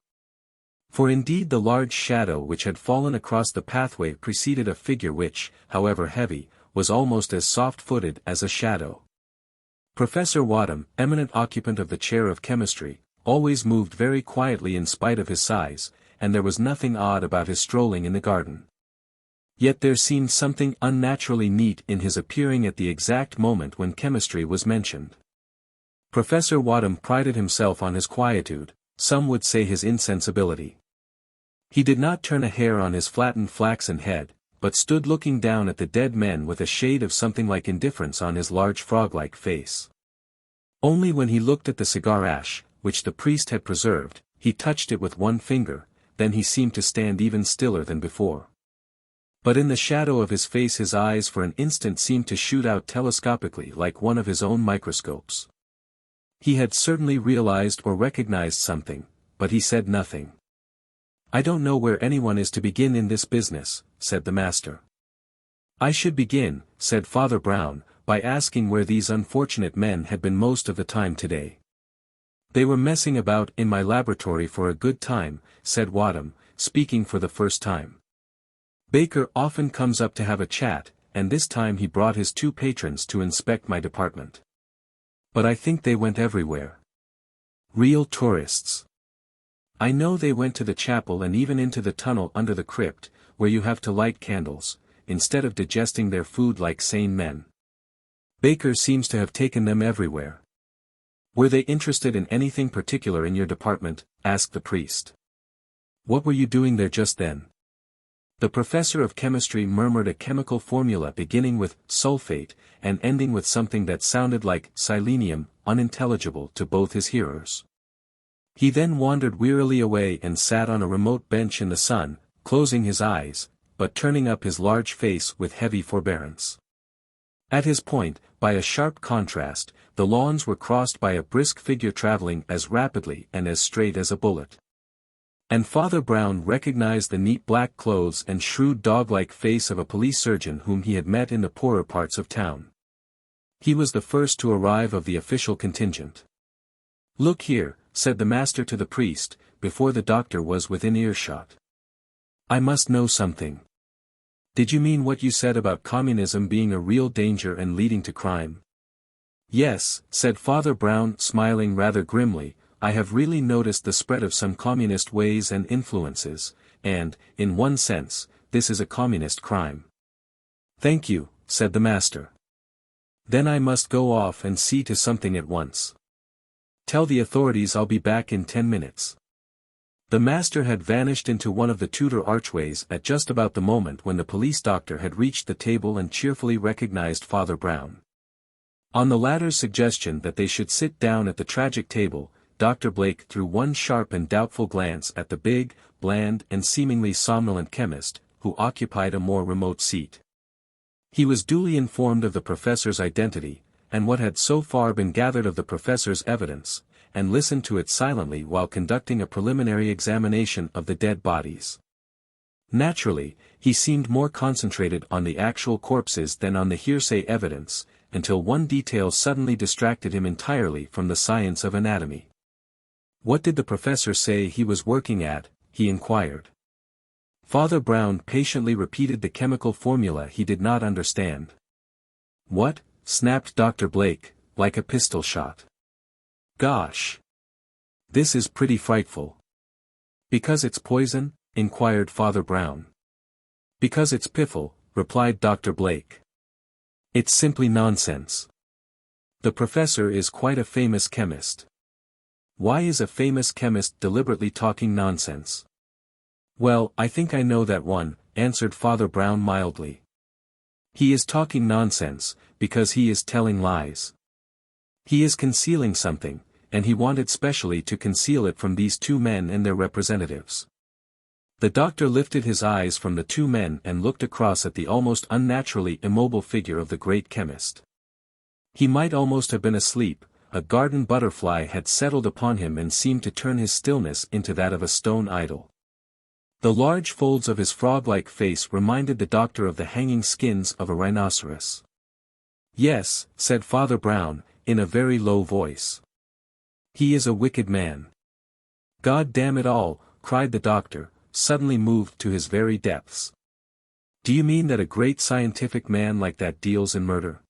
For indeed the large shadow which had fallen across the pathway preceded a figure which, however heavy, was almost as soft-footed as a shadow. Professor Wadham, eminent occupant of the chair of chemistry, always moved very quietly in spite of his size, and there was nothing odd about his strolling in the garden. Yet there seemed something unnaturally neat in his appearing at the exact moment when chemistry was mentioned. Professor Wadham prided himself on his quietude, some would say his insensibility. He did not turn a hair on his flattened flaxen head, but stood looking down at the dead men with a shade of something like indifference on his large frog-like face. Only when he looked at the cigar ash, which the priest had preserved, he touched it with one finger, then he seemed to stand even stiller than before. But in the shadow of his face his eyes for an instant seemed to shoot out telescopically like one of his own microscopes. He had certainly realized or recognized something, but he said nothing. "I don't know where anyone is to begin in this business," said the master. "I should begin," said Father Brown, "by asking where these unfortunate men had been most of the time today." "They were messing about in my laboratory for a good time," said Wadham, speaking for the first time. "Baker often comes up to have a chat, and this time he brought his 2 patrons to inspect my department. But I think they went everywhere. Real tourists. I know they went to the chapel and even into the tunnel under the crypt, where you have to light candles, instead of digesting their food like sane men. Baker seems to have taken them everywhere." "Were they interested in anything particular in your department?" asked the priest. "What were you doing there just then?" The professor of chemistry murmured a chemical formula beginning with sulfate, and ending with something that sounded like selenium, unintelligible to both his hearers. He then wandered wearily away and sat on a remote bench in the sun, closing his eyes, but turning up his large face with heavy forbearance. At his point, by a sharp contrast, the lawns were crossed by a brisk figure traveling as rapidly and as straight as a bullet. And Father Brown recognized the neat black clothes and shrewd dog-like face of a police surgeon whom he had met in the poorer parts of town. He was the first to arrive of the official contingent. "Look here," said the master to the priest, before the doctor was within earshot. "I must know something. Did you mean what you said about communism being a real danger and leading to crime?" "Yes," said Father Brown, smiling rather grimly, "I have really noticed the spread of some communist ways and influences, and, in one sense, this is a communist crime." "Thank you," said the master. "Then I must go off and see to something at once. Tell the authorities I'll be back in 10 minutes. The master had vanished into one of the Tudor archways at just about the moment when the police doctor had reached the table and cheerfully recognized Father Brown. On the latter's suggestion that they should sit down at the tragic table, Dr. Blake threw one sharp and doubtful glance at the big, bland and seemingly somnolent chemist, who occupied a more remote seat. He was duly informed of the professor's identity, and what had so far been gathered of the professor's evidence, and listened to it silently while conducting a preliminary examination of the dead bodies. Naturally, he seemed more concentrated on the actual corpses than on the hearsay evidence, until one detail suddenly distracted him entirely from the science of anatomy. "What did the professor say he was working at?" he inquired. Father Brown patiently repeated the chemical formula he did not understand. "What?" snapped Dr. Blake, like a pistol shot. "Gosh! This is pretty frightful." "Because it's poison?" inquired Father Brown. "Because it's piffle," replied Dr. Blake. "It's simply nonsense. The professor is quite a famous chemist." "Why is a famous chemist deliberately talking nonsense?" "Well, I think I know that one," answered Father Brown mildly. "He is talking nonsense, because he is telling lies. He is concealing something, and he wanted specially to conceal it from these 2 men and their representatives." The doctor lifted his eyes from the 2 men and looked across at the almost unnaturally immobile figure of the great chemist. He might almost have been asleep. A garden butterfly had settled upon him and seemed to turn his stillness into that of a stone idol. The large folds of his frog-like face reminded the doctor of the hanging skins of a rhinoceros. "Yes," said Father Brown, in a very low voice. "He is a wicked man." "God damn it all," cried the doctor, suddenly moved to his very depths. "Do you mean that a great scientific man like that deals in murder?"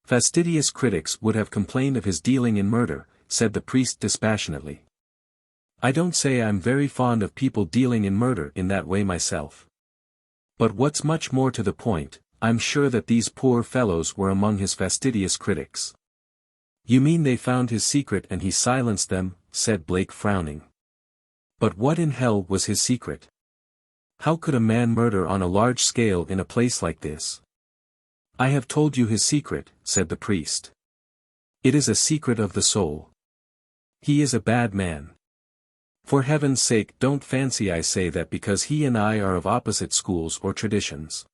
"Fastidious critics would have complained of his dealing in murder," said the priest dispassionately. "I don't say I'm very fond of people dealing in murder in that way myself. But what's much more to the point, I'm sure that these poor fellows were among his fastidious critics. You mean they found his secret and he silenced them, said Blake frowning. But what in hell was his secret? How could a man murder on a large scale in a place like this? I have told you his secret, said the priest. It is a secret of the soul. He is a bad man. For heaven's sake, don't fancy I say that because he and I are of opposite schools or traditions.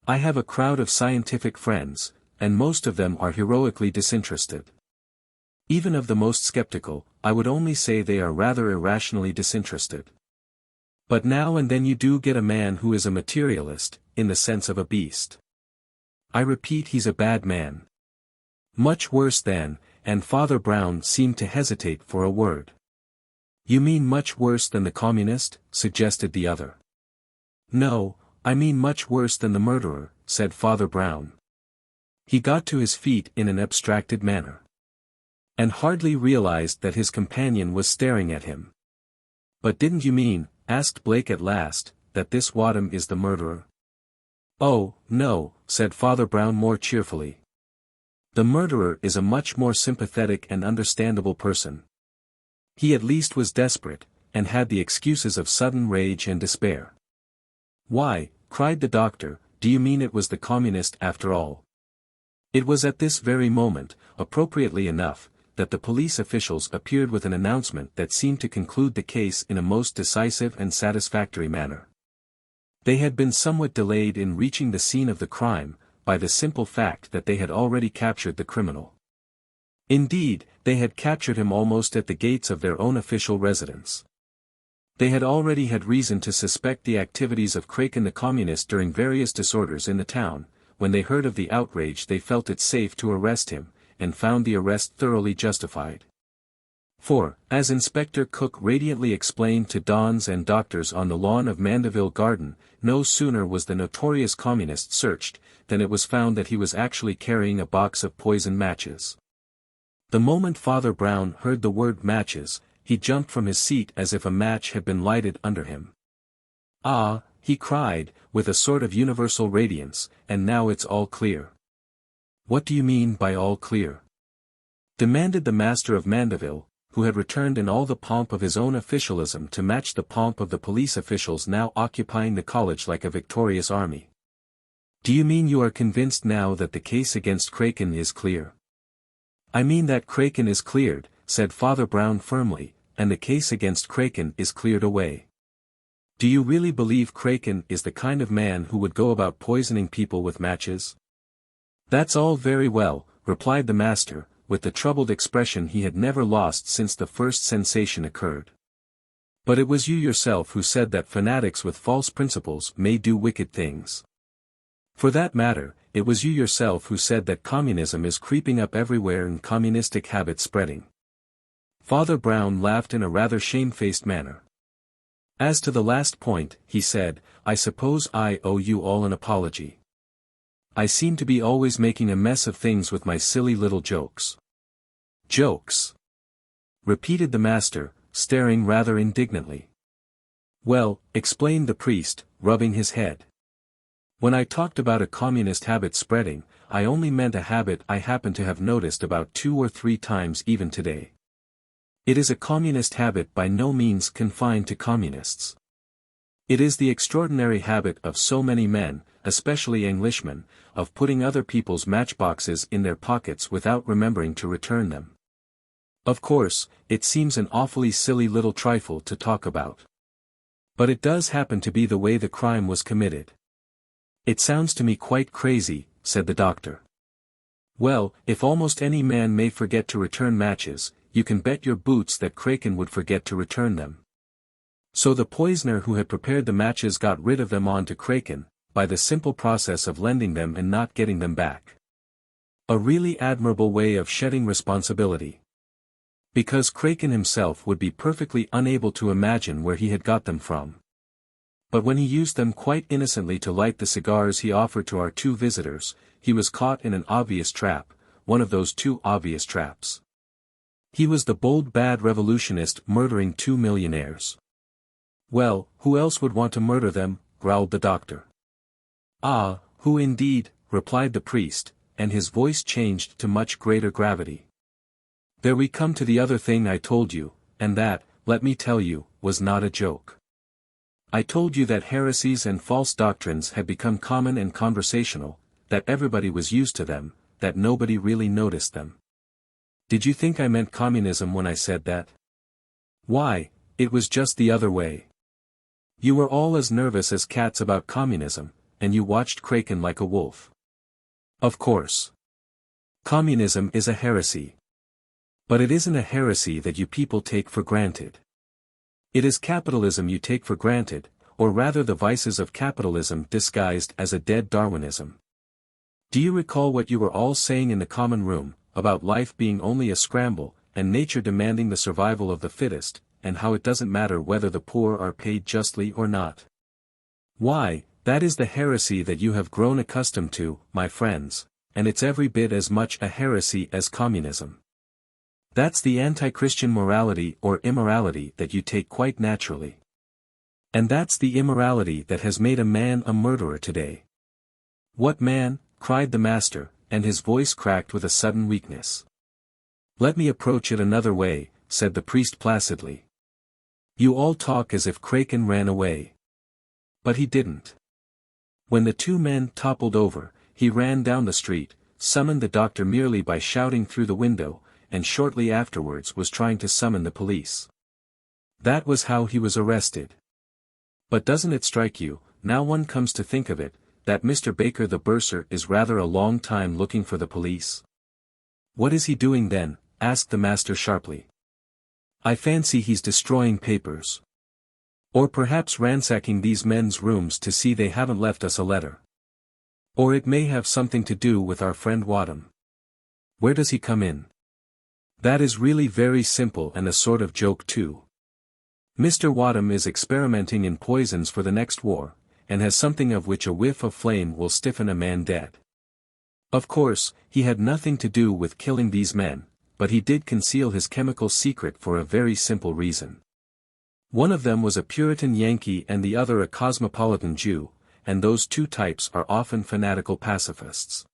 I have a crowd of scientific friends, and most of them are heroically disinterested. Even of the most skeptical, I would only say they are rather irrationally disinterested. But now and then you do get a man who is a materialist, in the sense of a beast. I repeat, he's a bad man. Much worse than, and Father Brown seemed to hesitate for a word. You mean much worse than the communist, suggested the other. No, I mean much worse than the murderer, said Father Brown. He got to his feet in an abstracted manner. And hardly realized that his companion was staring at him. But didn't you mean, asked Blake at last, that this Wadham is the murderer? Oh, no, said Father Brown more cheerfully. The murderer is a much more sympathetic and understandable person. He at least was desperate, and had the excuses of sudden rage and despair. Why, cried the doctor, do you mean it was the communist after all? It was at this very moment, appropriately enough, that the police officials appeared with an announcement that seemed to conclude the case in a most decisive and satisfactory manner. They had been somewhat delayed in reaching the scene of the crime, by the simple fact that they had already captured the criminal. Indeed, they had captured him almost at the gates of their own official residence. They had already had reason to suspect the activities of Kraken the communist during various disorders in the town. When they heard of the outrage they felt it safe to arrest him, and found the arrest thoroughly justified. For, as Inspector Cook radiantly explained to dons and doctors on the lawn of Mandeville Garden, no sooner was the notorious communist searched, than it was found that he was actually carrying a box of poison matches. The moment Father Brown heard the word matches, he jumped from his seat as if a match had been lighted under him. Ah, he cried, with a sort of universal radiance, and now it's all clear. What do you mean by all clear? Demanded the master of Mandeville, who had returned in all the pomp of his own officialism to match the pomp of the police officials now occupying the college like a victorious army. Do you mean you are convinced now that the case against Kraken is clear? I mean that Kraken is cleared, said Father Brown firmly, and the case against Kraken is cleared away. Do you really believe Kraken is the kind of man who would go about poisoning people with matches? That's all very well, replied the master, with the troubled expression he had never lost since the first sensation occurred. But it was you yourself who said that fanatics with false principles may do wicked things. For that matter, it was you yourself who said that communism is creeping up everywhere and communistic habits spreading. Father Brown laughed in a rather shamefaced manner. As to the last point, he said, I suppose I owe you all an apology. I seem to be always making a mess of things with my silly little jokes. Jokes? Repeated the master, staring rather indignantly. Well, explained the priest, rubbing his head. When I talked about a communist habit spreading, I only meant a habit I happen to have noticed about 2 or 3 times even today. It is a communist habit by no means confined to communists. It is the extraordinary habit of so many men, especially Englishmen, of putting other people's matchboxes in their pockets without remembering to return them. Of course, it seems an awfully silly little trifle to talk about. But it does happen to be the way the crime was committed. It sounds to me quite crazy, said the doctor. Well, if almost any man may forget to return matches, you can bet your boots that Kraken would forget to return them. So the poisoner who had prepared the matches got rid of them on to Kraken, by the simple process of lending them and not getting them back. A really admirable way of shedding responsibility. Because Kraken himself would be perfectly unable to imagine where he had got them from. But when he used them quite innocently to light the cigars he offered to our 2 visitors, he was caught in an obvious trap, one of those 2 obvious traps. He was the bold bad revolutionist murdering 2 millionaires. Well, who else would want to murder them, growled the doctor. Ah, who indeed, replied the priest, and his voice changed to much greater gravity. There we come to the other thing I told you, and that, let me tell you, was not a joke. I told you that heresies and false doctrines had become common and conversational, that everybody was used to them, that nobody really noticed them. Did you think I meant communism when I said that? Why, it was just the other way. You were all as nervous as cats about communism, and you watched Kraken like a wolf. Of course. Communism is a heresy. But it isn't a heresy that you people take for granted. It is capitalism you take for granted, or rather the vices of capitalism disguised as a dead Darwinism. Do you recall what you were all saying in the common room, about life being only a scramble, and nature demanding the survival of the fittest, and how it doesn't matter whether the poor are paid justly or not? Why, that is the heresy that you have grown accustomed to, my friends, and it's every bit as much a heresy as communism. That's the anti-Christian morality or immorality that you take quite naturally. And that's the immorality that has made a man a murderer today. What man? Cried the master, and his voice cracked with a sudden weakness. Let me approach it another way, said the priest placidly. You all talk as if Kraken ran away. But he didn't. When the two men toppled over, he ran down the street, summoned the doctor merely by shouting through the window, and shortly afterwards was trying to summon the police. That was how he was arrested. But doesn't it strike you, now one comes to think of it, that Mr. Baker the bursar is rather a long time looking for the police? What is he doing then? Asked the master sharply. I fancy he's destroying papers. Or perhaps ransacking these men's rooms to see they haven't left us a letter. Or it may have something to do with our friend Wadham. Where does he come in? That is really very simple and a sort of joke too. Mr. Wadham is experimenting in poisons for the next war, and has something of which a whiff of flame will stiffen a man dead. Of course, he had nothing to do with killing these men, but he did conceal his chemical secret for a very simple reason. One of them was a Puritan Yankee and the other a cosmopolitan Jew, and those two types are often fanatical pacifists.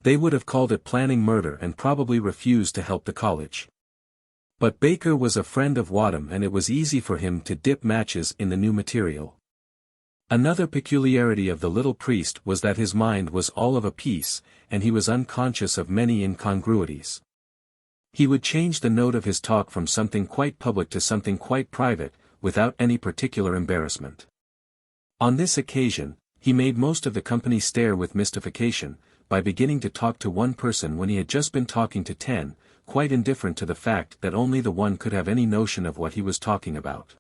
They would have called it planning murder and probably refused to help the college. But Baker was a friend of Wadham and it was easy for him to dip matches in the new material. Another peculiarity of the little priest was that his mind was all of a piece, and he was unconscious of many incongruities. He would change the note of his talk from something quite public to something quite private, without any particular embarrassment. On this occasion, he made most of the company stare with mystification, by beginning to talk to one person when he had just been talking to 10, quite indifferent to the fact that only the one could have any notion of what he was talking about.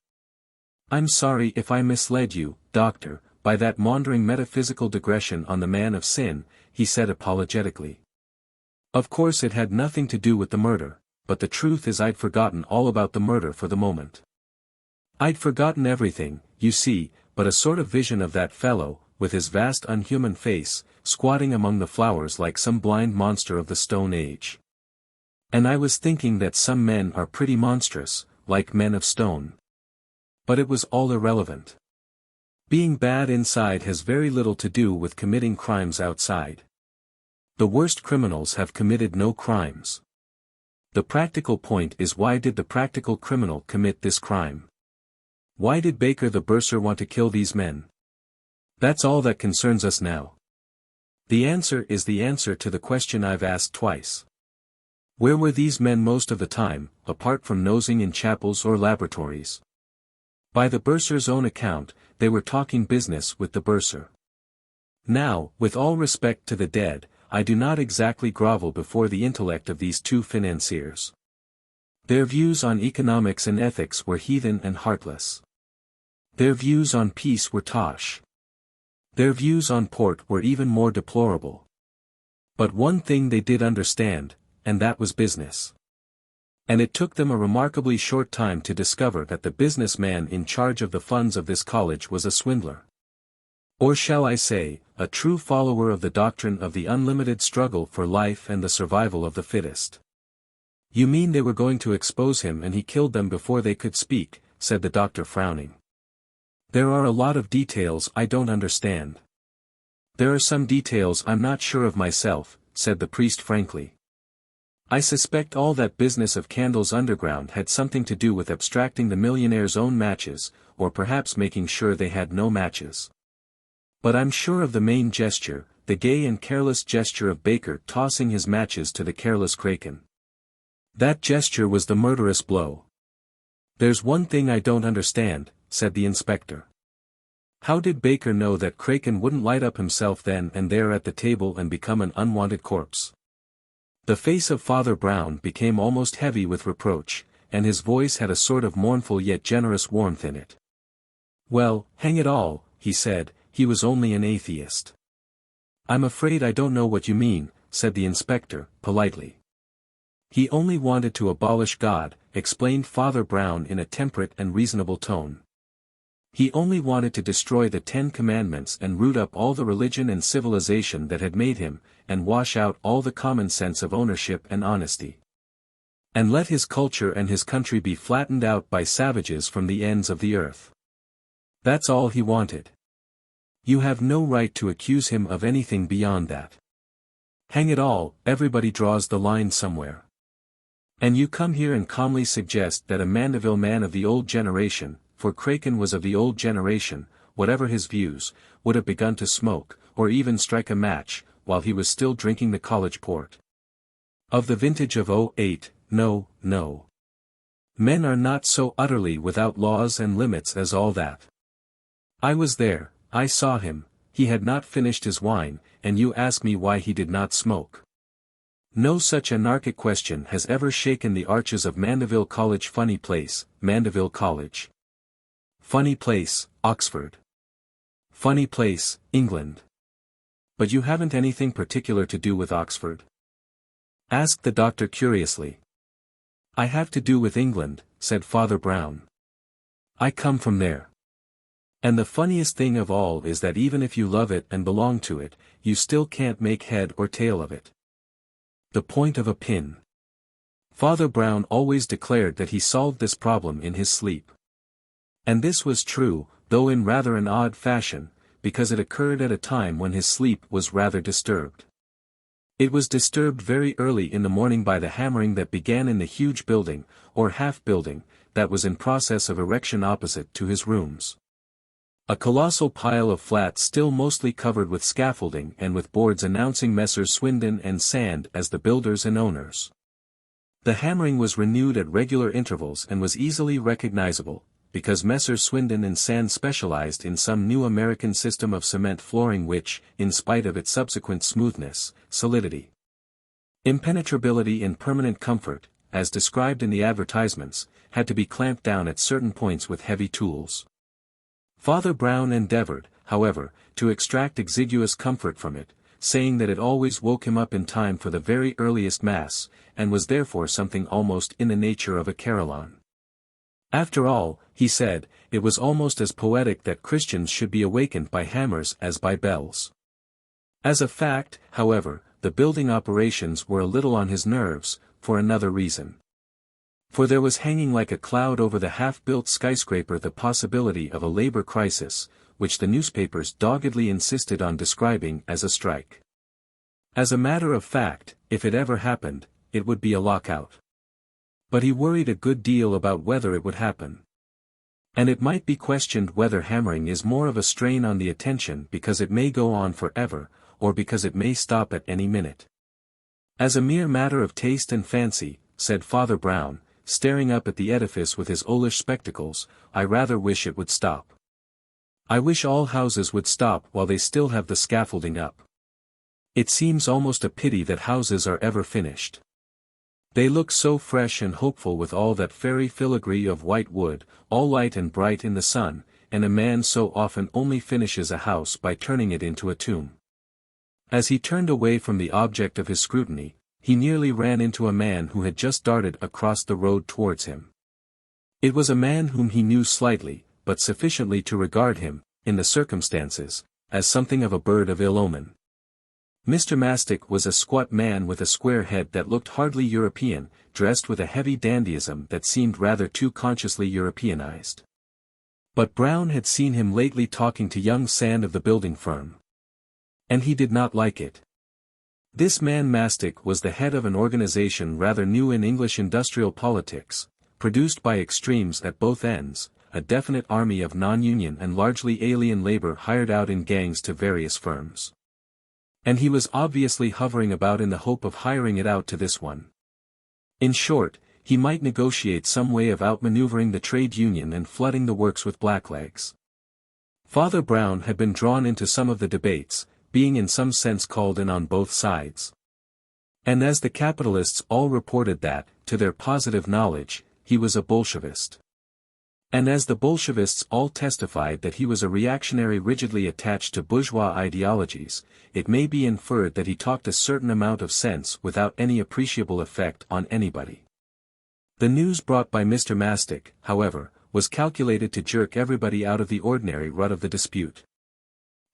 I'm sorry if I misled you, doctor, by that maundering metaphysical digression on the man of sin, he said apologetically. Of course it had nothing to do with the murder, but the truth is I'd forgotten all about the murder for the moment. I'd forgotten everything, you see, but a sort of vision of that fellow, with his vast unhuman face, squatting among the flowers like some blind monster of the Stone Age. And I was thinking that some men are pretty monstrous, like men of stone. But it was all irrelevant. Being bad inside has very little to do with committing crimes outside. The worst criminals have committed no crimes. The practical point is, why did the practical criminal commit this crime? Why did Baker the bursar want to kill these men? That's all that concerns us now. The answer is the answer to the question I've asked twice. Where were these men most of the time, apart from nosing in chapels or laboratories? By the bursar's own account, they were talking business with the bursar. Now, with all respect to the dead, I do not exactly grovel before the intellect of these two financiers. Their views on economics and ethics were heathen and heartless. Their views on peace were tosh. Their views on port were even more deplorable. But one thing they did understand, and that was business. And it took them a remarkably short time to discover that the businessman in charge of the funds of this college was a swindler. Or shall I say, a true follower of the doctrine of the unlimited struggle for life and the survival of the fittest. You mean they were going to expose him and he killed them before they could speak, said the doctor frowning. There are a lot of details I don't understand. "There are some details I'm not sure of myself," said the priest frankly. "I suspect all that business of candles underground had something to do with abstracting the millionaire's own matches, or perhaps making sure they had no matches. But I'm sure of the main gesture, the gay and careless gesture of Baker tossing his matches to the careless Kraken. That gesture was the murderous blow." "There's one thing I don't understand," said the inspector. "How did Baker know that Kraken wouldn't light up himself then and there at the table and become an unwanted corpse?" The face of Father Brown became almost heavy with reproach, and his voice had a sort of mournful yet generous warmth in it. "Well, hang it all," he said, "he was only an atheist." "I'm afraid I don't know what you mean," said the inspector, politely. "He only wanted to abolish God," explained Father Brown in a temperate and reasonable tone. "He only wanted to destroy the 10 Commandments and root up all the religion and civilization that had made him, and wash out all the common sense of ownership and honesty. And let his culture and his country be flattened out by savages from the ends of the earth. That's all he wanted. You have no right to accuse him of anything beyond that. Hang it all, everybody draws the line somewhere. And you come here and calmly suggest that a Mandeville man of the old generation, for Kraken was of the old generation, whatever his views, would have begun to smoke, or even strike a match, while he was still drinking the college port. Of the vintage of '08, no, no. Men are not so utterly without laws and limits as all that. I was there, I saw him, he had not finished his wine, and you ask me why he did not smoke. No such anarchic question has ever shaken the arches of Mandeville College. Funny place, Mandeville College. Funny place, Oxford. Funny place, England. But you haven't anything particular to do with Oxford?" asked the doctor curiously. "I have to do with England," said Father Brown. "I come from there. And the funniest thing of all is that even if you love it and belong to it, you still can't make head or tail of it. The point of a pin." Father Brown always declared that he solved this problem in his sleep. And this was true, though in rather an odd fashion, because it occurred at a time when his sleep was rather disturbed. It was disturbed very early in the morning by the hammering that began in the huge building, or half-building, that was in process of erection opposite to his rooms. A colossal pile of flats still mostly covered with scaffolding and with boards announcing Messrs. Swindon and Sand as the builders and owners. The hammering was renewed at regular intervals and was easily recognizable, because Messrs. Swindon and Sand specialized in some new American system of cement flooring which, in spite of its subsequent smoothness, solidity, impenetrability and permanent comfort, as described in the advertisements, had to be clamped down at certain points with heavy tools. Father Brown endeavored, however, to extract exiguous comfort from it, saying that it always woke him up in time for the very earliest Mass, and was therefore something almost in the nature of a carillon. After all, he said, it was almost as poetic that Christians should be awakened by hammers as by bells. As a fact, however, the building operations were a little on his nerves, for another reason. For there was hanging like a cloud over the half-built skyscraper the possibility of a labor crisis, which the newspapers doggedly insisted on describing as a strike. As a matter of fact, if it ever happened, it would be a lockout. But he worried a good deal about whether it would happen. And it might be questioned whether hammering is more of a strain on the attention because it may go on forever, or because it may stop at any minute. As a mere matter of taste and fancy, said Father Brown, staring up at the edifice with his owlish spectacles, I rather wish it would stop. I wish all houses would stop while they still have the scaffolding up. It seems almost a pity that houses are ever finished. They look so fresh and hopeful with all that fairy filigree of white wood, all light and bright in the sun, and a man so often only finishes a house by turning it into a tomb. As he turned away from the object of his scrutiny, he nearly ran into a man who had just darted across the road towards him. It was a man whom he knew slightly, but sufficiently to regard him, in the circumstances, as something of a bird of ill omen. Mr. Mastick was a squat man with a square head that looked hardly European, dressed with a heavy dandyism that seemed rather too consciously Europeanized. But Brown had seen him lately talking to young Sand of the building firm. And he did not like it. This man Mastic was the head of an organization rather new in English industrial politics, produced by extremes at both ends, a definite army of non-union and largely alien labor hired out in gangs to various firms. And he was obviously hovering about in the hope of hiring it out to this one. In short, he might negotiate some way of outmaneuvering the trade union and flooding the works with blacklegs. Father Brown had been drawn into some of the debates, being in some sense called in on both sides. And as the capitalists all reported that, to their positive knowledge, he was a Bolshevist. And as the Bolshevists all testified that he was a reactionary rigidly attached to bourgeois ideologies, it may be inferred that he talked a certain amount of sense without any appreciable effect on anybody. The news brought by Mr. Mastic, however, was calculated to jerk everybody out of the ordinary rut of the dispute.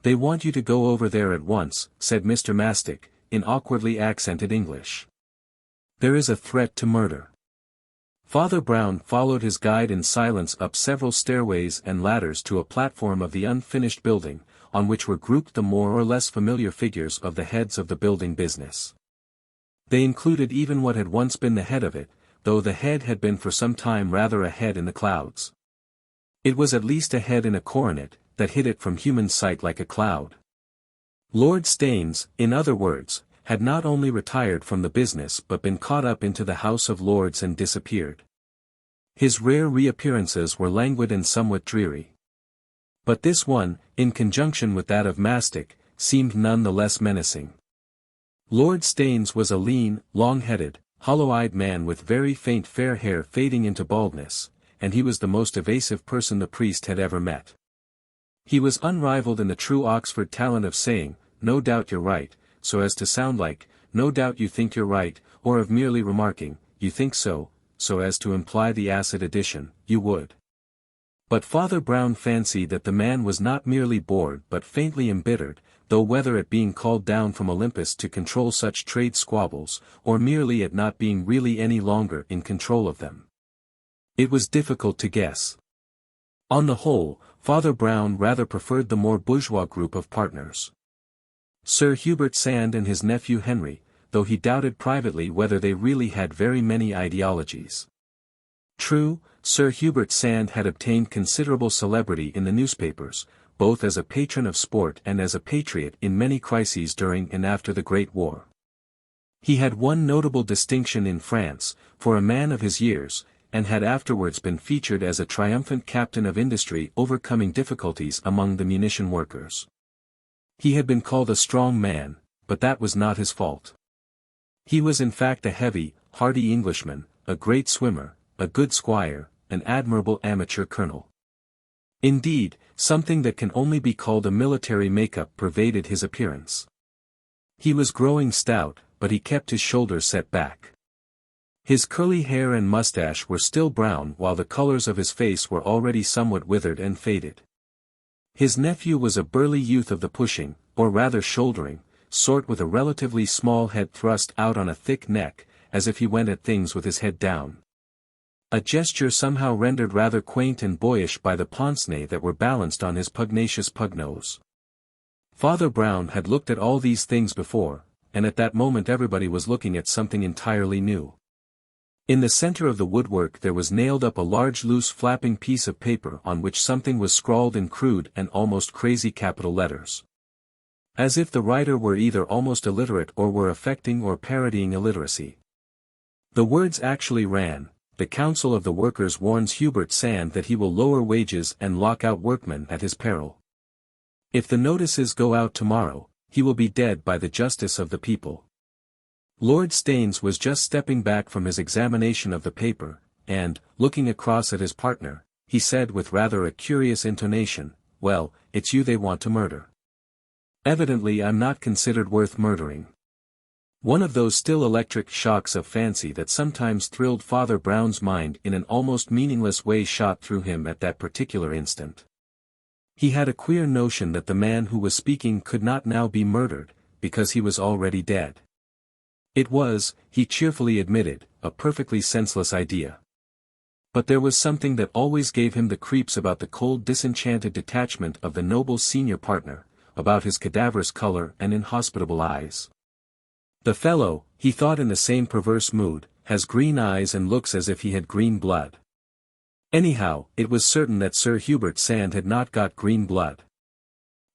"They want you to go over there at once," said Mr. Mastic, in awkwardly accented English. "There is a threat to murder." Father Brown followed his guide in silence up several stairways and ladders to a platform of the unfinished building, on which were grouped the more or less familiar figures of the heads of the building business. They included even what had once been the head of it, though the head had been for some time rather a head in the clouds. It was at least a head in a coronet, that hid it from human sight like a cloud. Lord Staines, in other words, had not only retired from the business but been caught up into the House of Lords and disappeared. His rare reappearances were languid and somewhat dreary. But this one, in conjunction with that of Mastic, seemed none the less menacing. Lord Staines was a lean, long-headed, hollow-eyed man with very faint fair hair fading into baldness, and he was the most evasive person the priest had ever met. He was unrivaled in the true Oxford talent of saying, "No doubt you're right," so as to sound like, "No doubt you think you're right," or of merely remarking, "You think so," so as to imply the acid addition, "You would." But Father Brown fancied that the man was not merely bored but faintly embittered, though whether at being called down from Olympus to control such trade squabbles, or merely at not being really any longer in control of them, it was difficult to guess. On the whole, Father Brown rather preferred the more bourgeois group of partners. Sir Hubert Sand and his nephew Henry, though he doubted privately whether they really had very many ideologies. True, Sir Hubert Sand had obtained considerable celebrity in the newspapers, both as a patron of sport and as a patriot in many crises during and after the Great War. He had won notable distinction in France, for a man of his years, and had afterwards been featured as a triumphant captain of industry overcoming difficulties among the munition workers. He had been called a strong man, but that was not his fault. He was in fact a heavy, hardy Englishman, a great swimmer, a good squire, an admirable amateur colonel. Indeed, something that can only be called a military make-up pervaded his appearance. He was growing stout, but he kept his shoulders set back. His curly hair and mustache were still brown while the colors of his face were already somewhat withered and faded. His nephew was a burly youth of the pushing, or rather shouldering, sort with a relatively small head thrust out on a thick neck, as if he went at things with his head down. A gesture somehow rendered rather quaint and boyish by the pince-nez that were balanced on his pugnacious pug nose. Father Brown had looked at all these things before, and at that moment everybody was looking at something entirely new. In the center of the woodwork there was nailed up a large loose flapping piece of paper on which something was scrawled in crude and almost crazy capital letters. As if the writer were either almost illiterate or were affecting or parodying illiteracy. The words actually ran, "The Council of the Workers warns Hubert Sand that he will lower wages and lock out workmen at his peril. If the notices go out tomorrow, he will be dead by the justice of the people." Lord Staines was just stepping back from his examination of the paper, and, looking across at his partner, he said with rather a curious intonation, "Well, it's you they want to murder. Evidently I'm not considered worth murdering." One of those still electric shocks of fancy that sometimes thrilled Father Brown's mind in an almost meaningless way shot through him at that particular instant. He had a queer notion that the man who was speaking could not now be murdered, because he was already dead. It was, he cheerfully admitted, a perfectly senseless idea. But there was something that always gave him the creeps about the cold disenchanted detachment of the noble senior partner, about his cadaverous color and inhospitable eyes. The fellow, he thought in the same perverse mood, has green eyes and looks as if he had green blood. Anyhow, it was certain that Sir Hubert Sand had not got green blood.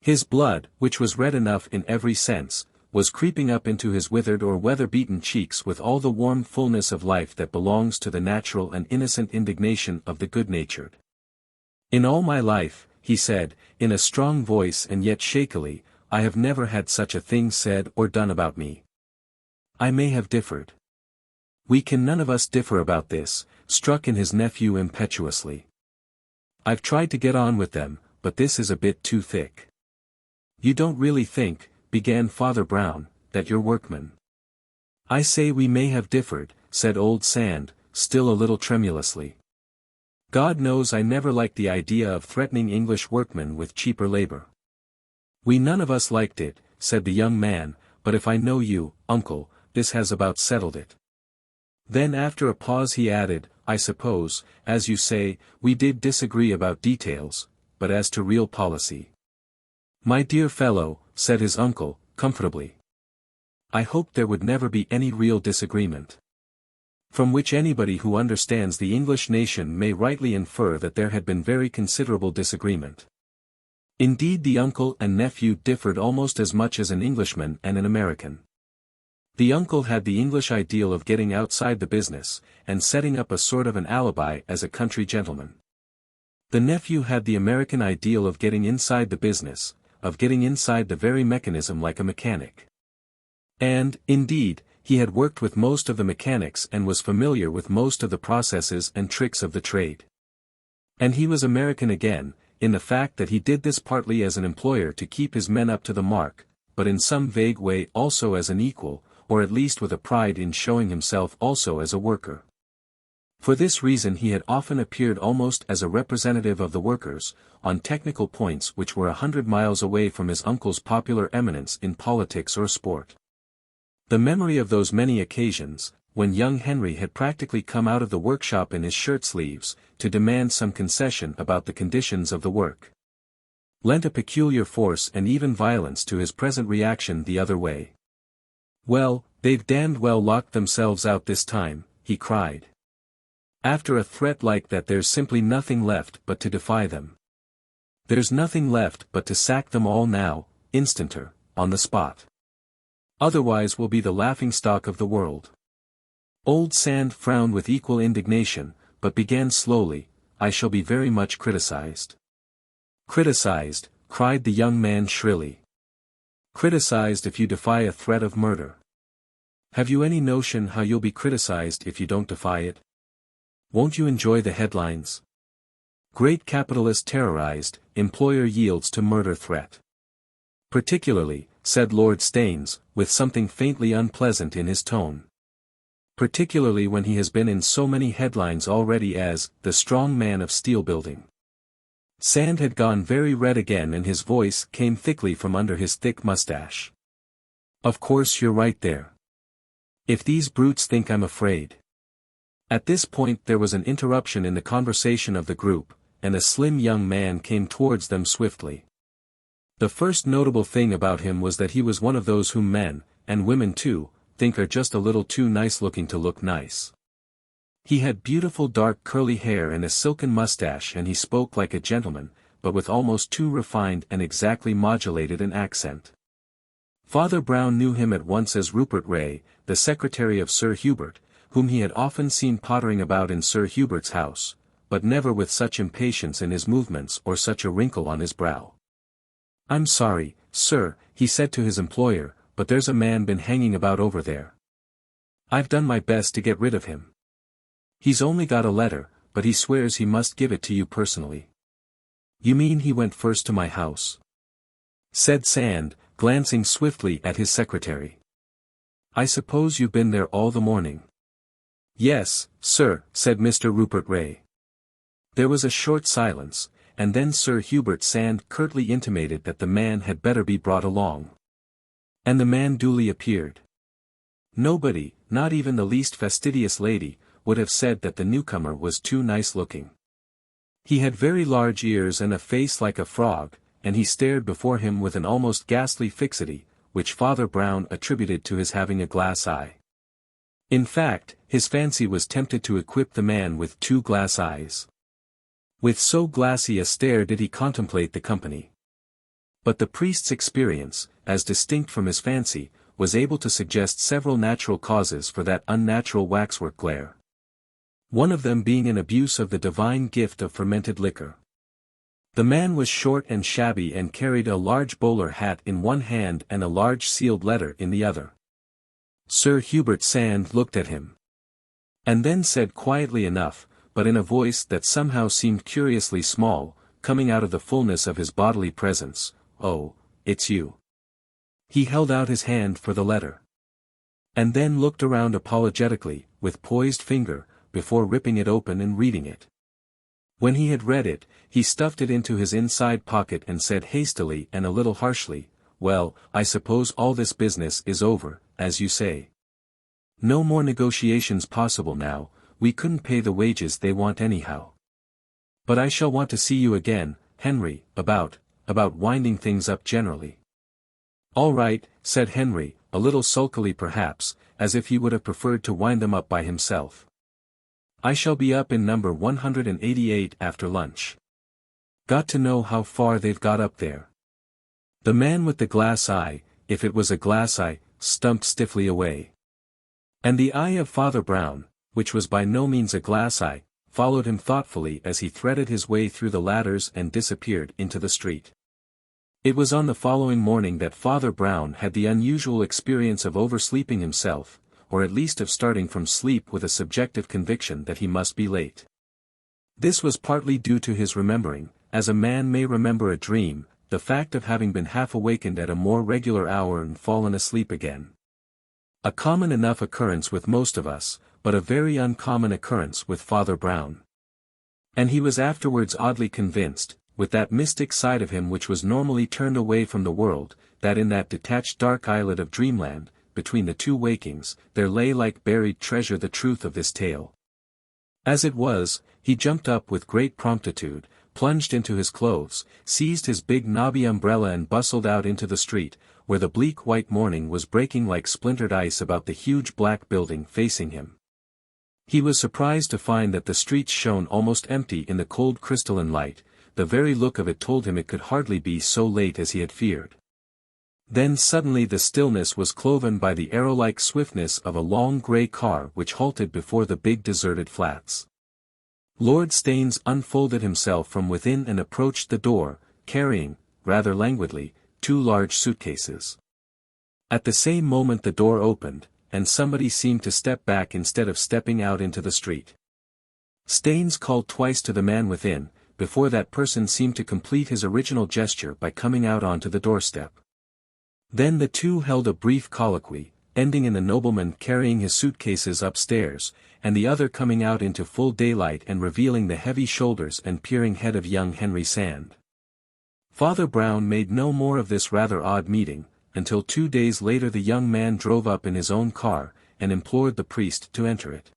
His blood, which was red enough in every sense, was creeping up into his withered or weather-beaten cheeks with all the warm fullness of life that belongs to the natural and innocent indignation of the good-natured. "In all my life," he said, in a strong voice and yet shakily, "I have never had such a thing said or done about me. I may have differed." "We can none of us differ about this," struck in his nephew impetuously. "I've tried to get on with them, but this is a bit too thick." "You don't really think," began Father Brown, "that you're workmen?" "I say we may have differed," said old Sand, still a little tremulously. "God knows I never liked the idea of threatening English workmen with cheaper labor." "We none of us liked it," said the young man, "but if I know you, uncle, this has about settled it." Then after a pause he added, "I suppose, as you say, we did disagree about details, but as to real policy—" "My dear fellow," said his uncle, comfortably, "I hoped there would never be any real disagreement. From which anybody who understands the English nation may rightly infer that there had been very considerable disagreement." Indeed, the uncle and nephew differed almost as much as an Englishman and an American. The uncle had the English ideal of getting outside the business, and setting up a sort of an alibi as a country gentleman. The nephew had the American ideal of getting inside the business, of getting inside the very mechanism like a mechanic. And, indeed, he had worked with most of the mechanics and was familiar with most of the processes and tricks of the trade. And he was American again, in the fact that he did this partly as an employer to keep his men up to the mark, but in some vague way also as an equal, or at least with a pride in showing himself also as a worker. For this reason he had often appeared almost as a representative of the workers, on technical points which were 100 miles away from his uncle's popular eminence in politics or sport. The memory of those many occasions, when young Henry had practically come out of the workshop in his shirt-sleeves, to demand some concession about the conditions of the work, lent a peculiar force and even violence to his present reaction the other way. "Well, they've damned well locked themselves out this time," he cried. "After a threat like that there's simply nothing left but to defy them. There's nothing left but to sack them all now, instanter, on the spot. Otherwise we'll be the laughingstock of the world." Old Sand frowned with equal indignation, but began slowly, "I shall be very much criticized." "Criticized," cried the young man shrilly. "Criticized if you defy a threat of murder. Have you any notion how you'll be criticized if you don't defy it? Won't you enjoy the headlines? 'Great capitalist terrorized, employer yields to murder threat.' Particularly," said Lord Staines, with something faintly unpleasant in his tone. "Particularly when he has been in so many headlines already as, 'the strong man of steel building.'" Sand had gone very red again and his voice came thickly from under his thick mustache. "Of course you're right there. If these brutes think I'm afraid—" At this point there was an interruption in the conversation of the group, and a slim young man came towards them swiftly. The first notable thing about him was that he was one of those whom men, and women too, think are just a little too nice looking to look nice. He had beautiful dark curly hair and a silken mustache and he spoke like a gentleman, but with almost too refined and exactly modulated an accent. Father Brown knew him at once as Rupert Ray, the secretary of Sir Hubert, whom he had often seen pottering about in Sir Hubert's house, but never with such impatience in his movements or such a wrinkle on his brow. "I'm sorry, sir," he said to his employer, "but there's a man been hanging about over there. I've done my best to get rid of him. He's only got a letter, but he swears he must give it to you personally." "You mean he went first to my house?" said Sand, glancing swiftly at his secretary. "I suppose you've been there all the morning?" "Yes, sir," said Mr. Rupert Ray. There was a short silence, and then Sir Hubert Sand curtly intimated that the man had better be brought along. And the man duly appeared. Nobody, not even the least fastidious lady, would have said that the newcomer was too nice looking. He had very large ears and a face like a frog, and he stared before him with an almost ghastly fixity, which Father Brown attributed to his having a glass eye. In fact, his fancy was tempted to equip the man with 2 glass eyes. With so glassy a stare did he contemplate the company. But the priest's experience, as distinct from his fancy, was able to suggest several natural causes for that unnatural waxwork glare. One of them being an abuse of the divine gift of fermented liquor. The man was short and shabby and carried a large bowler hat in one hand and a large sealed letter in the other. Sir Hubert Sand looked at him. And then said quietly enough, but in a voice that somehow seemed curiously small, coming out of the fullness of his bodily presence, "Oh, it's you." He held out his hand for the letter. And then looked around apologetically, with poised finger, before ripping it open and reading it. When he had read it, he stuffed it into his inside pocket and said hastily and a little harshly, "Well, I suppose all this business is over, as you say. No more negotiations possible now, we couldn't pay the wages they want anyhow. But I shall want to see you again, Henry, about winding things up generally." "All right," said Henry, a little sulkily perhaps, as if he would have preferred to wind them up by himself. "I shall be up in number 188 after lunch. Got to know how far they've got up there." The man with the glass eye, if it was a glass eye, stumped stiffly away. And the eye of Father Brown, which was by no means a glass eye, followed him thoughtfully as he threaded his way through the ladders and disappeared into the street. It was on the following morning that Father Brown had the unusual experience of oversleeping himself, or at least of starting from sleep with a subjective conviction that he must be late. This was partly due to his remembering, as a man may remember a dream, the fact of having been half awakened at a more regular hour and fallen asleep again. A common enough occurrence with most of us, but a very uncommon occurrence with Father Brown. And he was afterwards oddly convinced, with that mystic side of him which was normally turned away from the world, that in that detached dark islet of dreamland, between the 2 wakings, there lay like buried treasure the truth of this tale. As it was, he jumped up with great promptitude, plunged into his clothes, seized his big knobby umbrella and bustled out into the street, where the bleak white morning was breaking like splintered ice about the huge black building facing him. He was surprised to find that the streets shone almost empty in the cold crystalline light. The very look of it told him it could hardly be so late as he had feared. Then suddenly the stillness was cloven by the arrow-like swiftness of a long grey car which halted before the big deserted flats. Lord Staines unfolded himself from within and approached the door, carrying, rather languidly, 2 large suitcases. At the same moment the door opened, and somebody seemed to step back instead of stepping out into the street. Staines called twice to the man within, before that person seemed to complete his original gesture by coming out onto the doorstep. Then the 2 held a brief colloquy, ending in the nobleman carrying his suitcases upstairs, and the other coming out into full daylight and revealing the heavy shoulders and peering head of young Henry Sand. Father Brown made no more of this rather odd meeting, until 2 days later the young man drove up in his own car, and implored the priest to enter it.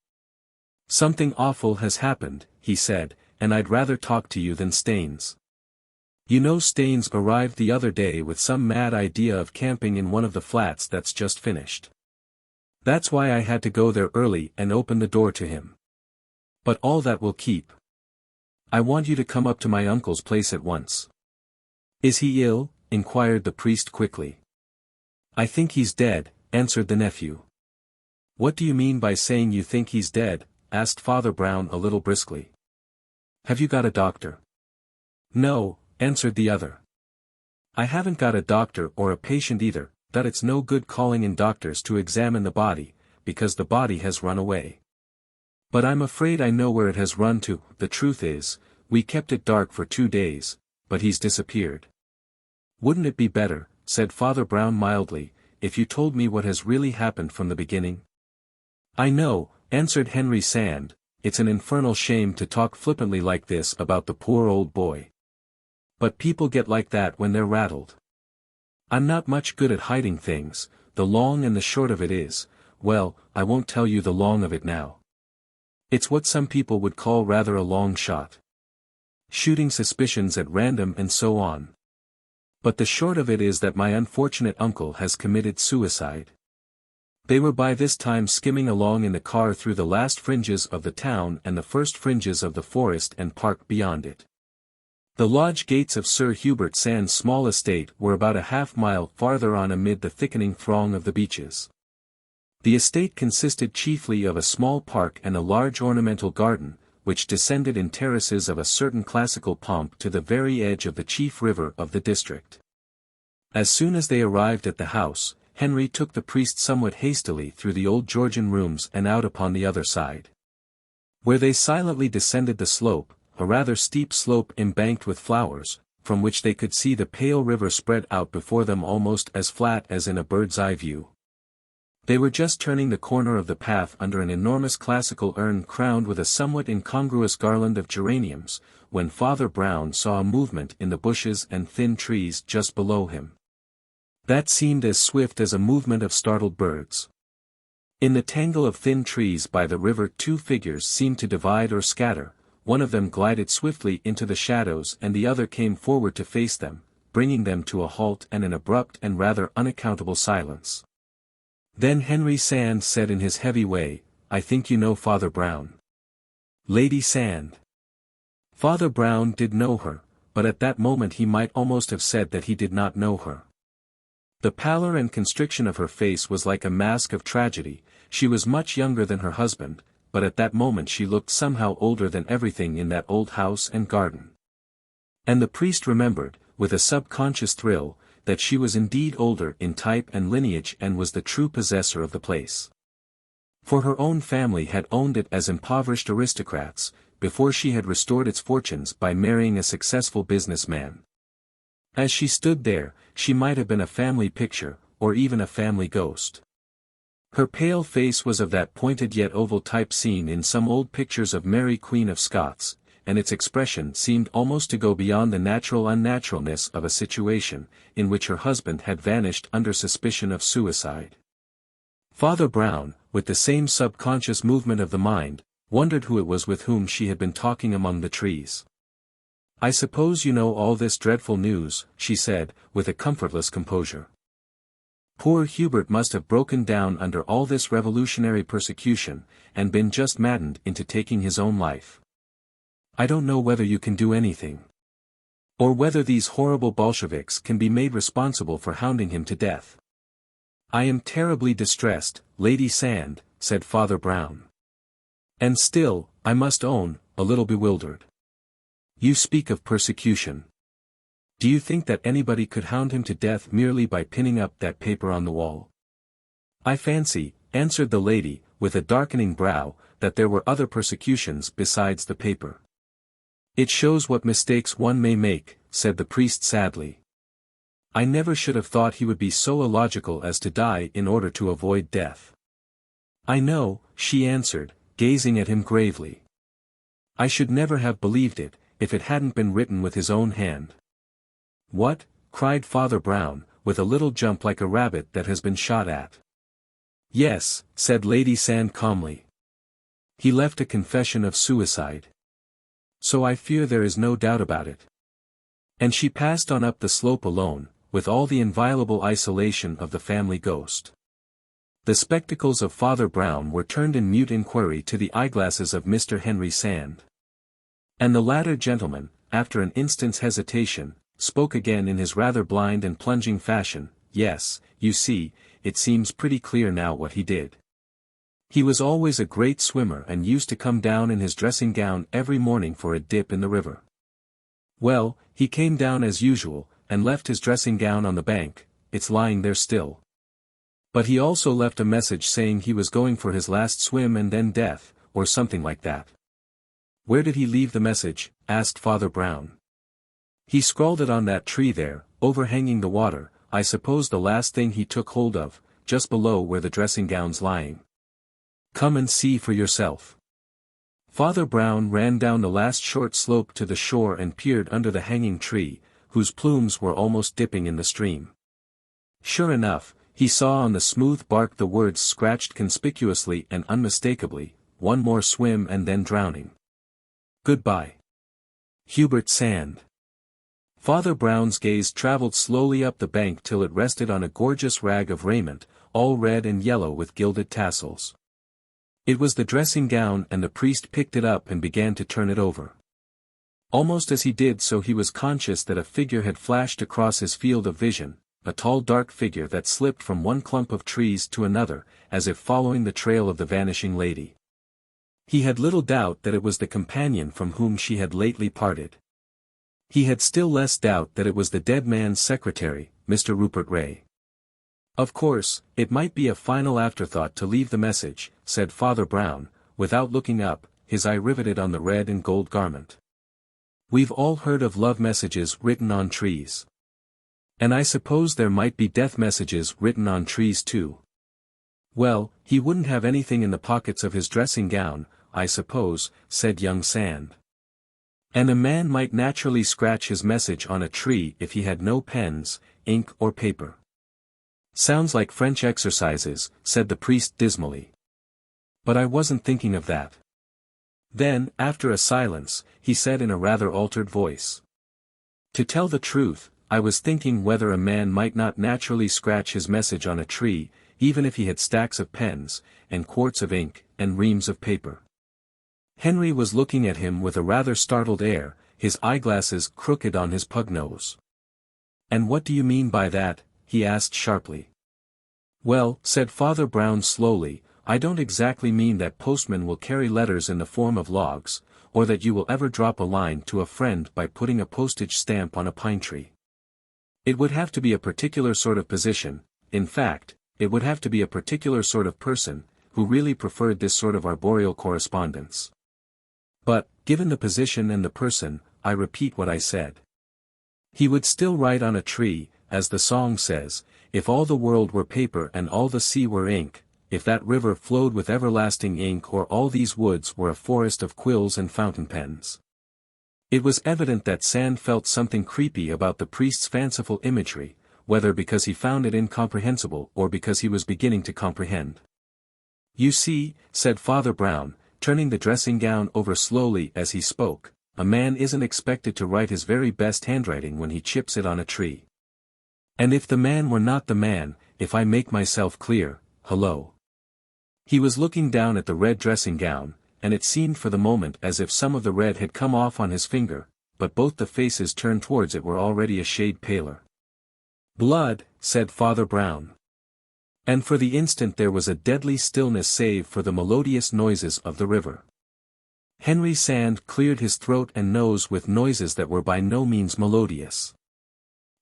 "Something awful has happened," he said, "and I'd rather talk to you than Staines. You know Staines arrived the other day with some mad idea of camping in one of the flats that's just finished. That's why I had to go there early and open the door to him. But all that will keep. I want you to come up to my uncle's place at once." "Is he ill?" inquired the priest quickly. "I think he's dead," answered the nephew. "What do you mean by saying you think he's dead?" asked Father Brown a little briskly. "Have you got a doctor?" "No," answered the other. "I haven't got a doctor or a patient either, that it's no good calling in doctors to examine the body, because the body has run away. But I'm afraid I know where it has run to. The truth is, we kept it dark for 2 days, but he's disappeared." "Wouldn't it be better," said Father Brown mildly, "if you told me what has really happened from the beginning?" "I know," answered Henry Sand, "it's an infernal shame to talk flippantly like this about the poor old boy. But people get like that when they're rattled. I'm not much good at hiding things. The long and the short of it is, well, I won't tell you the long of it now. It's what some people would call rather a long shot. Shooting suspicions at random and so on. But the short of it is that my unfortunate uncle has committed suicide. They were by this time skimming along in the car through the last fringes of the town and the first fringes of the forest and park beyond it. The lodge gates of Sir Hubert Sand's small estate were about a half-mile farther on amid the thickening throng of the beeches. The estate consisted chiefly of a small park and a large ornamental garden, which descended in terraces of a certain classical pomp to the very edge of the chief river of the district. As soon as they arrived at the house, Henry took the priest somewhat hastily through the old Georgian rooms and out upon the other side, where they silently descended the slope, a rather steep slope embanked with flowers, from which they could see the pale river spread out before them almost as flat as in a bird's-eye view. They were just turning the corner of the path under an enormous classical urn crowned with a somewhat incongruous garland of geraniums, when Father Brown saw a movement in the bushes and thin trees just below him. That seemed as swift as a movement of startled birds. In the tangle of thin trees by the river two figures seemed to divide or scatter, one of them glided swiftly into the shadows and the other came forward to face them, bringing them to a halt and an abrupt and rather unaccountable silence. Then Henry Sand said in his heavy way, "I think you know Father Brown." Lady Sand. Father Brown did know her, but at that moment he might almost have said that he did not know her. The pallor and constriction of her face was like a mask of tragedy. She was much younger than her husband, but at that moment she looked somehow older than everything in that old house and garden. And the priest remembered, with a subconscious thrill, that she was indeed older in type and lineage and was the true possessor of the place. For her own family had owned it as impoverished aristocrats, before she had restored its fortunes by marrying a successful businessman. As she stood there, she might have been a family picture, or even a family ghost. Her pale face was of that pointed yet oval type seen in some old pictures of Mary Queen of Scots, and its expression seemed almost to go beyond the natural unnaturalness of a situation, in which her husband had vanished under suspicion of suicide. Father Brown, with the same subconscious movement of the mind, wondered who it was with whom she had been talking among the trees. "I suppose you know all this dreadful news," she said, with a comfortless composure. "Poor Hubert must have broken down under all this revolutionary persecution, and been just maddened into taking his own life. I don't know whether you can do anything. Or whether these horrible Bolsheviks can be made responsible for hounding him to death." "I am terribly distressed, Lady Sand," said Father Brown. "And still, I must own, a little bewildered. You speak of persecution. Do you think that anybody could hound him to death merely by pinning up that paper on the wall?" "I fancy," answered the lady, with a darkening brow, "that there were other persecutions besides the paper." "It shows what mistakes one may make," said the priest sadly. "I never should have thought he would be so illogical as to die in order to avoid death." "I know," she answered, gazing at him gravely. "I should never have believed it, if it hadn't been written with his own hand." "What?" cried Father Brown, with a little jump like a rabbit that has been shot at. "Yes," said Lady Sand calmly. "He left a confession of suicide. So I fear there is no doubt about it." And she passed on up the slope alone, with all the inviolable isolation of the family ghost. The spectacles of Father Brown were turned in mute inquiry to the eyeglasses of Mr. Henry Sand. And the latter gentleman, after an instant's hesitation, spoke again in his rather blind and plunging fashion. "Yes, you see, it seems pretty clear now what he did. He was always a great swimmer and used to come down in his dressing gown every morning for a dip in the river. Well, he came down as usual, and left his dressing gown on the bank, it's lying there still. But he also left a message saying he was going for his last swim and then death, or something like that." "Where did he leave the message?" asked Father Brown. "He scrawled it on that tree there, overhanging the water, I suppose the last thing he took hold of, just below where the dressing gown's lying. Come and see for yourself." Father Brown ran down the last short slope to the shore and peered under the hanging tree, whose plumes were almost dipping in the stream. Sure enough, he saw on the smooth bark the words scratched conspicuously and unmistakably, "One more swim and then drowning. Goodbye. Hubert Sand." Father Brown's gaze traveled slowly up the bank till it rested on a gorgeous rag of raiment, all red and yellow with gilded tassels. It was the dressing gown, and the priest picked it up and began to turn it over. Almost as he did so he was conscious that a figure had flashed across his field of vision, a tall dark figure that slipped from one clump of trees to another, as if following the trail of the vanishing lady. He had little doubt that it was the companion from whom she had lately parted. He had still less doubt that it was the dead man's secretary, Mr. Rupert Ray. Of course, it might be a final afterthought to leave the message, said Father Brown, without looking up, his eye riveted on the red and gold garment. We've all heard of love messages written on trees. And I suppose there might be death messages written on trees too. Well, he wouldn't have anything in the pockets of his dressing gown, I suppose, said young Sand. And a man might naturally scratch his message on a tree if he had no pens, ink or paper. Sounds like French exercises, said the priest dismally. But I wasn't thinking of that. Then, after a silence, he said in a rather altered voice. To tell the truth, I was thinking whether a man might not naturally scratch his message on a tree, even if he had stacks of pens, and quarts of ink, and reams of paper. Henry was looking at him with a rather startled air, his eyeglasses crooked on his pug nose. And what do you mean by that? He asked sharply. Well, said Father Brown slowly, I don't exactly mean that postmen will carry letters in the form of logs, or that you will ever drop a line to a friend by putting a postage stamp on a pine tree. It would have to be a particular sort of position, in fact, it would have to be a particular sort of person, who really preferred this sort of arboreal correspondence. But, given the position and the person, I repeat what I said. He would still write on a tree, as the song says, if all the world were paper and all the sea were ink, if that river flowed with everlasting ink or all these woods were a forest of quills and fountain pens. It was evident that Sand felt something creepy about the priest's fanciful imagery, whether because he found it incomprehensible or because he was beginning to comprehend. You see, said Father Brown, turning the dressing gown over slowly as he spoke, a man isn't expected to write his very best handwriting when he chips it on a tree. And if the man were not the man, if I make myself clear, hello. He was looking down at the red dressing gown, and it seemed for the moment as if some of the red had come off on his finger, but both the faces turned towards it were already a shade paler. Blood, said Father Brown. And for the instant there was a deadly stillness save for the melodious noises of the river. Henry Sand cleared his throat and nose with noises that were by no means melodious.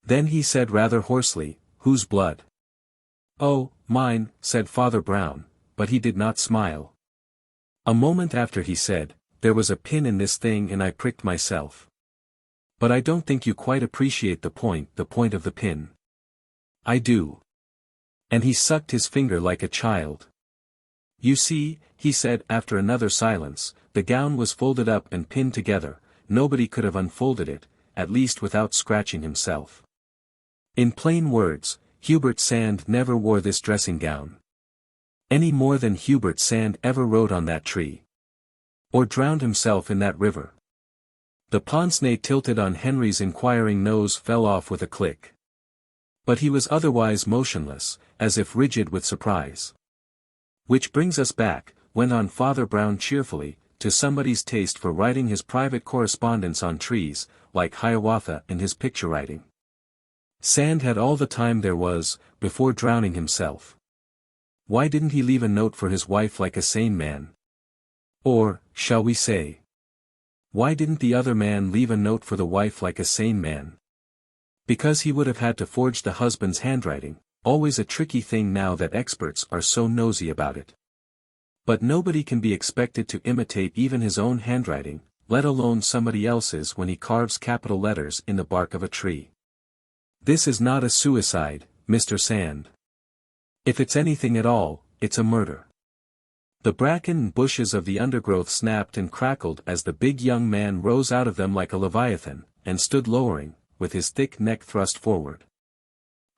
Then he said rather hoarsely, whose blood? Oh, mine, said Father Brown, but he did not smile. A moment after he said, there was a pin in this thing and I pricked myself. But I don't think you quite appreciate the point of the pin. I do. And he sucked his finger like a child. You see, he said after another silence, the gown was folded up and pinned together, nobody could have unfolded it, at least without scratching himself. In plain words, Hubert Sand never wore this dressing gown. Any more than Hubert Sand ever rode on that tree. Or drowned himself in that river. The pince-nez tilted on Henry's inquiring nose fell off with a click. But he was otherwise motionless, as if rigid with surprise. Which brings us back, went on Father Brown cheerfully, to somebody's taste for writing his private correspondence on trees, like Hiawatha and his picture writing. Sand had all the time there was, before drowning himself. Why didn't he leave a note for his wife like a sane man? Or, shall we say, why didn't the other man leave a note for the wife like a sane man? Because he would have had to forge the husband's handwriting, always a tricky thing now that experts are so nosy about it. But nobody can be expected to imitate even his own handwriting, let alone somebody else's when he carves capital letters in the bark of a tree. This is not a suicide, Mr. Sand. If it's anything at all, it's a murder. The bracken and bushes of the undergrowth snapped and crackled as the big young man rose out of them like a leviathan, and stood lowering, with his thick neck thrust forward.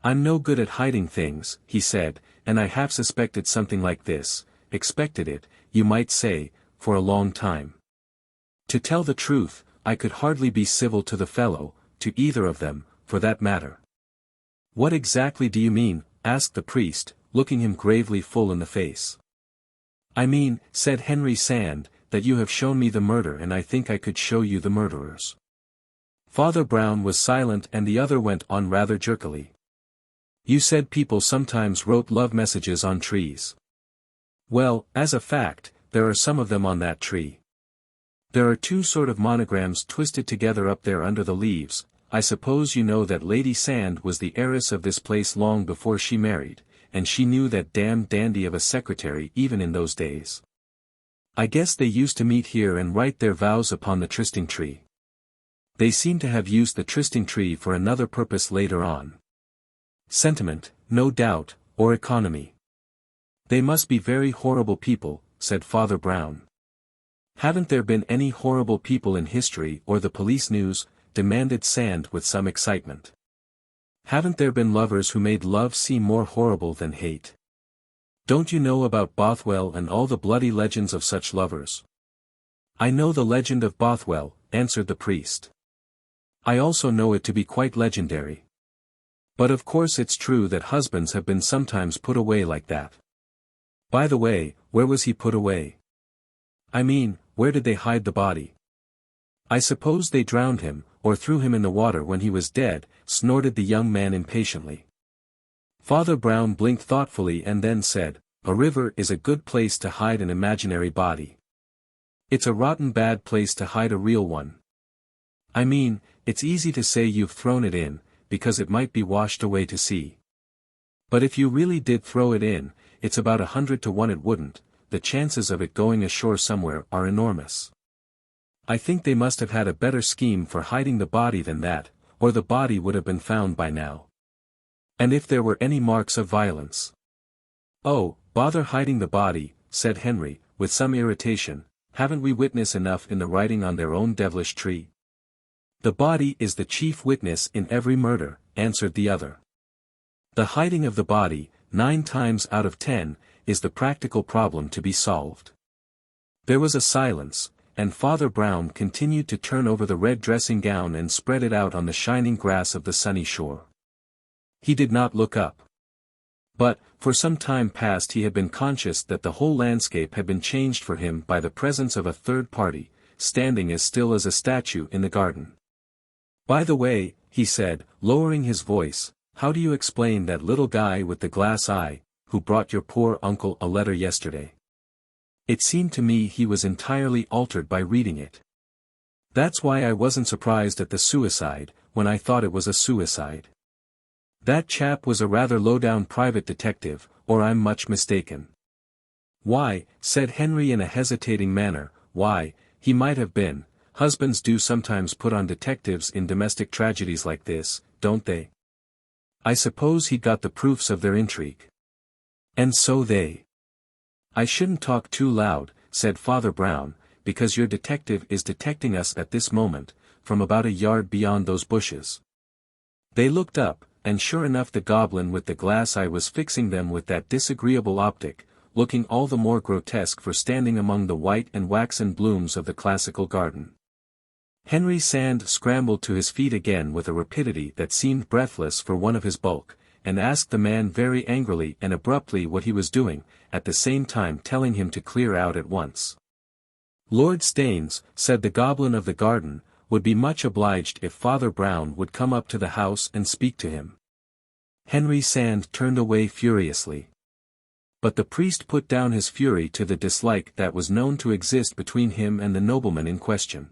I'm no good at hiding things, he said, and I half suspected something like this, expected it, you might say, for a long time. To tell the truth, I could hardly be civil to the fellow, to either of them, for that matter. "What exactly do you mean?" asked the priest, looking him gravely full in the face. "I mean," said Henry Sand, "that you have shown me the murder and I think I could show you the murderers." Father Brown was silent and the other went on rather jerkily. "You said people sometimes wrote love messages on trees. Well, as a fact, there are some of them on that tree. There are two sort of monograms twisted together up there under the leaves. I suppose you know that Lady Sand was the heiress of this place long before she married, and she knew that damned dandy of a secretary even in those days. I guess they used to meet here and write their vows upon the trysting tree. They seem to have used the trysting tree for another purpose later on. Sentiment, no doubt, or economy. They must be very horrible people," said Father Brown. "Haven't there been any horrible people in history or the police news?" demanded Sand with some excitement. "Haven't there been lovers who made love seem more horrible than hate? Don't you know about Bothwell and all the bloody legends of such lovers?" "I know the legend of Bothwell," answered the priest. "I also know it to be quite legendary. But of course it's true that husbands have been sometimes put away like that. By the way, where was he put away? I mean, where did they hide the body?" "I suppose they drowned him, or threw him in the water when he was dead," snorted the young man impatiently. Father Brown blinked thoughtfully and then said, "A river is a good place to hide an imaginary body. It's a rotten bad place to hide a real one. I mean, it's easy to say you've thrown it in, because it might be washed away to sea. But if you really did throw it in, it's about 100 to 1 it wouldn't. The chances of it going ashore somewhere are enormous. I think they must have had a better scheme for hiding the body than that, or the body would have been found by now. And if there were any marks of violence." "Oh, bother hiding the body," said Henry, with some irritation. "Haven't we witness enough in the writing on their own devilish tree?" "The body is the chief witness in every murder," answered the other. "The hiding of the body, 9 times out of 10, is the practical problem to be solved." There was a silence, and Father Brown continued to turn over the red dressing gown and spread it out on the shining grass of the sunny shore. He did not look up. But, for some time past he had been conscious that the whole landscape had been changed for him by the presence of a third party, standing as still as a statue in the garden. "By the way," he said, lowering his voice, "how do you explain that little guy with the glass eye, who brought your poor uncle a letter yesterday? It seemed to me he was entirely altered by reading it. That's why I wasn't surprised at the suicide, when I thought it was a suicide. That chap was a rather low-down private detective, or I'm much mistaken." "Why," said Henry in a hesitating manner, "why, he might have been. Husbands do sometimes put on detectives in domestic tragedies like this, don't they? I suppose he got the proofs of their intrigue. And so they—" "I shouldn't talk too loud," said Father Brown, "because your detective is detecting us at this moment, from about a yard beyond those bushes." They looked up, and sure enough the goblin with the glass eye was fixing them with that disagreeable optic, looking all the more grotesque for standing among the white and waxen blooms of the classical garden. Henry Sand scrambled to his feet again with a rapidity that seemed breathless for one of his bulk, and asked the man very angrily and abruptly what he was doing, at the same time telling him to clear out at once. "Lord Staines," said the goblin of the garden, "would be much obliged if Father Brown would come up to the house and speak to him." Henry Sand turned away furiously. But the priest put down his fury to the dislike that was known to exist between him and the nobleman in question.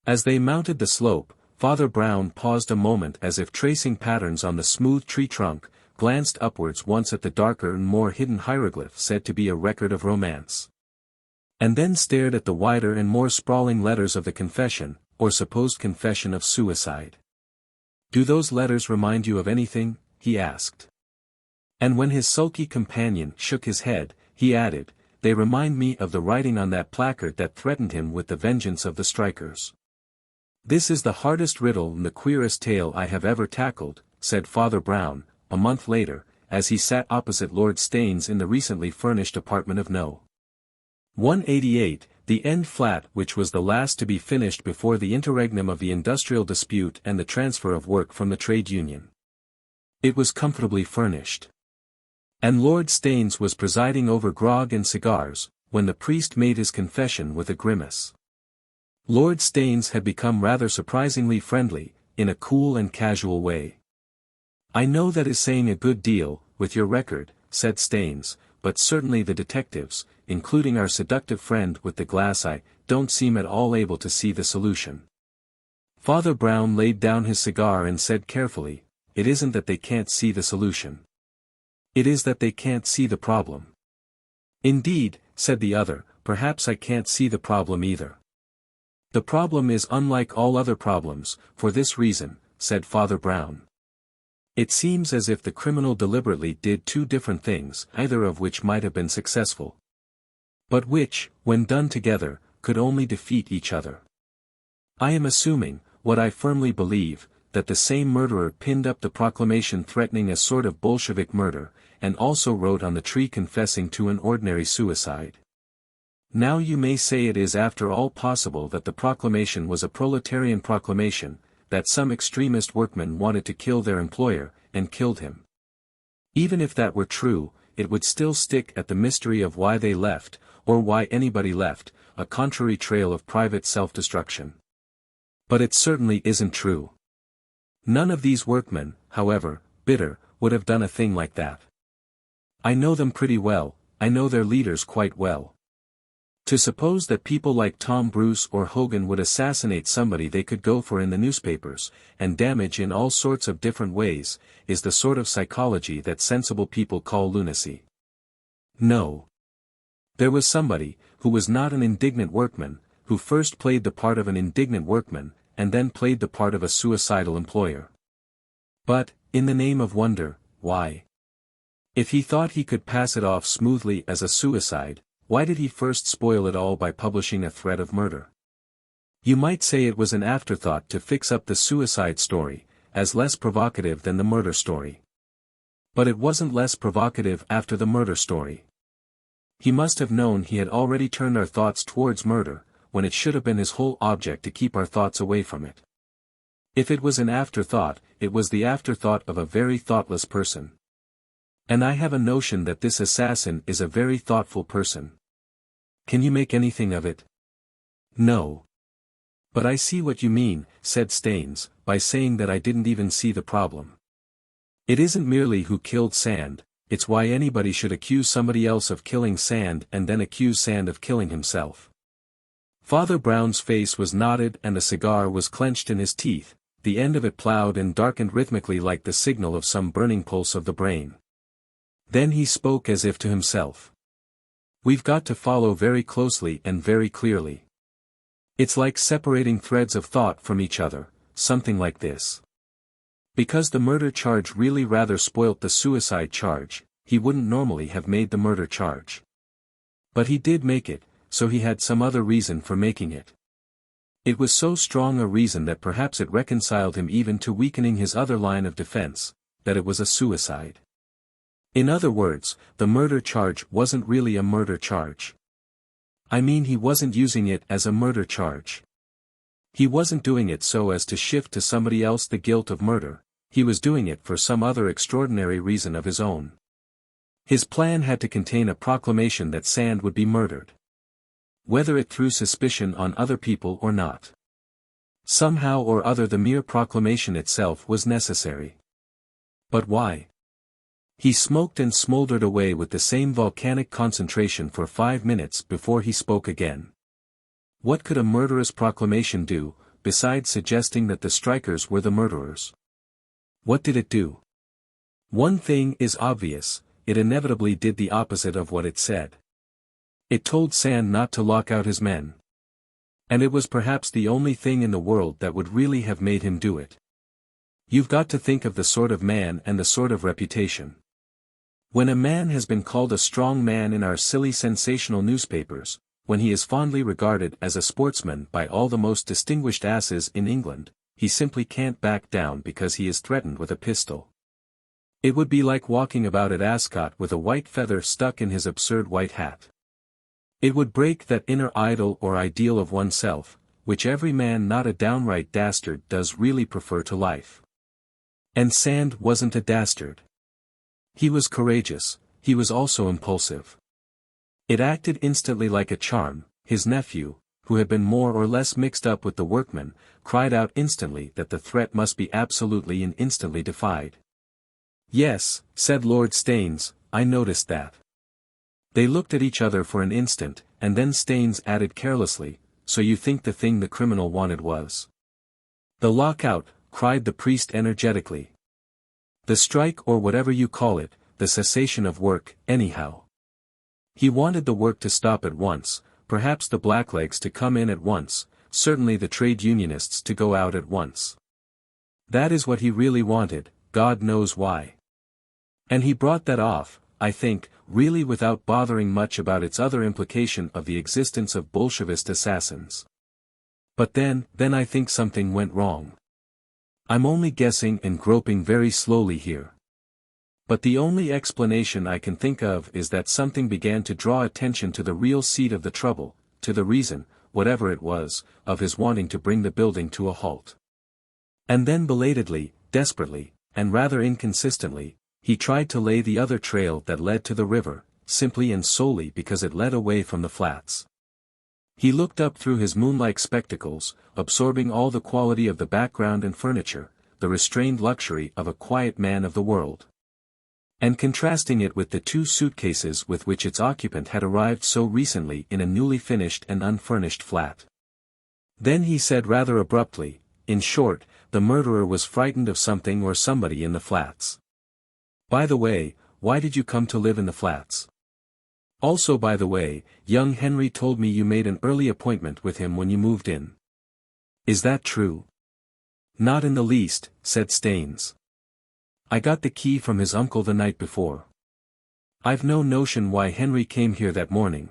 As they mounted the slope, Father Brown paused a moment as if tracing patterns on the smooth tree trunk, glanced upwards once at the darker and more hidden hieroglyph said to be a record of romance. And then stared at the wider and more sprawling letters of the confession, or supposed confession of suicide. "Do those letters remind you of anything?" he asked. And when his sulky companion shook his head, he added, "They remind me of the writing on that placard that threatened him with the vengeance of the strikers." "This is the hardest riddle and the queerest tale I have ever tackled," said Father Brown, a month later, as he sat opposite Lord Staines in the recently furnished apartment of No. 188, The end flat, which was the last to be finished before the interregnum of the industrial dispute and the transfer of work from the trade union. It was comfortably furnished. And Lord Staines was presiding over grog and cigars, when the priest made his confession with a grimace. Lord Staines had become rather surprisingly friendly, in a cool and casual way. "I know that is saying a good deal, with your record," said Staines, "but certainly the detectives, including our seductive friend with the glass eye, don't seem at all able to see the solution." Father Brown laid down his cigar and said carefully, "It isn't that they can't see the solution. It is that they can't see the problem." "Indeed," said the other, "perhaps I can't see the problem either." "The problem is unlike all other problems, for this reason," said Father Brown. "It seems as if the criminal deliberately did two different things, either of which might have been successful, but which, when done together, could only defeat each other. I am assuming, what I firmly believe, that the same murderer pinned up the proclamation threatening a sort of Bolshevik murder, and also wrote on the tree confessing to an ordinary suicide. Now you may say it is after all possible that the proclamation was a proletarian proclamation, that some extremist workmen wanted to kill their employer, and killed him. Even if that were true, it would still stick at the mystery of why they left, or why anybody left, a contrary trail of private self-destruction. But it certainly isn't true. None of these workmen, however bitter, would have done a thing like that. I know them pretty well, I know their leaders quite well. To suppose that people like Tom Bruce or Hogan would assassinate somebody they could go for in the newspapers, and damage in all sorts of different ways, is the sort of psychology that sensible people call lunacy. No. There was somebody, who was not an indignant workman, who first played the part of an indignant workman, and then played the part of a suicidal employer. But, in the name of wonder, why? If he thought he could pass it off smoothly as a suicide, why did he first spoil it all by publishing a threat of murder? You might say it was an afterthought to fix up the suicide story, as less provocative than the murder story. But it wasn't less provocative after the murder story. He must have known he had already turned our thoughts towards murder, when it should have been his whole object to keep our thoughts away from it. If it was an afterthought, it was the afterthought of a very thoughtless person. And I have a notion that this assassin is a very thoughtful person. Can you make anything of it? No. But I see what you mean, said Staines, by saying that I didn't even see the problem. It isn't merely who killed Sand, it's why anybody should accuse somebody else of killing Sand and then accuse Sand of killing himself. Father Brown's face was knotted and the cigar was clenched in his teeth, the end of it ploughed and darkened rhythmically like the signal of some burning pulse of the brain. Then he spoke as if to himself. We've got to follow very closely and very clearly. It's like separating threads of thought from each other, something like this. Because the murder charge really rather spoilt the suicide charge, he wouldn't normally have made the murder charge. But he did make it, so he had some other reason for making it. It was so strong a reason that perhaps it reconciled him even to weakening his other line of defense, that it was a suicide. In other words, the murder charge wasn't really a murder charge. I mean, he wasn't using it as a murder charge. He wasn't doing it so as to shift to somebody else the guilt of murder, he was doing it for some other extraordinary reason of his own. His plan had to contain a proclamation that Sand would be murdered. Whether it threw suspicion on other people or not. Somehow or other the mere proclamation itself was necessary. But why? He smoked and smoldered away with the same volcanic concentration for 5 minutes before he spoke again. What could a murderous proclamation do, besides suggesting that the strikers were the murderers? What did it do? One thing is obvious, it inevitably did the opposite of what it said. It told Sand not to lock out his men. And it was perhaps the only thing in the world that would really have made him do it. You've got to think of the sort of man and the sort of reputation. When a man has been called a strong man in our silly sensational newspapers, when he is fondly regarded as a sportsman by all the most distinguished asses in England, he simply can't back down because he is threatened with a pistol. It would be like walking about at Ascot with a white feather stuck in his absurd white hat. It would break that inner idol or ideal of oneself, which every man not a downright dastard does really prefer to life. And Sand wasn't a dastard. He was courageous, he was also impulsive. It acted instantly like a charm. His nephew, who had been more or less mixed up with the workmen, cried out instantly that the threat must be absolutely and instantly defied. "Yes," said Lord Staines, "I noticed that." They looked at each other for an instant, and then Staines added carelessly, "So you think the thing the criminal wanted was the lockout?" cried the priest energetically. "The strike or whatever you call it, the cessation of work, anyhow. He wanted the work to stop at once, perhaps the blacklegs to come in at once, certainly the trade unionists to go out at once. That is what he really wanted, God knows why. And he brought that off, I think, really without bothering much about its other implication of the existence of Bolshevist assassins. But then I think something went wrong. I'm only guessing and groping very slowly here. But the only explanation I can think of is that something began to draw attention to the real seat of the trouble, to the reason, whatever it was, of his wanting to bring the building to a halt. And then belatedly, desperately, and rather inconsistently, he tried to lay the other trail that led to the river, simply and solely because it led away from the flats. He looked up through his moon-like spectacles, absorbing all the quality of the background and furniture, the restrained luxury of a quiet man of the world, and contrasting it with the 2 suitcases with which its occupant had arrived so recently in a newly finished and unfurnished flat. Then he said rather abruptly, "In short, the murderer was frightened of something or somebody in the flats. By the way, why did you come to live in the flats? Also by the way, young Henry told me you made an early appointment with him when you moved in. Is that true?" "Not in the least," said Staines. "I got the key from his uncle the night before. I've no notion why Henry came here that morning."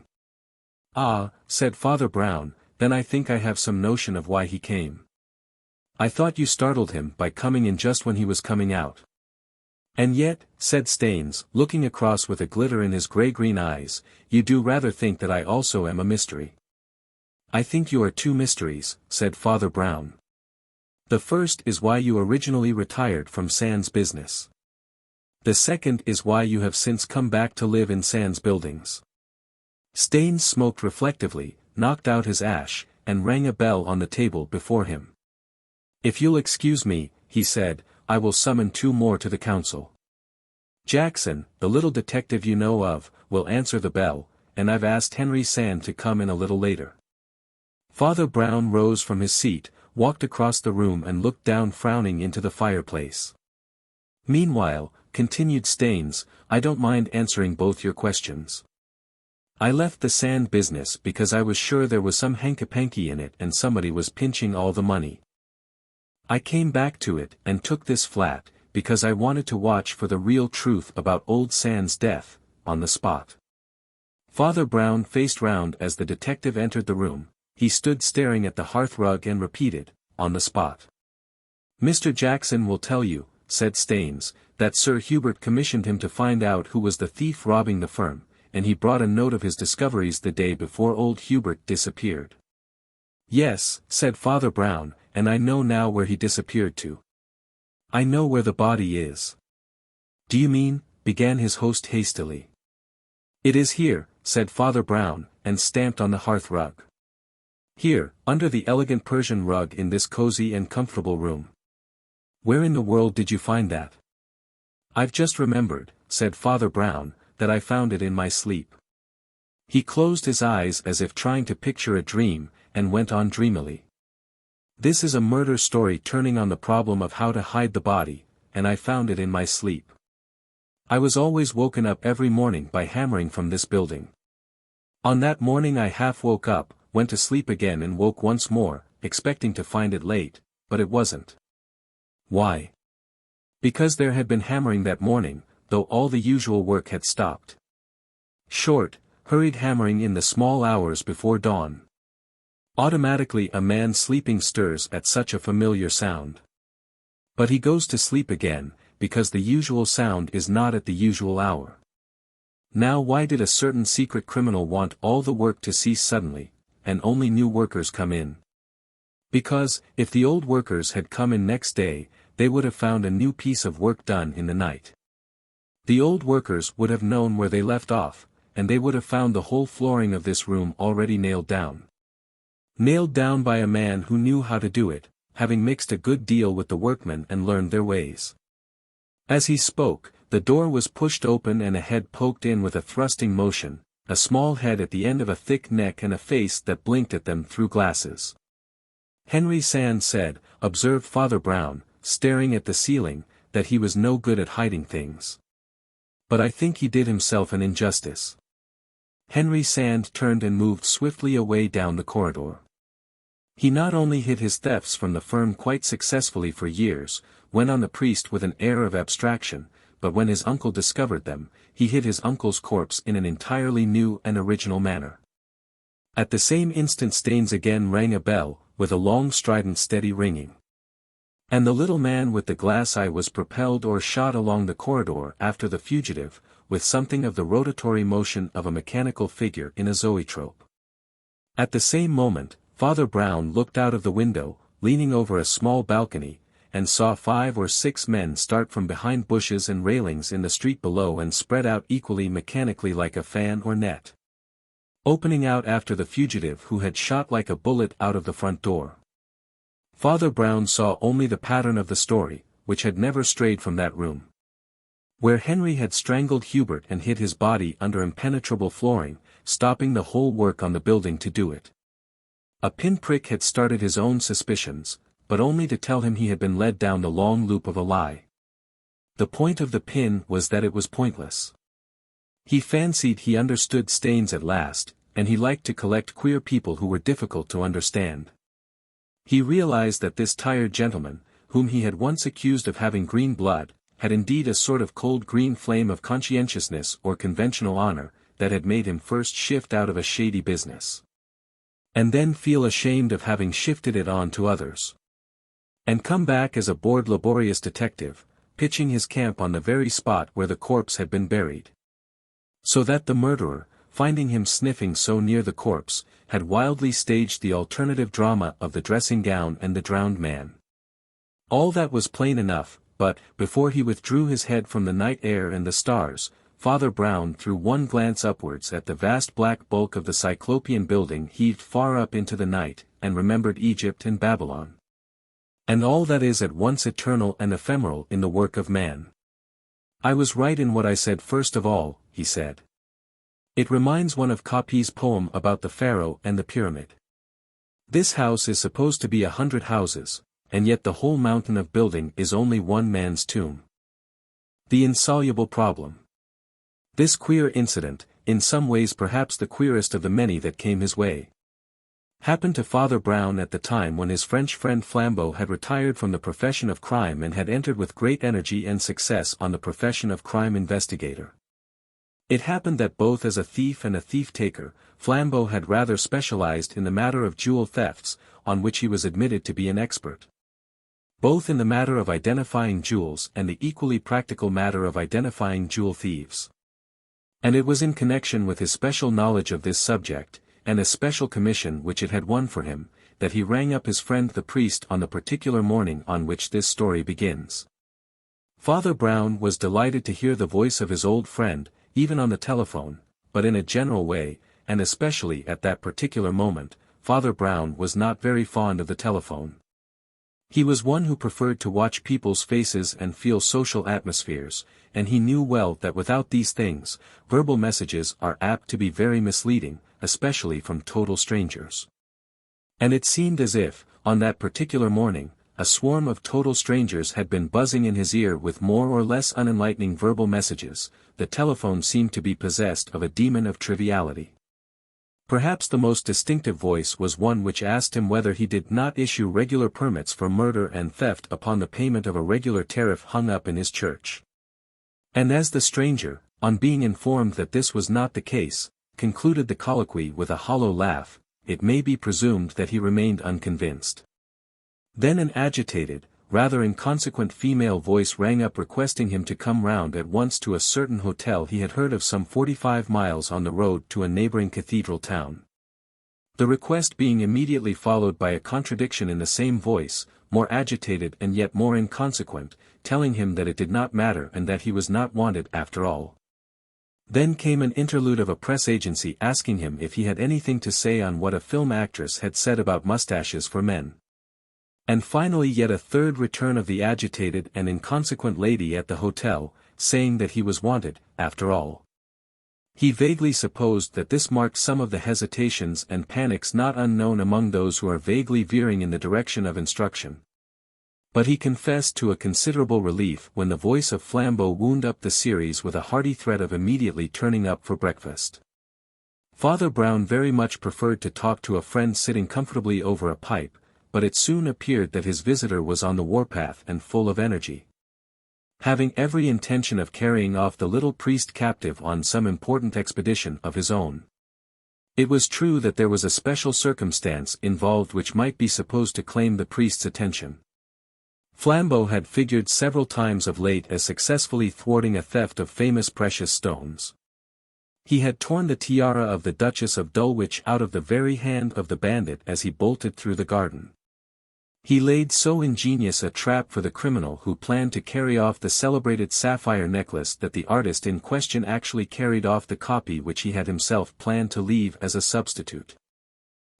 "Ah," said Father Brown, "then I think I have some notion of why he came. I thought you startled him by coming in just when he was coming out." "And yet," said Staines, looking across with a glitter in his grey-green eyes, "you do rather think that I also am a mystery." "I think you are 2 mysteries," said Father Brown. "The first is why you originally retired from Sand's business. The second is why you have since come back to live in Sand's buildings." Staines smoked reflectively, knocked out his ash, and rang a bell on the table before him. "If you'll excuse me," he said, "I will summon 2 more to the council. Jackson, the little detective you know of, will answer the bell, and I've asked Henry Sand to come in a little later." Father Brown rose from his seat, walked across the room and looked down frowning into the fireplace. "Meanwhile," continued Staines, "I don't mind answering both your questions. I left the Sand business because I was sure there was some hanky-panky in it and somebody was pinching all the money. I came back to it and took this flat, because I wanted to watch for the real truth about old Sand's death, on the spot." Father Brown faced round as the detective entered the room. He stood staring at the hearthrug and repeated, "On the spot." "Mr. Jackson will tell you," said Staines, "that Sir Hubert commissioned him to find out who was the thief robbing the firm, and he brought a note of his discoveries the day before old Hubert disappeared." "Yes," said Father Brown, "and I know now where he disappeared to. I know where the body is." "Do you mean?" began his host hastily. "It is here," said Father Brown, and stamped on the hearthrug. "Here, under the elegant Persian rug in this cozy and comfortable room. Where in the world did you find that?" "I've just remembered," said Father Brown, "that I found it in my sleep." He closed his eyes as if trying to picture a dream, and went on dreamily. "This is a murder story turning on the problem of how to hide the body, and I found it in my sleep. I was always woken up every morning by hammering from this building. On that morning I half woke up, went to sleep again and woke once more, expecting to find it late, but it wasn't. Why? Because there had been hammering that morning, though all the usual work had stopped. Short, hurried hammering in the small hours before dawn. Automatically a man sleeping stirs at such a familiar sound. But he goes to sleep again, because the usual sound is not at the usual hour. Now why did a certain secret criminal want all the work to cease suddenly, and only new workers come in? Because, if the old workers had come in next day, they would have found a new piece of work done in the night. The old workers would have known where they left off, and they would have found the whole flooring of this room already nailed down. Nailed down by a man who knew how to do it, having mixed a good deal with the workmen and learned their ways. As he spoke, the door was pushed open and a head poked in with a thrusting motion, a small head at the end of a thick neck and a face that blinked at them through glasses. Henry Sand said, observed Father Brown, staring at the ceiling, that he was no good at hiding things. But I think he did himself an injustice. Henry Sand turned and moved swiftly away down the corridor. He not only hid his thefts from the firm quite successfully for years, went on the priest with an air of abstraction, but when his uncle discovered them, he hid his uncle's corpse in an entirely new and original manner. At the same instant Staines again rang a bell, with a long strident steady ringing. And the little man with the glass eye was propelled or shot along the corridor after the fugitive, with something of the rotatory motion of a mechanical figure in a zoetrope. At the same moment, Father Brown looked out of the window, leaning over a small balcony, and saw 5 or 6 men start from behind bushes and railings in the street below and spread out equally mechanically like a fan or net, opening out after the fugitive who had shot like a bullet out of the front door. Father Brown saw only the pattern of the story, which had never strayed from that room. Where Henry had strangled Hubert and hid his body under impenetrable flooring, stopping the whole work on the building to do it. A pinprick had started his own suspicions, but only to tell him he had been led down the long loop of a lie. The point of the pin was that it was pointless. He fancied he understood Staines at last, and he liked to collect queer people who were difficult to understand. He realized that this tired gentleman, whom he had once accused of having green blood, had indeed a sort of cold green flame of conscientiousness or conventional honor, that had made him first shift out of a shady business, and then feel ashamed of having shifted it on to others, and come back as a bored laborious detective, pitching his camp on the very spot where the corpse had been buried. So that the murderer, finding him sniffing so near the corpse, had wildly staged the alternative drama of the dressing gown and the drowned man. All that was plain enough, but, before he withdrew his head from the night air and the stars, Father Brown threw one glance upwards at the vast black bulk of the Cyclopean building heaved far up into the night, and remembered Egypt and Babylon, and all that is at once eternal and ephemeral in the work of man. I was right in what I said first of all, he said. It reminds one of Cappi's poem about the Pharaoh and the pyramid. This house is supposed to be 100 houses, and yet the whole mountain of building is only one man's tomb. The insoluble problem. This queer incident, in some ways perhaps the queerest of the many that came his way, happened to Father Brown at the time when his French friend Flambeau had retired from the profession of crime and had entered with great energy and success on the profession of crime investigator. It happened that both as a thief and a thief-taker, Flambeau had rather specialized in the matter of jewel thefts, on which he was admitted to be an expert, both in the matter of identifying jewels and the equally practical matter of identifying jewel thieves. And it was in connection with his special knowledge of this subject, and a special commission which it had won for him, that he rang up his friend the priest on the particular morning on which this story begins. Father Brown was delighted to hear the voice of his old friend, even on the telephone, but in a general way, and especially at that particular moment, Father Brown was not very fond of the telephone. He was one who preferred to watch people's faces and feel social atmospheres, and he knew well that without these things, verbal messages are apt to be very misleading, especially from total strangers. And it seemed as if, on that particular morning, a swarm of total strangers had been buzzing in his ear with more or less unenlightening verbal messages. The telephone seemed to be possessed of a demon of triviality. Perhaps the most distinctive voice was one which asked him whether he did not issue regular permits for murder and theft upon the payment of a regular tariff hung up in his church. And as the stranger, on being informed that this was not the case, concluded the colloquy with a hollow laugh, it may be presumed that he remained unconvinced. Then an agitated, rather inconsequent female voice rang up requesting him to come round at once to a certain hotel he had heard of some 45 miles on the road to a neighboring cathedral town. The request being immediately followed by a contradiction in the same voice, more agitated and yet more inconsequent, telling him that it did not matter and that he was not wanted after all. Then came an interlude of a press agency asking him if he had anything to say on what a film actress had said about mustaches for men. And finally yet a third return of the agitated and inconsequent lady at the hotel, saying that he was wanted, after all. He vaguely supposed that this marked some of the hesitations and panics not unknown among those who are vaguely veering in the direction of instruction. But he confessed to a considerable relief when the voice of Flambeau wound up the series with a hearty threat of immediately turning up for breakfast. Father Brown very much preferred to talk to a friend sitting comfortably over a pipe, but it soon appeared that his visitor was on the warpath and full of energy. Having every intention of carrying off the little priest captive on some important expedition of his own. It was true that there was a special circumstance involved which might be supposed to claim the priest's attention. Flambeau had figured several times of late as successfully thwarting a theft of famous precious stones. He had torn the tiara of the Duchess of Dulwich out of the very hand of the bandit as he bolted through the garden. He laid so ingenious a trap for the criminal who planned to carry off the celebrated sapphire necklace that the artist in question actually carried off the copy which he had himself planned to leave as a substitute.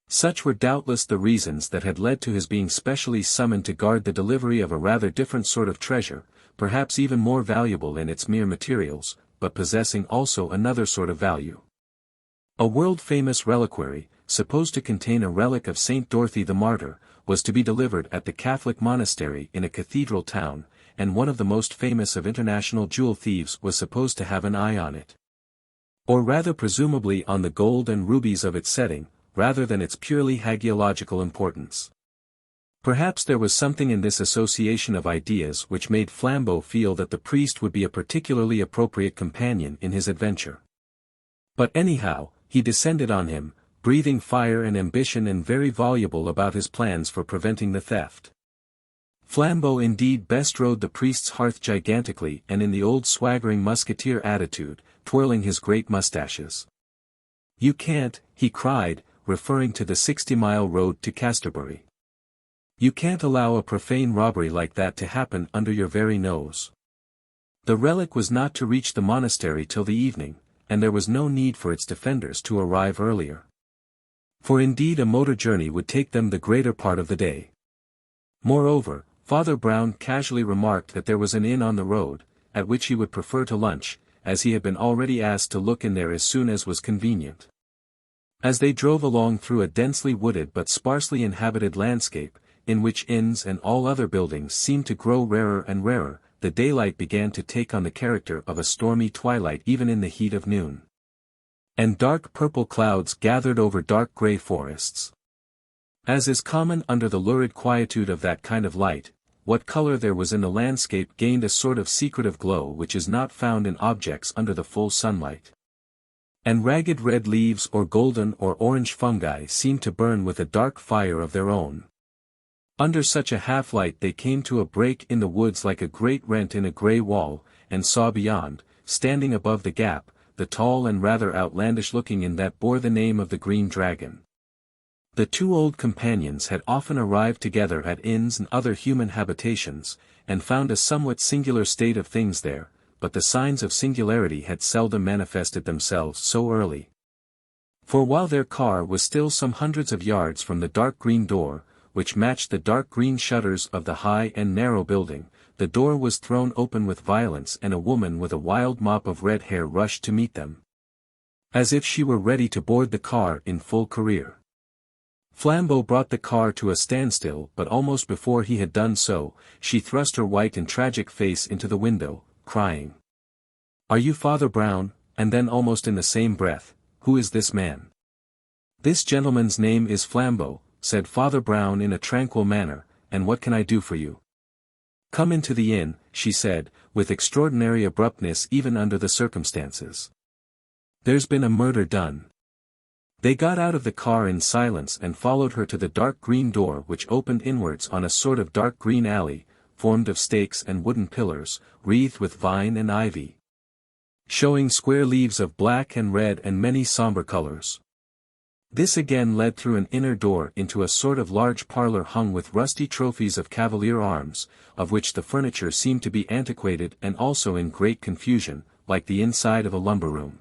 Such were doubtless the reasons that had led to his being specially summoned to guard the delivery of a rather different sort of treasure, perhaps even more valuable in its mere materials, but possessing also another sort of value. A world-famous reliquary, supposed to contain a relic of Saint Dorothy the Martyr, was to be delivered at the Catholic monastery in a cathedral town, and one of the most famous of international jewel thieves was supposed to have an eye on it. Or rather presumably on the gold and rubies of its setting, rather than its purely hagiological importance. Perhaps there was something in this association of ideas which made Flambeau feel that the priest would be a particularly appropriate companion in his adventure. But anyhow, he descended on him, breathing fire and ambition and very voluble about his plans for preventing the theft. Flambeau indeed bestrode the priest's hearth gigantically and in the old swaggering musketeer attitude, twirling his great mustaches. "You can't," he cried, referring to the 60-mile road to Casterbury. "You can't allow a profane robbery like that to happen under your very nose." The relic was not to reach the monastery till the evening, and there was no need for its defenders to arrive earlier. For indeed a motor journey would take them the greater part of the day. Moreover, Father Brown casually remarked that there was an inn on the road, at which he would prefer to lunch, as he had been already asked to look in there as soon as was convenient. As they drove along through a densely wooded but sparsely inhabited landscape, in which inns and all other buildings seemed to grow rarer and rarer, the daylight began to take on the character of a stormy twilight even in the heat of noon. And dark purple clouds gathered over dark grey forests. As is common under the lurid quietude of that kind of light, what color there was in the landscape gained a sort of secretive glow which is not found in objects under the full sunlight. And ragged red leaves or golden or orange fungi seemed to burn with a dark fire of their own. Under such a half-light they came to a break in the woods like a great rent in a grey wall, and saw beyond, standing above the gap, the tall and rather outlandish-looking inn that bore the name of the Green Dragon. The two old companions had often arrived together at inns and other human habitations, and found a somewhat singular state of things there, but the signs of singularity had seldom manifested themselves so early. For while their car was still some hundreds of yards from the dark green door, which matched the dark green shutters of the high and narrow building, the door was thrown open with violence and a woman with a wild mop of red hair rushed to meet them, as if she were ready to board the car in full career. Flambeau brought the car to a standstill, but almost before he had done so, she thrust her white and tragic face into the window, crying, "Are you Father Brown?" and then almost in the same breath, "Who is this man?" "This gentleman's name is Flambeau," said Father Brown in a tranquil manner, "and what can I do for you?" "Come into the inn," she said, with extraordinary abruptness even under the circumstances. "There's been a murder done." They got out of the car in silence and followed her to the dark green door which opened inwards on a sort of dark green alley, formed of stakes and wooden pillars, wreathed with vine and ivy, showing square leaves of black and red and many somber colors. This again led through an inner door into a sort of large parlor hung with rusty trophies of cavalier arms, of which the furniture seemed to be antiquated and also in great confusion, like the inside of a lumber room.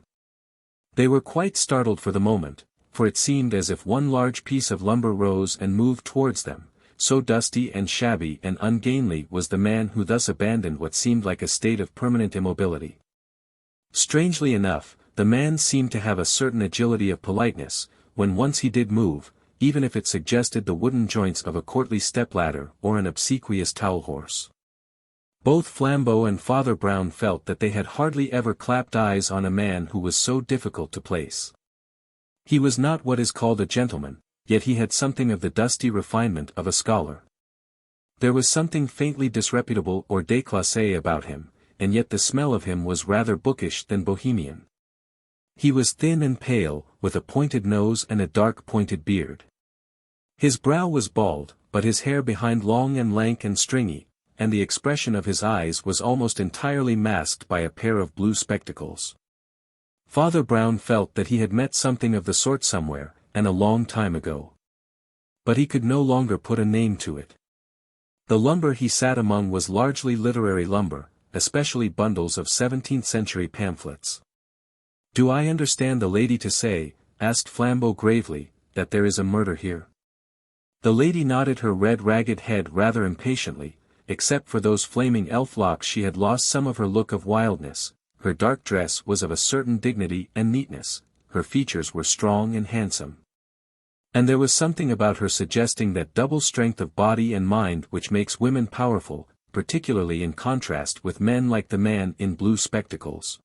They were quite startled for the moment, for it seemed as if one large piece of lumber rose and moved towards them, so dusty and shabby and ungainly was the man who thus abandoned what seemed like a state of permanent immobility. Strangely enough, the man seemed to have a certain agility of politeness, when once he did move, even if it suggested the wooden joints of a courtly stepladder or an obsequious towel-horse. Both Flambeau and Father Brown felt that they had hardly ever clapped eyes on a man who was so difficult to place. He was not what is called a gentleman, yet he had something of the dusty refinement of a scholar. There was something faintly disreputable or déclassé about him, and yet the smell of him was rather bookish than bohemian. He was thin and pale, with a pointed nose and a dark pointed beard. His brow was bald, but his hair behind long and lank and stringy, and the expression of his eyes was almost entirely masked by a pair of blue spectacles. Father Brown felt that he had met something of the sort somewhere, and a long time ago. But he could no longer put a name to it. The lumber he sat among was largely literary lumber, especially bundles of 17th-century pamphlets. "Do I understand the lady to say," asked Flambeau gravely, "that there is a murder here?" The lady nodded her red ragged head rather impatiently. Except for those flaming elf locks she had lost some of her look of wildness. Her dark dress was of a certain dignity and neatness, her features were strong and handsome. And there was something about her suggesting that double strength of body and mind which makes women powerful, particularly in contrast with men like the man in blue spectacles.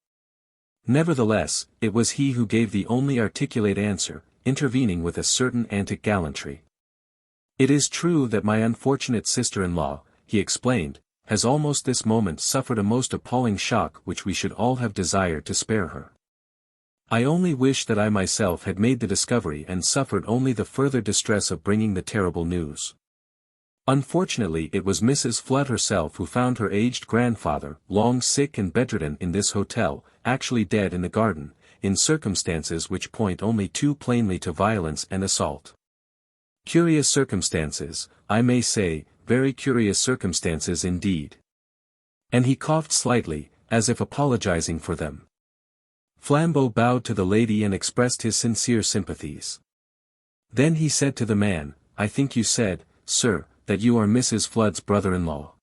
Nevertheless, it was he who gave the only articulate answer, intervening with a certain antic gallantry. "It is true that my unfortunate sister-in-law," he explained, "has almost this moment suffered a most appalling shock which we should all have desired to spare her. I only wish that I myself had made the discovery and suffered only the further distress of bringing the terrible news. Unfortunately it was Mrs. Flood herself who found her aged grandfather, long sick and bedridden in this hotel, actually dead in the garden, in circumstances which point only too plainly to violence and assault. Curious circumstances, I may say, very curious circumstances indeed." And he coughed slightly, as if apologizing for them. Flambeau bowed to the lady and expressed his sincere sympathies. Then he said to the man, "I think you said, sir, that you are Mrs. Flood's brother-in-law."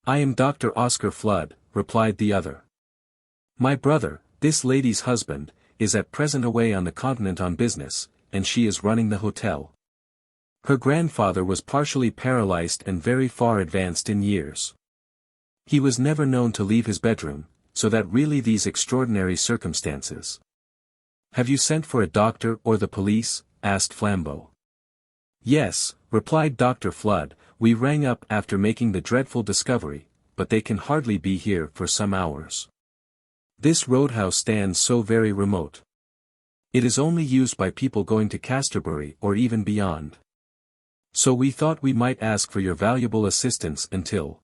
"I am Dr. Oscar Flood," replied the other. "My brother, this lady's husband, is at present away on the continent on business, and she is running the hotel. Her grandfather was partially paralyzed and very far advanced in years. He was never known to leave his bedroom, so that really these extraordinary circumstances." "Have you sent for a doctor or the police?" asked Flambeau. "Yes," replied Dr. Flood, "we rang up after making the dreadful discovery, but they can hardly be here for some hours. This roadhouse stands so very remote. It is only used by people going to Casterbury or even beyond. So we thought we might ask for your valuable assistance until—"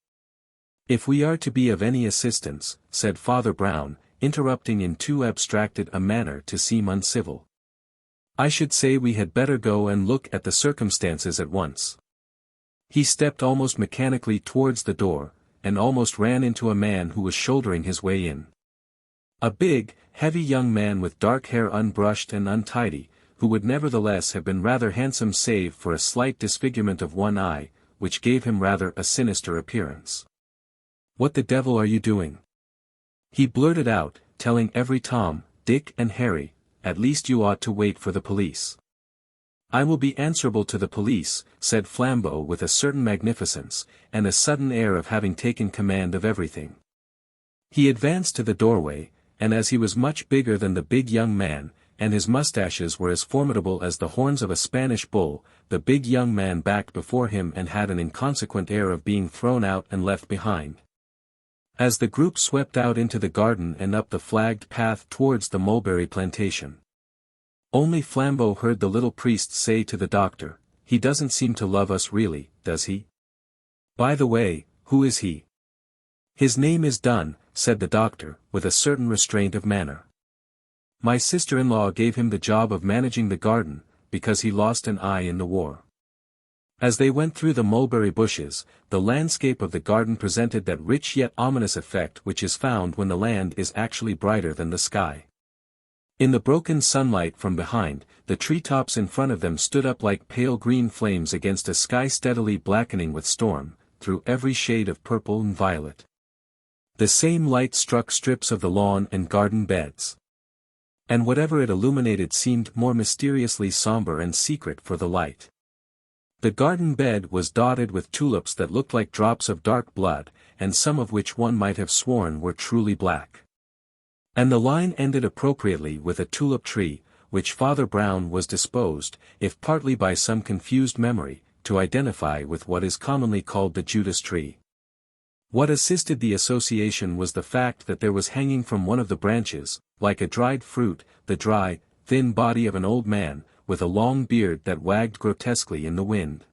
"If we are to be of any assistance," said Father Brown, interrupting in too abstracted a manner to seem uncivil, "I should say we had better go and look at the circumstances at once." He stepped almost mechanically towards the door, and almost ran into a man who was shouldering his way in. A big, heavy young man with dark hair unbrushed and untidy, who would nevertheless have been rather handsome save for a slight disfigurement of one eye, which gave him rather a sinister appearance. "What the devil are you doing?" he blurted out, telling every Tom, Dick and Harry, "At least you ought to wait for the police." "I will be answerable to the police," said Flambeau with a certain magnificence, and a sudden air of having taken command of everything. He advanced to the doorway, and as he was much bigger than the big young man, and his mustaches were as formidable as the horns of a Spanish bull, the big young man backed before him and had an inconsequent air of being thrown out and left behind. As the group swept out into the garden and up the flagged path towards the mulberry plantation, only Flambeau heard the little priest say to the doctor, "He doesn't seem to love us really, does he? By the way, Who is he? His name is Dunn, said the doctor, with a certain restraint of manner. My sister-in-law gave him the job of managing the garden, because he lost an eye in the war. As they went through the mulberry bushes, the landscape of the garden presented that rich yet ominous effect which is found when the land is actually brighter than the sky. In the broken sunlight from behind, the treetops in front of them stood up like pale green flames against a sky steadily blackening with storm, through every shade of purple and violet. The same light struck strips of the lawn and garden beds. And whatever it illuminated seemed more mysteriously somber and secret for the light. The garden bed was dotted with tulips that looked like drops of dark blood, and some of which one might have sworn were truly black. And the line ended appropriately with a tulip tree, which Father Brown was disposed, if partly by some confused memory, to identify with what is commonly called the Judas tree. What assisted the association was the fact that there was hanging from one of the branches, like a dried fruit, the dry, thin body of an old man, with a long beard that wagged grotesquely in the wind.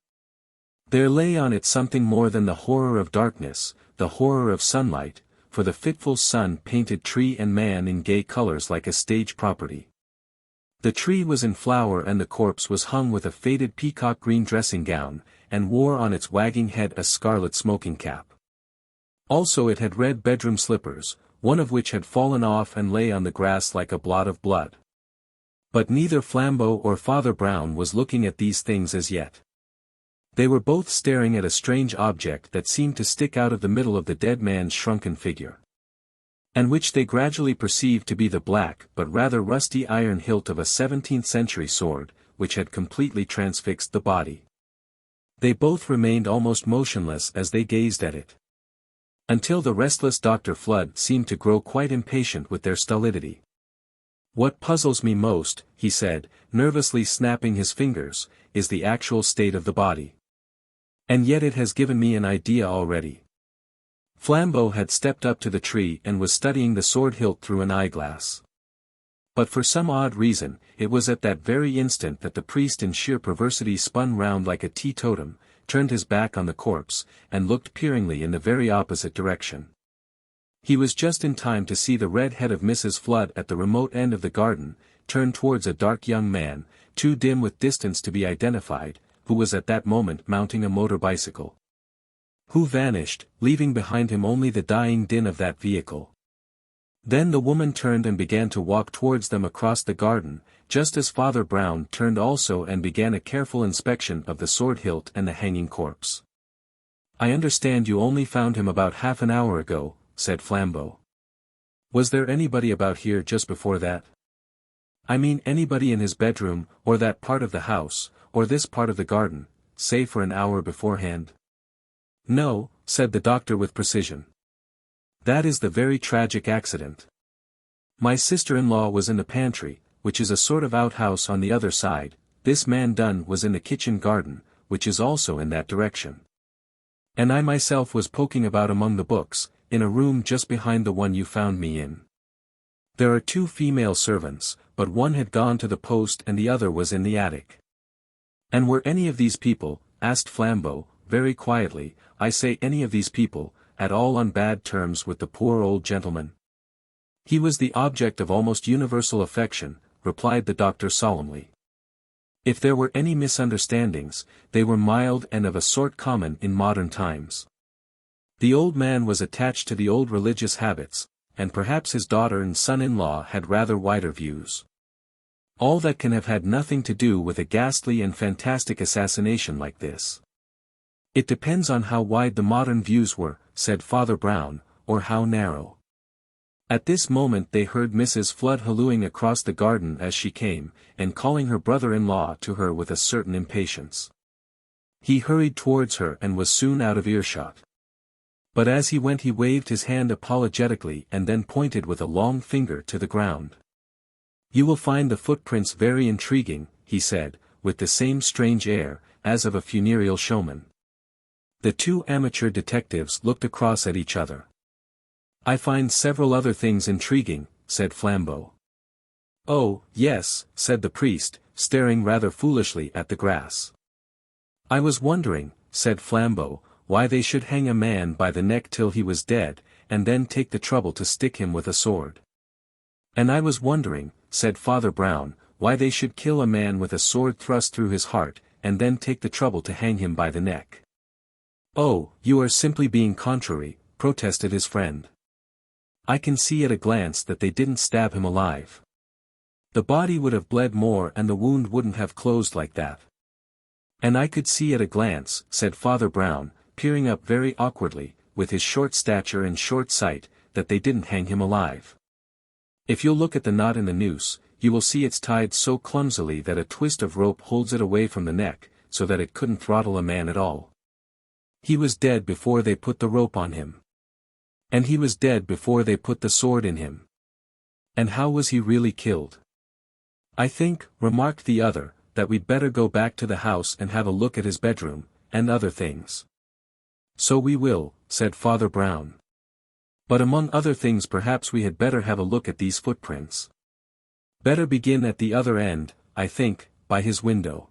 There lay on it something more than the horror of darkness, the horror of sunlight, for the fitful sun painted tree and man in gay colors like a stage property. The tree was in flower and the corpse was hung with a faded peacock green dressing gown, and wore on its wagging head a scarlet smoking cap. Also it had red bedroom slippers, one of which had fallen off and lay on the grass like a blot of blood. But neither Flambeau or Father Brown was looking at these things as yet. They were both staring at a strange object that seemed to stick out of the middle of the dead man's shrunken figure, and which they gradually perceived to be the black but rather rusty iron hilt of a 17th-century sword, which had completely transfixed the body. They both remained almost motionless as they gazed at it, until the restless Dr. Flood seemed to grow quite impatient with their stolidity. "What puzzles me most," he said, nervously snapping his fingers, "is the actual state of the body. And yet it has given me an idea already." Flambeau had stepped up to the tree and was studying the sword hilt through an eyeglass. But for some odd reason, it was at that very instant that the priest in sheer perversity spun round like a teetotum, turned his back on the corpse, and looked peeringly in the very opposite direction. He was just in time to see the red head of Mrs. Flood at the remote end of the garden, turn towards a dark young man, too dim with distance to be identified, who was at that moment mounting a motor bicycle, who vanished, leaving behind him only the dying din of that vehicle. Then the woman turned and began to walk towards them across the garden, just as Father Brown turned also and began a careful inspection of the sword hilt and the hanging corpse. "I understand you only found him about half an hour ago," said Flambeau. "Was there anybody about here just before that? I mean anybody in his bedroom, or that part of the house, or this part of the garden, say for an hour beforehand?" "No," said the doctor with precision. "That is the very tragic accident. My sister-in-law was in the pantry, which is a sort of outhouse on the other side. This man Dunn was in the kitchen garden, which is also in that direction. And I myself was poking about among the books, in a room just behind the one you found me in. There are 2 female servants, but one had gone to the post and the other was in the attic." "And were any of these people," asked Flambeau, very quietly, "I say any of these people, at all on bad terms with the poor old gentleman?" "He was the object of almost universal affection," replied the doctor solemnly. "If there were any misunderstandings, they were mild and of a sort common in modern times. The old man was attached to the old religious habits, and perhaps his daughter and son-in-law had rather wider views. All that can have had nothing to do with a ghastly and fantastic assassination like this." "It depends on how wide the modern views were," said Father Brown, "or how narrow." At this moment they heard Mrs. Flood hallooing across the garden as she came, and calling her brother-in-law to her with a certain impatience. He hurried towards her and was soon out of earshot. But as he went he waved his hand apologetically and then pointed with a long finger to the ground. "You will find the footprints very intriguing," he said, with the same strange air, as of a funereal showman. The 2 amateur detectives looked across at each other. "I find several other things intriguing," said Flambeau. "Oh, yes," said the priest, staring rather foolishly at the grass. "I was wondering," said Flambeau, why they should hang a man by the neck till he was dead, and then take the trouble to stick him with a sword. And I was wondering, said Father Brown, why they should kill a man with a sword thrust through his heart, and then take the trouble to hang him by the neck. Oh, you are simply being contrary, protested his friend. I can see at a glance that they didn't stab him alive. The body would have bled more and the wound wouldn't have closed like that. And I could see at a glance, said Father Brown, peering up very awkwardly, with his short stature and short sight, that they didn't hang him alive. If you'll look at the knot in the noose, you will see it's tied so clumsily that a twist of rope holds it away from the neck, so that it couldn't throttle a man at all. He was dead before they put the rope on him. And he was dead before they put the sword in him. And how was he really killed? I think, remarked the other, that we'd better go back to the house and have a look at his bedroom, and other things. So we will, said Father Brown. But among other things perhaps we had better have a look at these footprints. Better begin at the other end, I think, by his window.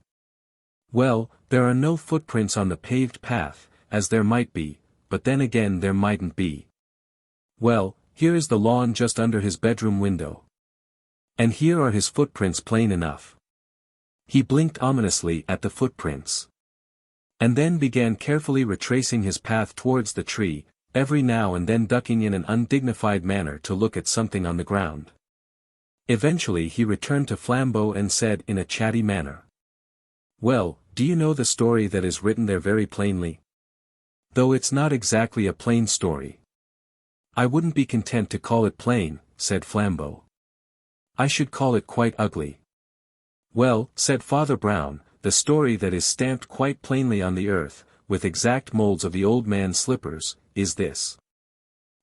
Well, there are no footprints on the paved path, as there might be, but then again there mightn't be. Well, here is the lawn just under his bedroom window. And here are his footprints plain enough. He blinked ominously at the footprints. And then began carefully retracing his path towards the tree, every now and then ducking in an undignified manner to look at something on the ground. Eventually he returned to Flambeau and said in a chatty manner. Well, do you know the story that is written there very plainly? Though it's not exactly a plain story. I wouldn't be content to call it plain, said Flambeau. I should call it quite ugly. Well, said Father Brown, the story that is stamped quite plainly on the earth, with exact molds of the old man's slippers, is this.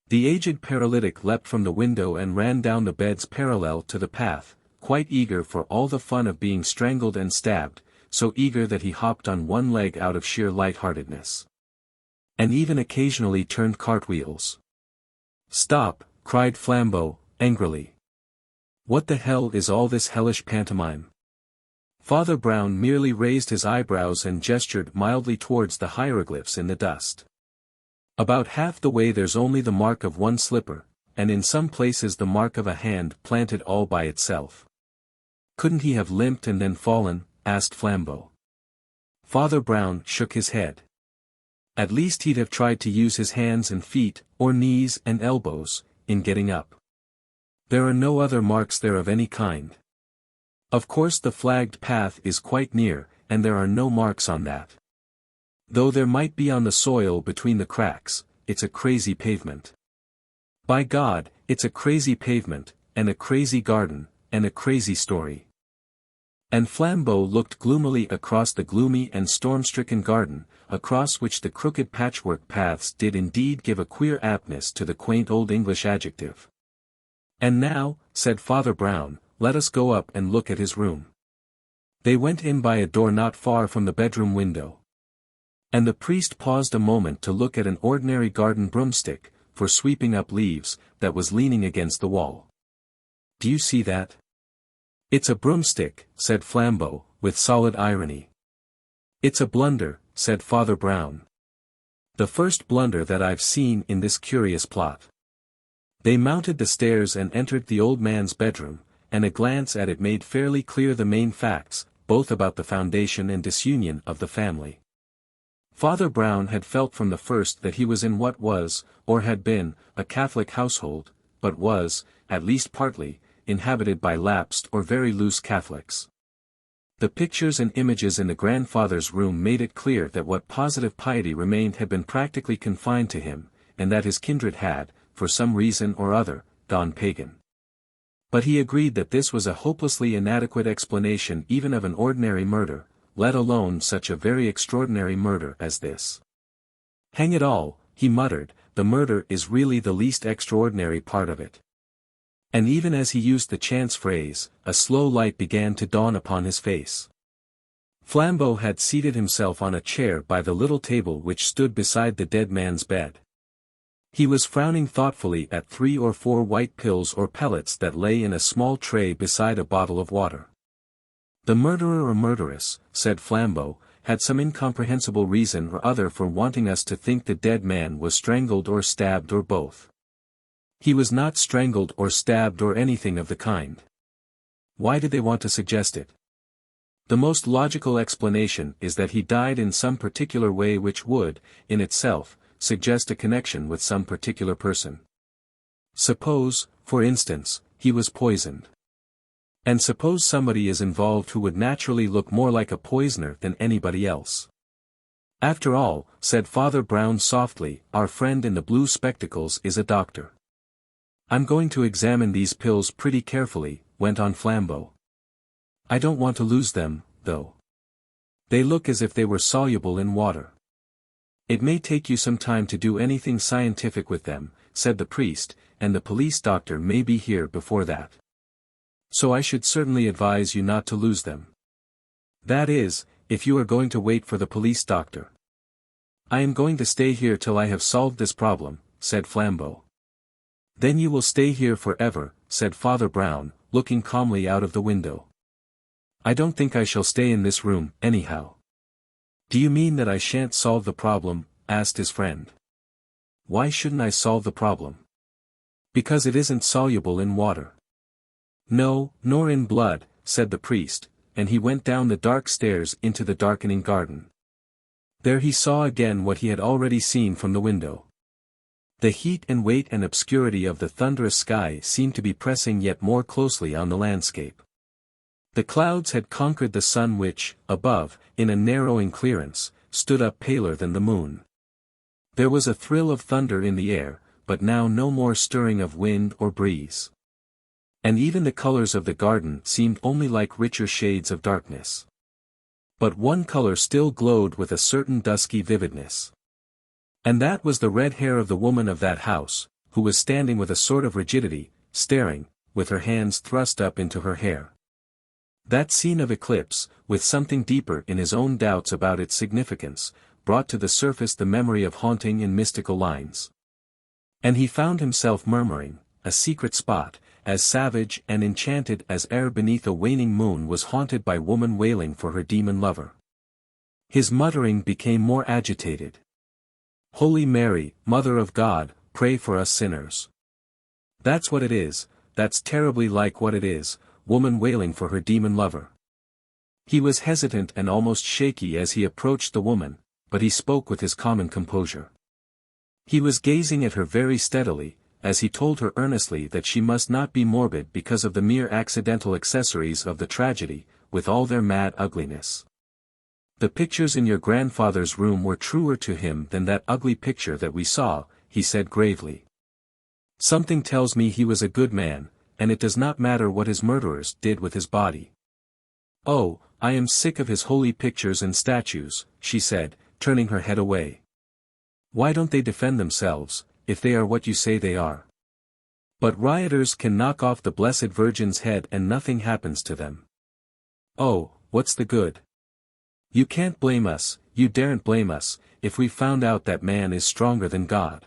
The aged paralytic leapt from the window and ran down the beds parallel to the path, quite eager for all the fun of being strangled and stabbed, so eager that he hopped on one leg out of sheer light-heartedness. And even occasionally turned cartwheels. Stop, cried Flambeau, angrily. What the hell is all this hellish pantomime? Father Brown merely raised his eyebrows and gestured mildly towards the hieroglyphs in the dust. About half the way there's only the mark of one slipper, and in some places the mark of a hand planted all by itself. Couldn't he have limped and then fallen? Asked Flambeau. Father Brown shook his head. At least he'd have tried to use his hands and feet, or knees and elbows, in getting up. There are no other marks there of any kind. Of course the flagged path is quite near, and there are no marks on that. Though there might be on the soil between the cracks, it's a crazy pavement. By God, it's a crazy pavement, and a crazy garden, and a crazy story. And Flambeau looked gloomily across the gloomy and storm-stricken garden, across which the crooked patchwork paths did indeed give a queer aptness to the quaint old English adjective. And now, said Father Brown, let us go up and look at his room. They went in by a door not far from the bedroom window. And the priest paused a moment to look at an ordinary garden broomstick, for sweeping up leaves, that was leaning against the wall. Do you see that? It's a broomstick, said Flambeau, with solid irony. It's a blunder, said Father Brown. The first blunder that I've seen in this curious plot. They mounted the stairs and entered the old man's bedroom, and a glance at it made fairly clear the main facts, both about the foundation and disunion of the family. Father Brown had felt from the first that he was in what was, or had been, a Catholic household, but was, at least partly, inhabited by lapsed or very loose Catholics. The pictures and images in the grandfather's room made it clear that what positive piety remained had been practically confined to him, and that his kindred had, for some reason or other, gone pagan. But he agreed that this was a hopelessly inadequate explanation even of an ordinary murder, let alone such a very extraordinary murder as this. Hang it all, he muttered, the murder is really the least extraordinary part of it. And even as he used the chance phrase, a slow light began to dawn upon his face. Flambeau had seated himself on a chair by the little table which stood beside the dead man's bed. He was frowning thoughtfully at 3 or 4 white pills or pellets that lay in a small tray beside a bottle of water. The murderer or murderess, said Flambeau, had some incomprehensible reason or other for wanting us to think the dead man was strangled or stabbed or both. He was not strangled or stabbed or anything of the kind. Why did they want to suggest it? The most logical explanation is that he died in some particular way which would, in itself, suggest a connection with some particular person. Suppose, for instance, he was poisoned. And suppose somebody is involved who would naturally look more like a poisoner than anybody else. After all, said Father Brown softly, our friend in the blue spectacles is a doctor. I'm going to examine these pills pretty carefully, went on Flambeau. I don't want to lose them, though. They look as if they were soluble in water. It may take you some time to do anything scientific with them, said the priest, and the police doctor may be here before that. So I should certainly advise you not to lose them. That is, if you are going to wait for the police doctor. I am going to stay here till I have solved this problem, said Flambeau. Then you will stay here forever, said Father Brown, looking calmly out of the window. I don't think I shall stay in this room, anyhow. Do you mean that I shan't solve the problem? Asked his friend. Why shouldn't I solve the problem? Because it isn't soluble in water. No, nor in blood, said the priest, and he went down the dark stairs into the darkening garden. There he saw again what he had already seen from the window. The heat and weight and obscurity of the thunderous sky seemed to be pressing yet more closely on the landscape. The clouds had conquered the sun which, above, in a narrowing clearance, stood up paler than the moon. There was a thrill of thunder in the air, but now no more stirring of wind or breeze. And even the colors of the garden seemed only like richer shades of darkness. But one color still glowed with a certain dusky vividness. And that was the red hair of the woman of that house, who was standing with a sort of rigidity, staring, with her hands thrust up into her hair. That scene of eclipse, with something deeper in his own doubts about its significance, brought to the surface the memory of haunting and mystical lines. And he found himself murmuring, a secret spot, as savage and enchanted as ere beneath a waning moon was haunted by woman wailing for her demon lover. His muttering became more agitated. Holy Mary, Mother of God, pray for us sinners. That's what it is, that's terribly like what it is, woman wailing for her demon lover. He was hesitant and almost shaky as he approached the woman, but he spoke with his common composure. He was gazing at her very steadily, as he told her earnestly that she must not be morbid because of the mere accidental accessories of the tragedy, with all their mad ugliness. The pictures in your grandfather's room were truer to him than that ugly picture that we saw, he said gravely. Something tells me he was a good man, and it does not matter what his murderers did with his body. Oh, I am sick of his holy pictures and statues, she said, turning her head away. Why don't they defend themselves, if they are what you say they are? But rioters can knock off the Blessed Virgin's head and nothing happens to them. Oh, what's the good? You can't blame us, you daren't blame us, if we found out that man is stronger than God.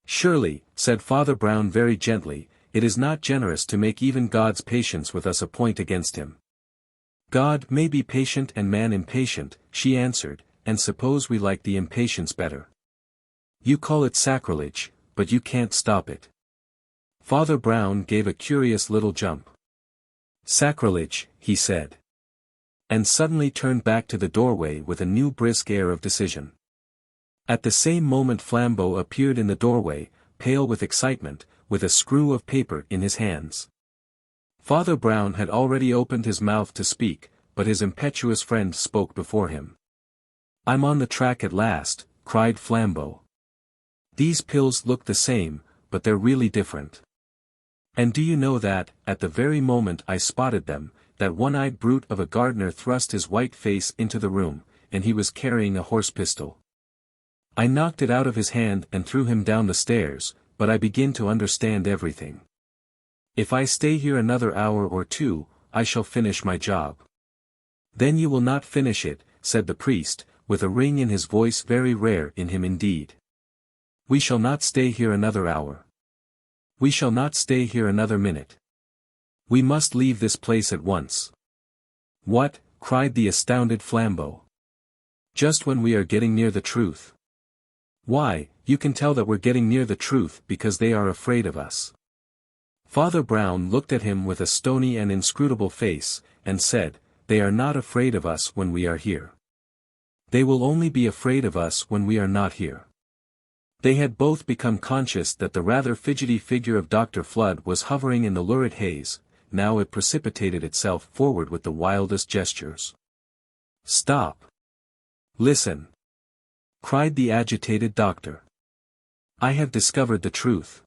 Surely, said Father Brown very gently, it is not generous to make even God's patience with us a point against him. God may be patient and man impatient, she answered, and suppose we like the impatience better. You call it sacrilege, but you can't stop it. Father Brown gave a curious little jump. Sacrilege, he said. And suddenly turned back to the doorway with a new brisk air of decision. At the same moment Flambeau appeared in the doorway, pale with excitement, with a screw of paper in his hands. Father Brown had already opened his mouth to speak, but his impetuous friend spoke before him. I'm on the track at last, cried Flambeau. These pills look the same, but they're really different. And do you know that, at the very moment I spotted them, that one-eyed brute of a gardener thrust his white face into the room, and he was carrying a horse pistol. I knocked it out of his hand and threw him down the stairs, but I begin to understand everything. If I stay here another hour or two, I shall finish my job. Then you will not finish it, said the priest, with a ring in his voice very rare in him indeed. We shall not stay here another hour. We shall not stay here another minute. We must leave this place at once. What? Cried the astounded Flambeau. Just when we are getting near the truth. Why, you can tell that we're getting near the truth because they are afraid of us. Father Brown looked at him with a stony and inscrutable face, and said, they are not afraid of us when we are here. They will only be afraid of us when we are not here. They had both become conscious that the rather fidgety figure of Dr. Flood was hovering in the lurid haze. Now it precipitated itself forward with the wildest gestures. Stop! Listen! Cried the agitated doctor. I have discovered the truth.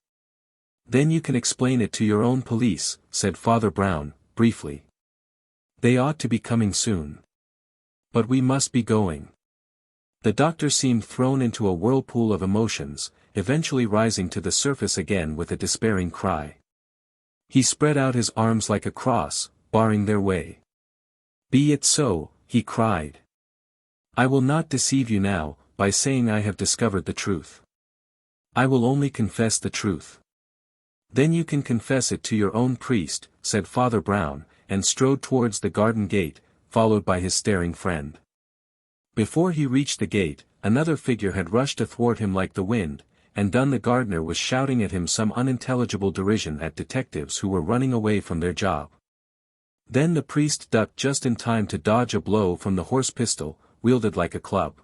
Then you can explain it to your own police, said Father Brown, briefly. They ought to be coming soon. But we must be going. The doctor seemed thrown into a whirlpool of emotions, eventually rising to the surface again with a despairing cry. He spread out his arms like a cross, barring their way. Be it so, he cried. I will not deceive you now, by saying I have discovered the truth. I will only confess the truth. Then you can confess it to your own priest, said Father Brown, and strode towards the garden gate, followed by his staring friend. Before he reached the gate, another figure had rushed athwart him like the wind, and Dunn the gardener was shouting at him some unintelligible derision at detectives who were running away from their job. Then the priest ducked just in time to dodge a blow from the horse pistol, wielded like a club.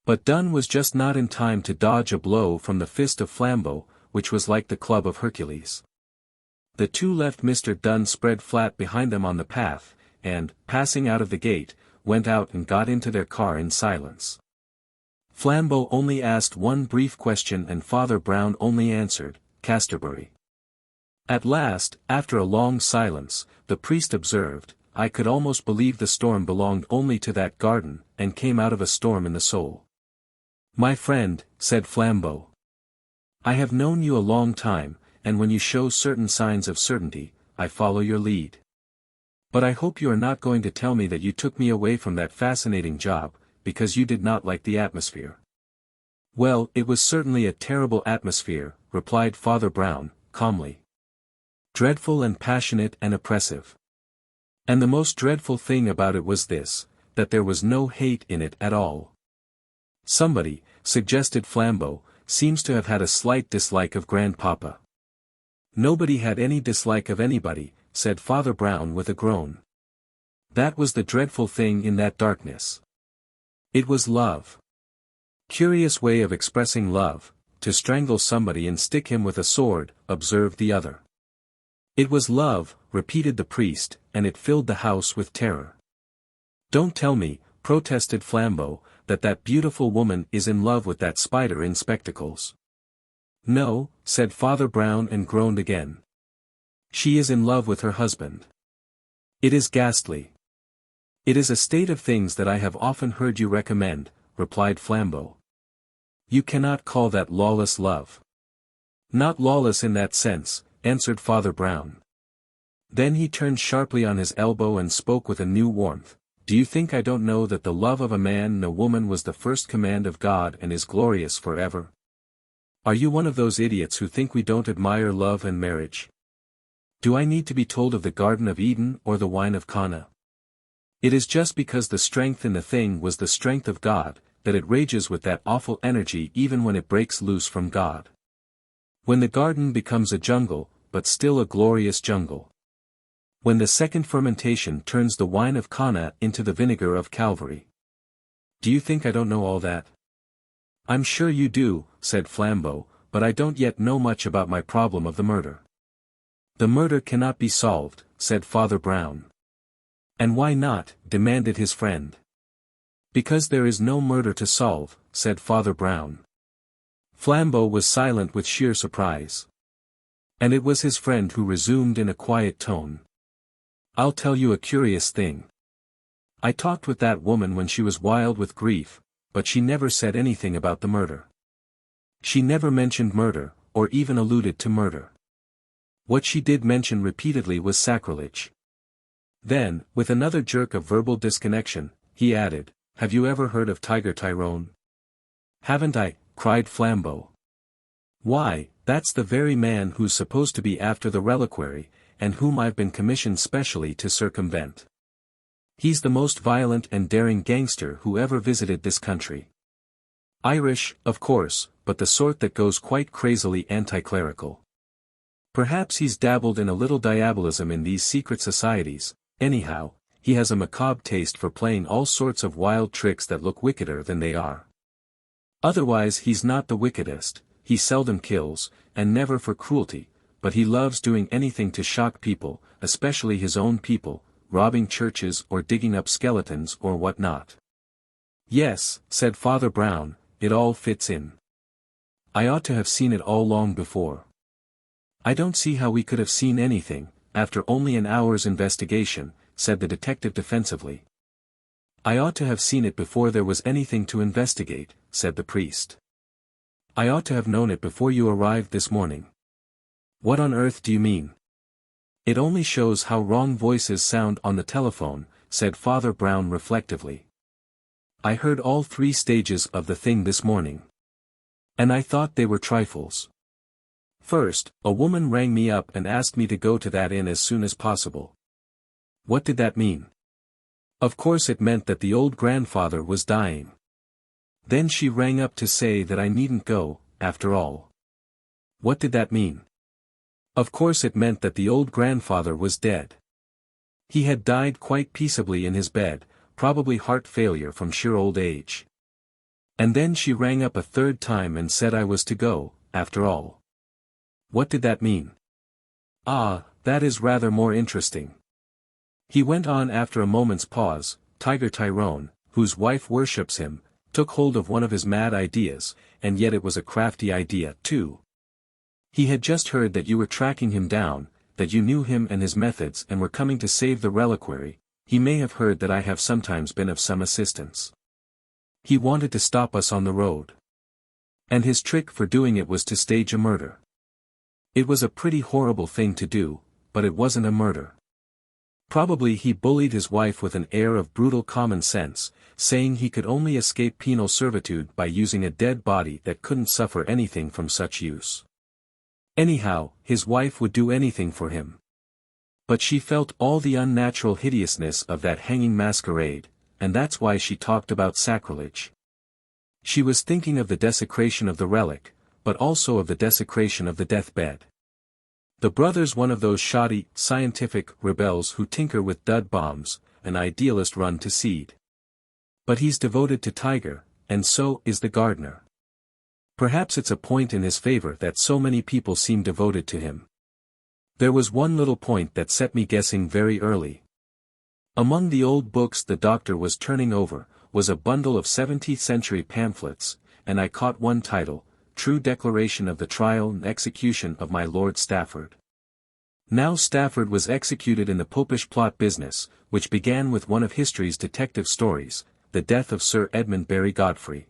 But Dunn was just not in time to dodge a blow from the fist of Flambeau, which was like the club of Hercules. The two left Mr. Dunn spread flat behind them on the path, and, passing out of the gate, went out and got into their car in silence. Flambeau only asked one brief question and Father Brown only answered, Casterbury. At last, after a long silence, the priest observed, I could almost believe the storm belonged only to that garden, and came out of a storm in the soul. My friend, said Flambeau. I have known you a long time, and when you show certain signs of certainty, I follow your lead. But I hope you are not going to tell me that you took me away from that fascinating job, because you did not like the atmosphere. Well, it was certainly a terrible atmosphere, replied Father Brown, calmly. Dreadful and passionate and oppressive. And the most dreadful thing about it was this, that there was no hate in it at all. Somebody, suggested Flambeau, seems to have had a slight dislike of Grandpapa. Nobody had any dislike of anybody, said Father Brown with a groan. That was the dreadful thing in that darkness. It was love. Curious way of expressing love, to strangle somebody and stick him with a sword, observed the other. It was love, repeated the priest, and it filled the house with terror. Don't tell me, protested Flambeau, that beautiful woman is in love with that spider in spectacles. No, said Father Brown and groaned again. She is in love with her husband. It is ghastly. It is a state of things that I have often heard you recommend, replied Flambeau. You cannot call that lawless love. Not lawless in that sense, answered Father Brown. Then he turned sharply on his elbow and spoke with a new warmth. Do you think I don't know that the love of a man and a woman was the first command of God and is glorious forever? Are you one of those idiots who think we don't admire love and marriage? Do I need to be told of the Garden of Eden or the wine of Cana? It is just because the strength in the thing was the strength of God, that it rages with that awful energy even when it breaks loose from God. When the garden becomes a jungle, but still a glorious jungle. When the second fermentation turns the wine of Cana into the vinegar of Calvary. Do you think I don't know all that? I'm sure you do, said Flambeau, but I don't yet know much about my problem of the murder. The murder cannot be solved, said Father Brown. And why not? Demanded his friend. Because there is no murder to solve, said Father Brown. Flambeau was silent with sheer surprise. And it was his friend who resumed in a quiet tone. I'll tell you a curious thing. I talked with that woman when she was wild with grief, but she never said anything about the murder. She never mentioned murder, or even alluded to murder. What she did mention repeatedly was sacrilege. Then, with another jerk of verbal disconnection, he added, Have you ever heard of Tiger Tyrone? Haven't I? Cried Flambeau. Why, that's the very man who's supposed to be after the reliquary, and whom I've been commissioned specially to circumvent. He's the most violent and daring gangster who ever visited this country. Irish, of course, but the sort that goes quite crazily anti-clerical. Perhaps he's dabbled in a little diabolism in these secret societies. Anyhow, he has a macabre taste for playing all sorts of wild tricks that look wickeder than they are. Otherwise he's not the wickedest, he seldom kills, and never for cruelty, but he loves doing anything to shock people, especially his own people, robbing churches or digging up skeletons or what not. Yes, said Father Brown, it all fits in. I ought to have seen it all long before. I don't see how we could have seen anything, after only an hour's investigation, said the detective defensively. I ought to have seen it before there was anything to investigate, said the priest. I ought to have known it before you arrived this morning. What on earth do you mean? It only shows how wrong voices sound on the telephone, said Father Brown reflectively. I heard all 3 stages of the thing this morning. And I thought they were trifles. First, a woman rang me up and asked me to go to that inn as soon as possible. What did that mean? Of course it meant that the old grandfather was dying. Then she rang up to say that I needn't go, after all. What did that mean? Of course it meant that the old grandfather was dead. He had died quite peaceably in his bed, probably heart failure from sheer old age. And then she rang up a 3rd time and said I was to go, after all. What did that mean? Ah, that is rather more interesting. He went on after a moment's pause. Tiger Tyrone, whose wife worships him, took hold of one of his mad ideas, and yet it was a crafty idea, too. He had just heard that you were tracking him down, that you knew him and his methods and were coming to save the reliquary. He may have heard that I have sometimes been of some assistance. He wanted to stop us on the road. And his trick for doing it was to stage a murder. It was a pretty horrible thing to do, but it wasn't a murder. Probably he bullied his wife with an air of brutal common sense, saying he could only escape penal servitude by using a dead body that couldn't suffer anything from such use. Anyhow, his wife would do anything for him. But she felt all the unnatural hideousness of that hanging masquerade, and that's why she talked about sacrilege. She was thinking of the desecration of the relic, but also of the desecration of the deathbed. The brother's one of those shoddy, scientific rebels who tinker with dud bombs, an idealist run to seed. But he's devoted to Tiger, and so is the gardener. Perhaps it's a point in his favor that so many people seem devoted to him. There was one little point that set me guessing very early. Among the old books the doctor was turning over, was a bundle of 17th-century pamphlets, and I caught one title, True Declaration of the Trial and Execution of My Lord Stafford. Now Stafford was executed in the Popish plot business, which began with one of history's detective stories, the death of Sir Edmund Barry Godfrey.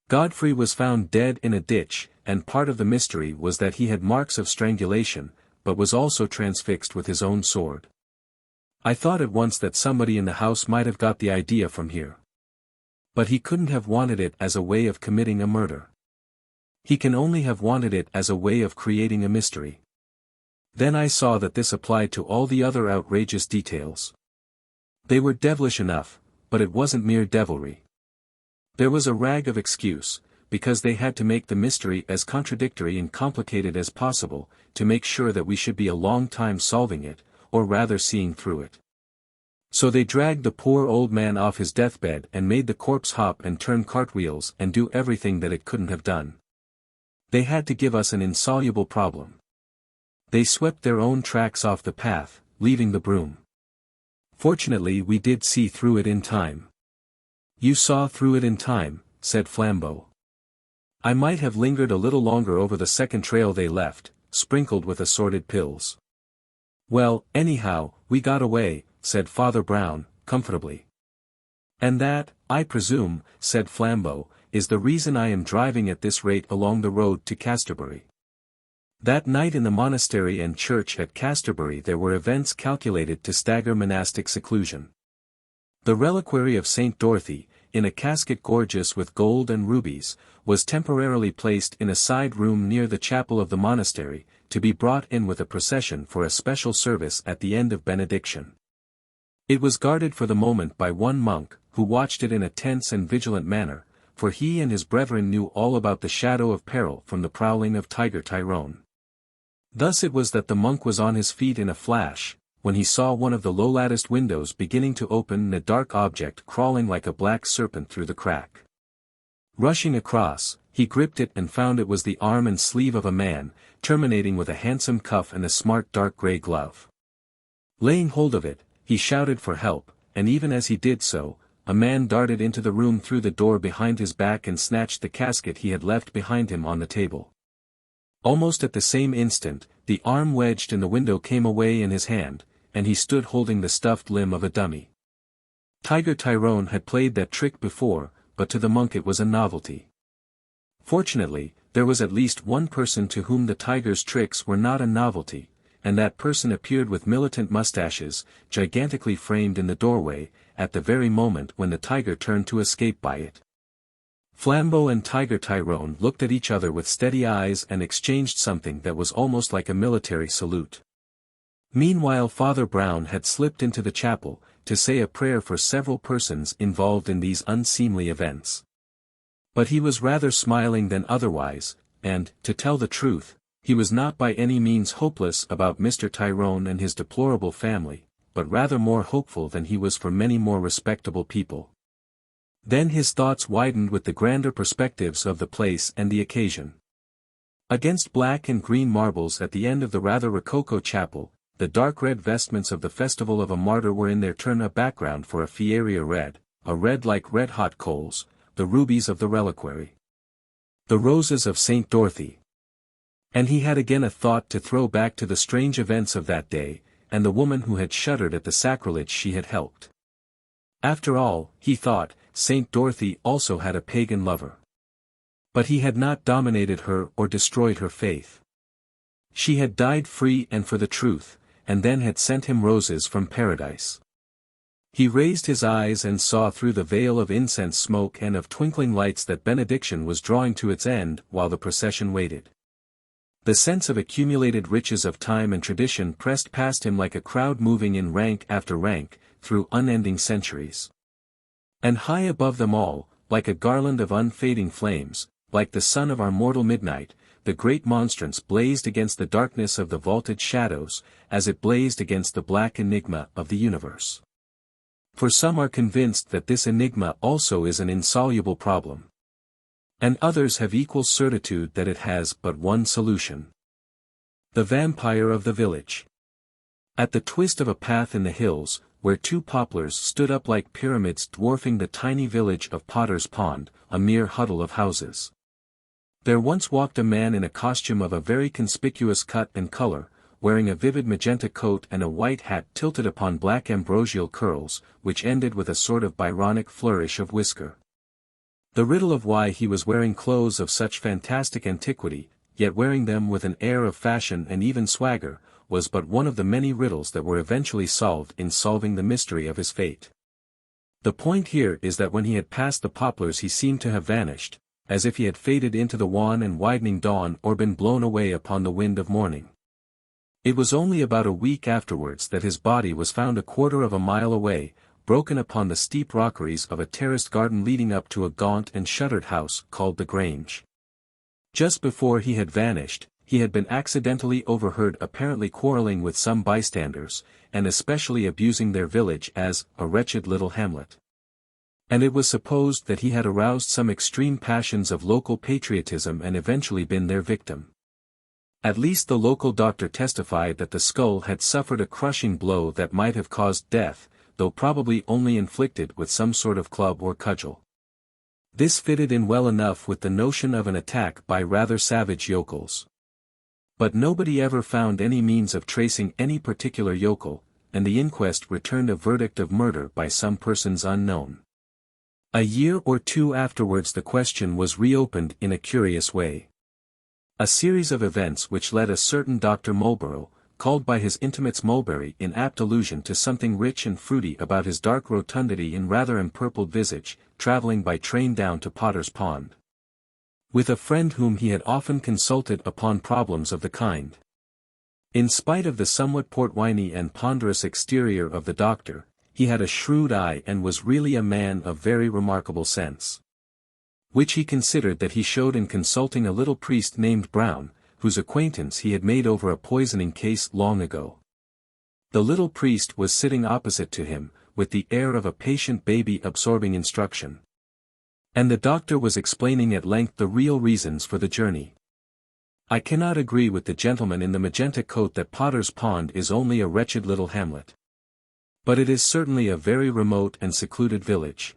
Godfrey was found dead in a ditch, and part of the mystery was that he had marks of strangulation, but was also transfixed with his own sword. I thought at once that somebody in the house might have got the idea from here. But he couldn't have wanted it as a way of committing a murder. He can only have wanted it as a way of creating a mystery. Then I saw that this applied to all the other outrageous details. They were devilish enough, but it wasn't mere devilry. There was a rag of excuse, because they had to make the mystery as contradictory and complicated as possible, to make sure that we should be a long time solving it, or rather seeing through it. So they dragged the poor old man off his deathbed and made the corpse hop and turn cartwheels and do everything that it couldn't have done. They had to give us an insoluble problem. They swept their own tracks off the path, leaving the broom. Fortunately we did see through it in time. You saw through it in time, said Flambeau. I might have lingered a little longer over the second trail they left, sprinkled with assorted pills. Well, anyhow, we got away, said Father Brown, comfortably. And that, I presume, said Flambeau, is the reason I am driving at this rate along the road to Casterbury. That night in the monastery and church at Casterbury there were events calculated to stagger monastic seclusion. The reliquary of St. Dorothy, in a casket gorgeous with gold and rubies, was temporarily placed in a side room near the chapel of the monastery, to be brought in with a procession for a special service at the end of benediction. It was guarded for the moment by one monk, who watched it in a tense and vigilant manner, for he and his brethren knew all about the shadow of peril from the prowling of Tiger Tyrone. Thus it was that the monk was on his feet in a flash, when he saw one of the low-latticed windows beginning to open and a dark object crawling like a black serpent through the crack. Rushing across, he gripped it and found it was the arm and sleeve of a man, terminating with a handsome cuff and a smart dark grey glove. Laying hold of it, he shouted for help, and even as he did so, a man darted into the room through the door behind his back and snatched the casket he had left behind him on the table. Almost at the same instant, the arm wedged in the window came away in his hand, and he stood holding the stuffed limb of a dummy. Tiger Tyrone had played that trick before, but to the monk it was a novelty. Fortunately, there was at least one person to whom the tiger's tricks were not a novelty, and that person appeared with militant mustaches, gigantically framed in the doorway, at the very moment when the tiger turned to escape by it. Flambeau and Tiger Tyrone looked at each other with steady eyes and exchanged something that was almost like a military salute. Meanwhile Father Brown had slipped into the chapel, to say a prayer for several persons involved in these unseemly events. But he was rather smiling than otherwise, and, to tell the truth, he was not by any means hopeless about Mr. Tyrone and his deplorable family, but rather more hopeful than he was for many more respectable people. Then his thoughts widened with the grander perspectives of the place and the occasion. Against black and green marbles at the end of the rather rococo chapel, the dark red vestments of the festival of a martyr were in their turn a background for a fieria red, a red like red-hot coals, the rubies of the reliquary. The roses of St. Dorothy. And he had again a thought to throw back to the strange events of that day, and the woman who had shuddered at the sacrilege she had helped. After all, he thought, St. Dorothy also had a pagan lover. But he had not dominated her or destroyed her faith. She had died free and for the truth, and then had sent him roses from paradise. He raised his eyes and saw through the veil of incense smoke and of twinkling lights that benediction was drawing to its end while the procession waited. The sense of accumulated riches of time and tradition pressed past him like a crowd moving in rank after rank, through unending centuries. And high above them all, like a garland of unfading flames, like the sun of our mortal midnight, the great monstrance blazed against the darkness of the vaulted shadows, as it blazed against the black enigma of the universe. For some are convinced that this enigma also is an insoluble problem. And others have equal certitude that it has but one solution. The vampire of the village. At the twist of a path in the hills, where two poplars stood up like pyramids dwarfing the tiny village of Potter's Pond, a mere huddle of houses. There once walked a man in a costume of a very conspicuous cut and color, wearing a vivid magenta coat and a white hat tilted upon black ambrosial curls, which ended with a sort of Byronic flourish of whisker. The riddle of why he was wearing clothes of such fantastic antiquity, yet wearing them with an air of fashion and even swagger, was but one of the many riddles that were eventually solved in solving the mystery of his fate. The point here is that when he had passed the poplars he seemed to have vanished, as if he had faded into the wan and widening dawn or been blown away upon the wind of morning. It was only about a week afterwards that his body was found a quarter of a mile away, broken upon the steep rockeries of a terraced garden leading up to a gaunt and shuttered house called the Grange. Just before he had vanished, he had been accidentally overheard apparently quarreling with some bystanders, and especially abusing their village as a wretched little hamlet. And it was supposed that he had aroused some extreme passions of local patriotism and eventually been their victim. At least the local doctor testified that the skull had suffered a crushing blow that might have caused death, though probably only inflicted with some sort of club or cudgel. This fitted in well enough with the notion of an attack by rather savage yokels. But nobody ever found any means of tracing any particular yokel, and the inquest returned a verdict of murder by some persons unknown. A year or two afterwards the question was reopened in a curious way. A series of events which led a certain Dr. Mulborough, called by his intimates Mulberry in apt allusion to something rich and fruity about his dark rotundity and rather empurpled visage, travelling by train down to Potter's Pond. With a friend whom he had often consulted upon problems of the kind. In spite of the somewhat portwiney and ponderous exterior of the doctor, he had a shrewd eye and was really a man of very remarkable sense. Which he considered that he showed in consulting a little priest named Brown, whose acquaintance he had made over a poisoning case long ago. The little priest was sitting opposite to him, with the air of a patient baby absorbing instruction. And the doctor was explaining at length the real reasons for the journey. I cannot agree with the gentleman in the magenta coat that Potter's Pond is only a wretched little hamlet. But it is certainly a very remote and secluded village.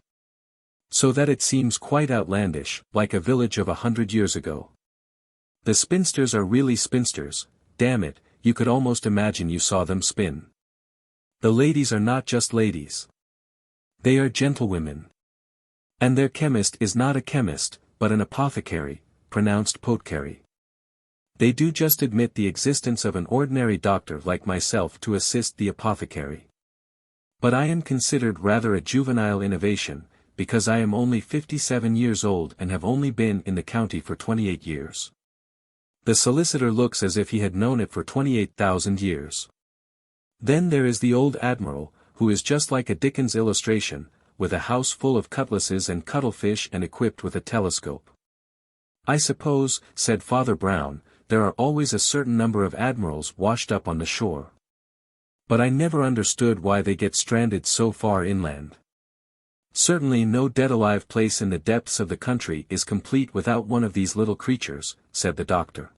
So that it seems quite outlandish, like a village of 100 years ago. The spinsters are really spinsters, damn it, you could almost imagine you saw them spin. The ladies are not just ladies. They are gentlewomen. And their chemist is not a chemist, but an apothecary, pronounced potcary. They do just admit the existence of an ordinary doctor like myself to assist the apothecary. But I am considered rather a juvenile innovation, because I am only 57 years old and have only been in the county for 28 years. The solicitor looks as if he had known it for 28,000 years. Then there is the old admiral, who is just like a Dickens illustration, with a house full of cutlasses and cuttlefish and equipped with a telescope. I suppose, said Father Brown, there are always a certain number of admirals washed up on the shore. But I never understood why they get stranded so far inland. Certainly no dead-alive place in the depths of the country is complete without one of these little creatures, said the doctor.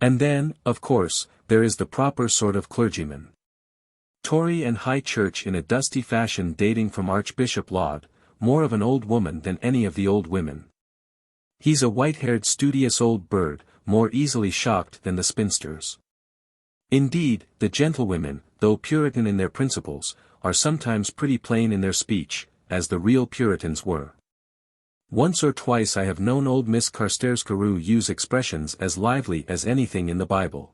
And then, of course, there is the proper sort of clergyman. Tory and High Church in a dusty fashion dating from Archbishop Laud, more of an old woman than any of the old women. He's a white-haired studious old bird, more easily shocked than the spinsters. Indeed, the gentlewomen, though Puritan in their principles, are sometimes pretty plain in their speech, as the real Puritans were. Once or twice I have known old Miss Carstairs Carew use expressions as lively as anything in the Bible.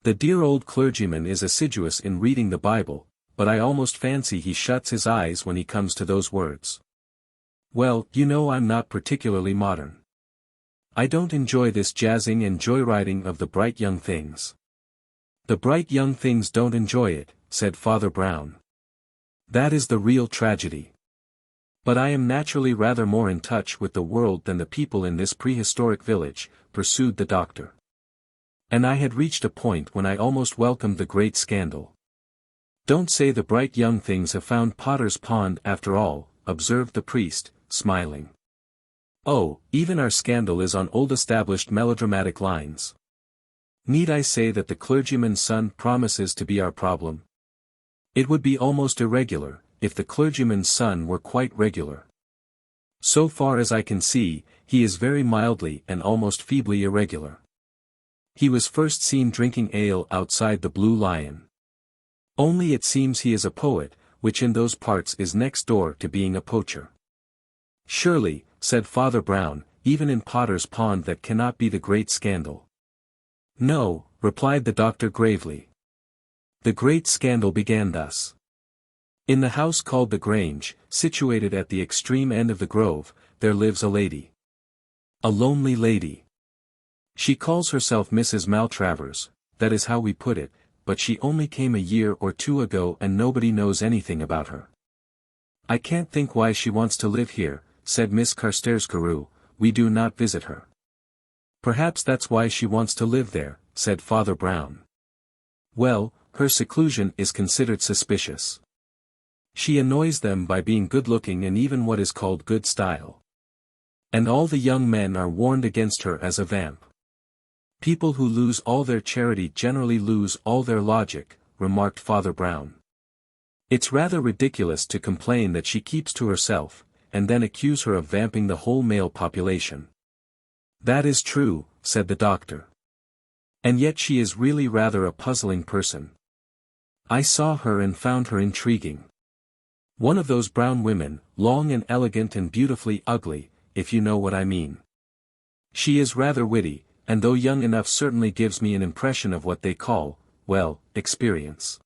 The dear old clergyman is assiduous in reading the Bible, but I almost fancy he shuts his eyes when he comes to those words. Well, you know I'm not particularly modern. I don't enjoy this jazzing and joyriding of the bright young things. The bright young things don't enjoy it, said Father Brown. That is the real tragedy. But I am naturally rather more in touch with the world than the people in this prehistoric village, pursued the doctor. And I had reached a point when I almost welcomed the great scandal. Don't say the bright young things have found Potter's Pond after all, observed the priest, smiling. Oh, even our scandal is on old established melodramatic lines. Need I say that the clergyman's son promises to be our problem? It would be almost irregular, if the clergyman's son were quite regular. So far as I can see, he is very mildly and almost feebly irregular. He was first seen drinking ale outside the Blue Lion. Only it seems he is a poet, which in those parts is next door to being a poacher. Surely, said Father Brown, even in Potter's Pond that cannot be the great scandal. No, replied the doctor gravely. The great scandal began thus. In the house called the Grange, situated at the extreme end of the grove, there lives a lady. A lonely lady. She calls herself Mrs. Maltravers, that is how we put it, but she only came a year or two ago and nobody knows anything about her. I can't think why she wants to live here, said Miss Carstairs Carew, we do not visit her. Perhaps that's why she wants to live there, said Father Brown. Well, her seclusion is considered suspicious. She annoys them by being good-looking and even what is called good style. And all the young men are warned against her as a vamp. People who lose all their charity generally lose all their logic, remarked Father Brown. It's rather ridiculous to complain that she keeps to herself, and then accuse her of vamping the whole male population. That is true, said the doctor. And yet she is really rather a puzzling person. I saw her and found her intriguing. One of those brown women, long and elegant and beautifully ugly, if you know what I mean. She is rather witty, and though young enough certainly gives me an impression of what they call, well, experience.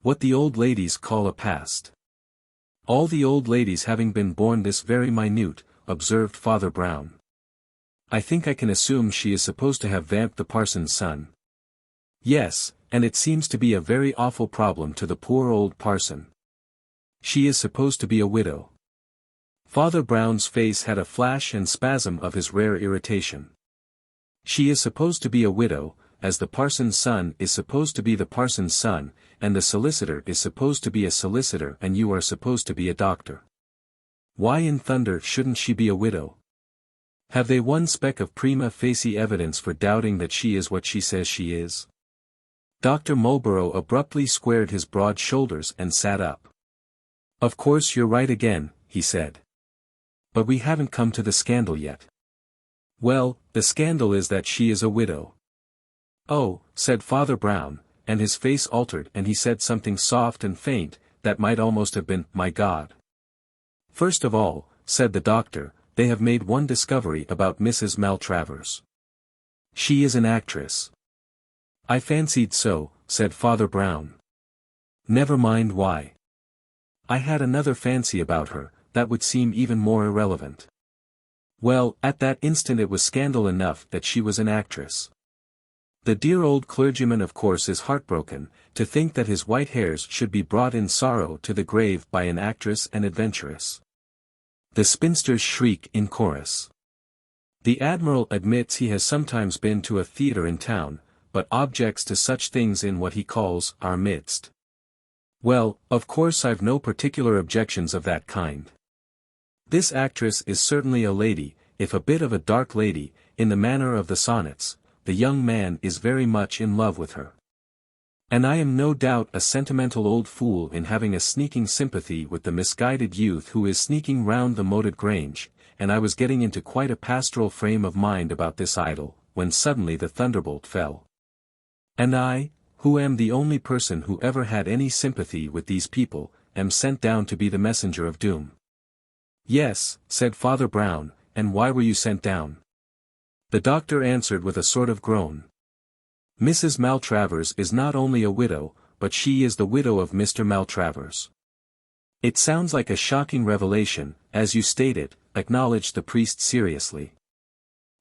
What the old ladies call a past. All the old ladies having been born this very minute, observed Father Brown. I think I can assume she is supposed to have vamped the parson's son. Yes, and it seems to be a very awful problem to the poor old parson. She is supposed to be a widow. Father Brown's face had a flash and spasm of his rare irritation. She is supposed to be a widow, as the parson's son is supposed to be the parson's son, and the solicitor is supposed to be a solicitor, and you are supposed to be a doctor. Why in thunder shouldn't she be a widow? Have they one speck of prima facie evidence for doubting that she is what she says she is? Dr. Marlborough abruptly squared his broad shoulders and sat up. Of course you're right again, he said. But we haven't come to the scandal yet. Well, the scandal is that she is a widow. Oh, said Father Brown, and his face altered and he said something soft and faint, that might almost have been, my God. First of all, said the doctor, they have made one discovery about Mrs. Maltravers. She is an actress. I fancied so, said Father Brown. Never mind why. I had another fancy about her, that would seem even more irrelevant. Well, at that instant it was scandal enough that she was an actress. The dear old clergyman of course is heartbroken, to think that his white hairs should be brought in sorrow to the grave by an actress and adventuress. The spinsters shriek in chorus. The Admiral admits he has sometimes been to a theatre in town, but objects to such things in what he calls our midst. Well, of course I've no particular objections of that kind. This actress is certainly a lady, if a bit of a dark lady, in the manner of the sonnets. The young man is very much in love with her. And I am no doubt a sentimental old fool in having a sneaking sympathy with the misguided youth who is sneaking round the moated grange, and I was getting into quite a pastoral frame of mind about this idyll, when suddenly the thunderbolt fell. And I, who am the only person who ever had any sympathy with these people, am sent down to be the messenger of doom. Yes, said Father Brown, and why were you sent down? The doctor answered with a sort of groan. Mrs. Maltravers is not only a widow, but she is the widow of Mr. Maltravers. It sounds like a shocking revelation, as you stated, acknowledged the priest seriously.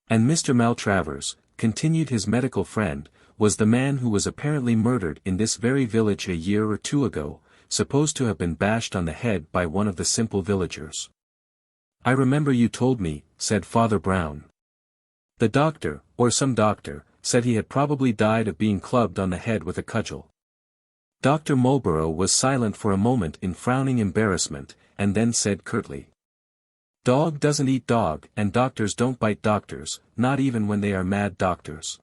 And Mr. Maltravers, continued his medical friend, was the man who was apparently murdered in this very village a year or two ago, supposed to have been bashed on the head by one of the simple villagers. I remember you told me, said Father Brown. The doctor, or some doctor, said he had probably died of being clubbed on the head with a cudgel. Dr. Marlborough was silent for a moment in frowning embarrassment, and then said curtly. Dog doesn't eat dog, and doctors don't bite doctors, not even when they are mad doctors.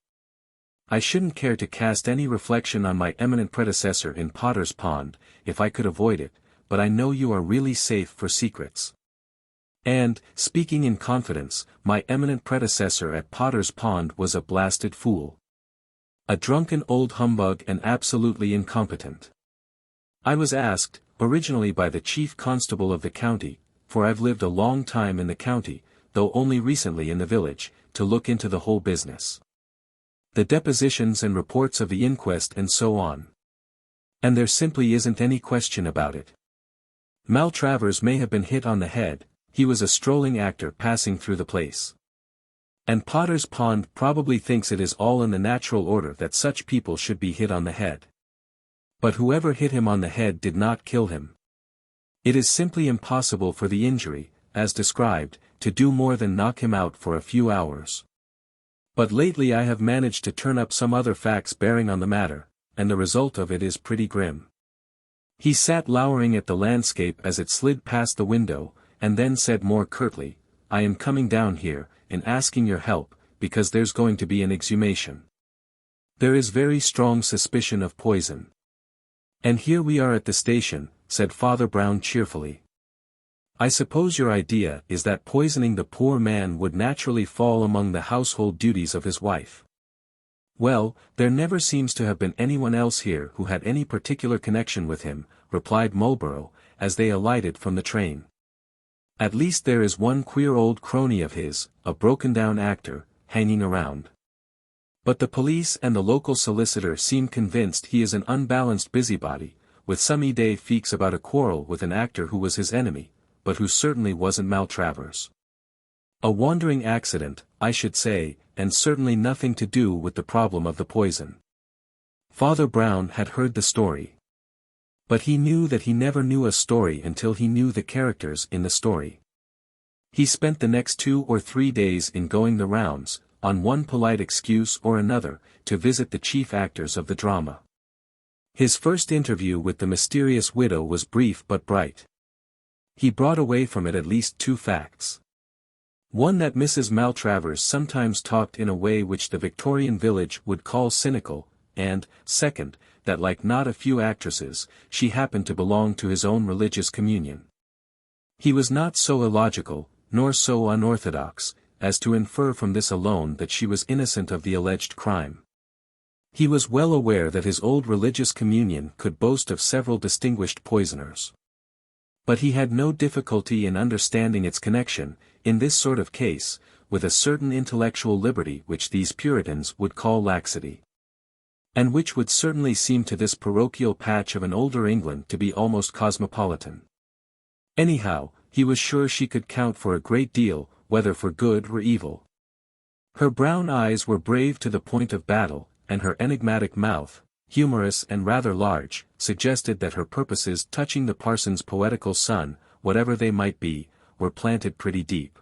I shouldn't care to cast any reflection on my eminent predecessor in Potter's Pond, if I could avoid it, but I know you are really safe for secrets. And, speaking in confidence, my eminent predecessor at Potter's Pond was a blasted fool. A drunken old humbug and absolutely incompetent. I was asked, originally by the chief constable of the county, for I've lived a long time in the county, though only recently in the village, to look into the whole business. The depositions and reports of the inquest and so on. And there simply isn't any question about it. Maltravers may have been hit on the head. He was a strolling actor passing through the place. And Potter's Pond probably thinks it is all in the natural order that such people should be hit on the head. But whoever hit him on the head did not kill him. It is simply impossible for the injury, as described, to do more than knock him out for a few hours. But lately I have managed to turn up some other facts bearing on the matter, and the result of it is pretty grim. He sat lowering at the landscape as it slid past the window, and then said more curtly, I am coming down here, and asking your help, because there's going to be an exhumation. There is very strong suspicion of poison. And here we are at the station, said Father Brown cheerfully. I suppose your idea is that poisoning the poor man would naturally fall among the household duties of his wife. Well, there never seems to have been anyone else here who had any particular connection with him, replied Marlborough, as they alighted from the train. At least there is one queer old crony of his, a broken-down actor, hanging around. But the police and the local solicitor seem convinced he is an unbalanced busybody, with some idée fixe about a quarrel with an actor who was his enemy, but who certainly wasn't Maltravers. A wandering accident, I should say, and certainly nothing to do with the problem of the poison. Father Brown had heard the story. But he knew that he never knew a story until he knew the characters in the story. He spent the next 2 or 3 days in going the rounds, on one polite excuse or another, to visit the chief actors of the drama. His first interview with the mysterious widow was brief but bright. He brought away from it at least 2 facts. One, that Mrs. Maltravers sometimes talked in a way which the Victorian village would call cynical, and, second, that like not a few actresses, she happened to belong to his own religious communion. He was not so illogical, nor so unorthodox, as to infer from this alone that she was innocent of the alleged crime. He was well aware that his old religious communion could boast of several distinguished poisoners. But he had no difficulty in understanding its connection, in this sort of case, with a certain intellectual liberty which these Puritans would call laxity. And which would certainly seem to this parochial patch of an older England to be almost cosmopolitan. Anyhow, he was sure she could count for a great deal, whether for good or evil. Her brown eyes were brave to the point of battle, and her enigmatic mouth, humorous and rather large, suggested that her purposes touching the parson's poetical son, whatever they might be, were planted pretty deep.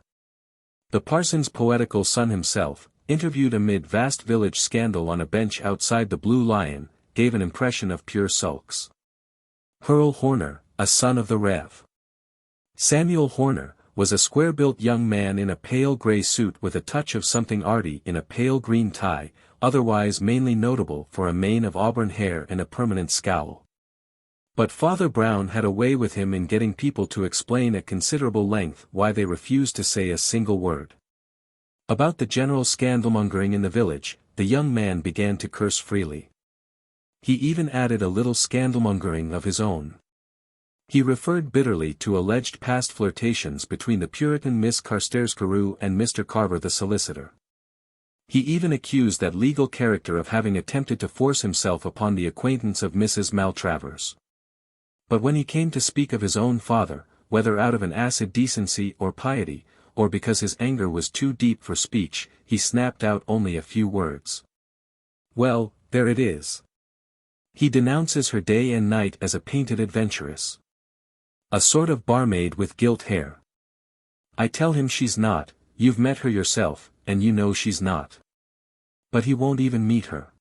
The parson's poetical son himself, interviewed amid vast village scandal on a bench outside the Blue Lion, gave an impression of pure sulks. Hurl Horner, a son of the Rev. Samuel Horner, was a square-built young man in a pale grey suit with a touch of something arty in a pale green tie, otherwise mainly notable for a mane of auburn hair and a permanent scowl. But Father Brown had a way with him in getting people to explain at considerable length why they refused to say a single word. About the general scandalmongering in the village, the young man began to curse freely. He even added a little scandalmongering of his own. He referred bitterly to alleged past flirtations between the Puritan Miss Carstairs Carew and Mr. Carver the solicitor. He even accused that legal character of having attempted to force himself upon the acquaintance of Mrs. Maltravers. But when he came to speak of his own father, whether out of an acid decency or piety, or because his anger was too deep for speech, he snapped out only a few words. Well, there it is. He denounces her day and night as a painted adventuress. A sort of barmaid with gilt hair. I tell him she's not, you've met her yourself, and you know she's not. But he won't even meet her.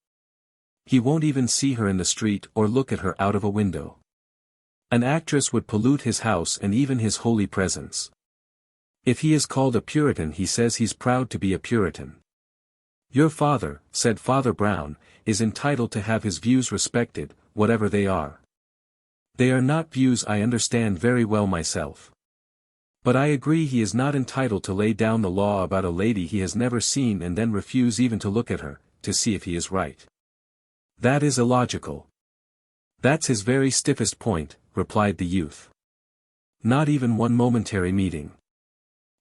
He won't even see her in the street or look at her out of a window. An actress would pollute his house and even his holy presence. If he is called a Puritan, he says he's proud to be a Puritan. Your father, said Father Brown, is entitled to have his views respected, whatever they are. They are not views I understand very well myself. But I agree he is not entitled to lay down the law about a lady he has never seen and then refuse even to look at her, to see if he is right. That is illogical. That's his very stiffest point, replied the youth. Not even one momentary meeting.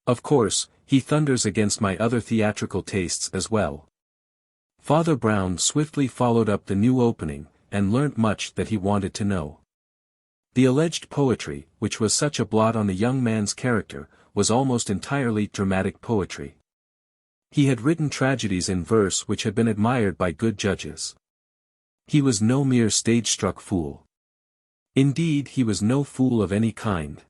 Of course, he thunders against my other theatrical tastes as well. Father Brown swiftly followed up the new opening, and learnt much that he wanted to know. The alleged poetry, which was such a blot on the young man's character, was almost entirely dramatic poetry. He had written tragedies in verse which had been admired by good judges. He was no mere stage-struck fool. Indeed, he was no fool of any kind.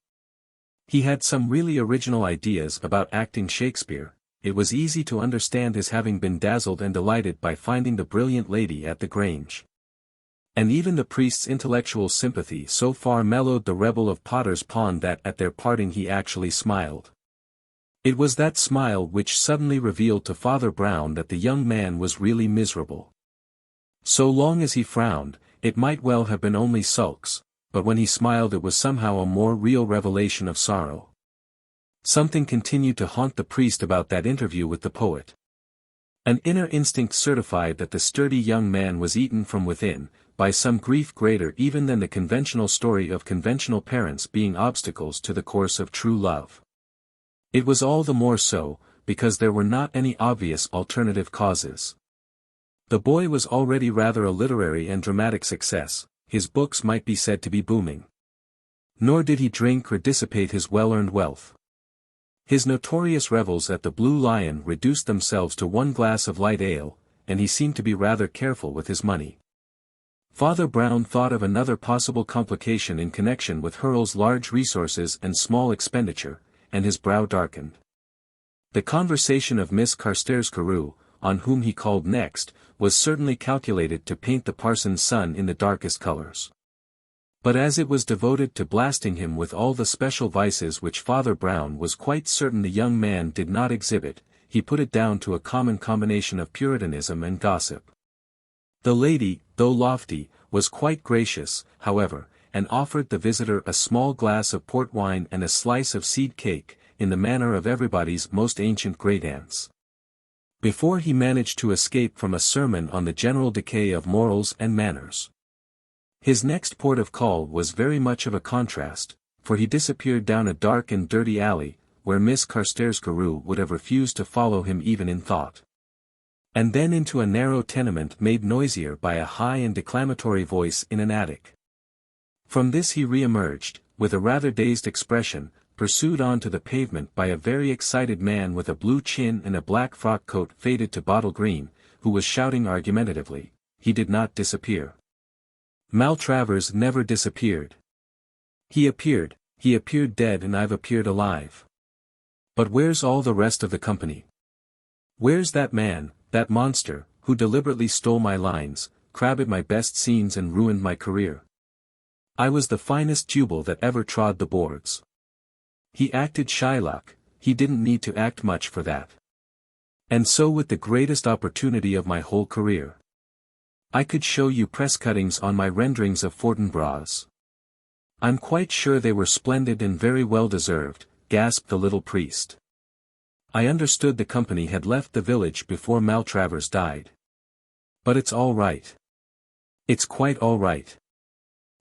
He had some really original ideas about acting Shakespeare. It was easy to understand his having been dazzled and delighted by finding the brilliant lady at the Grange. And even the priest's intellectual sympathy so far mellowed the rebel of Potter's Pond that at their parting he actually smiled. It was that smile which suddenly revealed to Father Brown that the young man was really miserable. So long as he frowned, it might well have been only sulks, but when he smiled it was somehow a more real revelation of sorrow. Something continued to haunt the priest about that interview with the poet. An inner instinct certified that the sturdy young man was eaten from within, by some grief greater even than the conventional story of conventional parents being obstacles to the course of true love. It was all the more so, because there were not any obvious alternative causes. The boy was already rather a literary and dramatic success, his books might be said to be booming. Nor did he drink or dissipate his well-earned wealth. His notorious revels at the Blue Lion reduced themselves to 1 glass of light ale, and he seemed to be rather careful with his money. Father Brown thought of another possible complication in connection with Hurl's large resources and small expenditure, and his brow darkened. The conversation of Miss Carstairs Carew, on whom he called next, was certainly calculated to paint the parson's son in the darkest colors. But as it was devoted to blasting him with all the special vices which Father Brown was quite certain the young man did not exhibit, he put it down to a common combination of puritanism and gossip. The lady, though lofty, was quite gracious, however, and offered the visitor a small glass of port wine and a slice of seed cake, in the manner of everybody's most ancient great-aunts. Before he managed to escape from a sermon on the general decay of morals and manners. His next port of call was very much of a contrast, for he disappeared down a dark and dirty alley, where Miss Carstairs Carew would have refused to follow him even in thought. And then into a narrow tenement made noisier by a high and declamatory voice in an attic. From this he re-emerged, with a rather dazed expression, pursued on to the pavement by a very excited man with a blue chin and a black frock coat faded to bottle green, who was shouting argumentatively, "He did not disappear. Maltravers never disappeared. He appeared dead and I've appeared alive. But where's all the rest of the company? Where's that man, that monster, who deliberately stole my lines, crabbed my best scenes and ruined my career? I was the finest Jubal that ever trod the boards. He acted Shylock, he didn't need to act much for that. And so with the greatest opportunity of my whole career. I could show you press cuttings on my renderings of Fortinbras. I'm quite sure they were splendid and very well deserved," gasped the little priest. "I understood the company had left the village before Maltravers died. But it's all right. It's quite all right."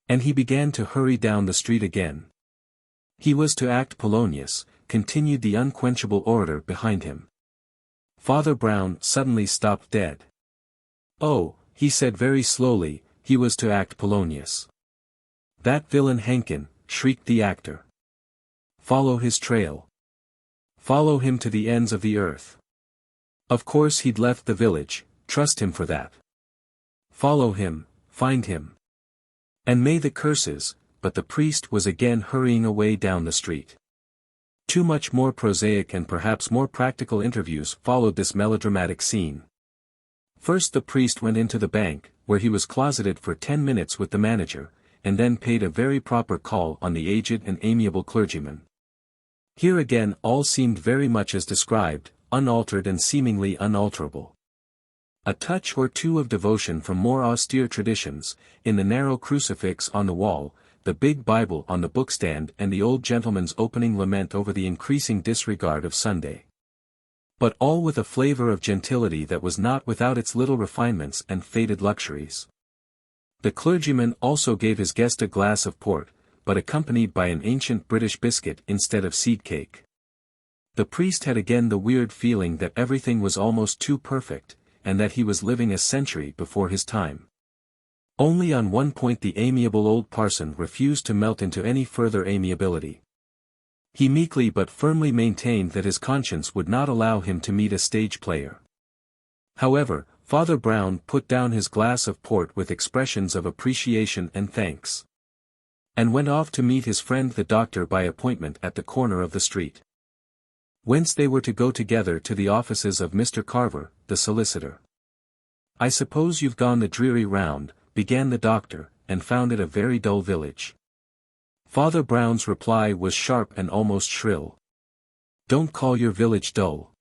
And he began to hurry down the street again. He was to act Polonius, continued the unquenchable orator behind him. Father Brown suddenly stopped dead. "Oh," he said very slowly, "he was to act Polonius." "That villain Henkin," shrieked the actor. "Follow his trail. Follow him to the ends of the earth. Of course he'd left the village, trust him for that. Follow him, find him. And may the curses," but the priest was again hurrying away down the street. Two much more prosaic and perhaps more practical interviews followed this melodramatic scene. First the priest went into the bank, where he was closeted for 10 minutes with the manager, and then paid a very proper call on the aged and amiable clergyman. Here again all seemed very much as described, unaltered and seemingly unalterable. A touch or two of devotion from more austere traditions, in the narrow crucifix on the wall, the big Bible on the bookstand and the old gentleman's opening lament over the increasing disregard of Sunday. But all with a flavor of gentility that was not without its little refinements and faded luxuries. The clergyman also gave his guest a glass of port, but accompanied by an ancient British biscuit instead of seed cake. The priest had again the weird feeling that everything was almost too perfect, and that he was living a century before his time. Only on one point the amiable old parson refused to melt into any further amiability. He meekly but firmly maintained that his conscience would not allow him to meet a stage player. However, Father Brown put down his glass of port with expressions of appreciation and thanks. And went off to meet his friend the doctor by appointment at the corner of the street. Whence they were to go together to the offices of Mr. Carver, the solicitor. "I suppose you've gone the dreary round," began the doctor, "and found it a very dull village." Father Brown's reply was sharp and almost shrill. "Don't call your village dull.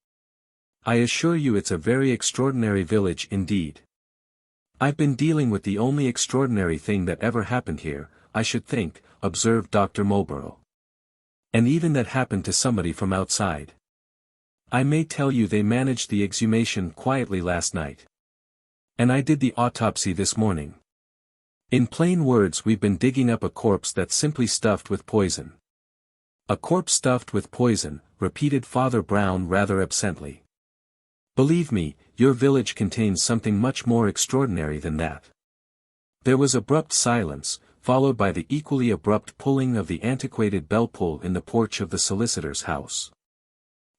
I assure you it's a very extraordinary village indeed. I've been dealing with the only extraordinary thing that ever happened here, I should think," observed Dr. Mulborough. "And even that happened to somebody from outside. I may tell you they managed the exhumation quietly last night. And I did the autopsy this morning. In plain words, we've been digging up a corpse that's simply stuffed with poison." "A corpse stuffed with poison," repeated Father Brown rather absently. "Believe me, your village contains something much more extraordinary than that." There was abrupt silence, followed by the equally abrupt pulling of the antiquated bell-pull in the porch of the solicitor's house.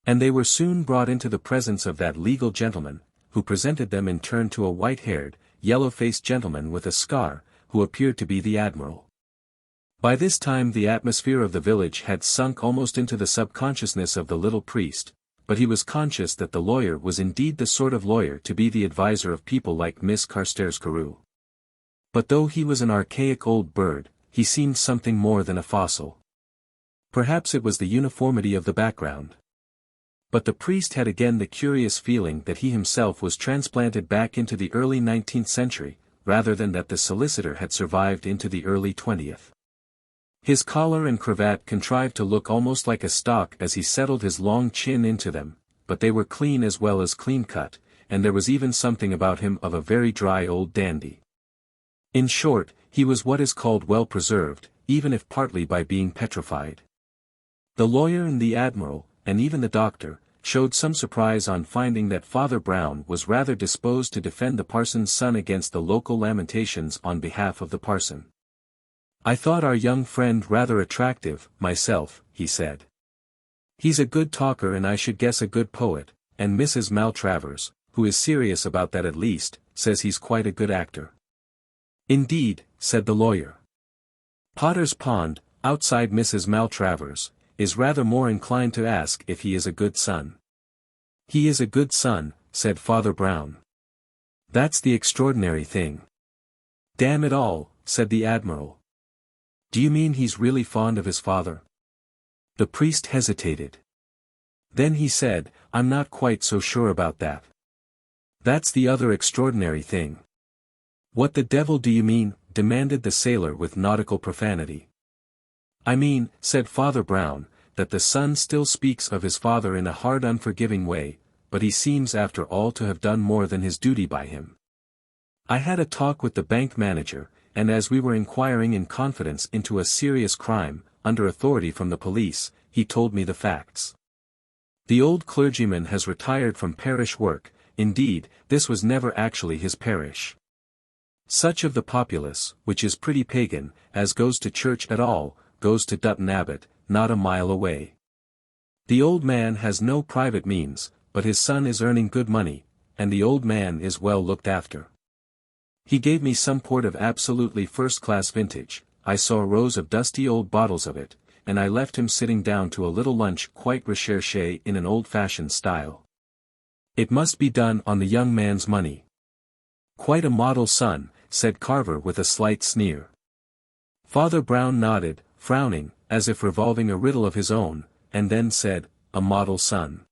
And they were soon brought into the presence of that legal gentleman, who presented them in turn to a white-haired, yellow-faced gentleman with a scar, who appeared to be the admiral. By this time the atmosphere of the village had sunk almost into the subconsciousness of the little priest, but he was conscious that the lawyer was indeed the sort of lawyer to be the adviser of people like Miss Carstairs Carew. But though he was an archaic old bird, he seemed something more than a fossil. Perhaps it was the uniformity of the background. But the priest had again the curious feeling that he himself was transplanted back into the early 19th century, rather than that the solicitor had survived into the early 20th. His collar and cravat contrived to look almost like a stock as he settled his long chin into them, but they were clean as well as clean-cut, and there was even something about him of a very dry old dandy. In short, he was what is called well-preserved, even if partly by being petrified. The lawyer and the admiral, and even the doctor, showed some surprise on finding that Father Brown was rather disposed to defend the parson's son against the local lamentations on behalf of the parson. "I thought our young friend rather attractive, myself," he said. "He's a good talker and I should guess a good poet, and Mrs. Maltravers, who is serious about that at least, says he's quite a good actor." "Indeed," said the lawyer. "Potter's Pond, outside Mrs. Maltravers, is rather more inclined to ask if he is a good son." "He is a good son," said Father Brown. "That's the extraordinary thing." "Damn it all," said the admiral. "Do you mean he's really fond of his father?" The priest hesitated. Then he said, "I'm not quite so sure about that." "That's the other extraordinary thing." "What the devil do you mean?" demanded the sailor with nautical profanity. "I mean," said Father Brown, "that the son still speaks of his father in a hard unforgiving way, but he seems after all to have done more than his duty by him. I had a talk with the bank manager, and as we were inquiring in confidence into a serious crime, under authority from the police, he told me the facts. The old clergyman has retired from parish work, indeed, this was never actually his parish. Such of the populace, which is pretty pagan, as goes to church at all, goes to Dutton Abbot, not a mile away. The old man has no private means, but his son is earning good money, and the old man is well looked after. He gave me some port of absolutely first-class vintage, I saw rows of dusty old bottles of it, and I left him sitting down to a little lunch quite recherché in an old-fashioned style. It must be done on the young man's money." "Quite a model son," said Carver with a slight sneer. Father Brown nodded, frowning, as if revolving a riddle of his own, and then said, "A model son.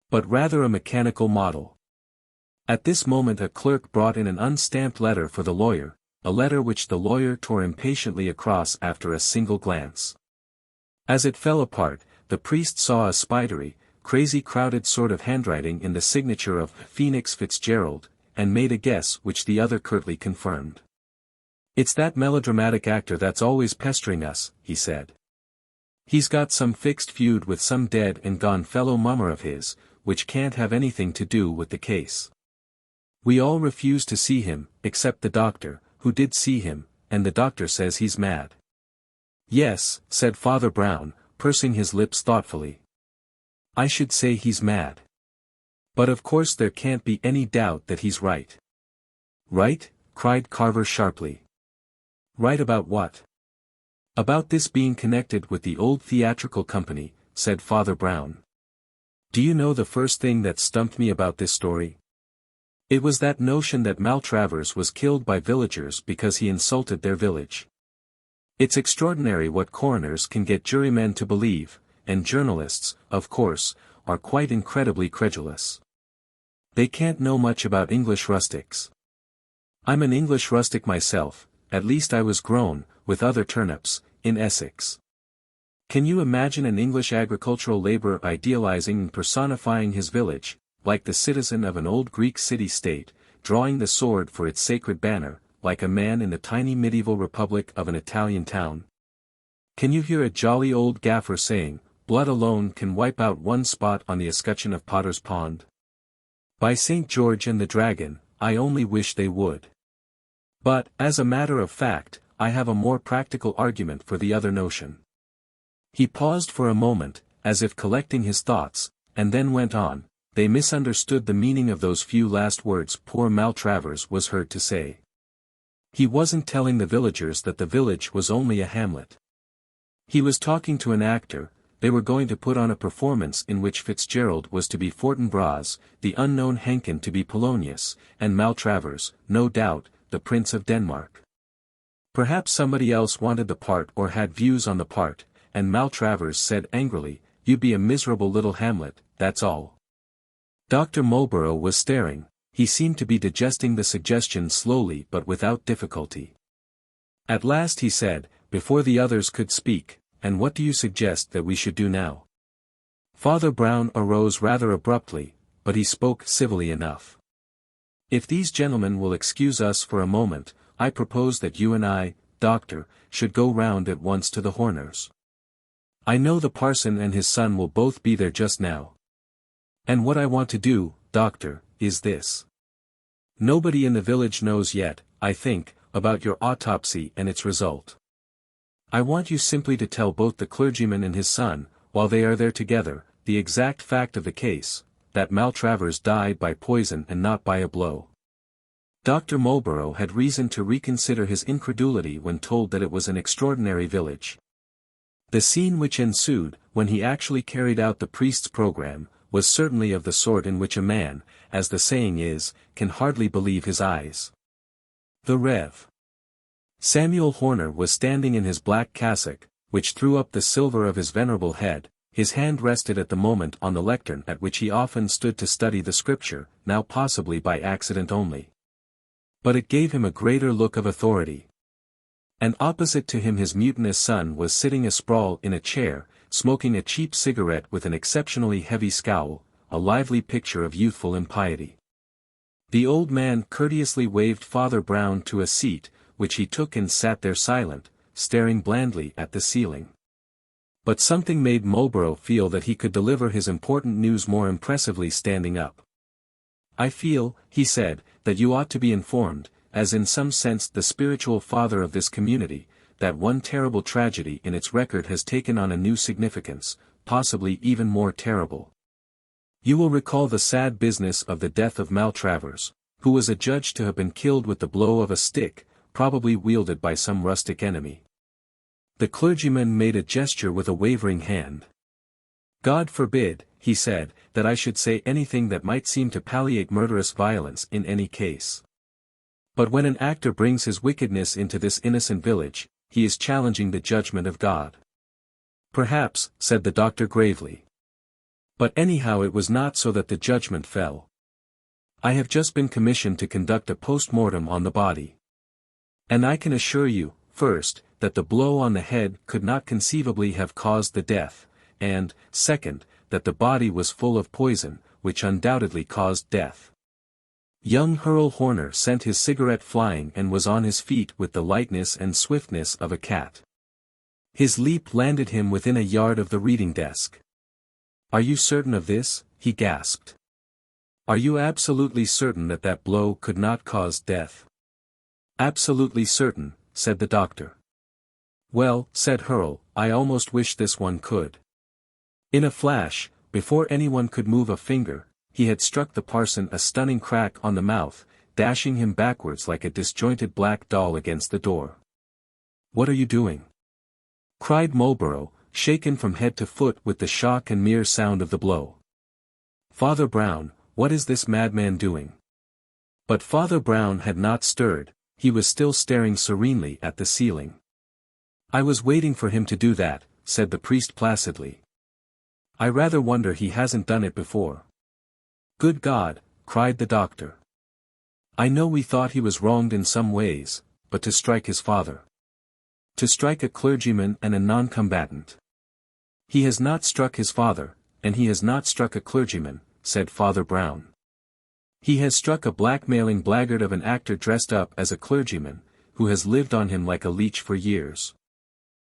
But rather a mechanical model." At this moment a clerk brought in an unstamped letter for the lawyer, a letter which the lawyer tore impatiently across after a single glance. As it fell apart, the priest saw a spidery, crazy crowded sort of handwriting in the signature of Phoenix Fitzgerald, and made a guess which the other curtly confirmed. "It's that melodramatic actor that's always pestering us," he said. "He's got some fixed feud with some dead and gone fellow mummer of his, which can't have anything to do with the case. We all refuse to see him, except the doctor, who did see him, and the doctor says he's mad." "Yes," said Father Brown, pursing his lips thoughtfully. "I should say he's mad. But of course there can't be any doubt that he's right." "Right?" cried Carver sharply. "Right about what?" "About this being connected with the old theatrical company," said Father Brown. "Do you know the first thing that stumped me about this story? It was that notion that Maltravers was killed by villagers because he insulted their village. It's extraordinary what coroners can get jurymen to believe, and journalists, of course, are quite incredibly credulous. They can't know much about English rustics. I'm an English rustic myself, at least I was grown, with other turnips, in Essex. Can you imagine an English agricultural laborer idealizing and personifying his village, like the citizen of an old Greek city-state, drawing the sword for its sacred banner, like a man in the tiny medieval republic of an Italian town? Can you hear a jolly old gaffer saying, 'Blood alone can wipe out one spot on the escutcheon of Potter's Pond'? By St. George and the Dragon, I only wish they would. But, as a matter of fact, I have a more practical argument for the other notion." He paused for a moment, as if collecting his thoughts, and then went on. "They misunderstood the meaning of those few last words poor Maltravers was heard to say. He wasn't telling the villagers that the village was only a hamlet. He was talking to an actor. They were going to put on a performance in which Fitzgerald was to be Fortinbras, the unknown Henkin to be Polonius, and Maltravers, no doubt, the Prince of Denmark. Perhaps somebody else wanted the part or had views on the part, and Maltravers said angrily, "You be a miserable little hamlet, that's all." Dr. Marlborough was staring. He seemed to be digesting the suggestion slowly but without difficulty. At last he said, before the others could speak, "And what do you suggest that we should do now?" Father Brown arose rather abruptly, but he spoke civilly enough. "If these gentlemen will excuse us for a moment, I propose that you and I, Doctor, should go round at once to the Horners. I know the parson and his son will both be there just now. And what I want to do, Doctor, is this. Nobody in the village knows yet, I think, about your autopsy and its result. I want you simply to tell both the clergyman and his son, while they are there together, the exact fact of the case, that Maltravers died by poison and not by a blow." Dr. Marlborough had reason to reconsider his incredulity when told that it was an extraordinary village. The scene which ensued, when he actually carried out the priest's program, was certainly of the sort in which a man, as the saying is, can hardly believe his eyes. The Rev. Samuel Horner was standing in his black cassock, which threw up the silver of his venerable head. His hand rested at the moment on the lectern at which he often stood to study the Scripture, now possibly by accident only. But it gave him a greater look of authority. And opposite to him his mutinous son was sitting asprawl in a chair, smoking a cheap cigarette with an exceptionally heavy scowl, a lively picture of youthful impiety. The old man courteously waved Father Brown to a seat, which he took and sat there silent, staring blandly at the ceiling. But something made Marlborough feel that he could deliver his important news more impressively standing up. "I feel," he said, "that you ought to be informed, as in some sense the spiritual father of this community, that one terrible tragedy in its record has taken on a new significance, possibly even more terrible. You will recall the sad business of the death of Maltravers, who was adjudged to have been killed with the blow of a stick, probably wielded by some rustic enemy." The clergyman made a gesture with a wavering hand. "God forbid," he said, "that I should say anything that might seem to palliate murderous violence in any case. But when an actor brings his wickedness into this innocent village, he is challenging the judgment of God." "Perhaps," said the doctor gravely. "But anyhow it was not so that the judgment fell. I have just been commissioned to conduct a post-mortem on the body. And I can assure you, first, that the blow on the head could not conceivably have caused the death, and, second, that the body was full of poison, which undoubtedly caused death." Young Hurl Horner sent his cigarette flying and was on his feet with the lightness and swiftness of a cat. His leap landed him within a yard of the reading desk. "Are you certain of this?" he gasped. "Are you absolutely certain that that blow could not cause death?" "Absolutely certain," said the doctor. "Well," said Hurl, "I almost wish this one could." In a flash, before anyone could move a finger, he had struck the parson a stunning crack on the mouth, dashing him backwards like a disjointed black doll against the door. "What are you doing?" cried Marlborough, shaken from head to foot with the shock and mere sound of the blow. "Father Brown, what is this madman doing?" But Father Brown had not stirred, he was still staring serenely at the ceiling. "I was waiting for him to do that," said the priest placidly. "I rather wonder he hasn't done it before." "Good God," cried the doctor. "I know we thought he was wronged in some ways, but to strike his father. To strike a clergyman and a non-combatant. He has not struck his father, and he has not struck a clergyman," said Father Brown. "He has struck a blackmailing blackguard of an actor dressed up as a clergyman, who has lived on him like a leech for years.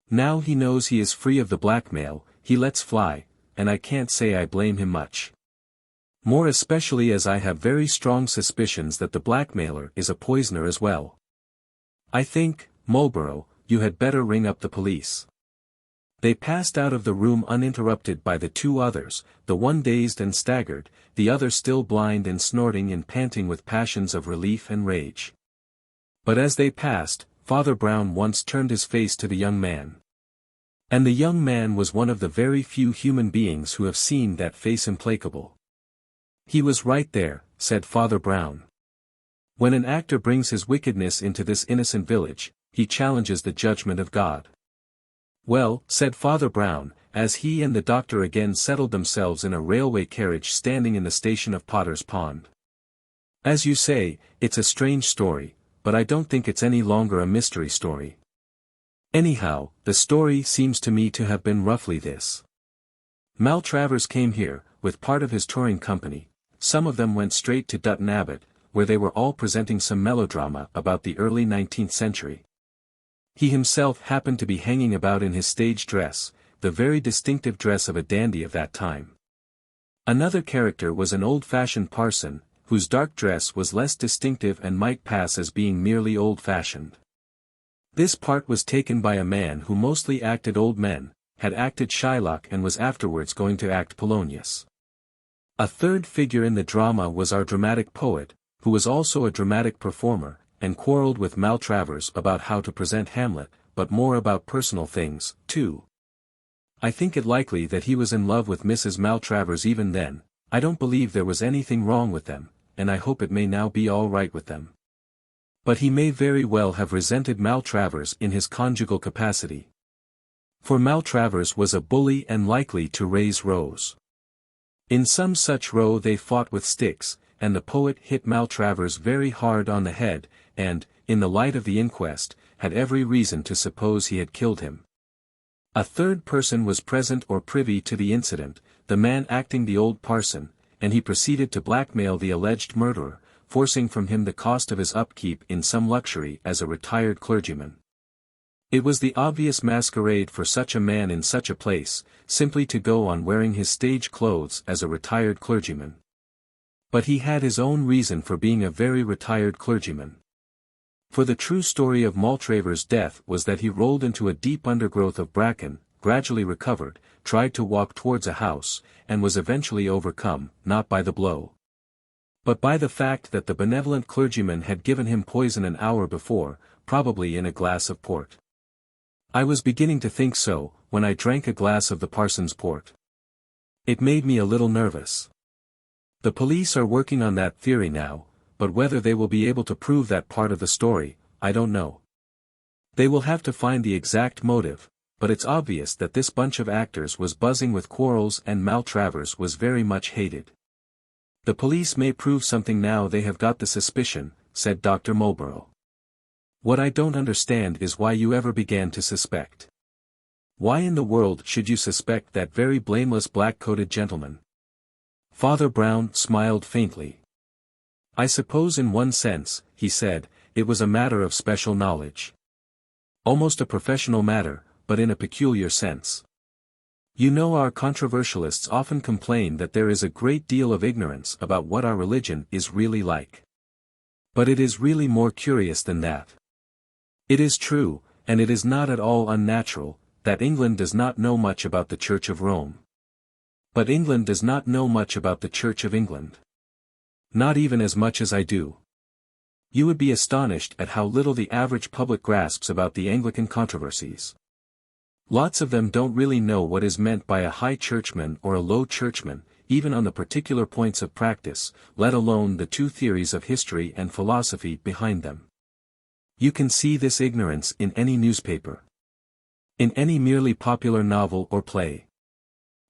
Now he knows he is free of the blackmail, he lets fly, and I can't say I blame him much. More especially as I have very strong suspicions that the blackmailer is a poisoner as well. I think, Marlborough, you had better ring up the police." They passed out of the room uninterrupted by the two others, the one dazed and staggered, the other still blind and snorting and panting with passions of relief and rage. But as they passed, Father Brown once turned his face to the young man. And the young man was one of the very few human beings who have seen that face implacable. "He was right there," said Father Brown. "When an actor brings his wickedness into this innocent village, he challenges the judgment of God." "Well," said Father Brown, as he and the doctor again settled themselves in a railway carriage standing in the station of Potter's Pond. "As you say, it's a strange story, but I don't think it's any longer a mystery story. Anyhow, the story seems to me to have been roughly this. Maltravers came here, with part of his touring company. Some of them went straight to Dutton Abbot, where they were all presenting some melodrama about the early 19th century. He himself happened to be hanging about in his stage dress, the very distinctive dress of a dandy of that time. Another character was an old-fashioned parson, whose dark dress was less distinctive and might pass as being merely old-fashioned. This part was taken by a man who mostly acted old men, had acted Shylock and was afterwards going to act Polonius. A third figure in the drama was our dramatic poet, who was also a dramatic performer, and quarrelled with Maltravers about how to present Hamlet, but more about personal things, too. I think it likely that he was in love with Mrs. Maltravers even then. I don't believe there was anything wrong with them, and I hope it may now be all right with them. But he may very well have resented Maltravers in his conjugal capacity. For Maltravers was a bully and likely to raise rows. In some such row they fought with sticks, and the poet hit Maltravers very hard on the head, and, in the light of the inquest, had every reason to suppose he had killed him. A third person was present or privy to the incident, the man acting the old parson, and he proceeded to blackmail the alleged murderer, forcing from him the cost of his upkeep in some luxury as a retired clergyman. It was the obvious masquerade for such a man in such a place, simply to go on wearing his stage clothes as a retired clergyman. But he had his own reason for being a very retired clergyman. For the true story of Maltravers' death was that he rolled into a deep undergrowth of bracken, gradually recovered, tried to walk towards a house, and was eventually overcome, not by the blow, but by the fact that the benevolent clergyman had given him poison an hour before, probably in a glass of port. I was beginning to think so, when I drank a glass of the parson's port. It made me a little nervous. The police are working on that theory now, but whether they will be able to prove that part of the story, I don't know. They will have to find the exact motive, but it's obvious that this bunch of actors was buzzing with quarrels and Maltravers was very much hated. The police may prove something now they have got the suspicion, said Dr. Mulborough. What I don't understand is why you ever began to suspect. Why in the world should you suspect that very blameless black-coated gentleman? Father Brown smiled faintly. I suppose in one sense, he said, it was a matter of special knowledge. Almost a professional matter, but in a peculiar sense. You know, our controversialists often complain that there is a great deal of ignorance about what our religion is really like. But it is really more curious than that. It is true, and it is not at all unnatural, that England does not know much about the Church of Rome. But England does not know much about the Church of England. Not even as much as I do. You would be astonished at how little the average public grasps about the Anglican controversies. Lots of them don't really know what is meant by a high churchman or a low churchman, even on the particular points of practice, let alone the two theories of history and philosophy behind them. You can see this ignorance in any newspaper. In any merely popular novel or play.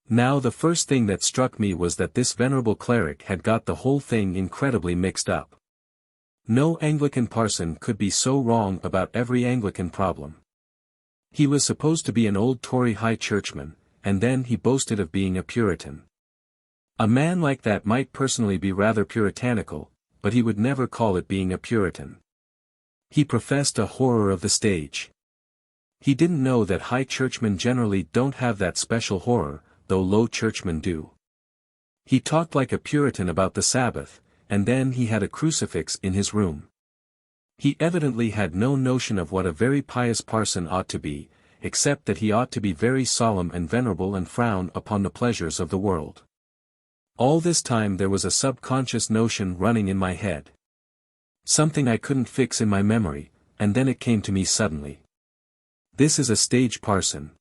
Now the first thing that struck me was that this venerable cleric had got the whole thing incredibly mixed up. No Anglican parson could be so wrong about every Anglican problem. He was supposed to be an old Tory high churchman, and then he boasted of being a Puritan. A man like that might personally be rather puritanical, but he would never call it being a Puritan. He professed a horror of the stage. He didn't know that high churchmen generally don't have that special horror, though low churchmen do. He talked like a Puritan about the Sabbath, and then he had a crucifix in his room. He evidently had no notion of what a very pious parson ought to be, except that he ought to be very solemn and venerable and frown upon the pleasures of the world. All this time there was a subconscious notion running in my head. Something I couldn't fix in my memory, and then it came to me suddenly. This is a stage parson.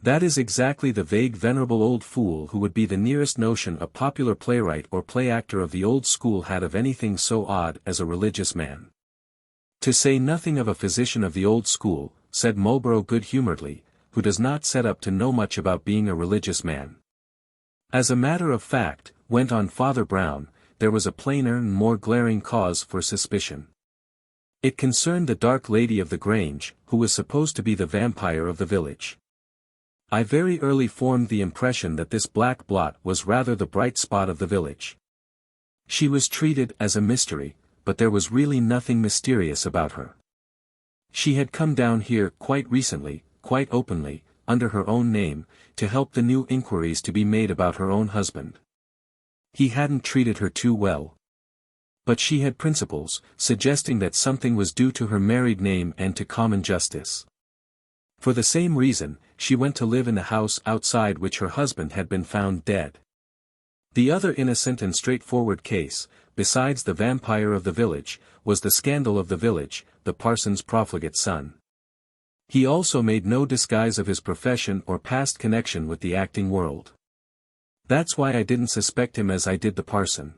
That is exactly the vague venerable old fool who would be the nearest notion a popular playwright or play actor of the old school had of anything so odd as a religious man. To say nothing of a physician of the old school, said Marlborough good-humoredly, who does not set up to know much about being a religious man. As a matter of fact, went on Father Brown, there was a plainer and more glaring cause for suspicion. It concerned the dark lady of the Grange, who was supposed to be the vampire of the village. I very early formed the impression that this black blot was rather the bright spot of the village. She was treated as a mystery, but there was really nothing mysterious about her. She had come down here quite recently, quite openly, under her own name, to help the new inquiries to be made about her own husband. He hadn't treated her too well. But she had principles, suggesting that something was due to her married name and to common justice. For the same reason, she went to live in the house outside which her husband had been found dead. The other innocent and straightforward case, besides the vampire of the village, was the scandal of the village, the parson's profligate son. He also made no disguise of his profession or past connection with the acting world. That's why I didn't suspect him as I did the parson.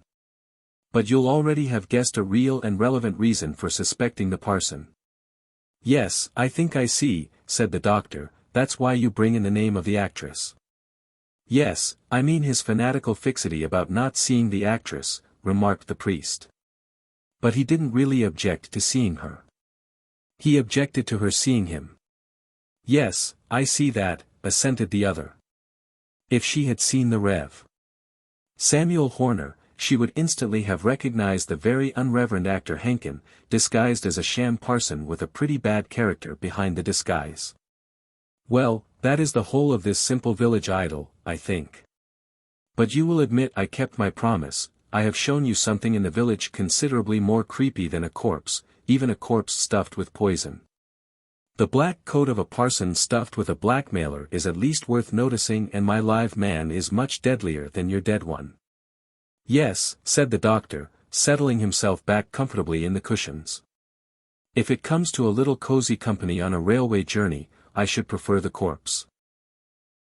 But you'll already have guessed a real and relevant reason for suspecting the parson. Yes, I think I see, said the doctor, that's why you bring in the name of the actress. Yes, I mean his fanatical fixity about not seeing the actress, remarked the priest. But he didn't really object to seeing her. He objected to her seeing him. Yes, I see that, assented the other. If she had seen the Rev. Samuel Horner, she would instantly have recognized the very unreverend actor Henkin, disguised as a sham parson with a pretty bad character behind the disguise. Well, that is the whole of this simple village idyll, I think. But you will admit I kept my promise. I have shown you something in the village considerably more creepy than a corpse, even a corpse stuffed with poison. The black coat of a parson stuffed with a blackmailer is at least worth noticing, and my live man is much deadlier than your dead one. Yes, said the doctor, settling himself back comfortably in the cushions. If it comes to a little cozy company on a railway journey, I should prefer the corpse.